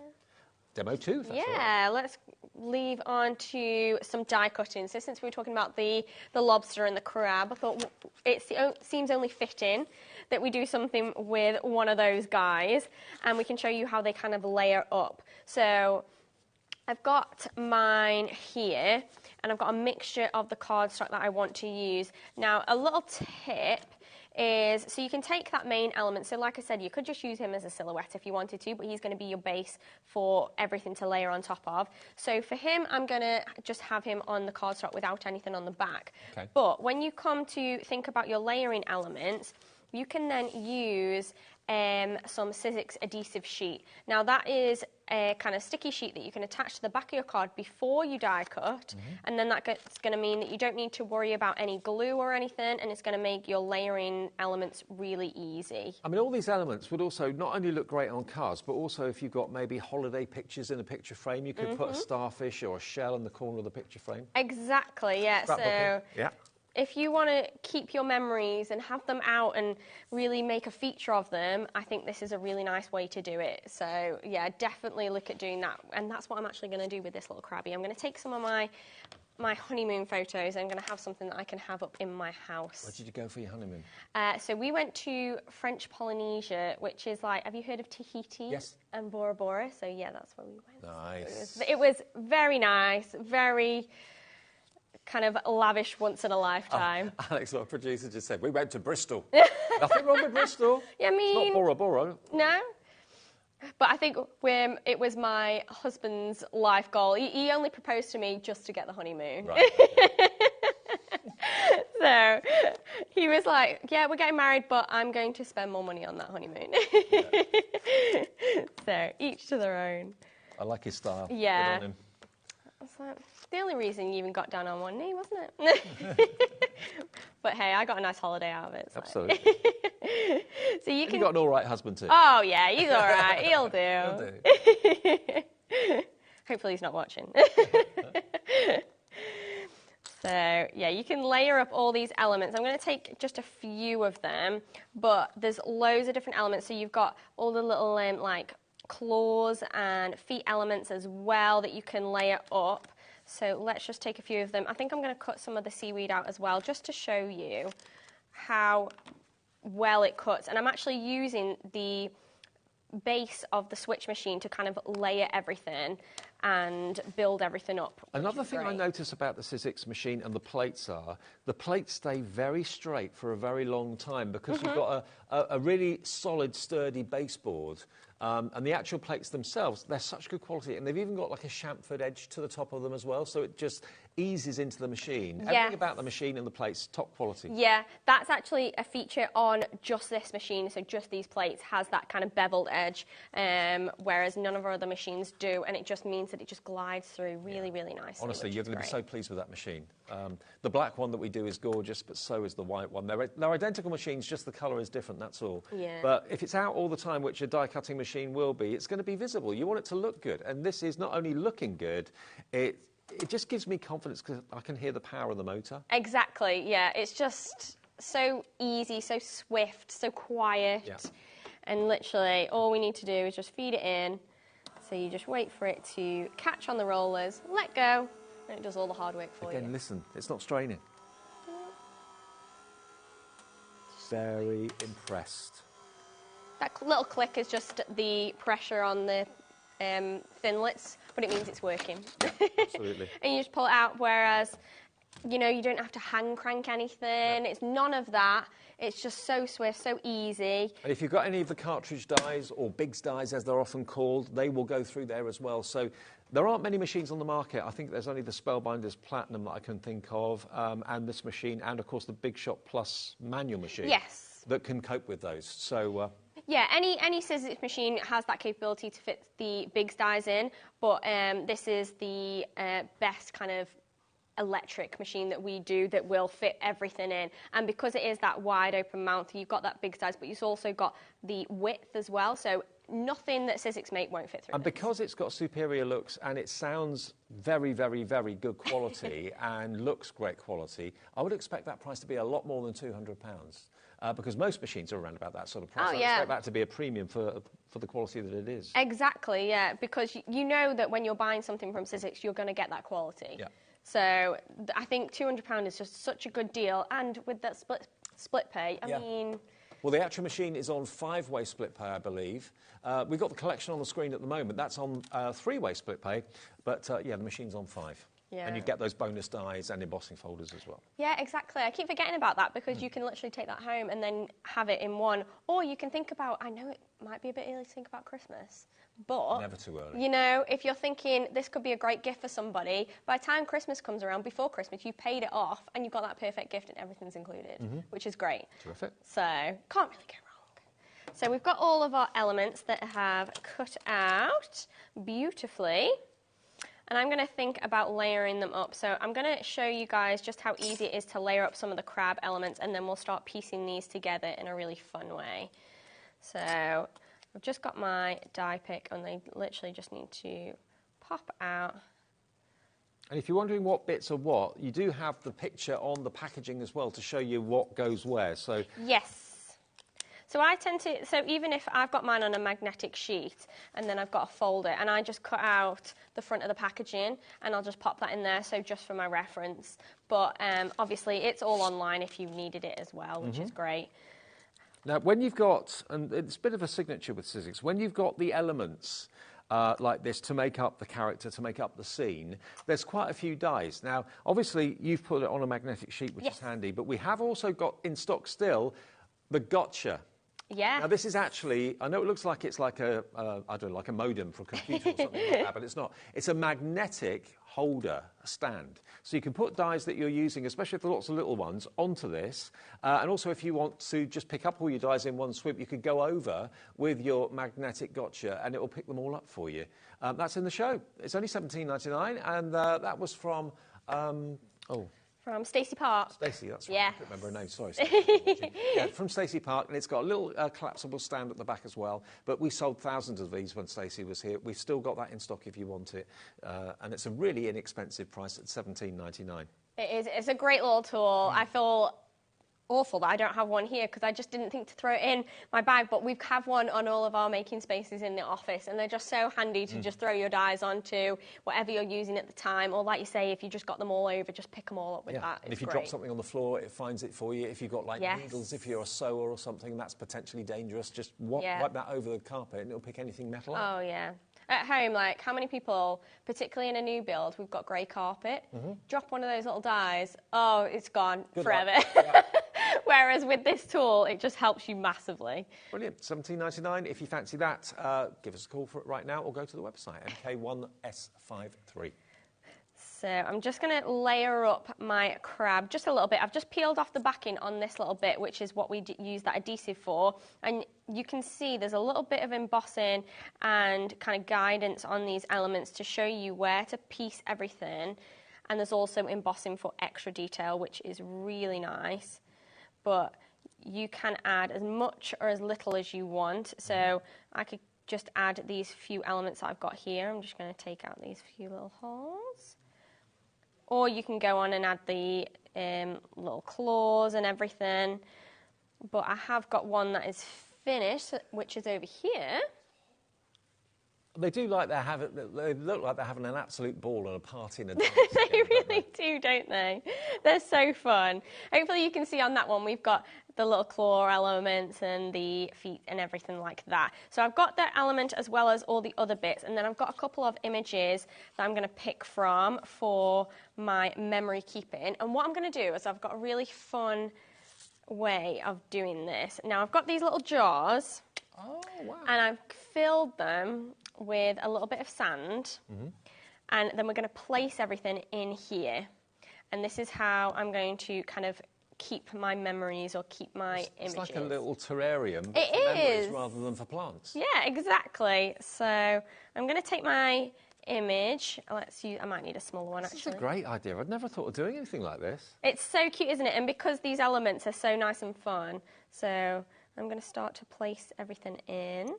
Demo 2, if that's all right. Yeah, let's leave on to some die cutting. So since we were talking about the lobster and the crab, I thought it seems only fitting that we do something with one of those guys, and we can show you how they kind of layer up. So I've got mine here, and I've got a mixture of the cardstock that I want to use. Now, a little tip is, so you can take that main element. So like I said, you could just use him as a silhouette if you wanted to, but he's going to be your base for everything to layer on top of. So for him, I'm going to just have him on the cardstock without anything on the back. Okay. But when you come to think about your layering elements, you can then use some sizzix adhesive sheet. Now that is a kind of sticky sheet that you can attach to the back of your card before you die cut, and then that's going to mean that you don't need to worry about any glue or anything, and it's going to make your layering elements really easy. I mean, all these elements would also not only look great on cards, but also if you've got maybe holiday pictures in a picture frame, you could put a starfish or a shell in the corner of the picture frame. Exactly, yeah. So yeah. If you want to keep your memories and have them out and really make a feature of them, I think this is a really nice way to do it. So, yeah, definitely look at doing that. And that's what I'm actually going to do with this little crabby. I'm going to take some of my honeymoon photos. I'm going to have something that I can have up in my house. Where did you go for your honeymoon? So we went to French Polynesia, which is like, have you heard of Tahiti? Yes. And Bora Bora? So, yeah, that's where we went. Nice. It was very nice, very kind of lavish once in a lifetime. Alex, our producer, just said, we went to Bristol. Nothing wrong with Bristol. Yeah, I mean... It's not Bora Bora. No. But I think it was my husband's life goal. He only proposed to me just to get the honeymoon. Right. So he was like, yeah, we're getting married, but I'm going to spend more money on that honeymoon. Yeah. So each to their own. I like his style. Yeah. Good on him. It's like the only reason you even got down on one knee, wasn't it? But hey, I got a nice holiday out of it. So. Absolutely. So you can. You got an all right husband too. Oh yeah, he's all right. He'll do. He'll do. Hopefully he's not watching. So yeah, you can layer up all these elements. I'm going to take just a few of them, but there's loads of different elements. So you've got all the little like claws and feet elements as well that you can layer up. So let's just take a few of them. I think I'm going to cut some of the seaweed out as well, just to show you how well it cuts. And I'm actually using the base of the switch machine to kind of layer everything and build everything up. Another thing I notice about the sizzix machine and the plates stay very straight for a very long time because you've got a really solid, sturdy baseboard. And the actual plates themselves, they're such good quality, and they've even got like a chamfered edge to the top of them as well, so it just eases into the machine. Yeah. Everything about the machine and the plates, top quality. Yeah, that's actually a feature on just this machine, so just these plates has that kind of beveled edge, whereas none of our other machines do, and it just means that it just glides through really, really nicely. Honestly, you're going to be so pleased with that machine. The black one that we do is gorgeous, but so is the white one. They're identical machines, just the colour is different, that's all. Yeah. But if it's out all the time, which a die-cutting machine will be, it's going to be visible. You want it to look good, and this is not only looking good, it just gives me confidence because I can hear the power of the motor. Exactly, yeah. It's just so easy, so swift, so quiet. Yeah. And literally, all we need to do is just feed it in. So you just wait for it to catch on the rollers, let go, and it does all the hard work for you. Again, listen, it's not straining. Very impressed. That little click is just the pressure on the thinlets, but it means it's working. Yeah, absolutely. And you just pull it out, whereas, you know, you don't have to hand crank anything. Yeah. It's none of that. It's just so swift, so easy. And if you've got any of the cartridge dies, or Biggs dies as they're often called, they will go through there as well. So there aren't many machines on the market. I think there's only the Spellbinders Platinum that I can think of, and this machine, and of course the Big Shot Plus manual machine. Yes. That can cope with those. So. Yeah, any sizzix machine has that capability to fit the Biggs dies in, but this is the best kind of electric machine that we do that will fit everything in. And because it is that wide open mouth, you've got that big size, but you've also got the width as well, so nothing that sizzix make won't fit through. And because it's got superior looks and it sounds very, very, very good quality and looks great quality, I would expect that price to be a lot more than £200. Because most machines are around about that sort of price. Oh, I expect that to be a premium for the quality that it is. Exactly, yeah, because you know that when you're buying something from sizzix, you're going to get that quality. Yeah. So I think £200 is just such a good deal, and with that split pay, I mean... Well, the actual machine is on 5-way split pay, I believe. We've got the collection on the screen at the moment. That's on 3-way split pay, but yeah, the machine's on 5. Yeah. And you get those bonus dies and embossing folders as well. Yeah, exactly. I keep forgetting about that because you can literally take that home and then have it in one. Or you can think about, I know it might be a bit early to think about Christmas, but... Never too early. You know, if you're thinking this could be a great gift for somebody, by the time Christmas comes around, before Christmas, you've paid it off and you've got that perfect gift and everything's included, which is great. Terrific. So, can't really go wrong. So we've got all of our elements that have cut out beautifully. And I'm going to think about layering them up. So I'm going to show you guys just how easy it is to layer up some of the crab elements, and then we'll start piecing these together in a really fun way. So I've just got my die pick, and they literally just need to pop out. And if you're wondering what bits are what, you do have the picture on the packaging as well to show you what goes where. So yes. So I tend to, so even if I've got mine on a magnetic sheet and then I've got a folder and I just cut out the front of the packaging and I'll just pop that in there, so just for my reference. But obviously it's all online if you needed it as well, which is great. Now, when you've got, and it's a bit of a signature with sizzix, when you've got the elements like this to make up the character, to make up the scene, there's quite a few dies. Now, obviously you've put it on a magnetic sheet, which is handy, but we have also got in stock still the gotcha. Yeah. Now, this is actually, I know it looks like it's like a, I don't know, like a modem for a computer or something like that, but it's not. It's a magnetic holder, a stand. So you can put dies that you're using, especially if there are lots of little ones, onto this. And also if you want to just pick up all your dies in one swoop, you could go over with your magnetic gotcha and it will pick them all up for you. That's in the show. It's only $17.99, and that was from, From Stacey Park. Stacey, that's right. Yeah. I can't remember her name. Sorry, Stacey. Yeah, from Stacey Park, and it's got a little collapsible stand at the back as well. But we sold thousands of these when Stacey was here. We've still got that in stock if you want it, and it's a really inexpensive price at $17.99. It is. It's a great little tool. I feel awful that I don't have one here because I just didn't think to throw it in my bag, but we have one on all of our making spaces in the office, and they're just so handy to just throw your dies onto whatever you're using at the time, or like you say, if you just got them all over, just pick them all up with that. And if you drop something on the floor, it finds it for you. If you've got like needles, if you're a sewer or something, that's potentially dangerous. Just wipe that over the carpet and it'll pick anything metal up. Oh yeah. At home, like, how many people, particularly in a new build, we've got grey carpet, drop one of those little dies, oh, it's gone forever. Whereas with this tool, it just helps you massively. Brilliant. $17.99. If you fancy that, give us a call for it right now or go to the website, MK1S53. So I'm just going to layer up my crab just a little bit. I've just peeled off the backing on this little bit, which is what we use that adhesive for. And you can see there's a little bit of embossing and kind of guidance on these elements to show you where to piece everything. And there's also embossing for extra detail, which is really nice. But you can add as much or as little as you want. So I could just add these few elements that I've got here. I'm just going to take out these few little holes. Or you can go on and add the little claws and everything. But I have got one that is finish, which is over here. They do like they look like they're having an absolute ball and a party in a dance. They really do, don't they? They're so fun. Hopefully you can see on that one we've got the little claw elements and the feet and everything like that. So I've got that element as well as all the other bits, and then I've got a couple of images that I'm going to pick from for my memory keeping. And what I'm going to do is I've got a really fun way of doing this. Now I've got these little jars. Oh, wow. And I've filled them with a little bit of sand, and then we're going to place everything in here. And this is how I'm going to kind of keep my memories or keep my images. It's like a little terrarium it for memories is. rather than for plants. Yeah, exactly. So I'm going to take my image. Let's use, I might need a smaller one, actually. This is a great idea. I'd never thought of doing anything like this. It's so cute, isn't it? And because these elements are so nice and fun, so I'm going to start to place everything in.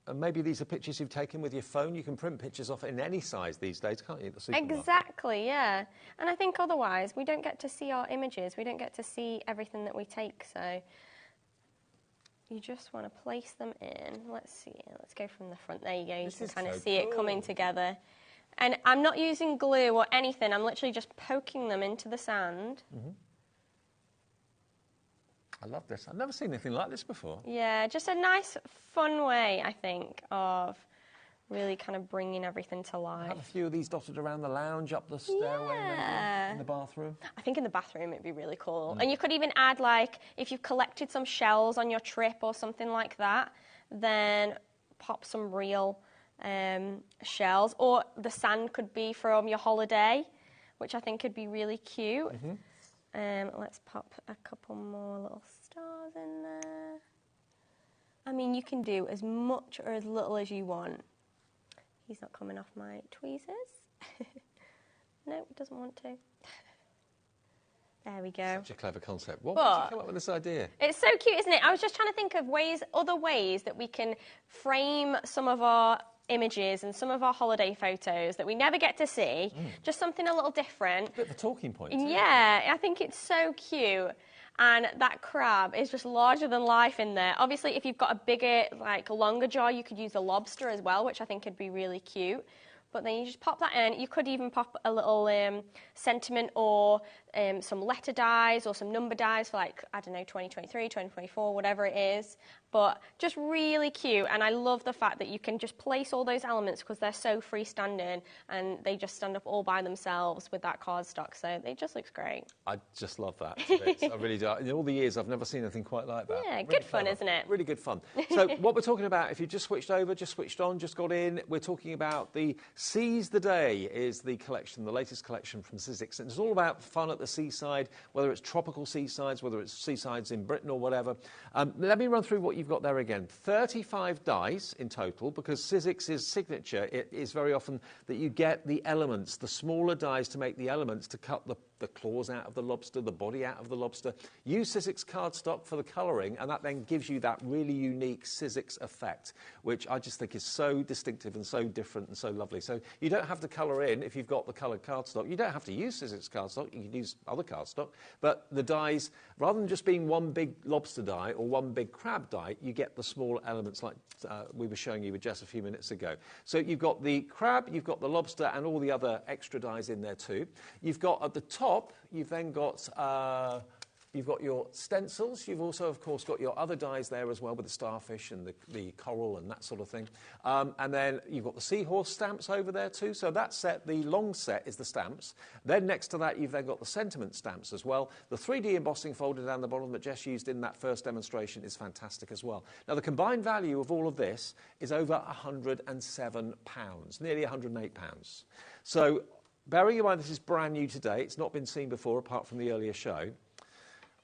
And maybe these are pictures you've taken with your phone. You can print pictures off in any size these days, can't you? Exactly, yeah. And I think otherwise we don't get to see our images. We don't get to see everything that we take. So you just want to place them in. Let's see. Let's go from the front. There you go. You can kind of see it coming together. And I'm not using glue or anything. I'm literally just poking them into the sand. I love this. I've never seen anything like this before. Yeah, just a nice, fun way, I think, of really kind of bringing everything to life. Have a few of these dotted around the lounge, up the stairway, maybe, in the bathroom. I think in the bathroom it'd be really cool. And you could even add, like, if you've collected some shells on your trip or something like that, then pop some real shells. Or the sand could be from your holiday, which I think could be really cute. Let's pop a couple more little stars in there. I mean, you can do as much or as little as you want. He's not coming off my tweezers. No, he doesn't want to. There we go. Such a clever concept. What did you come up with this idea? It's so cute, isn't it? I was just trying to think of other ways that we can frame some of our images and some of our holiday photos that we never get to see. Just something a little different. A bit of a talking point. Yeah, I think it's so cute. And that crab is just larger than life in there. Obviously, if you've got a bigger, like, longer jar, you could use a lobster as well, which I think would be really cute. But then you just pop that in. You could even pop a little sentiment or some letter dies or some number dies for, like, I don't know, 2023, 2024, whatever it is. But just really cute. And I love the fact that you can just place all those elements because they're so freestanding and they just stand up all by themselves with that cardstock. So it just looks great. I just love that. I really do. In all the years, I've never seen anything quite like that. Yeah, really good fun, clever. isn't it? Really good fun. So what we're talking about, if you just switched over, just switched on, just got in, we're talking about the Seize the Day is the collection, the latest collection from sizzix. And it's all about fun at the seaside, whether it's tropical seasides, whether it's seasides in Britain or whatever. Let me run through what you've got there again. 35 dies in total, because sizzix's signature is very often that you get the elements, the smaller dies to make the elements to cut the claws out of the lobster, the body out of the lobster. Use sizzix cardstock for the colouring, and that then gives you that really unique sizzix effect, which I just think is so distinctive and so different and so lovely. So you don't have to colour in if you've got the coloured cardstock. You don't have to use sizzix cardstock. You can use other cardstock. But the dies, rather than just being one big lobster die or one big crab die, you get the small elements like we were showing you with Jess a few minutes ago. So you've got the crab, you've got the lobster, and all the other extra dies in there too. You've got at the top, you've then got you've got your stencils. You've also, of course, got your other dies there as well with the starfish and the coral and that sort of thing. And then you've got the seahorse stamps over there too. So that set, the long set, is the stamps. Then next to that, you've then got the sentiment stamps as well. The 3D embossing folded down the bottom that Jess used in that first demonstration is fantastic as well. Now, the combined value of all of this is over £107, nearly £108. So bearing in mind this is brand new today, it's not been seen before apart from the earlier show,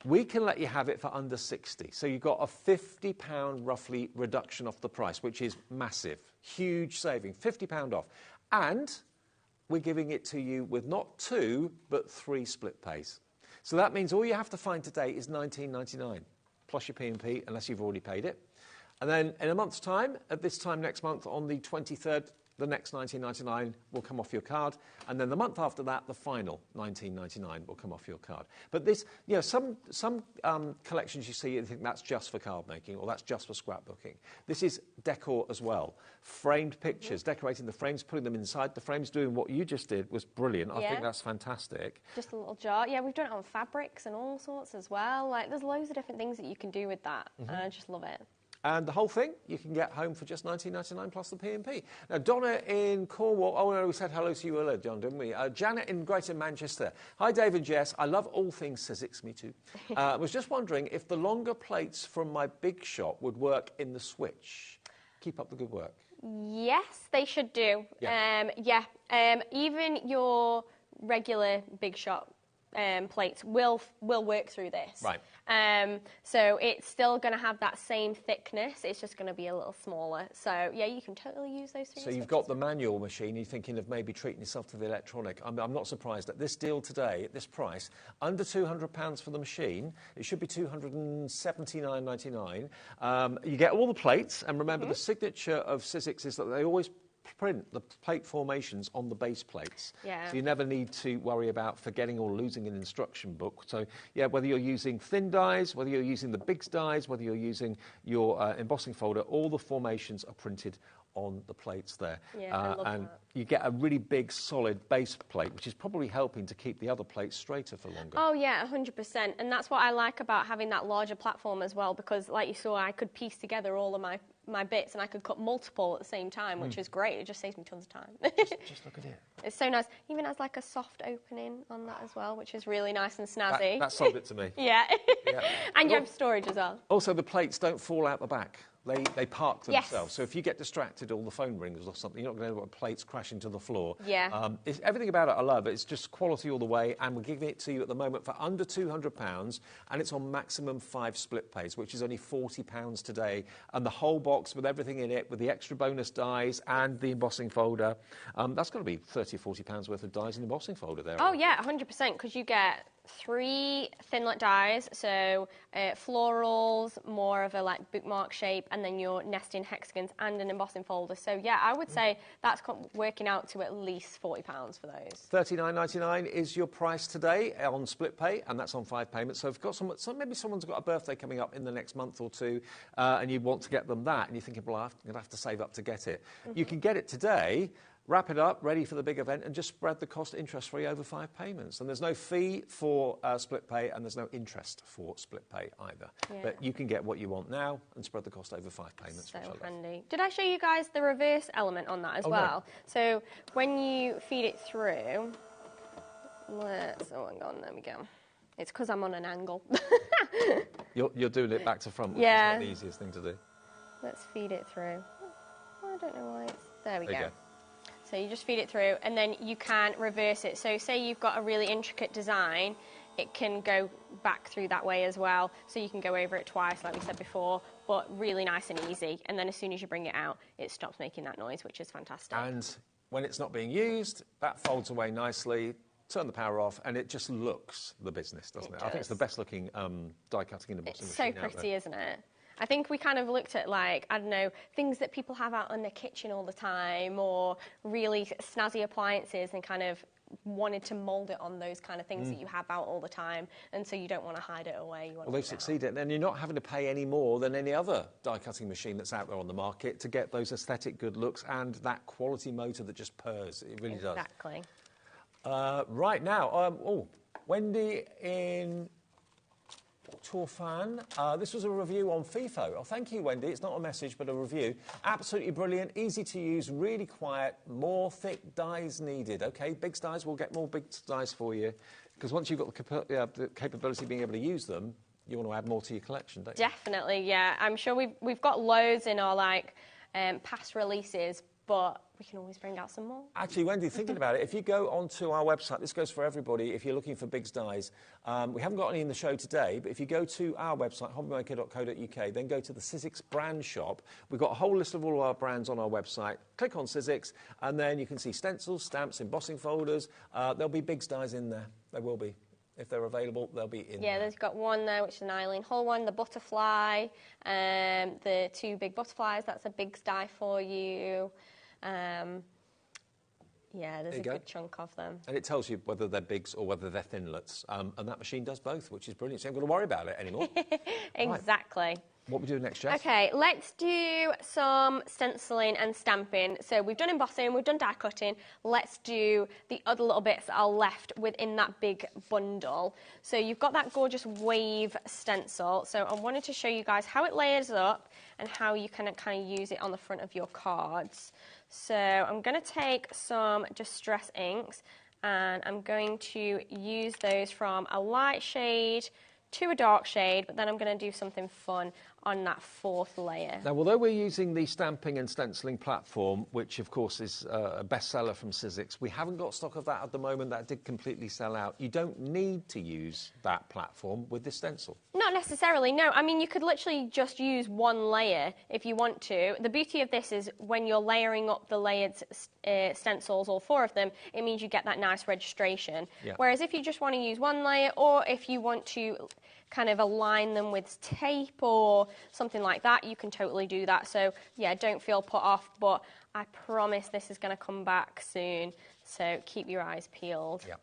we can let you have it for under 60. So you've got a £50 roughly reduction off the price, which is massive, huge saving, £50 off. And we're giving it to you with not 2, but 3 split pays. So that means all you have to find today is £19.99, plus your P&P, unless you've already paid it. And then in a month's time, at this time next month, on the 23rd, the next $19.99 will come off your card, and then the month after that, the final $19.99 will come off your card. But this, you know, some collections you see, you think that's just for card making or that's just for scrapbooking. This is decor as well. Framed pictures, decorating the frames, putting them inside the frames, doing what you just did was brilliant. I think that's fantastic. Just a little jar. Yeah, we've done it on fabrics and all sorts as well. Like, there's loads of different things that you can do with that, and I just love it. And the whole thing you can get home for just $19.99 plus the P&P. Now, Donna in Cornwall. Oh, no, we said hello to you earlier, John, didn't we? Janet in Greater Manchester. Hi, Dave and Jess. I love all things sizzix, me too. I was just wondering if the longer plates from my big shop would work in the switch. Keep up the good work. Yes, they should do. Yeah. Even your regular big shop plates will work through this. Right. So it's still going to have that same thickness. It's just going to be a little smaller. So yeah, you can totally use those things. So you've got the manual machine. You're thinking of maybe treating yourself to the electronic. I'm not surprised at this deal today, at this price, under £200 for the machine. It should be $279.99. You get all the plates, and remember the signature of sizzix is that they always print the plate formations on the base plates. Yeah. So you never need to worry about forgetting or losing an instruction book. So, yeah, whether you're using thin dies, whether you're using the big dies, whether you're using your embossing folder, all the formations are printed on the plates there. Yeah, I love and that. you get a really big, solid base plate, which is probably helping to keep the other plates straighter for longer. Oh, yeah, 100%. And that's what I like about having that larger platform as well, because, like you saw, I could piece together all of my bits and I could cut multiple at the same time, which is great. It just saves me tons of time. Just look at it. It's so nice. Even has like a soft opening on that as well, which is really nice and snazzy. That sold it to me. Yeah. Yeah. And you have storage as well. Also, the plates don't fall out the back. They park themselves. Yes. So if you get distracted or the phone rings or something, you're not going to end up with plates crashing to the floor. Yeah. Everything about it I love. It's just quality all the way, and we're giving it to you at the moment for under £200, and it's on maximum 5 split pays, which is only £40 today. And the whole box with everything in it, with the extra bonus dies and the embossing folder, that's going to be £30 or £40 worth of dies and embossing folder there. Oh, yeah, 100%, because you get 3 thinlet dies, so florals, more of a like bookmark shape, and then your nesting hexagons and an embossing folder. So yeah, I would say that's working out to at least £40 for those. $39.99 is your price today on split pay, and that's on 5 payments. So if you've got maybe someone's got a birthday coming up in the next month or two, and you want to get them that, and you're thinking, well, I'm going to have to save up to get it. You can get it today. Wrap it up, ready for the big event, and just spread the cost interest-free over 5 payments. And there's no fee for split pay, and there's no interest for split pay either. Yeah. But you can get what you want now and spread the cost over 5 payments. So handy. Did I show you guys the reverse element on that as well? No. So when you feed it through, oh, hang on, there we go. It's because I'm on an angle. You're doing it back to front, which is not the easiest thing to do. Let's feed it through. Oh, I don't know why it's... There we go. So you just feed it through, and then you can reverse it. So say you've got a really intricate design, it can go back through that way as well. So you can go over it twice, like we said before, but really nice and easy. And then as soon as you bring it out, it stops making that noise, which is fantastic. And when it's not being used, that folds away nicely. Turn the power off, and it just looks the business, doesn't it? I think it's the best-looking die-cutting and embossing machine out there. It's so pretty, isn't it? I think we kind of looked at, like, I don't know, things that people have out in their kitchen all the time, or really snazzy appliances, and kind of wanted to mould it on those kind of things that you have out all the time, and so you don't want to hide it away. Well, they've succeeded, and you're not having to pay any more than any other die-cutting machine that's out there on the market to get those aesthetic good looks and that quality motor that just purrs. It really does. Exactly. Right now, Wendy in Torfan. This was a review on FIFO. Oh, thank you, Wendy. It's not a message, but a review. Absolutely brilliant, easy to use, really quiet, more thick dies needed. OK, big dies, we'll get more big dies for you, because once you've got the capability of being able to use them, you want to add more to your collection, don't you? Definitely, yeah. I'm sure we've got loads in our, like, past releases, but we can always bring out some more. Actually, Wendy, thinking about it, if you go onto our website, this goes for everybody, if you're looking for Big's Dies, we haven't got any in the show today, but if you go to our website, hobbymaker.co.uk, then go to the sizzix brand shop. We've got a whole list of all of our brands on our website. Click on sizzix, and then you can see stencils, stamps, embossing folders. There'll be Big's Dies in there. There will be. If they're available, they'll be in there. Yeah, there's got one there, which is an Eileen Hull one, the butterfly, the 2 big butterflies, that's a Big's die for you. Yeah, there's a good chunk of them. And it tells you whether they're bigs or whether they're thinlets. And that machine does both, which is brilliant. So you haven't got to worry about it anymore. Exactly. Right. What are we doing next, Jess? Okay, let's do some stenciling and stamping. So we've done embossing, we've done die cutting. Let's do the other little bits that are left within that big bundle. So you've got that gorgeous wave stencil. So I wanted to show you guys how it layers up and how you can kind of use it on the front of your cards. So I'm going to take some Distress inks and I'm going to use those from a light shade to a dark shade, but then I'm going to do something fun on that fourth layer. Now, although we're using the stamping and stenciling platform, which of course is a bestseller from sizzix, we haven't got stock of that at the moment. That did completely sell out. You don't need to use that platform with this stencil. Not necessarily, no. I mean, you could literally just use one layer if you want to. The beauty of this is when you're layering up the layered stencils, all four of them, it means you get that nice registration. Yeah. Whereas if you just want to use one layer, or if you want to kind of align them with tape or something like that, you can totally do that. So yeah, don't feel put off, but I promise this is going to come back soon, so keep your eyes peeled. Yeah.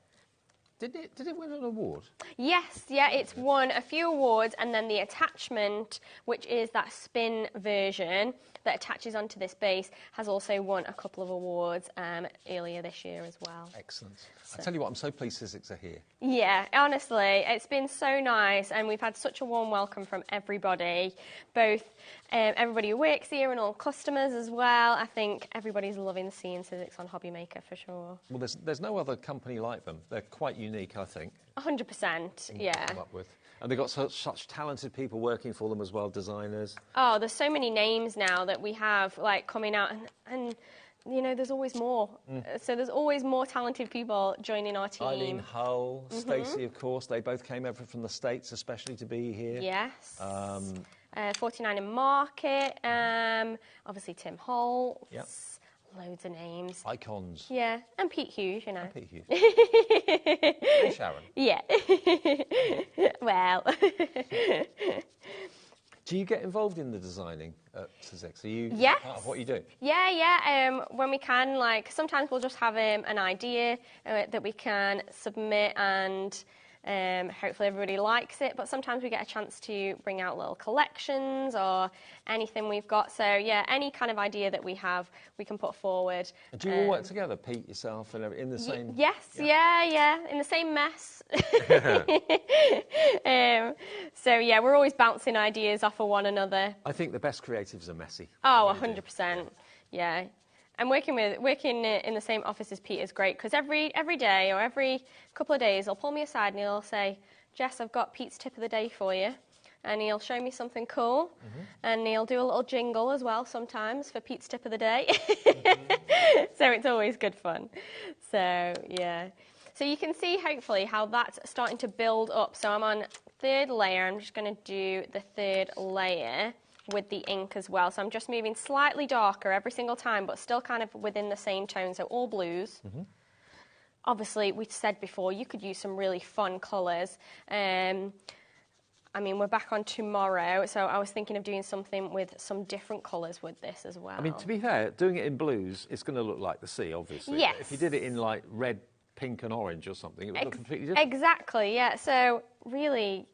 Did it win an award? Yes, yeah, it's won a few awards, and then the attachment, which is that spin version that attaches onto this base, has also won a couple of awards earlier this year as well. Excellent. I tell you what, I'm so pleased sizzix are here. Yeah, honestly, it's been so nice, and we've had such a warm welcome from everybody, both everybody who works here and all customers as well. I think everybody's loving seeing sizzix on HobbyMaker for sure. Well, there's no other company like them. They're quite unique, I think. 100%, yeah. Come up with. And they've got such talented people working for them as well, designers. Oh, there's so many names now that we have like coming out, and you know, there's always more. So there's always more talented people joining our team. Eileen Hull, Stacey, of course, they both came over from the States, especially to be here. Yes. 49 in Market, obviously Tim Holtz. Yep. Loads of names. Icons. Yeah, and Pete Hughes, you know. And Pete Hughes. And Sharon. Yeah. Well. Do you get involved in the designing at sizzix? Are you part of what you do? Yeah. When we can, like, sometimes we'll just have an idea that we can submit, and hopefully everybody likes it, but sometimes we get a chance to bring out little collections or anything we've got. So yeah, any kind of idea that we have, we can put forward. Do you all work together, Pete, yourself, and in the same? Yes, yeah, in the same mess. So yeah, we're always bouncing ideas off of one another. I think the best creatives are messy. Oh, 100%. Yeah. And working in the same office as Pete is great, because every day or every couple of days he'll pull me aside and he'll say, Jess, I've got Pete's tip of the day for you. And he'll show me something cool, and he'll do a little jingle as well sometimes for Pete's tip of the day. So it's always good fun. So yeah. So you can see hopefully how that's starting to build up. So I'm on third layer. I'm just going to do the third layer with the ink as well. So I'm just moving slightly darker every single time, but still kind of within the same tone, so all blues. Obviously, we said before, you could use some really fun colours. I mean, we're back on tomorrow, so I was thinking of doing something with some different colours with this as well. I mean, to be fair, doing it in blues, it's going to look like the sea, obviously. Yes. If you did it in, like, red, pink and orange or something, it would look completely different. Exactly, yeah. So, really,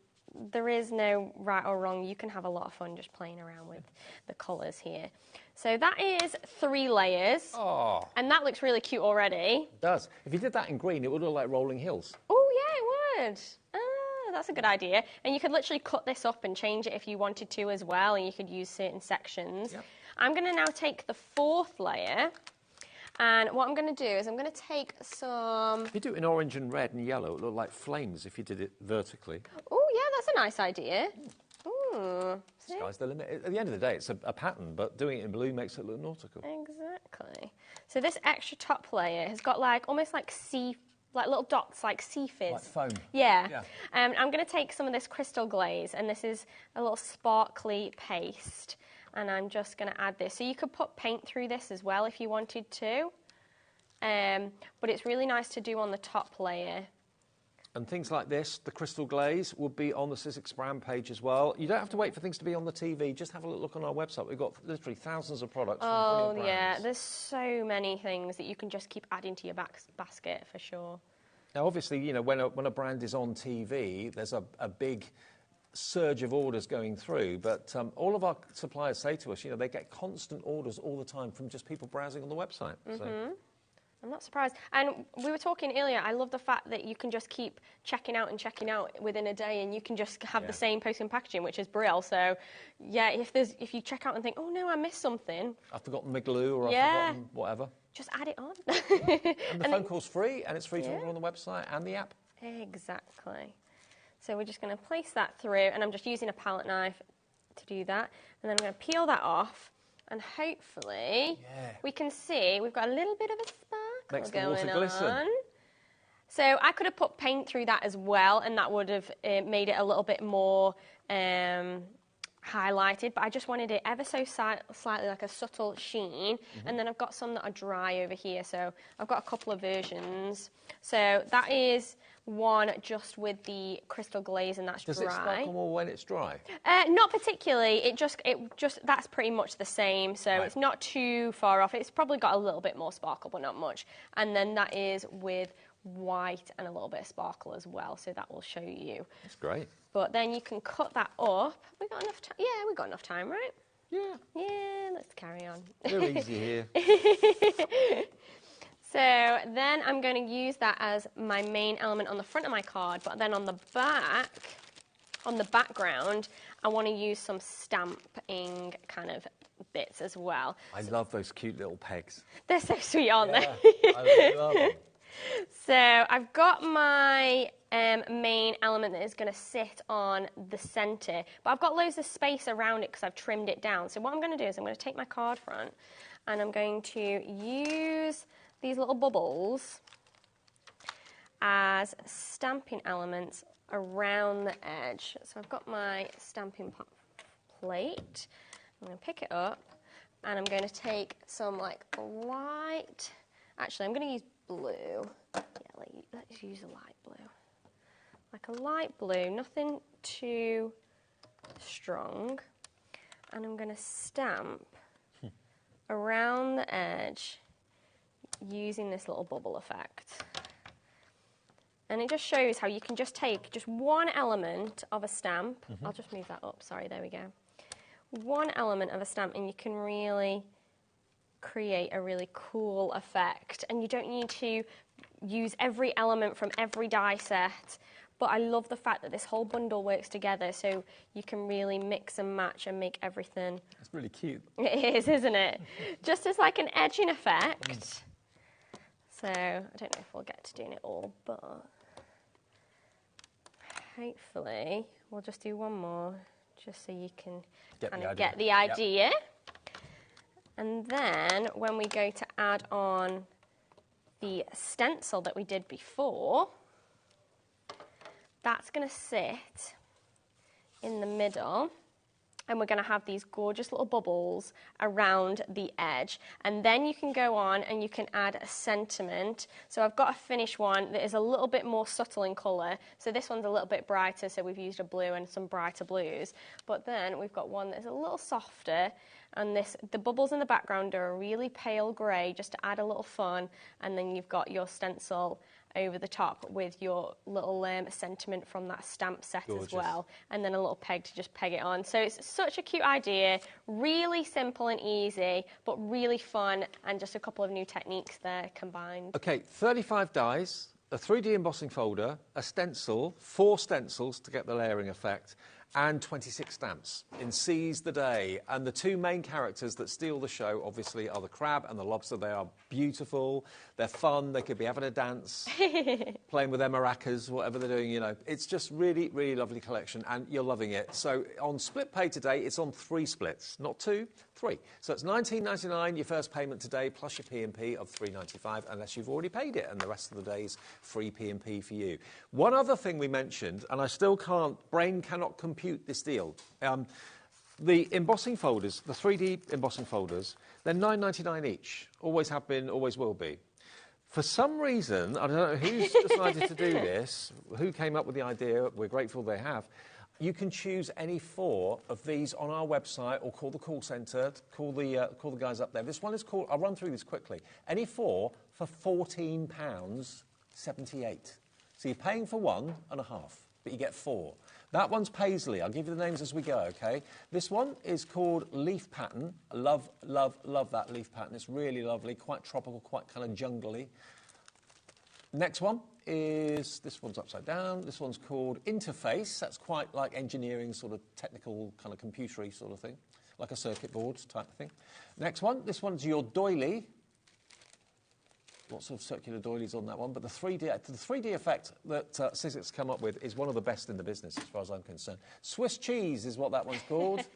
there is no right or wrong. You can have a lot of fun just playing around with the colours here. So that is 3 layers. Oh. And that looks really cute already. It does. If you did that in green, it would look like rolling hills. Oh, yeah, it would. That's a good idea. And you could literally cut this up and change it if you wanted to as well, and you could use certain sections. Yep. I'm going to now take the 4th layer, and what I'm going to do is I'm going to take some... If you do it in orange and red and yellow, it would look like flames if you did it vertically. Oh, yeah, that's a nice idea. Ooh. Sky's the limit. At the end of the day, it's a pattern, but doing it in blue makes it look nautical. Exactly. So this extra top layer has got like almost like little dots, like sea fizz. Like foam. Yeah. I'm going to take some of this crystal glaze, and this is a little sparkly paste, and I'm just going to add this. So you could put paint through this as well if you wanted to, but it's really nice to do on the top layer. And things like this, the crystal glaze, will be on the sizzix brand page as well. You don't have to wait for things to be on the TV. Just have a look on our website. We've got literally thousands of products from brilliant brands. Yeah, there's so many things that you can just keep adding to your basket for sure. Now, obviously, you know, when a brand is on TV, there's a big surge of orders going through, but all of our suppliers say to us, you know, they get constant orders all the time from just people browsing on the website. So. I'm not surprised. And we were talking earlier, I love the fact that you can just keep checking out within a day, and you can just have the same post and packaging, which is brilliant. So, yeah, if you check out and think, oh no, I missed something. I've forgotten my glue, or I've forgotten whatever. Just add it on. And the phone call's free, and it's free to order on the website and the app. Exactly. So we're just going to place that through, and I'm just using a palette knife to do that. And then I'm going to peel that off, and hopefully we can see we've got a little bit of a sparkle going on. So I could have put paint through that as well, and that would have made it a little bit more highlighted, but I just wanted it ever so slightly like a subtle sheen. And then I've got some that are dry over here, so I've got a couple of versions. So that is one just with the crystal glaze, and that's Does dry. Does it sparkle more when it's dry? Not particularly. It just that's pretty much the same, so it's not too far off. It's probably got a little bit more sparkle, but not much. And then that is with white and a little bit of sparkle as well, so that will show you. That's great. But then you can cut that up. We got enough time? Yeah, we got enough time, right? Yeah. Yeah, let's carry on. Real easy here. So then I'm going to use that as my main element on the front of my card, but then on the back, on the background, I want to use some stamping kind of bits as well. I love those cute little pegs. They're so sweet, aren't they? I love them. So I've got my main element that is going to sit on the centre, but I've got loads of space around it because I've trimmed it down. So what I'm going to do is I'm going to take my card front and I'm going to use these little bubbles as stamping elements around the edge. So I've got my stamping plate. I'm going to pick it up and I'm going to take some like light, actually I'm going to use blue. Yeah, let's use a light blue. Like a light blue, nothing too strong. And I'm going to stamp around the edge using this little bubble effect. And it just shows how you can just take just one element of a stamp. I'll just move that up, sorry, there we go. One element of a stamp and you can really create a really cool effect. And you don't need to use every element from every die set, but I love the fact that this whole bundle works together, so you can really mix and match and make everything. It's really cute. It is, isn't it? Just as like an edging effect. So I don't know if we'll get to doing it all, but hopefully we'll just do one more, just so you can get the idea. Yep. And then when we go to add on the stencil that we did before, that's going to sit in the middle, and we're going to have these gorgeous little bubbles around the edge. And then you can go on and you can add a sentiment. So I've got a finished one that is a little bit more subtle in colour. So this one's a little bit brighter, so we've used a blue and some brighter blues. But then we've got one that's a little softer, and the bubbles in the background are a really pale grey, just to add a little fun. And then you've got your stencil over the top with your little sentiment from that stamp set as well, and then a little peg to just peg it on. So it's such a cute idea, really simple and easy, but really fun, and just a couple of new techniques there combined. Okay, 35 dies, a 3D embossing folder, a stencil, 4 stencils to get the layering effect, and 26 stamps in Seize the Day. And the two main characters that steal the show, obviously, are the crab and the lobster. They are beautiful, they're fun, they could be having a dance, playing with their maracas, whatever they're doing, you know. It's just really, really lovely collection, and you're loving it. So on Split Pay today, it's on 3 splits, not 2, 3. So it's $19.99, your first payment today, plus your P&P of $3.95, unless you've already paid it, and the rest of the day's free P&P for you. One other thing we mentioned, and I still brain cannot compute this deal. The embossing folders, the 3D embossing folders, they're $9.99 each. Always have been, always will be. For some reason, I don't know who's decided to do this, who came up with the idea, we're grateful they have. You can choose any 4 of these on our website or call the call centre, call the guys up there. This one is called, I'll run through this quickly, any 4 for £14.78. So you're paying for 1.5, but you get 4. That one's Paisley. I'll give you the names as we go, OK? This one is called Leaf Pattern. I love, love, love that leaf pattern. It's really lovely, quite tropical, quite kind of jungly. Next one is, this one's upside down. This one's called Interface. That's quite like engineering, sort of technical, kind of computery sort of thing, like a circuit board type of thing. Next one, this one's your doily. Lots of circular doilies on that one, but the 3D effect that sizzix come up with is one of the best in the business, as far as I'm concerned. Swiss cheese is what that one's called.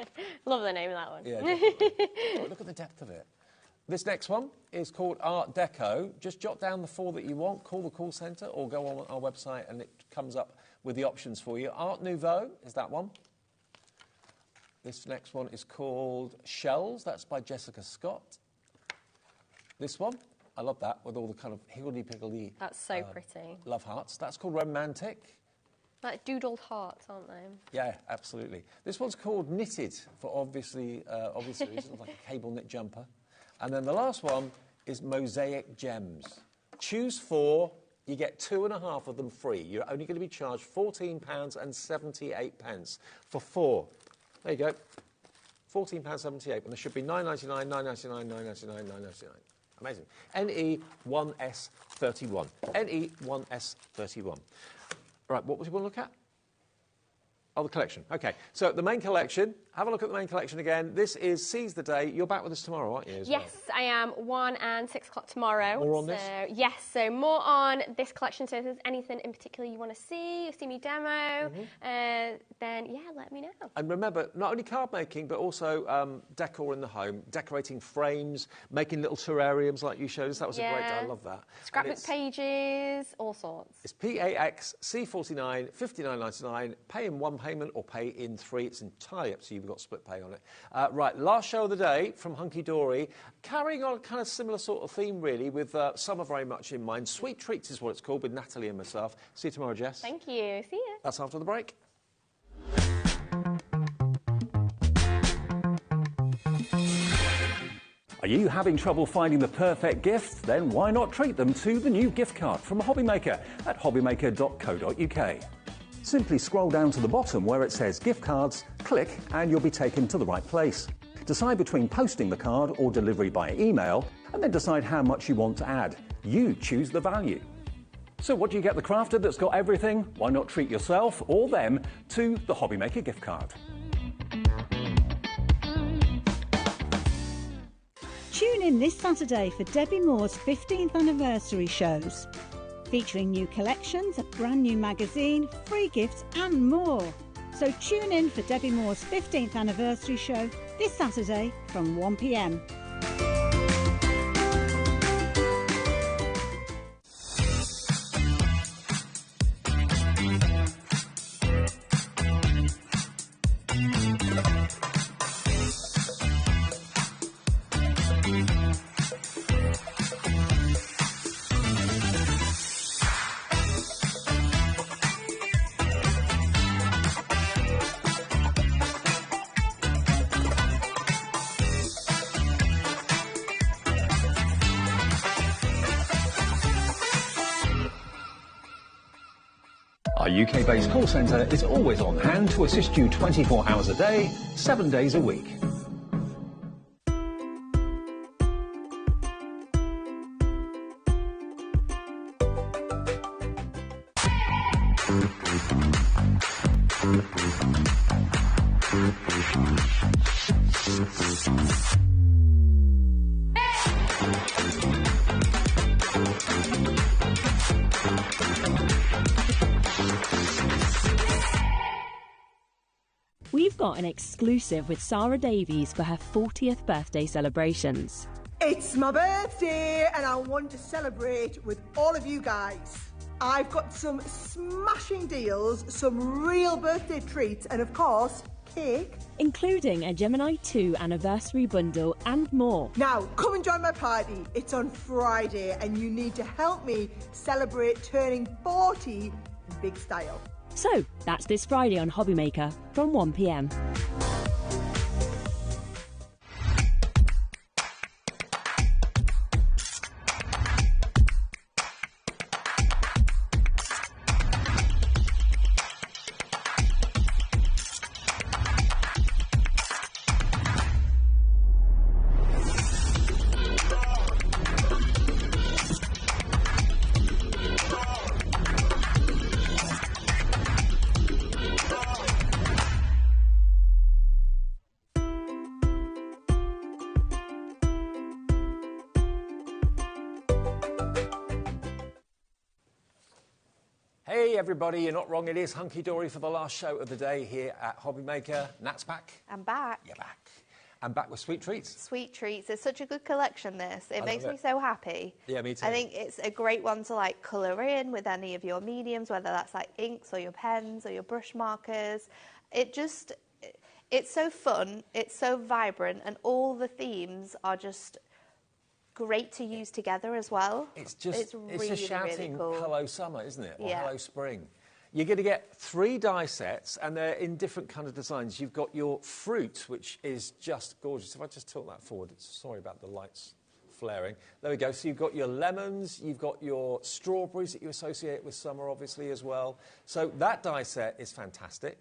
Love the name of that one. Yeah, definitely. Oh, look at the depth of it. This next one is called Art Deco. Just jot down the 4 that you want, call the call centre, or go on our website and it comes up with the options for you. Art Nouveau is that one. This next one is called Shells. That's by Jessica Scott. This one, I love that, with all the kind of higgledy-piggledy... That's so pretty. Love hearts. That's called Romantic. Like doodled hearts, aren't they? Yeah, absolutely. This one's called Knitted, for obvious reasons, like a cable knit jumper. And then the last one is Mosaic Gems. Choose 4, you get 2.5 of them free. You're only going to be charged £14.78 for 4. There you go. £14.78, and there should be £9.99, £9.99, £9.99, £9.99. Amazing. NE1S31. NE1S31. Right, what was you want to look at? Oh, the collection. OK, so the main collection. Have a look at the main collection again. This is Seize the Day. You're back with us tomorrow, aren't you? Yes, I am. 1 and 6 o'clock tomorrow. More on this? Yes, so more on this collection. So if there's anything in particular you want to see me demo, then, yeah, let me know. And remember, not only card making, but also decor in the home, decorating frames, making little terrariums like you showed us. That was a great day. I love that. Scrapbook pages, all sorts. It's PAXC49, $59.99. Pay in 1 payment or pay in 3. It's entirely up to you. We've got split pay on it. Right, last show of the day from Hunky Dory, carrying on a kind of similar sort of theme, really, with summer very much in mind. Sweet Treats is what it's called, with Natalie and myself. See you tomorrow, Jess. Thank you. See you. That's after the break. Are you having trouble finding the perfect gift? Then why not treat them to the new gift card from HobbyMaker at hobbymaker.co.uk. Simply scroll down to the bottom where it says gift cards, click and you'll be taken to the right place. Decide between posting the card or delivery by email, and then decide how much you want to add. You choose the value. So what do you get the crafter that's got everything? Why not treat yourself or them to the HobbyMaker gift card? Tune in this Saturday for Debbie Moore's 15th anniversary shows, featuring new collections, a brand new magazine, free gifts and more. So tune in for Debbie Moore's 15th anniversary show this Saturday from 1 p.m. Our UK-based call centre is always on hand to assist you 24 hours a day, 7 days a week. We've got an exclusive with Sarah Davies for her 40th birthday celebrations. It's my birthday and I want to celebrate with all of you guys. I've got some smashing deals, some real birthday treats, and of course, cake, including a Gemini 2 anniversary bundle and more. Now, come and join my party. It's on Friday and you need to help me celebrate turning 40 in big style. So, that's this Friday on HobbyMaker from 1 p.m. Hey everybody, you're not wrong, it is Hunky Dory for the last show of the day here at HobbyMaker. Nat's back. I'm back. You're back. I'm back with sweet treats. Sweet treats. It's such a good collection, this. It makes me so happy. Yeah, me too. I think it's a great one to like colour in with any of your mediums, whether that's like inks or your pens or your brush markers. It's so fun, it's so vibrant, and all the themes are just great to use together as well. It's just, really, it's a shouting really cool. hello summer, isn't it? Or Yeah. hello spring. You're going to get 3 die sets, and they're in different kind of designs. You've got your fruit, which is just gorgeous. If I just tilt that forward, sorry about the lights flaring. There we go. So you've got your lemons, you've got your strawberries that you associate with summer, obviously, as well. So that die set is fantastic.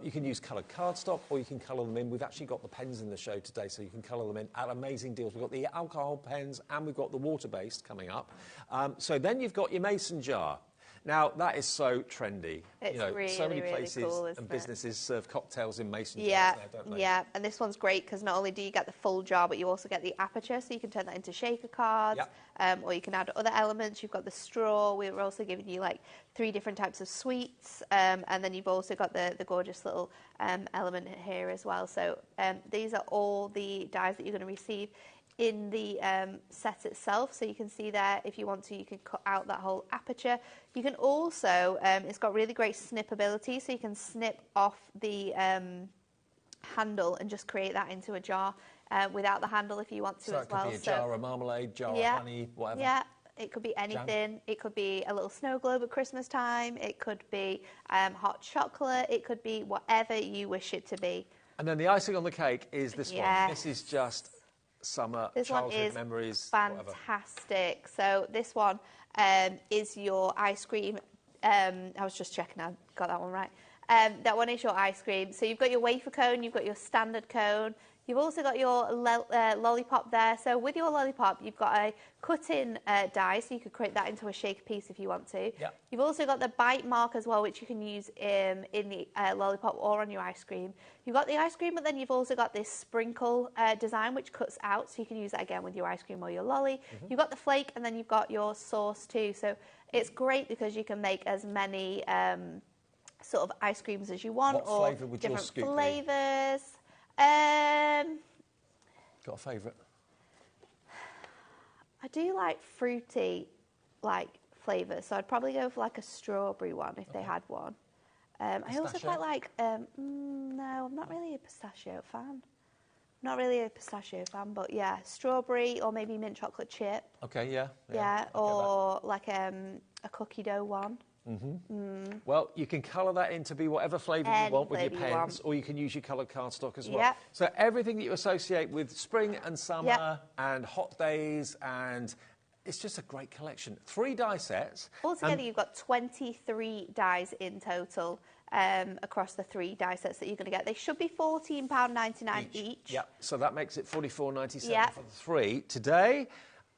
You can use coloured cardstock, or you can colour them in. We've actually got the pens in the show today, so you can colour them in at amazing deals. We've got the alcohol pens, and we've got the water-based coming up. So then you've got your mason jar. Now, that is so trendy. It's really, so many really places cool, and businesses serve cocktails in mason jars Yeah, now, don't they? yeah, and this one's great because not only do you get the full jar, but you also get the aperture, so you can turn that into shaker cards, or you can add other elements. You've got the straw. We're also giving you like 3 different types of sweets, and then you've also got the gorgeous little element here as well. So these are all the dies that you're going to receive in the set itself. So you can see there, if you want to, you can cut out that whole aperture. You can also, it's got really great snippability, so you can snip off the handle and just create that into a jar without the handle if you want to as well. So it could be a jar of marmalade, jar of honey, whatever. Yeah, it could be anything. Jam. It could be a little snow globe at Christmas time. It could be hot chocolate. It could be whatever you wish it to be. And then the icing on the cake is this one. This is just summer, this childhood one is memories, fantastic. Whatever. So this one is your ice cream. I was just checking I got that one right. That one is your ice cream. So you've got your wafer cone, you've got your standard cone, you've also got your lollipop there. So with your lollipop, you've got a cut-in die, so you could create that into a shaker piece if you want to. Yep. You've also got the bite mark as well, which you can use in the lollipop or on your ice cream. You've got the ice cream, but then you've also got this sprinkle design, which cuts out, so you can use that again with your ice cream or your lolly. You've got the flake, and then you've got your sauce too. So it's great because you can make as many sort of ice creams as you want, what or flavour would different your scoop flavours. Got a favourite? I do like fruity, like flavours, so I'd probably go for like a strawberry one if they had one. I also quite like. No, I'm not really a pistachio fan. Not really a pistachio fan, but yeah, strawberry or maybe mint chocolate chip. Okay, yeah. Yeah, or like a cookie dough one. Well, you can colour that in to be whatever flavour you want with your pens, or you can use your coloured cardstock as well. Yep. So everything that you associate with spring and summer and hot days, and it's just a great collection. 3 die sets. Altogether, you've got 23 dies in total across the 3 die sets that you're going to get. They should be £14.99 each. Yeah, so that makes it $44.97 Yep. for the 3 today.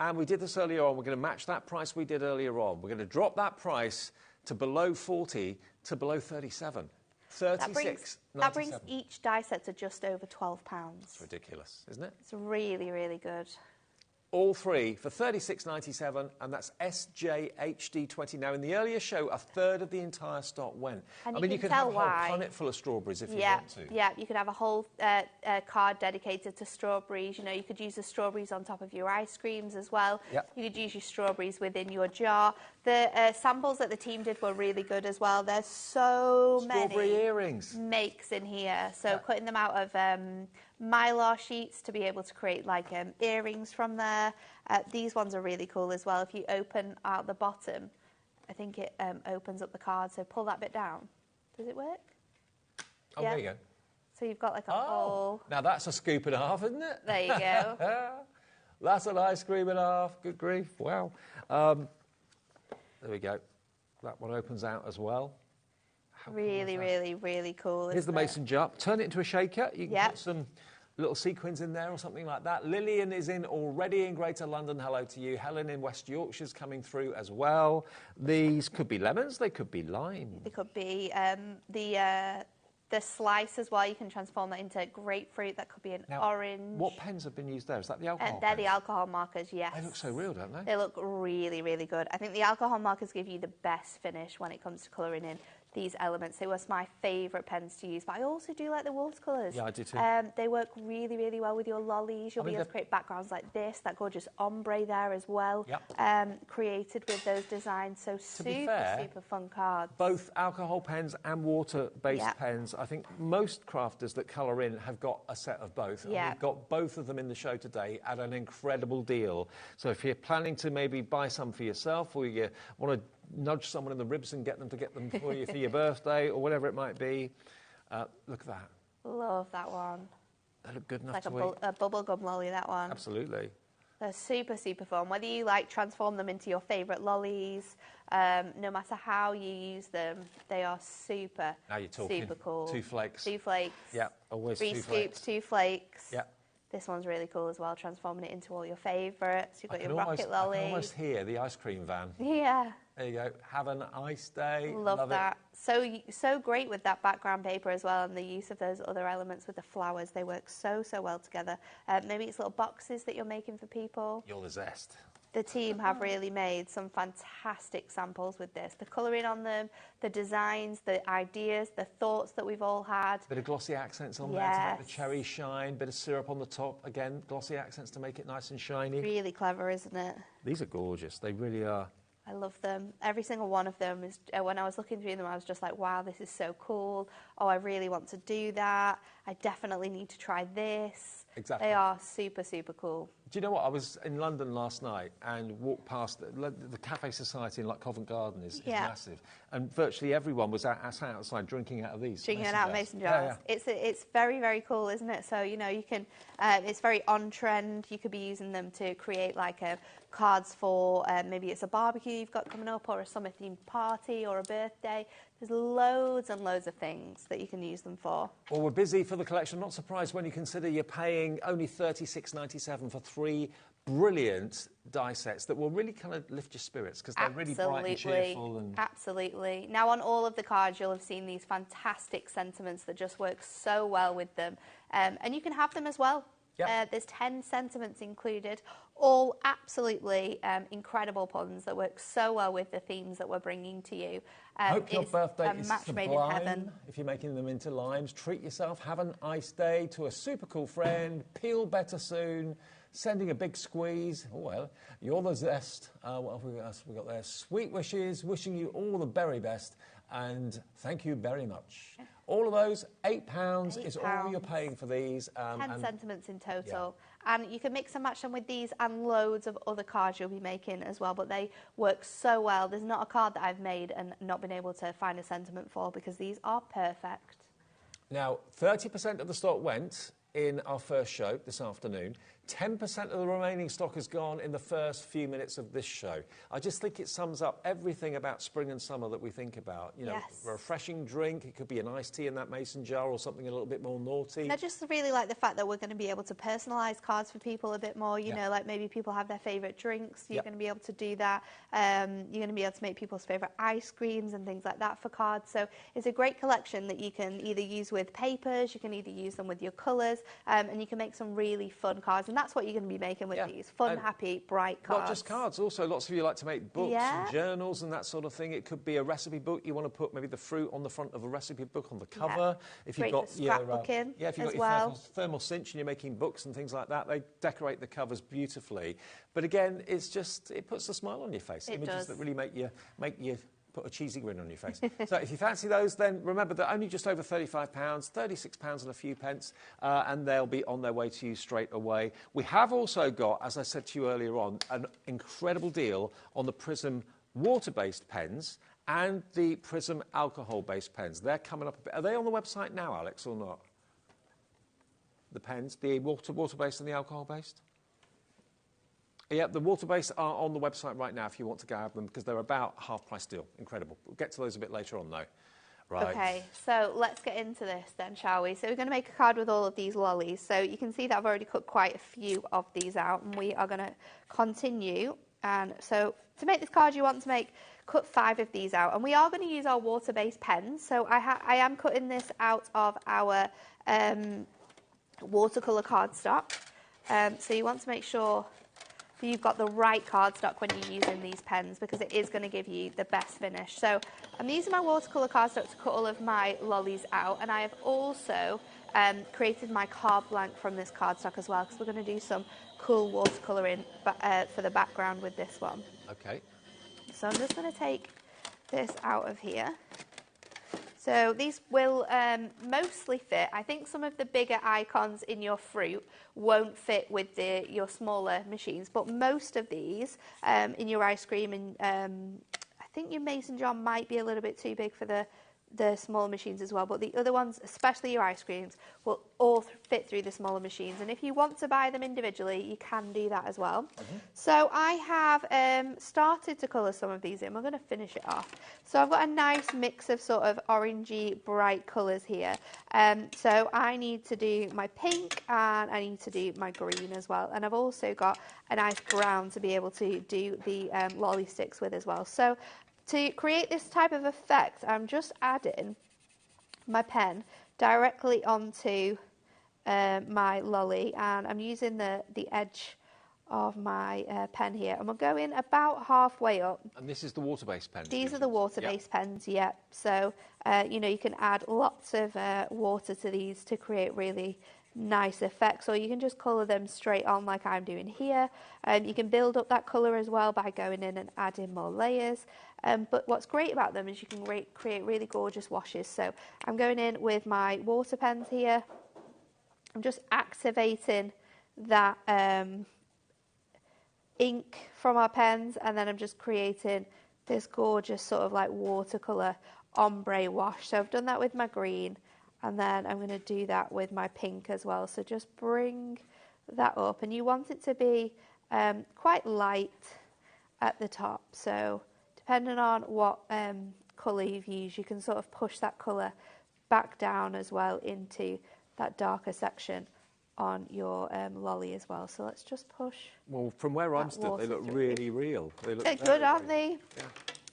And we did this earlier on. We're going to match that price we did earlier on. We're going to drop that price to below 40 to below 37. 36. That brings each die set to just over £12. It's ridiculous, isn't it? It's really, really good. all three for $36.97, and that's SJHD20. Now, in the earlier show, a third of the entire stock went. And I mean, you could have a whole planet full of strawberries if you want to. Yeah, you could have a whole card dedicated to strawberries. You know, you could use the strawberries on top of your ice creams as well. Yep. You could use your strawberries within your jar. The samples that the team did were really good as well. There's so Strawberry many earrings. makes in here. So cutting them out of mylar sheets to be able to create like earrings from there. These ones are really cool as well. If you open out the bottom, I think it opens up the card. So pull that bit down. Does it work? Oh, there you go. So you've got like a whole... Now that's a scoop and a half, isn't it? There you go. That's an ice cream and a half. Good grief. Wow. There we go. That one opens out as well. Really, really, really cool. Here's the mason jar. Turn it into a shaker. You can put some little sequins in there or something like that. Lillian is in already in Greater London. Hello to you. Helen in West Yorkshire's coming through as well. These could be lemons. They could be lime. They could be the slice as well. You can transform that into grapefruit. That could be an orange. What pens have been used there? Is that the alcohol They're pens? the alcohol markers, yes. They look so real, don't they? They look really, really good. I think the alcohol markers give you the best finish when it comes to colouring in these elements. They were my favourite pens to use, but I also do like the watercolours. Yeah, I do too. They work really, really well with your lollies. You'll be able to create backgrounds like this, that gorgeous ombre there as well, created with those designs. So super fun cards. Both alcohol pens and water-based pens. I think most crafters that colour in have got a set of both. And we've got both of them in the show today at an incredible deal. So if you're planning to maybe buy some for yourself, or you want to nudge someone in the ribs and get them for you for your birthday or whatever it might be, look at that. Love that one. They look good enough like to eat. a bubblegum lolly, that one. Absolutely. They're super, super fun. Whether you like transform them into your favourite lollies, no matter how you use them, they are super, now you're talking. Super cool. 2 flakes. 2 flakes. Yeah, always 3 2 scoops, flakes. 2 flakes. Yeah. This one's really cool as well, transforming it into all your favourites. You've got your rocket lolly. I can almost hear the ice cream van. Yeah. There you go. Have an ice day. Love that. So great with that background paper as well, and the use of those other elements with the flowers. They work so well together. Maybe it's little boxes that you're making for people. You're the zest. The team have really made some fantastic samples with this. The colouring on them, the designs, the ideas, the thoughts that we've all had. Bit of glossy accents on there to make the cherry shine. Bit of syrup on the top. Again, glossy accents to make it nice and shiny. Really clever, isn't it? These are gorgeous. They really are. I love them. Every single one of them is, when I was looking through them, I was just like, wow, this is so cool. Oh, I really want to do that. I definitely need to try this. Exactly. They are super, super cool. Do you know what? I was in London last night and walked past the Cafe Society in Covent Garden is massive. And virtually everyone was outside drinking out of these. Drinking out of mason jars. Yeah. It's very, very cool, isn't it? So, you know, you can, it's very on trend. You could be using them to create like cards for, maybe it's a barbecue you've got coming up, or a summer themed party, or a birthday. There's loads and loads of things that you can use them for. Well, we're busy for the collection. Not surprised when you consider you're paying only $36.97 for 3 brilliant die sets that will really kind of lift your spirits because they're really bright and cheerful. Absolutely. Now, on all of the cards, you'll have seen these fantastic sentiments that just work so well with them. And you can have them as well. Yep. There's 10 sentiments included, all absolutely incredible puns that work so well with the themes that we're bringing to you. Hope your birthday is match made in heaven. If you're making them into limes, treat yourself, have an ice day to a super cool friend, peel better soon, sending a big squeeze. Oh, well, you're the zest. What have we got there? Sweet wishes, wishing you all the very best, and thank you very much. All of those, £8 is all you're paying for these. 10 sentiments in total. Yeah. And you can mix and match them with these and loads of other cards you'll be making as well, but they work so well. There's not a card that I've made and not been able to find a sentiment for, because these are perfect. Now, 30% of the stock went in our first show this afternoon. 10% of the remaining stock has gone in the first few minutes of this show. I just think it sums up everything about spring and summer that we think about. You know, a refreshing drink, it could be an iced tea in that mason jar or something a little bit more naughty. I just really like the fact that we're going to be able to personalise cards for people a bit more. You know, like maybe people have their favourite drinks. You're going to be able to do that. You're going to be able to make people's favourite ice creams and things like that for cards. So it's a great collection that you can either use with papers, you can either use them with your colours, and you can make some really fun cards. And that's what you're going to be making with these. Fun, happy, bright cards. Not just cards, also lots of you like to make books and journals and that sort of thing. It could be a recipe book. You want to put maybe the fruit on the front of a recipe book on the cover. If you've got your if you've got your thermal cinch and you're making books and things like that, they decorate the covers beautifully. But again, it's just, it puts a smile on your face. Images that really make you put a cheesy grin on your face. So if you fancy those, then remember they're only just over £35, £36 and a few pence, and they'll be on their way to you straight away. We have also got, as I said to you earlier on, an incredible deal on the Prism water-based pens and the Prism alcohol-based pens. They're coming up a bit. Are they on the website now, Alex, or not? The pens, the water-based and the alcohol-based? Yeah, the water-based are on the website right now if you want to grab them, because they're about half-price deal. Incredible. We'll get to those a bit later on, though. Right. Okay, so let's get into this then, shall we? So we're going to make a card with all of these lollies. So you can see that I've already cut quite a few of these out, and we are going to continue. And so to make this card, you want to cut 5 of these out, and we are going to use our water-based pens. So I am cutting this out of our watercolour cardstock. So you want to make sure that you've got the right cardstock when you're using these pens, because it is going to give you the best finish. So I'm using my watercolour cardstock to cut all of my lollies out, and I have also created my card blank from this cardstock as well, because we're going to do some cool watercolouring for the background with this one. Okay. So I'm just going to take this out of here. So these will mostly fit. I think some of the bigger icons in your fruit won't fit with your smaller machines, but most of these in your ice cream and I think your Mason jar might be a little bit too big for the smaller machines as well, but the other ones, especially your ice creams, will all fit through the smaller machines. And if you want to buy them individually, you can do that as well. So I have started to colour some of these in. We're going to finish it off. So I've got a nice mix of sort of orangey bright colours here. So I need to do my pink and I need to do my green as well. And I've also got a nice brown to be able to do the lolly sticks with as well. So to create this type of effect, I'm just adding my pen directly onto my lolly, and I'm using the edge of my pen here, and we're going about halfway up. And this is the water-based pen? These are the water-based pens, yeah. So, you know, you can add lots of water to these to create really nice effects, or you can just colour them straight on like I'm doing here. You can build up that colour as well by going in and adding more layers. But what's great about them is you can create really gorgeous washes. So I'm going in with my water pens here. I'm just activating that ink from our pens, and then I'm just creating this gorgeous sort of like watercolour ombre wash. So I've done that with my green, and then I'm going to do that with my pink as well. So just bring that up, and you want it to be quite light at the top. So depending on what colour you've used, you can sort of push that colour back down as well into that darker section on your lolly as well. So let's just push. Well, from where I'm stood, they look really real. They look good, aren't they? Yeah.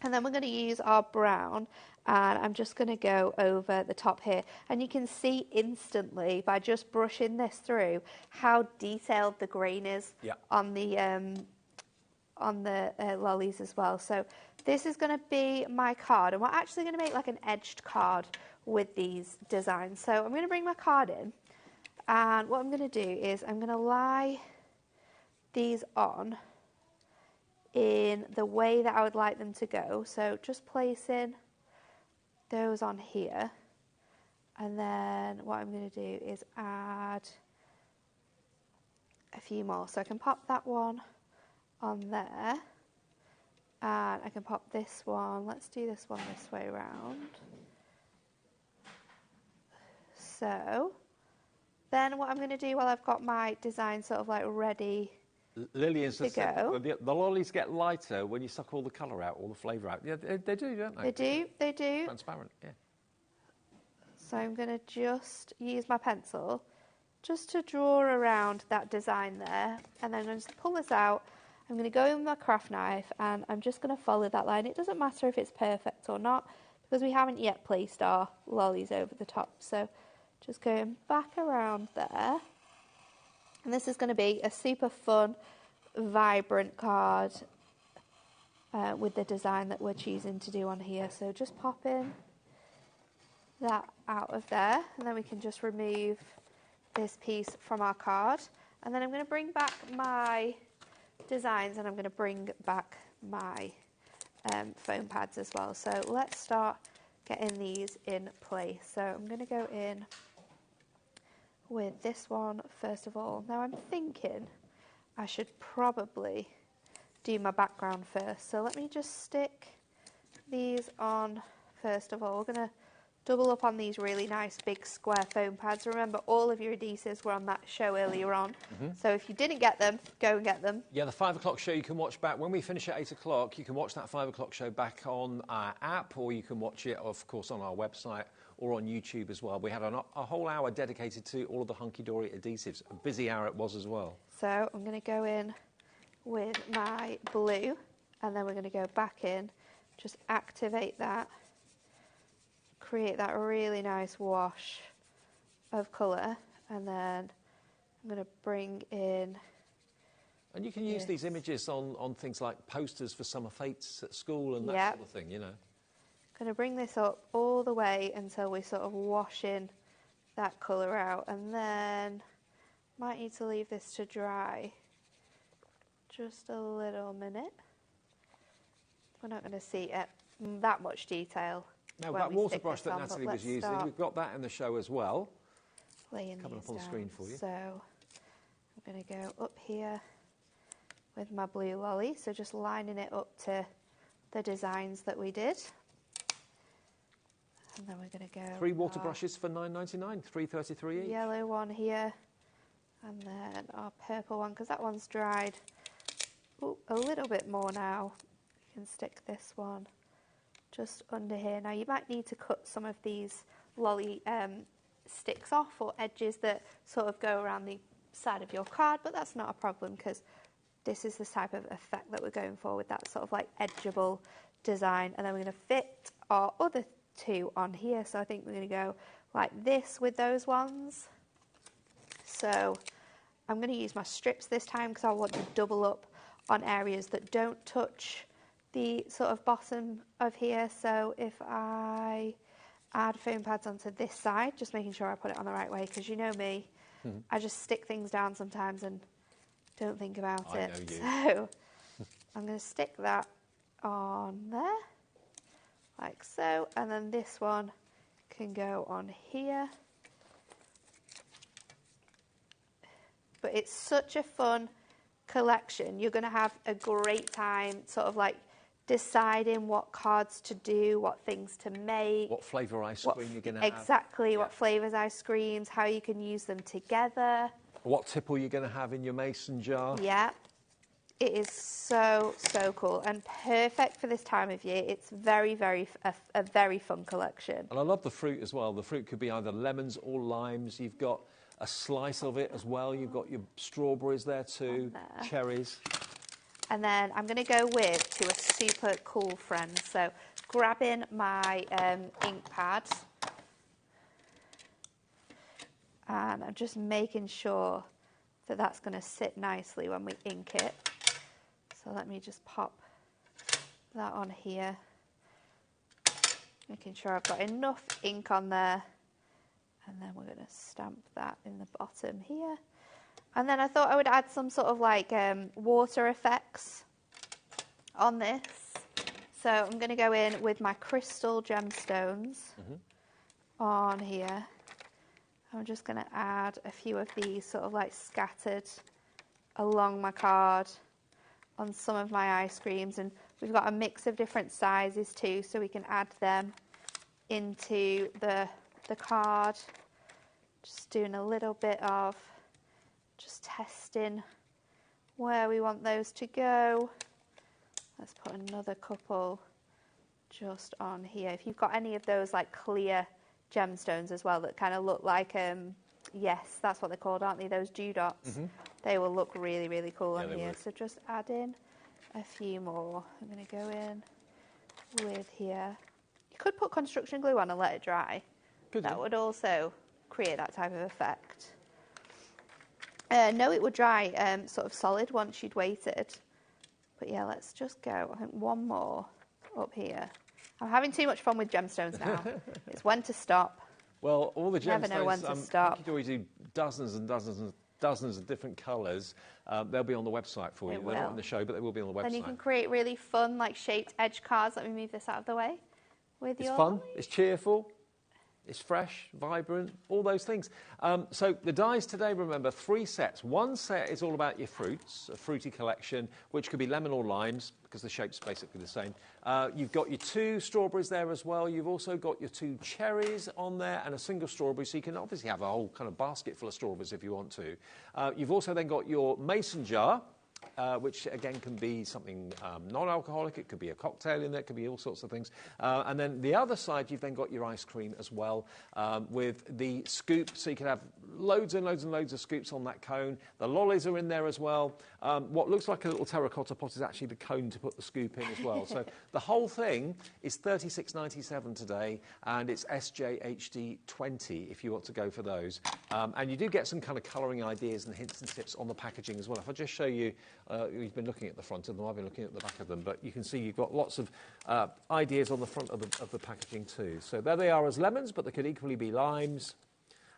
And then we're going to use our brown, and I'm just going to go over the top here. And you can see instantly by just brushing this through how detailed the grain is on the lollies as well. So this is going to be my card, and we're actually going to make like an edged card with these designs. So I'm going to bring my card in, and what I'm going to do is I'm going to lie these on in the way that I would like them to go. So just placing those on here, and then what I'm going to do is add a few more. So I can pop that one on there, and I can pop this one. Let's do this one this way around. So then what I'm going to do while I've got my design sort of like ready Lillian's to go. The lollies get lighter when you suck all the colour out, all the flavour out. Yeah, they do, don't they? They do. Transparent, yeah. So I'm going to just use my pencil just to draw around that design there, and then I'm going to pull this out. I'm going to go in with my craft knife, and I'm just going to follow that line. It doesn't matter if it's perfect or not, because we haven't yet placed our lollies over the top. So just going back around there, And this is going to be a super fun, vibrant card with the design that we're choosing to do on here. So just pop in that out of there, and then we can just remove this piece from our card. And then I'm going to bring back my designs, and I'm going to bring back my foam pads as well. So let's start getting these in place. So I'm going to go in with this one first of all. Now I'm thinking I should probably do my background first. So let me just stick these on first of all. We're going to double up on these really nice big square foam pads. Remember, all of your adhesives were on that show earlier on. So if you didn't get them, go and get them. Yeah, the 5 o'clock show you can watch back. When we finish at 8 o'clock, you can watch that 5 o'clock show back on our app, or you can watch it, of course, on our website or on YouTube as well. We had a whole hour dedicated to all of the Hunky Dory adhesives. A busy hour it was as well. So I'm going to go in with my blue, and then we're going to go back in, just activate that, create that really nice wash of colour, and then I'm going to bring in... And you can use these images on things like posters for summer fetes at school and that sort of thing, you know. Going to bring this up all the way until we sort of wash in that colour out, and then might need to leave this to dry just a little minute. We're not going to see that much detail. Now, that water brush that Natalie was using, we've got that in the show as well. Coming up on the screen for you. So I'm going to go up here with my blue lolly, so just lining it up to the designs that we did. And then we're going to go... 3 water brushes for $9.99, $3.33 each. Yellow one here, and then our purple one, because that one's dried a little bit more now. You can stick this one just under here. Now you might need to cut some of these lolly sticks off, or edges that sort of go around the side of your card, but that's not a problem because this is the type of effect that we're going for with that sort of like edgeable design. And then we're going to fit our other 2 on here. So I think we're going to go like this with those ones. So I'm going to use my strips this time because I want to double up on areas that don't touch the sort of bottom of here. So if I add foam pads onto this side, just making sure I put it on the right way, because you know me, I just stick things down sometimes and don't think about it. So I'm going to stick that on there, like so, and then this one can go on here. But it's such a fun collection. You're going to have a great time sort of like deciding what cards to do, what things to make. What flavour ice cream you're going to have. Exactly, what flavours ice creams, how you can use them together. What tipple you're going to have in your mason jar. Yeah, it is so, so cool and perfect for this time of year. It's very, a very fun collection. And I love the fruit as well. The fruit could be either lemons or limes. You've got a slice of it as well. You've got your strawberries there too, cherries. And then I'm going to go with to a super cool friend. So grabbing my ink pad, and I'm just making sure that that's going to sit nicely when we ink it. So let me just pop that on here, making sure I've got enough ink on there. And then we're going to stamp that in the bottom here. And then I thought I would add some sort of like water effects on this. So I'm going to go in with my crystal gemstones on here. I'm just going to add a few of these sort of like scattered along my card on some of my ice creams. And we've got a mix of different sizes too, so we can add them into the card. Just doing a little bit of just testing where we want those to go. Let's put another couple just on here. If you've got any of those like clear gemstones as well that kind of look like, yes, that's what they're called, aren't they? Those dew dots. They will look really, really cool on here. So just add in a few more. I'm going to go in with here. You could put construction glue on and let it dry. That would also create that type of effect. No, it would dry sort of solid once you'd waited. But yeah, let's just go. I think one more up here. I'm having too much fun with gemstones now. It's when to stop. Well, all the gemstones, never know when to stop. Dory do dozens and dozens and dozens of different colours. They'll be on the website for you. They're not on the show, but they will be on the website. Then you can create really fun, like shaped edge cards. Let me move this out of the way. It's fun. It's cheerful. It's fresh, vibrant, all those things. So the dies today, remember, 3 sets. One set is all about your fruits, a fruity collection, which could be lemon or limes, because the shape's basically the same. You've got your 2 strawberries there as well. You've also got your 2 cherries on there and a single strawberry, so you can obviously have a whole kind of basket full of strawberries if you want to. You've also then got your mason jar, which again can be something non-alcoholic. It could be a cocktail in there, it could be all sorts of things. And then the other side, you've then got your ice cream as well, with the scoop, so you can have loads and loads and loads of scoops on that cone. The lollies are in there as well. What looks like a little terracotta pot is actually the cone to put the scoop in as well. So the whole thing is $36.97 today, and it's SJHD 20 if you want to go for those. And you do get some kind of colouring ideas and hints and tips on the packaging as well. If I just show you, you've been looking at the front of them, I've been looking at the back of them, but you can see you've got lots of ideas on the front of the packaging too. So there they are as lemons, but they could equally be limes.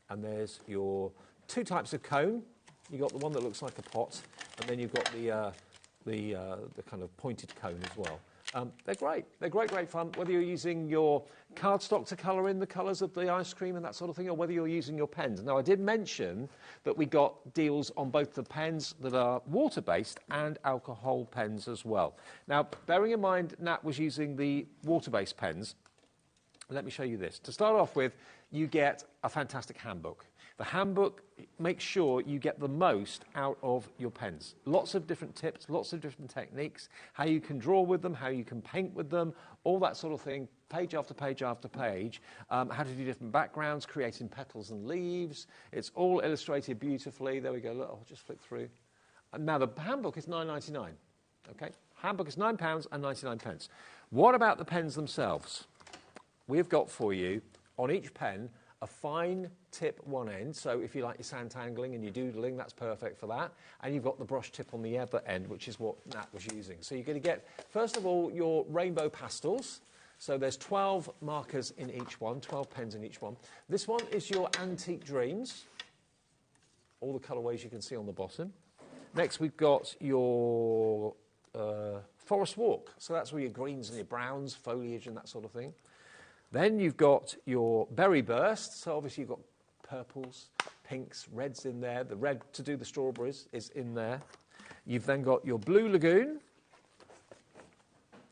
And there's your 2 types of cone. You've got the one that looks like a pot, and then you've got the kind of pointed cone as well. They're great. They're great fun, whether you're using your cardstock to colour in the colours of the ice cream and that sort of thing, or whether you're using your pens. Now, I did mention that we got deals on both the pens that are water-based and alcohol pens as well. Now, bearing in mind Nat was using the water-based pens, let me show you this. To start off with, you get a fantastic handbook. The handbook makes sure you get the most out of your pens. Lots of different tips, lots of different techniques, how you can draw with them, how you can paint with them, all that sort of thing, page after page after page, how to do different backgrounds, creating petals and leaves. It's all illustrated beautifully. There we go. Look, I'll just flick through. And now, the handbook is £9.99. Okay? Handbook is £9.99. What about the pens themselves? We've got for you, on each pen, a fine tip one end, so if you like your sand-tangling and your doodling, that's perfect for that. And you've got the brush tip on the other end, which is what Nat was using. So you're going to get, first of all, your rainbow pastels. So there's 12 markers in each one, 12 pens in each one. This one is your Antique Dreams, all the colourways you can see on the bottom. Next, we've got your Forest Walk. So that's where your greens and your browns, foliage and that sort of thing. Then you've got your Berry Burst, so obviously you've got purples, pinks, reds in there. The red to do the strawberries is in there. You've then got your Blue Lagoon.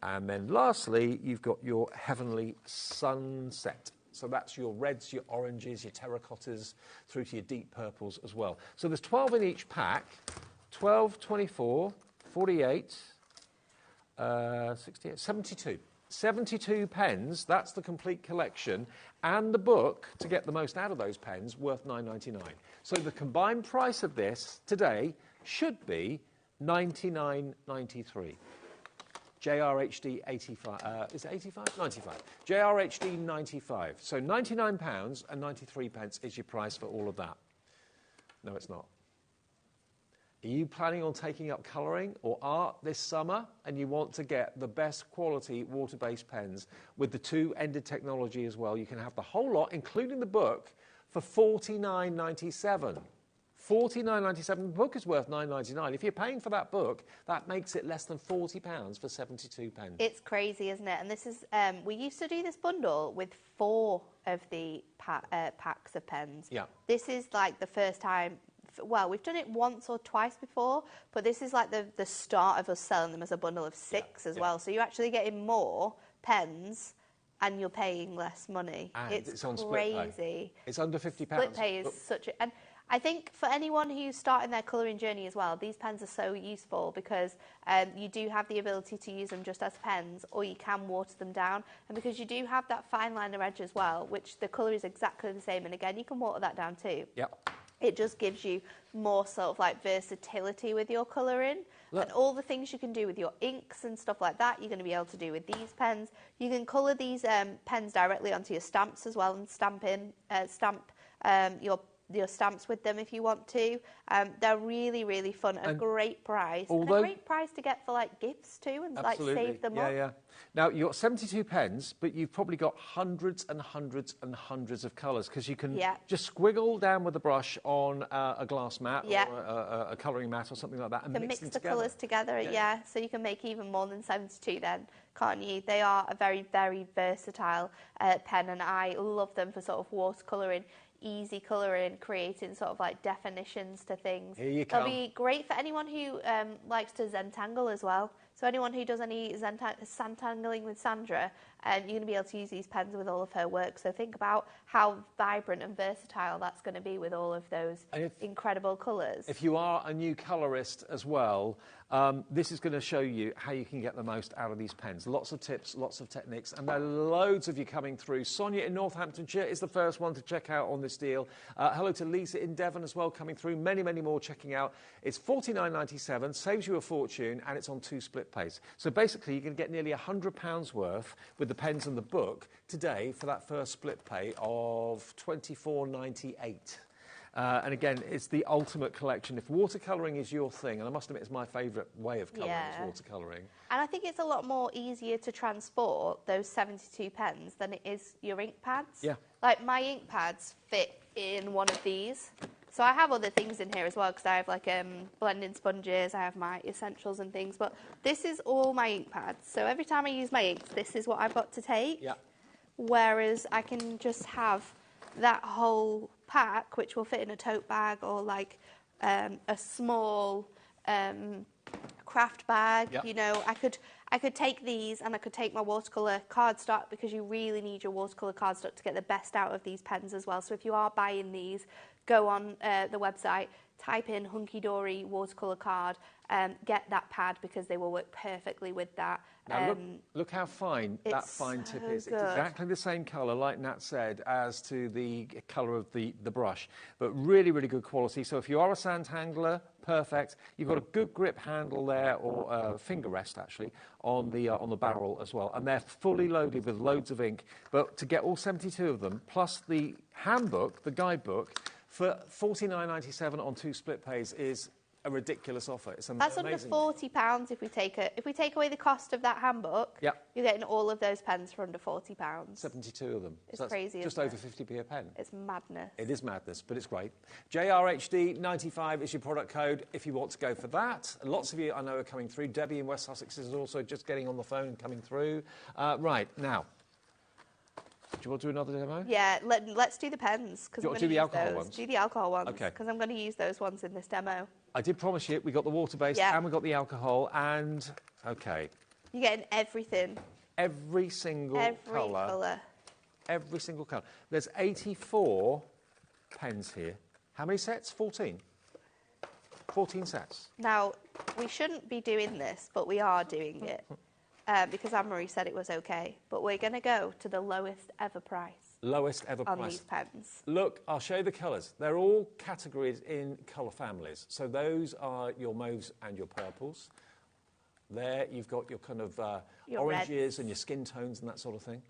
And then lastly, you've got your Heavenly Sunset. So that's your reds, your oranges, your terracottas, through to your deep purples as well. So there's 12 in each pack. 12, 24, 48, 68, 72. 72 pens, that's the complete collection, and the book, to get the most out of those pens, worth $9.99. So the combined price of this today should be $99.93. JRHD 85, is it 85? 95. JRHD 95. So £99.93 is your price for all of that. No, it's not. Are you planning on taking up colouring or art this summer and you want to get the best quality water-based pens with the 2-ended technology as well? You can have the whole lot, including the book, for $49.97. $49.97. The book is worth $9.99. If you're paying for that book, that makes it less than £40 for 72 pens. It's crazy, isn't it? And this is, we used to do this bundle with 4 of the packs of pens. Yeah. This is like the first time. Well, we've done it once or twice before, but this is like the start of us selling them as a bundle of 6 as well. So you're actually getting more pens and you're paying less money. And it's on crazy. Split Pay. It's under £50. Split Pay is such a... And I think for anyone who's starting their colouring journey as well, these pens are so useful because you do have the ability to use them just as pens, or you can water them down. And because you do have that fine liner edge as well, which the colour is exactly the same, and again, you can water that down too. Yep. It just gives you more sort of like versatility with your colouring. And all the things you can do with your inks and stuff like that, you're going to be able to do with these pens. You can colour these pens directly onto your stamps as well and stamp your your stamps with them if you want to. They're really, really fun. A great price. And a great price to get for like gifts too, and like save them up. Yeah. Now, you've got 72 pens, but you've probably got hundreds and hundreds and hundreds of colours, because you can just squiggle down with a brush on a glass mat or a colouring mat or something like that, and mix them the together. colours together, so you can make even more than 72 then, can't you? They are a very, very versatile pen, and I love them for sort of watercolouring, easy colouring, creating sort of like definitions to things. Here you come. They'll be great for anyone who likes to Zentangle as well. So anyone who does any Zentangling with Sandra, you're going to be able to use these pens with all of her work. So think about how vibrant and versatile that's going to be with all of those incredible colours. If you are a new colourist as well, this is going to show you how you can get the most out of these pens. Lots of tips, lots of techniques, and there are loads of you coming through. Sonia in Northamptonshire is the first one to check out on this deal. Hello to Lisa in Devon as well, coming through. Many, many more checking out. It's $49.97, saves you a fortune, and it's on 2 split pays. So basically, you can get nearly £100 worth with the pens and the book today for that first split pay of $24.98. And again, it's the ultimate collection. If watercolouring is your thing, and I must admit it's my favourite way of colouring is watercolouring. And I think it's a lot more easier to transport those 72 pens than it is your ink pads. Yeah. Like my ink pads fit in one of these. So I have other things in here as well, because I have like blending sponges, I have my essentials and things, but this is all my ink pads. So every time I use my inks, this is what I've got to take. Yeah. Whereas I can just have that whole pack, which will fit in a tote bag or like a small craft bag. Yep. You know, I could take these and I could take my watercolour cardstock, because you really need your watercolour cardstock to get the best out of these pens as well. So if you are buying these, go on the website, type in Hunky Dory watercolour card, get that pad, because they will work perfectly with that. Now look how fine that fine tip is. Good. It's exactly the same colour, like Nat said, as to the colour of the brush, but really, really good quality. So if you are a sandtangler, perfect. You've got a good grip handle there, or finger rest actually, on the barrel as well, and they're fully loaded with loads of ink. But to get all 72 of them, plus the handbook, the guidebook, for $49.97 on 2 split pays is a ridiculous offer. It's amazing. That's under £40 if we take away the cost of that handbook. Yep. You're getting all of those pens for under £40. 72 of them. It's so that's crazy. Just over 50p a pen. It's madness. It is madness, but it's great. JRHD95 is your product code if you want to go for that. Lots of you I know are coming through. Debbie in West Sussex is also just getting on the phone and coming through. Right, now, do you want to do another demo? Yeah, let's do the pens. Do you want to do the alcohol ones? Do the alcohol ones. Okay. Because I'm going to use those ones in this demo. I did promise you we got the water-based and we got the alcohol, and, OK. You're getting everything. Every single colour. Every single colour. There's 84 pens here. How many sets? 14? 14 sets. Now, we shouldn't be doing this, but we are doing it. Because Anne-Marie said it was OK. But we're going to go to the lowest ever price. Lowest ever price. On these pens. Look, I'll show you the colours. They're all categories in colour families. So those are your mauves and your purples. There you've got your kind of your oranges reds. And your skin tones and that sort of thing.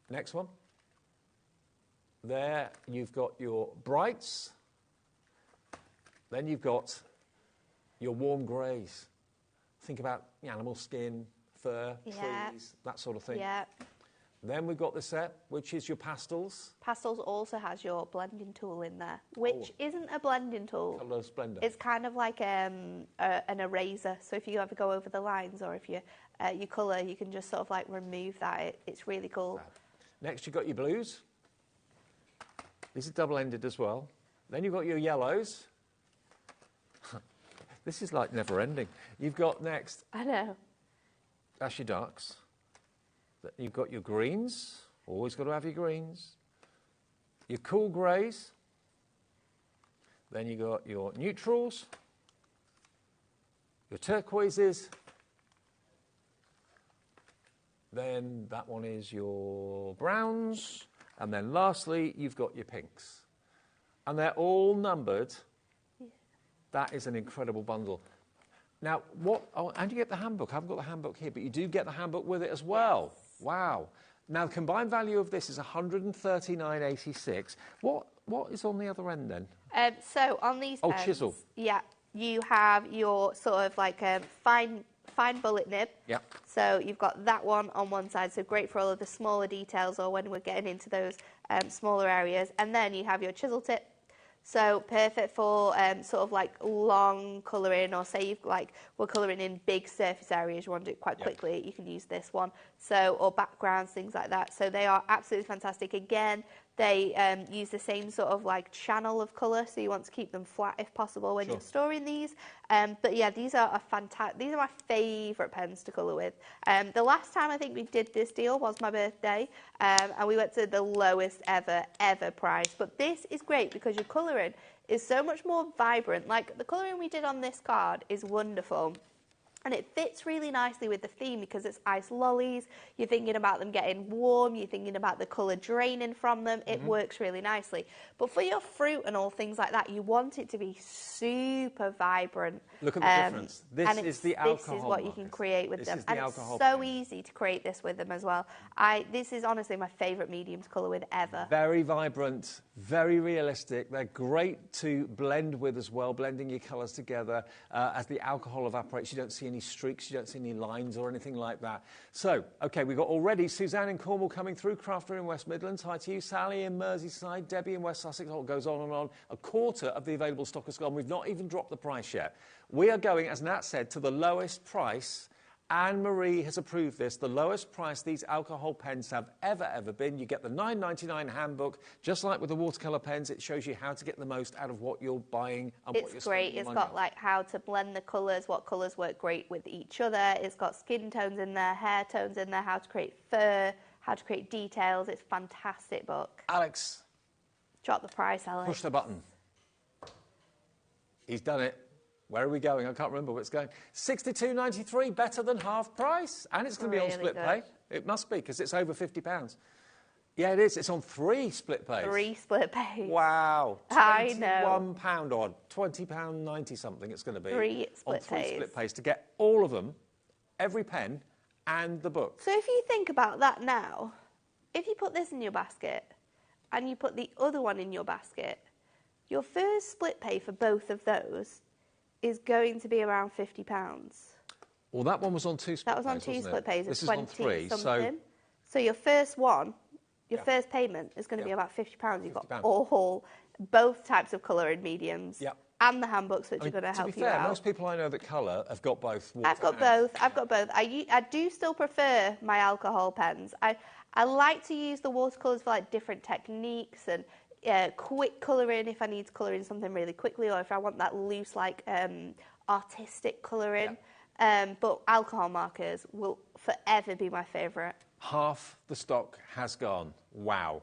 Next one. There you've got your brights. Then you've got your warm greys. Think about animal skin, fur, trees, that sort of thing. Yeah. Then we've got the set, which is your pastels. Pastels also has your blending tool in there, which isn't a blending tool. Colour Splendor. It's kind of like an eraser. So if you ever go over the lines, or if you colour, you can just sort of like remove that. It's really cool. Next, you've got your blues. This is double-ended as well. Then you've got your yellows. This is like never-ending. You've got next... I know. That's your darks. You've got your greens. Always got to have your greens. Your cool greys. Then you've got your neutrals. Your turquoises. Then that one is your browns. And then lastly, you've got your pinks. And they're all numbered. That is an incredible bundle. Now, and you get the handbook. I haven't got the handbook here, but you do get the handbook with it as well. Yes. Wow. Now, the combined value of this is $139.86. what is on the other end then? So on these pens, chisel. Yeah, you have your sort of like fine bullet nib. Yeah. So you've got that one on one side, so great for all of the smaller details or when we're getting into those smaller areas. And then you have your chisel tip. So perfect for sort of like long colouring, or say you've like we're colouring in big surface areas, you want to do it quite quickly, you can use this one. So, or backgrounds, things like that. So they are absolutely fantastic. Again, they use the same sort of like channel of colour, so you want to keep them flat if possible when you're storing these. But yeah, these are fantastic. These are my favourite pens to colour with. The last time I think we did this deal was my birthday, and we went to the lowest ever price. But this is great because your colouring is so much more vibrant. Like the colouring we did on this card is wonderful. And it fits really nicely with the theme because it's ice lollies. You're thinking about them getting warm. You're thinking about the colour draining from them. It works really nicely. But for your fruit and all things like that, you want it to be super vibrant. Look at the difference. This is the alcohol. This is what you can create with them. And it's so pen. easy to create this with them as well. This is honestly my favourite medium to colour with ever. Very vibrant, very realistic. They're great to blend with as well, blending your colours together. As the alcohol evaporates, you don't see any streaks, you don't see any lines or anything like that. So, OK, we've got already Suzanne in Cornwall coming through, Crafter in West Midlands. Hi to you, Sally in Merseyside, Debbie in West Sussex. It goes on and on. A quarter of the available stock has gone. We've not even dropped the price yet. We are going, as Nat said, to the lowest price. Anne-Marie has approved this, the lowest price these alcohol pens have ever been. You get the $9.99 handbook, just like with the watercolour pens. It shows you how to get the most out of what you're buying and what you're spending. It's great. It's got like how to blend the colours, what colours work great with each other. It's got skin tones in there, hair tones in there, how to create fur, how to create details. It's a fantastic book. Alex. Drop the price, Alex. Push the button. He's done it. Where are we going? I can't remember where it's going. $62.93, better than half price. And it's going to be on split pay. It must be, because it's over £50. Yeah, it is. It's on 3 split pays. 3 split pays. Wow. I know. £21 odd. £20.90 something it's going to be. 3 split on 3 pays. Split pays to get all of them, every pen, and the book. So if you think about that now, if you put this in your basket and you put the other one in your basket, your first split pay for both of those is going to be around £50. Well, that one was on 2 split pays. That was on 2 split pays. This is 20 on 3. So your first one, your first payment is going to be about £50. You've got both types of colour in mediums. And the handbooks, which are going to help you out. To be fair, most people I know that colour have got both. I've got both. I do still prefer my alcohol pens. I like to use the watercolours for like different techniques and quick colouring if I need to colour in something really quickly, or if I want that loose, like artistic colouring. But alcohol markers will forever be my favourite. Half the stock has gone. Wow.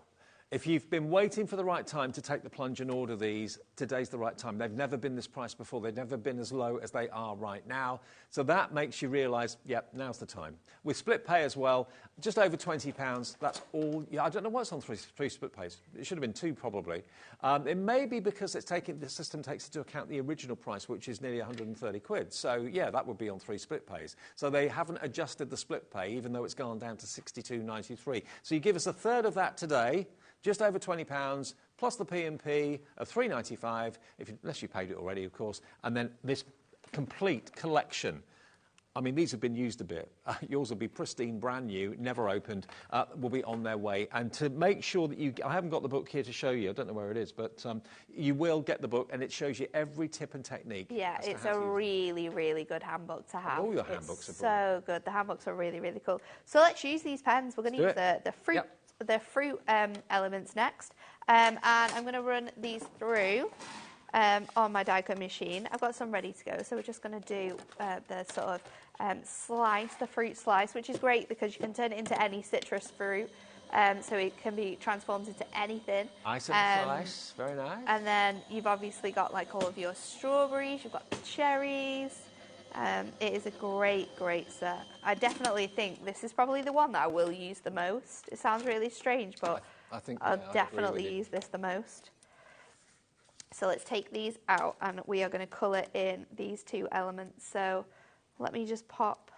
If you've been waiting for the right time to take the plunge and order these, today's the right time. They've never been this price before. They've never been as low as they are right now. So that makes you realise, yep, now's the time. With split pay as well, just over £20. That's all. Yeah, I don't know what's on three split pays. It should have been 2 probably. It may be because the system takes into account the original price, which is nearly 130 quid. So yeah, that would be on 3 split pays. So they haven't adjusted the split pay, even though it's gone down to £62.93. So you give us a third of that today. Just over £20, plus the P&P of $3.95, unless you paid it already, of course, and then this complete collection. I mean, these have been used a bit. Yours will be pristine, brand new, never opened, will be on their way. And to make sure that I haven't got the book here to show you, I don't know where it is, but you will get the book, and it shows you every tip and technique. Yeah, it's a really, really good handbook to have. All your handbooks are so good. The handbooks are really, really cool. So let's use these pens. We're going to use the fruit. Yep. The fruit elements next, and I'm going to run these through on my die cut machine. I've got some ready to go, so we're just going to do the sort of slice, the fruit slice, which is great because you can turn it into any citrus fruit, so it can be transformed into anything. Ice and slice, very nice. And then you've obviously got like all of your strawberries, you've got the cherries. It is a great set. I definitely think this is probably the one that I will use the most. It sounds really strange, but I'll definitely use this the most. So let's take these out, and we are going to colour in these 2 elements. So let me just pop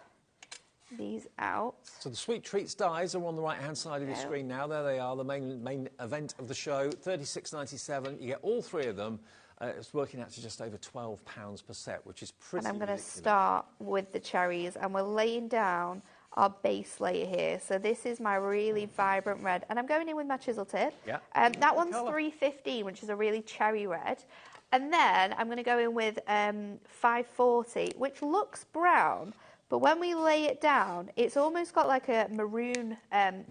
these out. So the Sweet Treats dies are on the right-hand side of your screen now. There they are, the main event of the show. $36.97. You get all three of them. It's working out to just over £12 per set, which is pretty And I'm going to ridiculous. start with the cherries, and we're laying down our base layer here. So this is my really vibrant red, and I'm going in with my chisel tip. Yeah. That one's $3.15, which is a really cherry red. And then I'm going to go in with $5.40, which looks brown, but when we lay it down, it's almost got like a maroon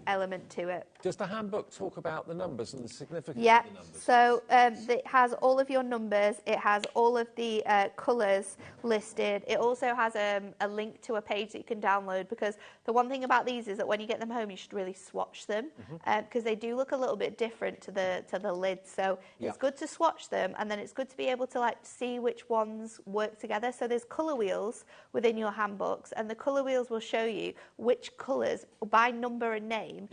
element to it. Does the handbook talk about the numbers and the significance Yeah, of the numbers? so it has all of your numbers, it has all of the colours listed, it also has a link to a page that you can download, because the one thing about these is that when you get them home you should really swatch them, because they do look a little bit different to the lid, so it's good to swatch them, and then it's good to be able to like see which ones work together. So there's colour wheels within your handbooks, and the colour wheels will show you which colours by number and name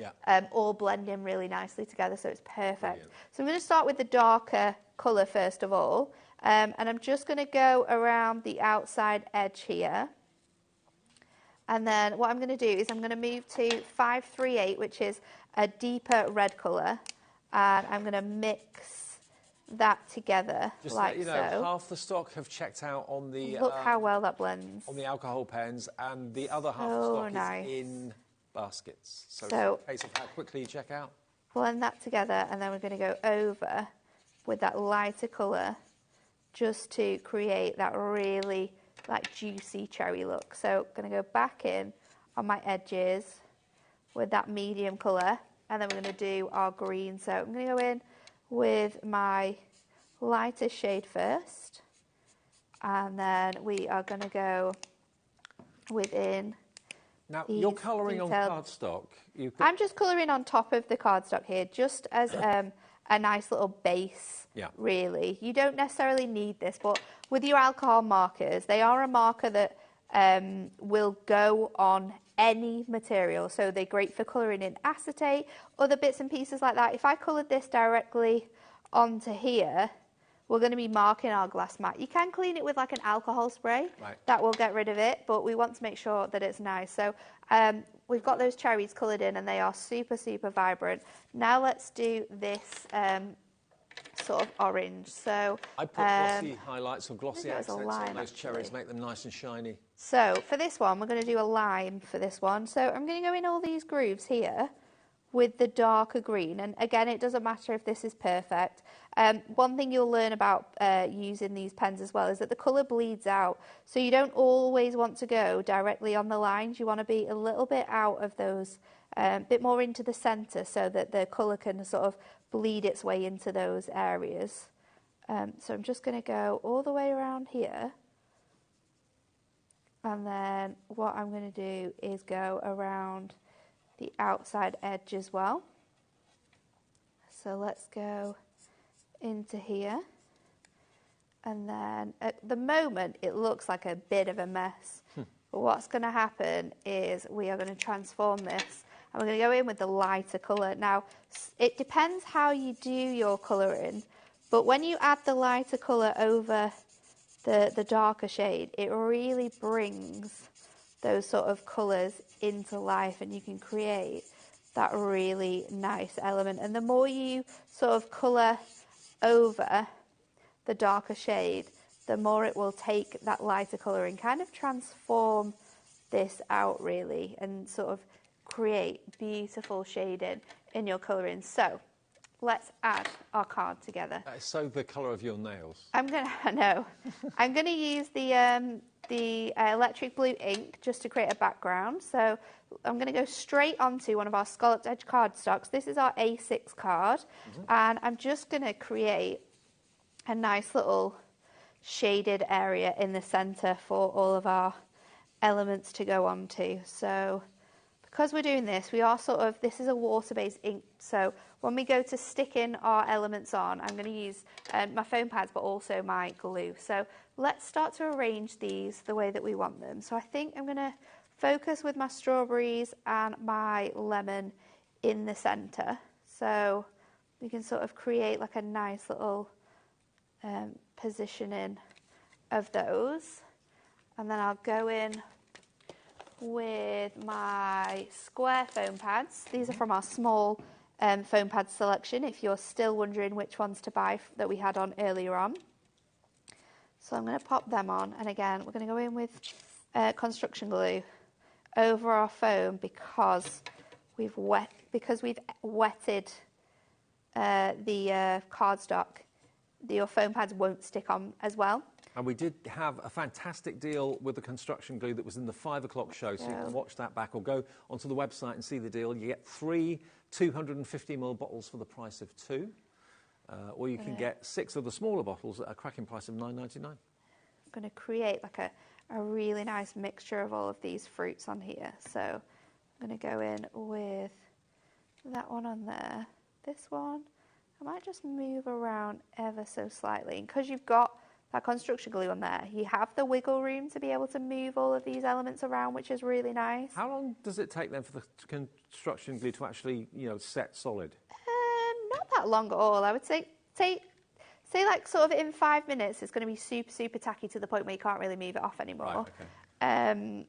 all blend in really nicely together, so it's perfect. Brilliant. So I'm going to start with the darker colour first of all, and I'm just going to go around the outside edge here, and then what I'm going to do is I'm going to move to 538, which is a deeper red colour, and I'm going to mix that together. Just like to let you know, so. half the stock have checked out on the... Look how well that blends. On the alcohol pens, and the other half of the stock is in baskets. So it's a case of how quickly you check out. Blend that together, and then we're going to go over with that lighter colour just to create that really like juicy cherry look. So I'm going to go back in on my edges with that medium colour, and then we're going to do our green. So I'm going to go in with my lighter shade first, and then we are going to go within. Now, you're colouring on cardstock. I'm just colouring on top of the cardstock here, just as a nice little base, really. You don't necessarily need this, but with your alcohol markers, they are a marker that will go on any material. So they're great for colouring in acetate, other bits and pieces like that. If I coloured this directly onto here, we're going to be marking our glass mat. You can clean it with like an alcohol spray. Right. That will get rid of it, but we want to make sure that it's nice. So we've got those cherries coloured in, and they are super, super vibrant. Now let's do this sort of orange. So I put glossy highlights or glossy accents on those cherries, make them nice and shiny. So for this one, we're going to do a lime for this one. So I'm going to go in all these grooves here with the darker green, and again, it doesn't matter if this is perfect. One thing you'll learn about using these pens as well is that the colour bleeds out, so you don't always want to go directly on the lines. You want to be a little bit out of those, a bit more into the centre, so that the colour can sort of bleed its way into those areas. So I'm just going to go all the way around here, and then what I'm going to do is go around the outside edge as well. So let's go into here, and then at the moment it looks like a bit of a mess, but what's going to happen is we are going to transform this, and we're going to go in with the lighter colour. Now it depends how you do your colouring, but when you add the lighter colour over the darker shade, it really brings those sort of colours into life, and you can create that really nice element. And the more you sort of colour over the darker shade, the more it will take that lighter colour and kind of transform this out really, and sort of create beautiful shading in your colouring. So let's add our card together. So the colour of your nails. I'm gonna use the electric blue ink just to create a background. So I'm going to go straight onto one of our scalloped edge cardstocks. This is our A6 card, and I'm just going to create a nice little shaded area in the centre for all of our elements to go onto. So because we're doing this, we are this is a water-based ink, so when we go to stick in our elements on, I'm going to use my foam pads, but also my glue. So let's start to arrange these the way that we want them. So I think I'm going to focus with my strawberries and my lemon in the centre. So we can sort of create like a nice little positioning of those. And then I'll go in with my square foam pads. These are from our small foam pad selection, if you're still wondering which ones to buy that we had on earlier on. So I'm going to pop them on, and again, we're going to go in with construction glue over our foam because we've wetted the cardstock. Your foam pads won't stick on as well. And we did have a fantastic deal with the construction glue that was in the 5 o'clock show, so you can watch that back or go onto the website and see the deal. You get 3 250ml bottles for the price of 2, or you can get 6 of the smaller bottles at a cracking price of $9.99. I'm going to create like a really nice mixture of all of these fruits on here. So I'm going to go in with that one on there, this one. I might just move around ever so slightly. And because you've got that construction glue on there, you have the wiggle room to be able to move all of these elements around, which is really nice. How long does it take then for the construction glue to actually, set solid? Not that long at all. I would say like sort of in 5 minutes, it's going to be super, super tacky to the point where you can't really move it off anymore. Right, okay.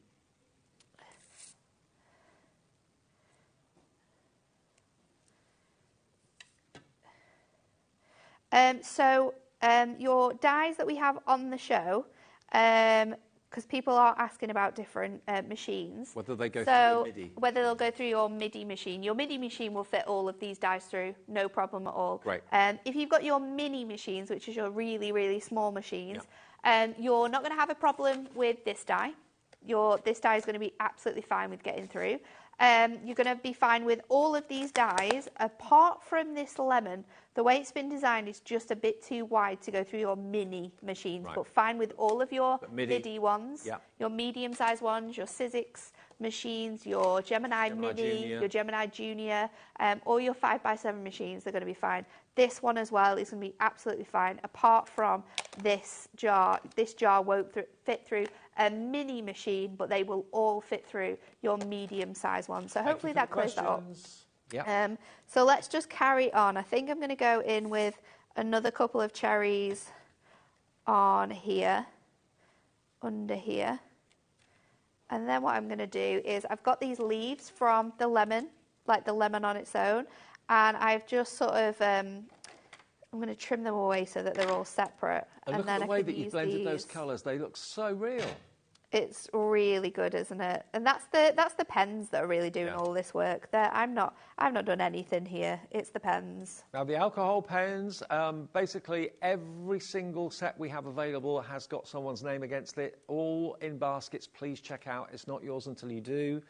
Your dies that we have on the show, because people are asking about different machines. Whether they go through your MIDI. Whether they'll go through your MIDI machine. Your MIDI machine will fit all of these dies through, no problem at all. Right. If you've got your mini machines, which is your really, really small machines, you're not going to have a problem with this die. This die is going to be absolutely fine with getting through. You're going to be fine with all of these dies, apart from this lemon. The way it's been designed is just a bit too wide to go through your mini machines, but fine with all of your MIDI ones, your medium-sized ones, your sizzix machines, your Gemini Mini, Junior. Your Gemini Junior, all your 5x7 machines, they're going to be fine. This one as well is going to be absolutely fine, apart from this jar. This jar won't fit through a mini machine, but they will all fit through your medium-sized one. So hopefully that clears that up. Yep. So let's just carry on. I think I'm going to go in with another couple of cherries on here, under here. And then what I'm going to do is I've got these leaves from the lemon, like the lemon on its own, and I've just sort of, I'm going to trim them away so that they're all separate. And look at the way that you've blended those colours. They look so real. It's really good, isn't it? And that's the pens that are really doing all this work. I've not done anything here. It's the pens. Now the alcohol pens, basically every single set we have available has got someone's name against it. All in baskets. Please check out. It's not yours until you do.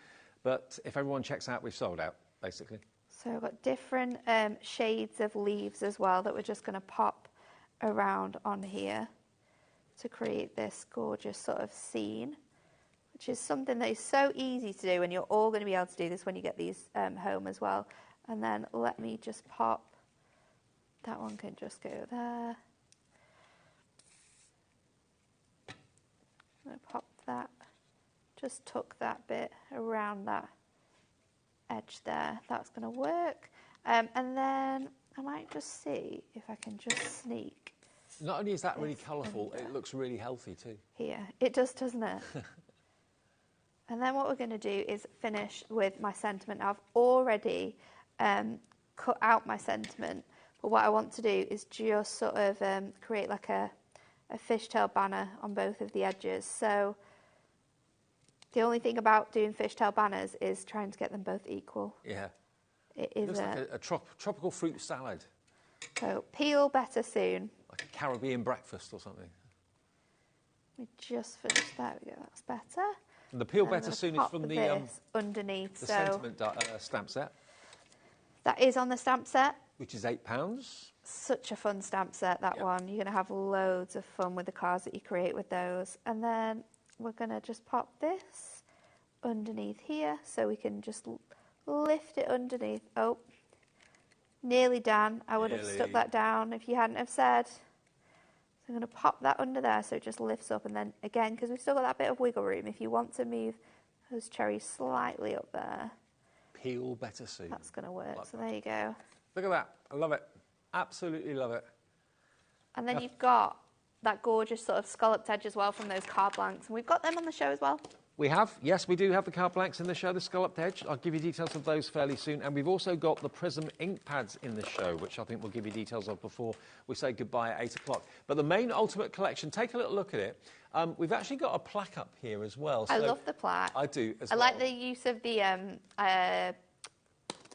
But if everyone checks out, we've sold out, basically. So I've got different shades of leaves as well that we're just going to pop around on here to create this gorgeous sort of scene, which is something that is so easy to do, and you're all going to be able to do this when you get these home as well. And then let me just pop, that one can just go there. I'm going to pop that, just tuck that bit around that edge there. That's going to work. And then I might just see if I can just sneak. Not only is that really colourful, it looks really healthy too. Here, it does, doesn't it? And then what we're going to do is finish with my sentiment. I've already cut out my sentiment, but what I want to do is just sort of create like a fishtail banner on both of the edges. So the only thing about doing fishtail banners is trying to get them both equal. Yeah. It is looks like a tropical fruit salad. So peel better soon. Like a Caribbean breakfast or something. We just finished. There we go. That's better. And the peel better soon is from the underneath. The sentiment stamp set. That is on the stamp set. Which is £8. Such a fun stamp set, that one. You're going to have loads of fun with the cards that you create with those. And then we're going to just pop this underneath here so we can just lift it underneath. Oh. Nearly done. I would have stuck that down if you hadn't have said. So I'm going to pop that under there so it just lifts up, and then again, because we've still got that bit of wiggle room, if you want to move those cherries slightly up there. Peel better soon. That's going to work. So there you go. Look at that. I love it. Absolutely love it. And then you've got that gorgeous sort of scalloped edge as well from those card blanks. And we've got them on the show as well. We have, yes, we do have the card blanks in the show, the scalloped edge. I'll give you details of those fairly soon. And we've also got the Prism ink pads in the show, which I think we'll give you details of before we say goodbye at 8 o'clock. But the main Ultimate Collection, take a little look at it. We've actually got a plaque up here as well. I love the plaque. I do as well. I like the use of the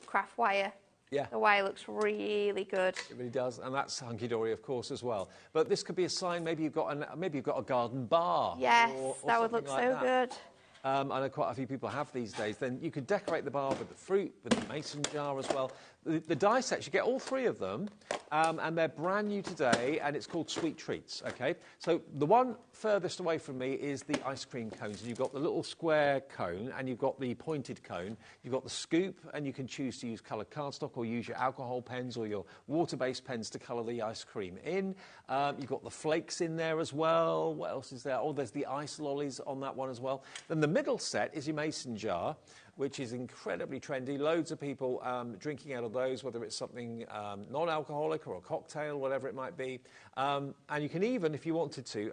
craft wire. Yeah. The wire looks really good. It really does, and that's Hunky Dory, of course, as well. But this could be a sign. Maybe you've got a garden bar. Yes, or that would look like so that. good. I know quite a few people have these days. Then you could decorate the bar with the fruit, with the mason jar as well. The die sets, you get all three of them, and they're brand new today, and it's called Sweet Treats, OK? So the one furthest away from me is the ice cream cones. And you've got the little square cone, and you've got the pointed cone. You've got the scoop, and you can choose to use coloured cardstock or use your alcohol pens or your water-based pens to colour the ice cream in. You've got the flakes in there as well. What else is there? Oh, there's the ice lollies on that one as well. Then the middle set is your mason jar, which is incredibly trendy. Loads of people drinking out of those, whether it's something non-alcoholic or a cocktail, whatever it might be. And you can even, if you wanted to,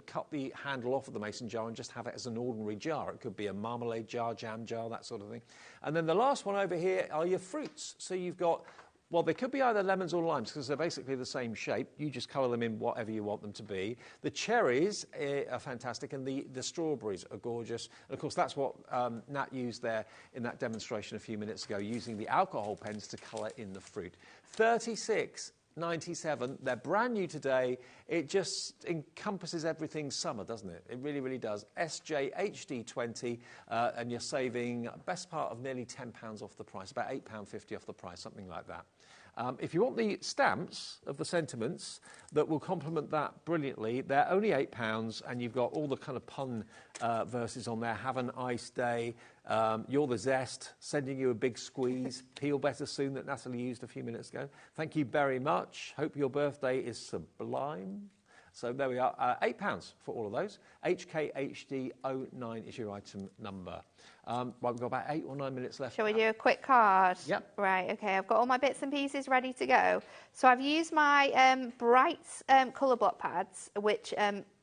cut the handle off of the mason jar and just have it as an ordinary jar. It could be a marmalade jar, jam jar, that sort of thing. And then the last one over here are your fruits. So you've got... Well, they could be either lemons or limes because they're basically the same shape. You just colour them in whatever you want them to be. The cherries are fantastic and the strawberries are gorgeous. And, of course, that's what Nat used there in that demonstration a few minutes ago, using the alcohol pens to colour in the fruit. $36.97. They're brand new today. It just encompasses everything summer, doesn't it? It really, really does. SJHD20, and you're saving best part of nearly £10 off the price, about £8.50 off the price, something like that. If you want the stamps of the sentiments that will complement that brilliantly, they're only £8, and you've got all the kind of pun verses on there. Have a nice day. You're the zest. Sending you a big squeeze. Peel better soon that Natalie used a few minutes ago. Thank you very much. Hope your birthday is sublime. So there we are. £8 for all of those. HKHD09 is your item number. Right, we've got about 8 or 9 minutes left. Shall we do a quick card? Yep. Right, OK, I've got all my bits and pieces ready to go. So I've used my bright colour block pads, which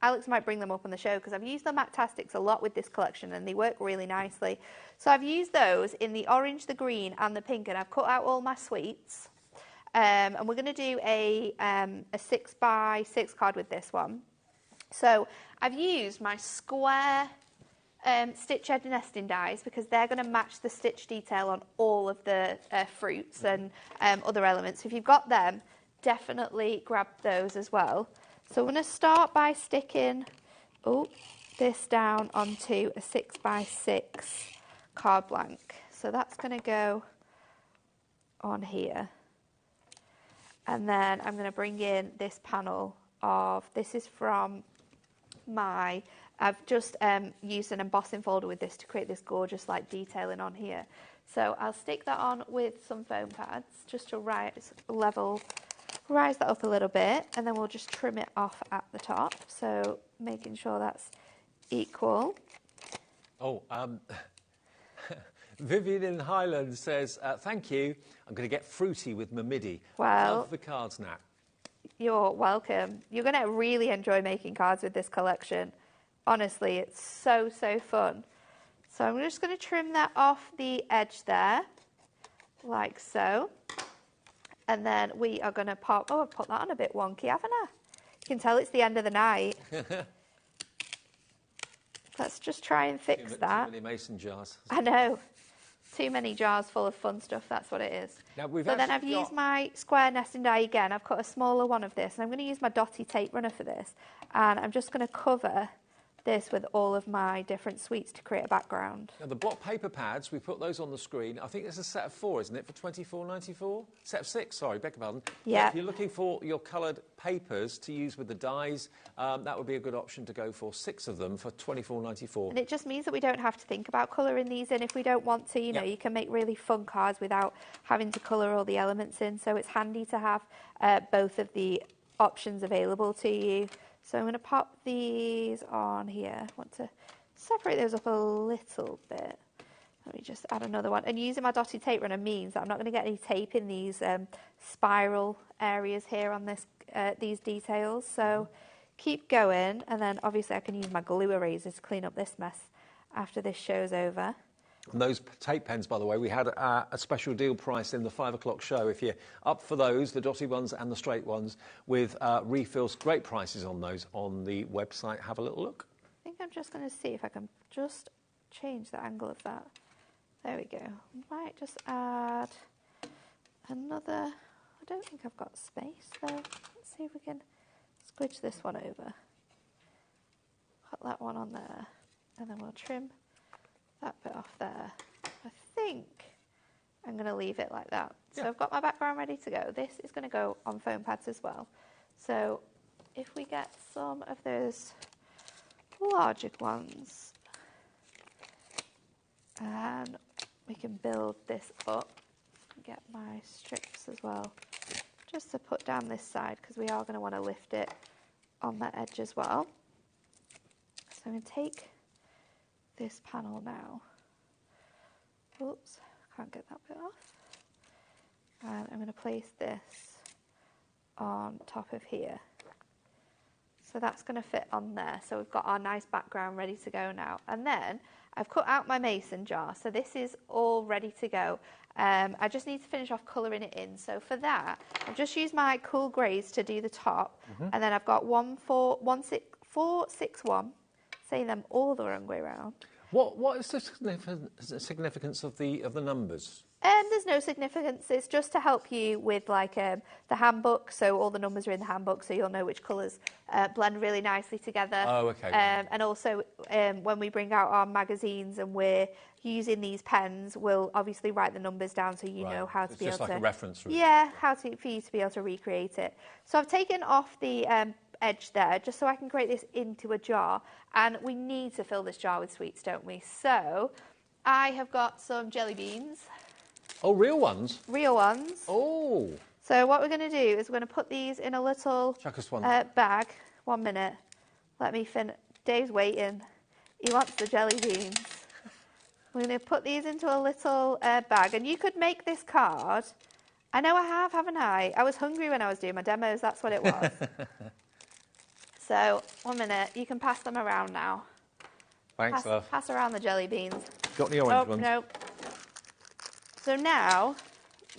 Alex might bring them up on the show because I've used the Mactastics a lot with this collection and they work really nicely. So I've used those in the orange, the green and the pink, and I've cut out all my sweets. And we're going to do a 6x6 card with this one. So I've used my square stitch edge nesting dies because they're going to match the stitch detail on all of the fruits and other elements. So if you've got them, definitely grab those as well. So I'm going to start by sticking this down onto a 6x6 card blank. So that's going to go on here. And then I'm going to bring in this panel of, this is from my, I've just used an embossing folder with this to create this gorgeous like detailing on here. So I'll stick that on with some foam pads just to rise that up a little bit, and then we'll just trim it off at the top. So making sure that's equal. Oh, Vivian in Highland says, thank you. I'm going to get fruity with my MIDI. Well, love the cards, Nat. You're welcome. You're going to really enjoy making cards with this collection. Honestly, it's so, so fun. So I'm just going to trim that off the edge there, like so. And then we are going to pop... Oh, I've put that on a bit wonky, haven't I? You can tell it's the end of the night. Let's just try and fix that. Too many mason jars. I know. Too many jars full of fun stuff, that's what it is. Now, so then I've used my square nesting die again. I've cut a smaller one of this, and I'm going to use my dotty tape runner for this. And I'm just going to cover this with all of my different sweets to create a background. Now, the block paper pads, we put those on the screen. I think it's a set of 4, isn't it, for $24.94? Set of 6, sorry, beg your pardon. Yeah. If you're looking for your coloured papers to use with the dies, that would be a good option to go for 6 of them for $24.94. And it just means that we don't have to think about colouring these in if we don't want to. You know, you can make really fun cards without having to colour all the elements in. So it's handy to have both of the options available to you. So I'm going to pop these on here. I want to separate those up a little bit. Let me just add another one. And using my dotted tape runner means that I'm not going to get any tape in these spiral areas here on this these details. So keep going. And then obviously I can use my glue erasers to clean up this mess after this show's over. And those tape pens, by the way, we had a special deal price in the 5 o'clock show. If you're up for those, the dotty ones and the straight ones, with refills, great prices on those on the website. Have a little look. I think I'm just going to see if I can just change the angle of that. There we go. Might just add another. I don't think I've got space though. Let's see if we can squidge this one over. Put that one on there, and then we'll trim that bit off there. I think I'm going to leave it like that. So I've got my background ready to go. This is going to go on foam pads as well. So if we get some of those larger ones, and we can build this up, get my strips as well, just to put down this side, because we are going to want to lift it on that edge as well. So I'm going to take this panel now. Oops, can't get that bit off. And I'm going to place this on top of here. So that's going to fit on there. So we've got our nice background ready to go now. And then I've cut out my mason jar. So this is all ready to go. I just need to finish off colouring it in. So for that, I've just used my cool greys to do the top. And then I've got 461. Say them all the wrong way around. What is the significance of the numbers? There's no significance. It's just to help you with like the handbook. So all the numbers are in the handbook, so you'll know which colours blend really nicely together. Oh, okay. And also when we bring out our magazines and we're using these pens, we'll obviously write the numbers down so you know how to be able to. It's just like a reference. Really. Yeah, for you to be able to recreate it. So I've taken off the edge there just so I can create this into a jar, and we need to fill this jar with sweets, don't we? So I have got some jelly beans. Oh, real ones? Real ones. Oh. So what we're going to do is we're going to put these in a little bag. 1 minute. Let me finish. Dave's waiting. He wants the jelly beans. We're going to put these into a little bag, and you could make this card. I know I have, haven't I? I was hungry when I was doing my demos. That's what it was. So 1 minute. You can pass them around now. Thanks, love. Pass around the jelly beans. Got any orange ones? No. So now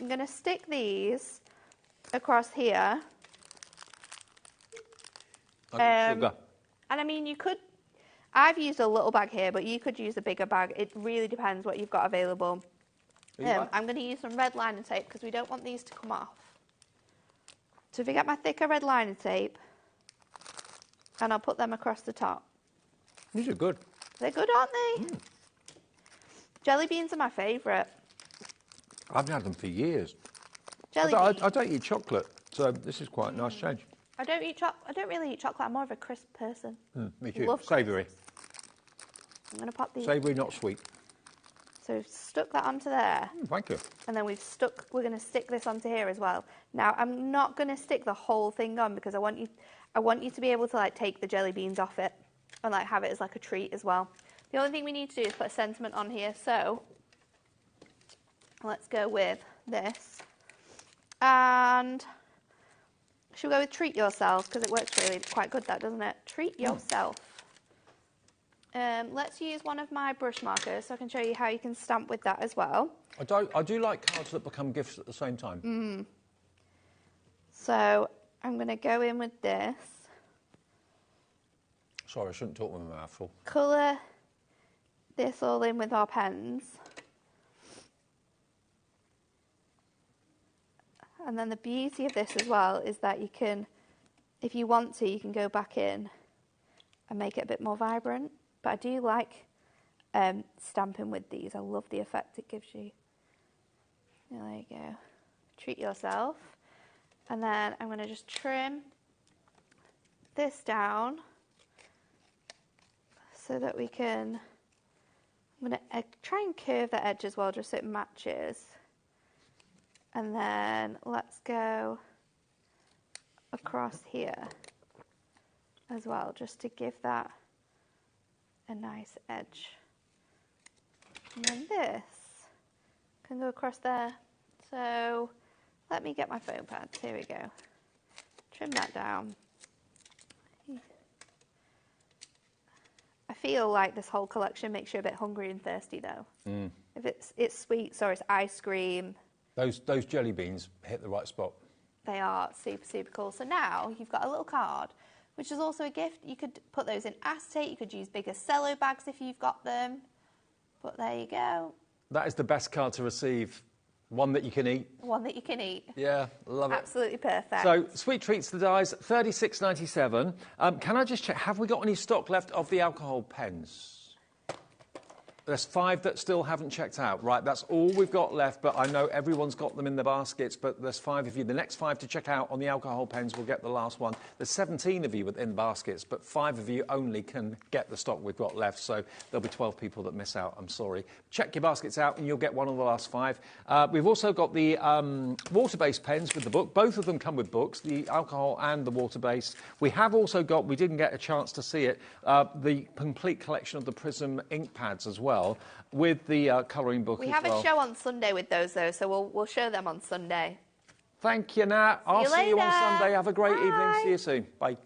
I'm going to stick these across here. Sugar. And I mean, you could, I've used a little bag here, but you could use a bigger bag. It really depends what you've got available. I'm going to use some red liner tape because we don't want these to come off. So if you get my thicker red liner tape, and I'll put them across the top. These are good. They're good, aren't they? Jelly beans are my favourite. I've had them for years. Jelly beans. I don't eat chocolate, so this is quite a nice change. I don't really eat chocolate. I'm more of a crisp person. Me too. Love Savoury. I'm going to pop these. Savoury, not sweet. So we've stuck that onto there. Thank you. And then we're going to stick this onto here as well. Now, I'm not going to stick the whole thing on because I want you to be able to like take the jelly beans off it and like have it as like a treat as well. The only thing we need to do is put a sentiment on here. So let's go with this. And should we go with treat yourself? Because it works really quite good, that, doesn't it? Treat yourself. Let's use one of my brush markers so I can show you how you can stamp with that as well. I do like cards that become gifts at the same time. So I'm going to go in with this. Sorry, I shouldn't talk with my mouth full. Colour this all in with our pens. And then the beauty of this as well is that you can, if you want to, you can go back in and make it a bit more vibrant. But I do like stamping with these. I love the effect it gives you. There you go. Treat yourself. And then I'm going to just trim this down so that we can, I'm going to try and curve the edge as well just so it matches. And then let's go across here as well, just to give that a nice edge. And then this can go across there. So let me get my foam pads. Here we go. Trim that down. I feel like this whole collection makes you a bit hungry and thirsty, though. If it's sweets or it's ice cream. Those jelly beans hit the right spot. They are super, super cool. So now you've got a little card, which is also a gift. You could put those in acetate. You could use bigger cello bags if you've got them. But there you go. That is the best card to receive. One that you can eat. One that you can eat. Yeah, love it. Absolutely perfect. So, sweet treats to dies, $36.97. Can I just check, have we got any stock left of the alcohol pens? There's 5 that still haven't checked out. Right, that's all we've got left, but I know everyone's got them in the baskets, but there's 5 of you. The next 5 to check out on the alcohol pens will get the last one. There's 17 of you within baskets, but 5 of you only can get the stock we've got left, so there'll be 12 people that miss out. I'm sorry. Check your baskets out and you'll get one of the last 5. We've also got the water-based pens with the book. Both of them come with books, the alcohol and the water-based. We have also got, we didn't get a chance to see it, the complete collection of the Prism ink pads as well, with the colouring book as well. We have a show on Sunday with those, though, so we'll show them on Sunday. Thank you, Nat. I'll see you on Sunday. Have a great evening. See you soon. Bye.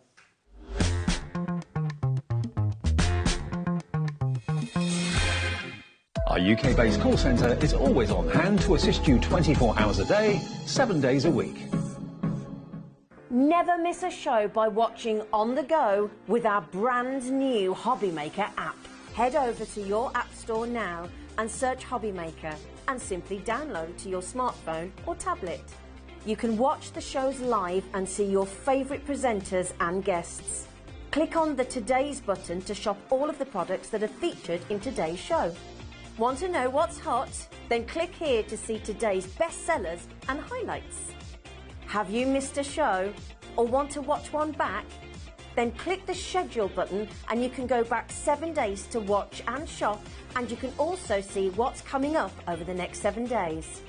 Our UK-based call centre is always on hand to assist you 24 hours a day, 7 days a week. Never miss a show by watching on the go with our brand new HobbyMaker app. Head over to your app store now and search HobbyMaker and simply download to your smartphone or tablet. You can watch the shows live and see your favourite presenters and guests. Click on the Today's button to shop all of the products that are featured in today's show. Want to know what's hot? Then click here to see today's bestsellers and highlights. Have you missed a show or want to watch one back? Then click the schedule button and you can go back 7 days to watch and shop, and you can also see what's coming up over the next 7 days.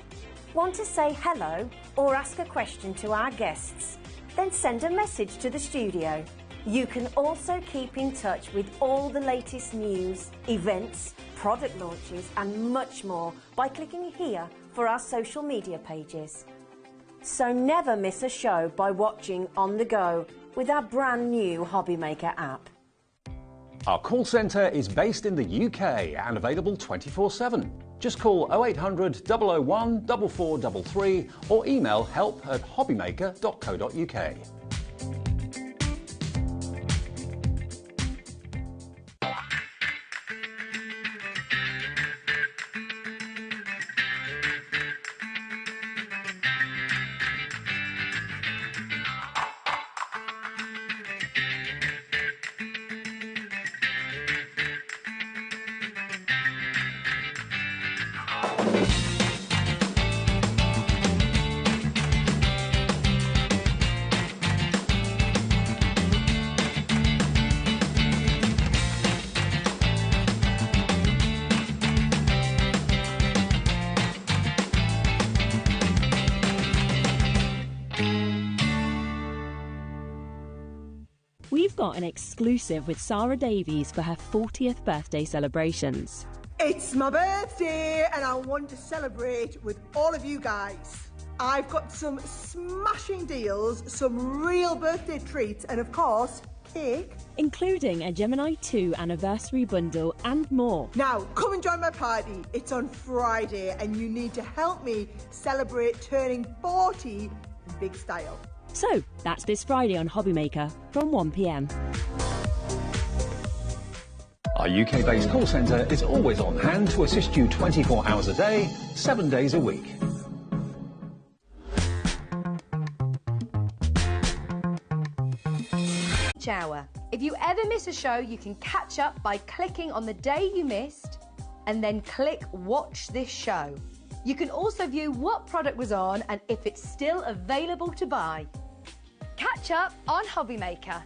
Want to say hello or ask a question to our guests? Then send a message to the studio. You can also keep in touch with all the latest news, events, product launches and much more by clicking here for our social media pages. So never miss a show by watching on the go with our brand new HobbyMaker app. Our call centre is based in the UK and available 24/7. Just call 0800 001 4433 or email help@hobbymaker.co.uk. We've got an exclusive with Sarah Davies for her 40th birthday celebrations. It's my birthday and I want to celebrate with all of you guys. I've got some smashing deals, some real birthday treats and of course, cake. Including a Gemini 2 anniversary bundle and more. Now, come and join my party. It's on Friday and you need to help me celebrate turning 40 in big style. So, that's this Friday on HobbyMaker from 1 p.m. Our UK-based call centre is always on hand to assist you 24 hours a day, 7 days a week. Hour. If you ever miss a show, you can catch up by clicking on the day you missed and then click Watch This Show. You can also view what product was on and if it's still available to buy. Catch up on HobbyMaker.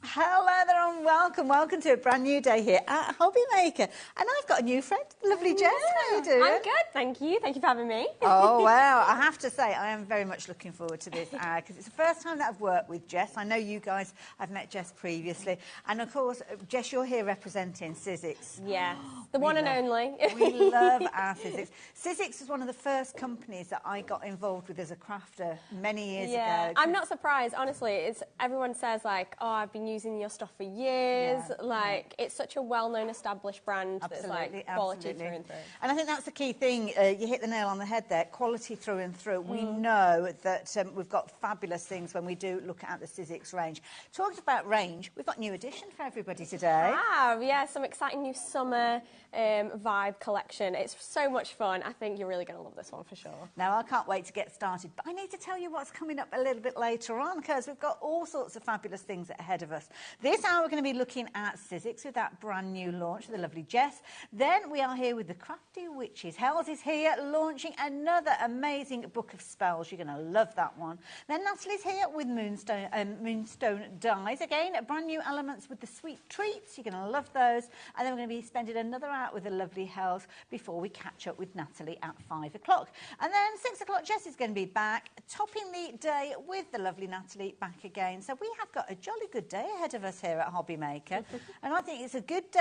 Hello there and welcome welcome to a brand new day here at HobbyMaker. And I've got a new friend, lovely Jess. How are you doing? I'm good, thank you. Thank you for having me. Oh, wow. I have to say, I am very much looking forward to this because it's the first time that I've worked with Jess. I know you guys, I've met Jess previously. And, of course, Jess, you're here representing sizzix. Yes, the one and only. We love our sizzix. Sizzix was one of the first companies that I got involved with as a crafter many years ago. I'm not surprised, honestly. Everyone says, like, oh, I've been using your stuff for years. It's such a well-known, established brand that's, like, quality through and through. And I think that's the key thing. You hit the nail on the head there, quality through and through. We know that we've got fabulous things when we do look at the sizzix range. Talking about range, we've got a new addition for everybody today. Some exciting new summer vibe collection. It's so much fun. I think you're really going to love this one for sure. Now, I can't wait to get started, but I need to tell you what's coming up a little bit later on because we've got all sorts of fabulous things ahead of us. This hour, we're going to be looking at sizzix with that brand new launch with the lovely Jess. Then we are here with the Crafty Witches. Hells is here launching another amazing book of spells. You're going to love that one. Then Natalie's here with Moonstone Dies. Again, brand new elements with the sweet treats. You're going to love those. And then we're going to be spending another hour with the lovely Hells before we catch up with Natalie at 5 o'clock. And then 6 o'clock, Jess is going to be back, topping the day with the lovely Natalie back again. So we have got a jolly good day ahead of us here at HobbyMaker. And I think it's a good day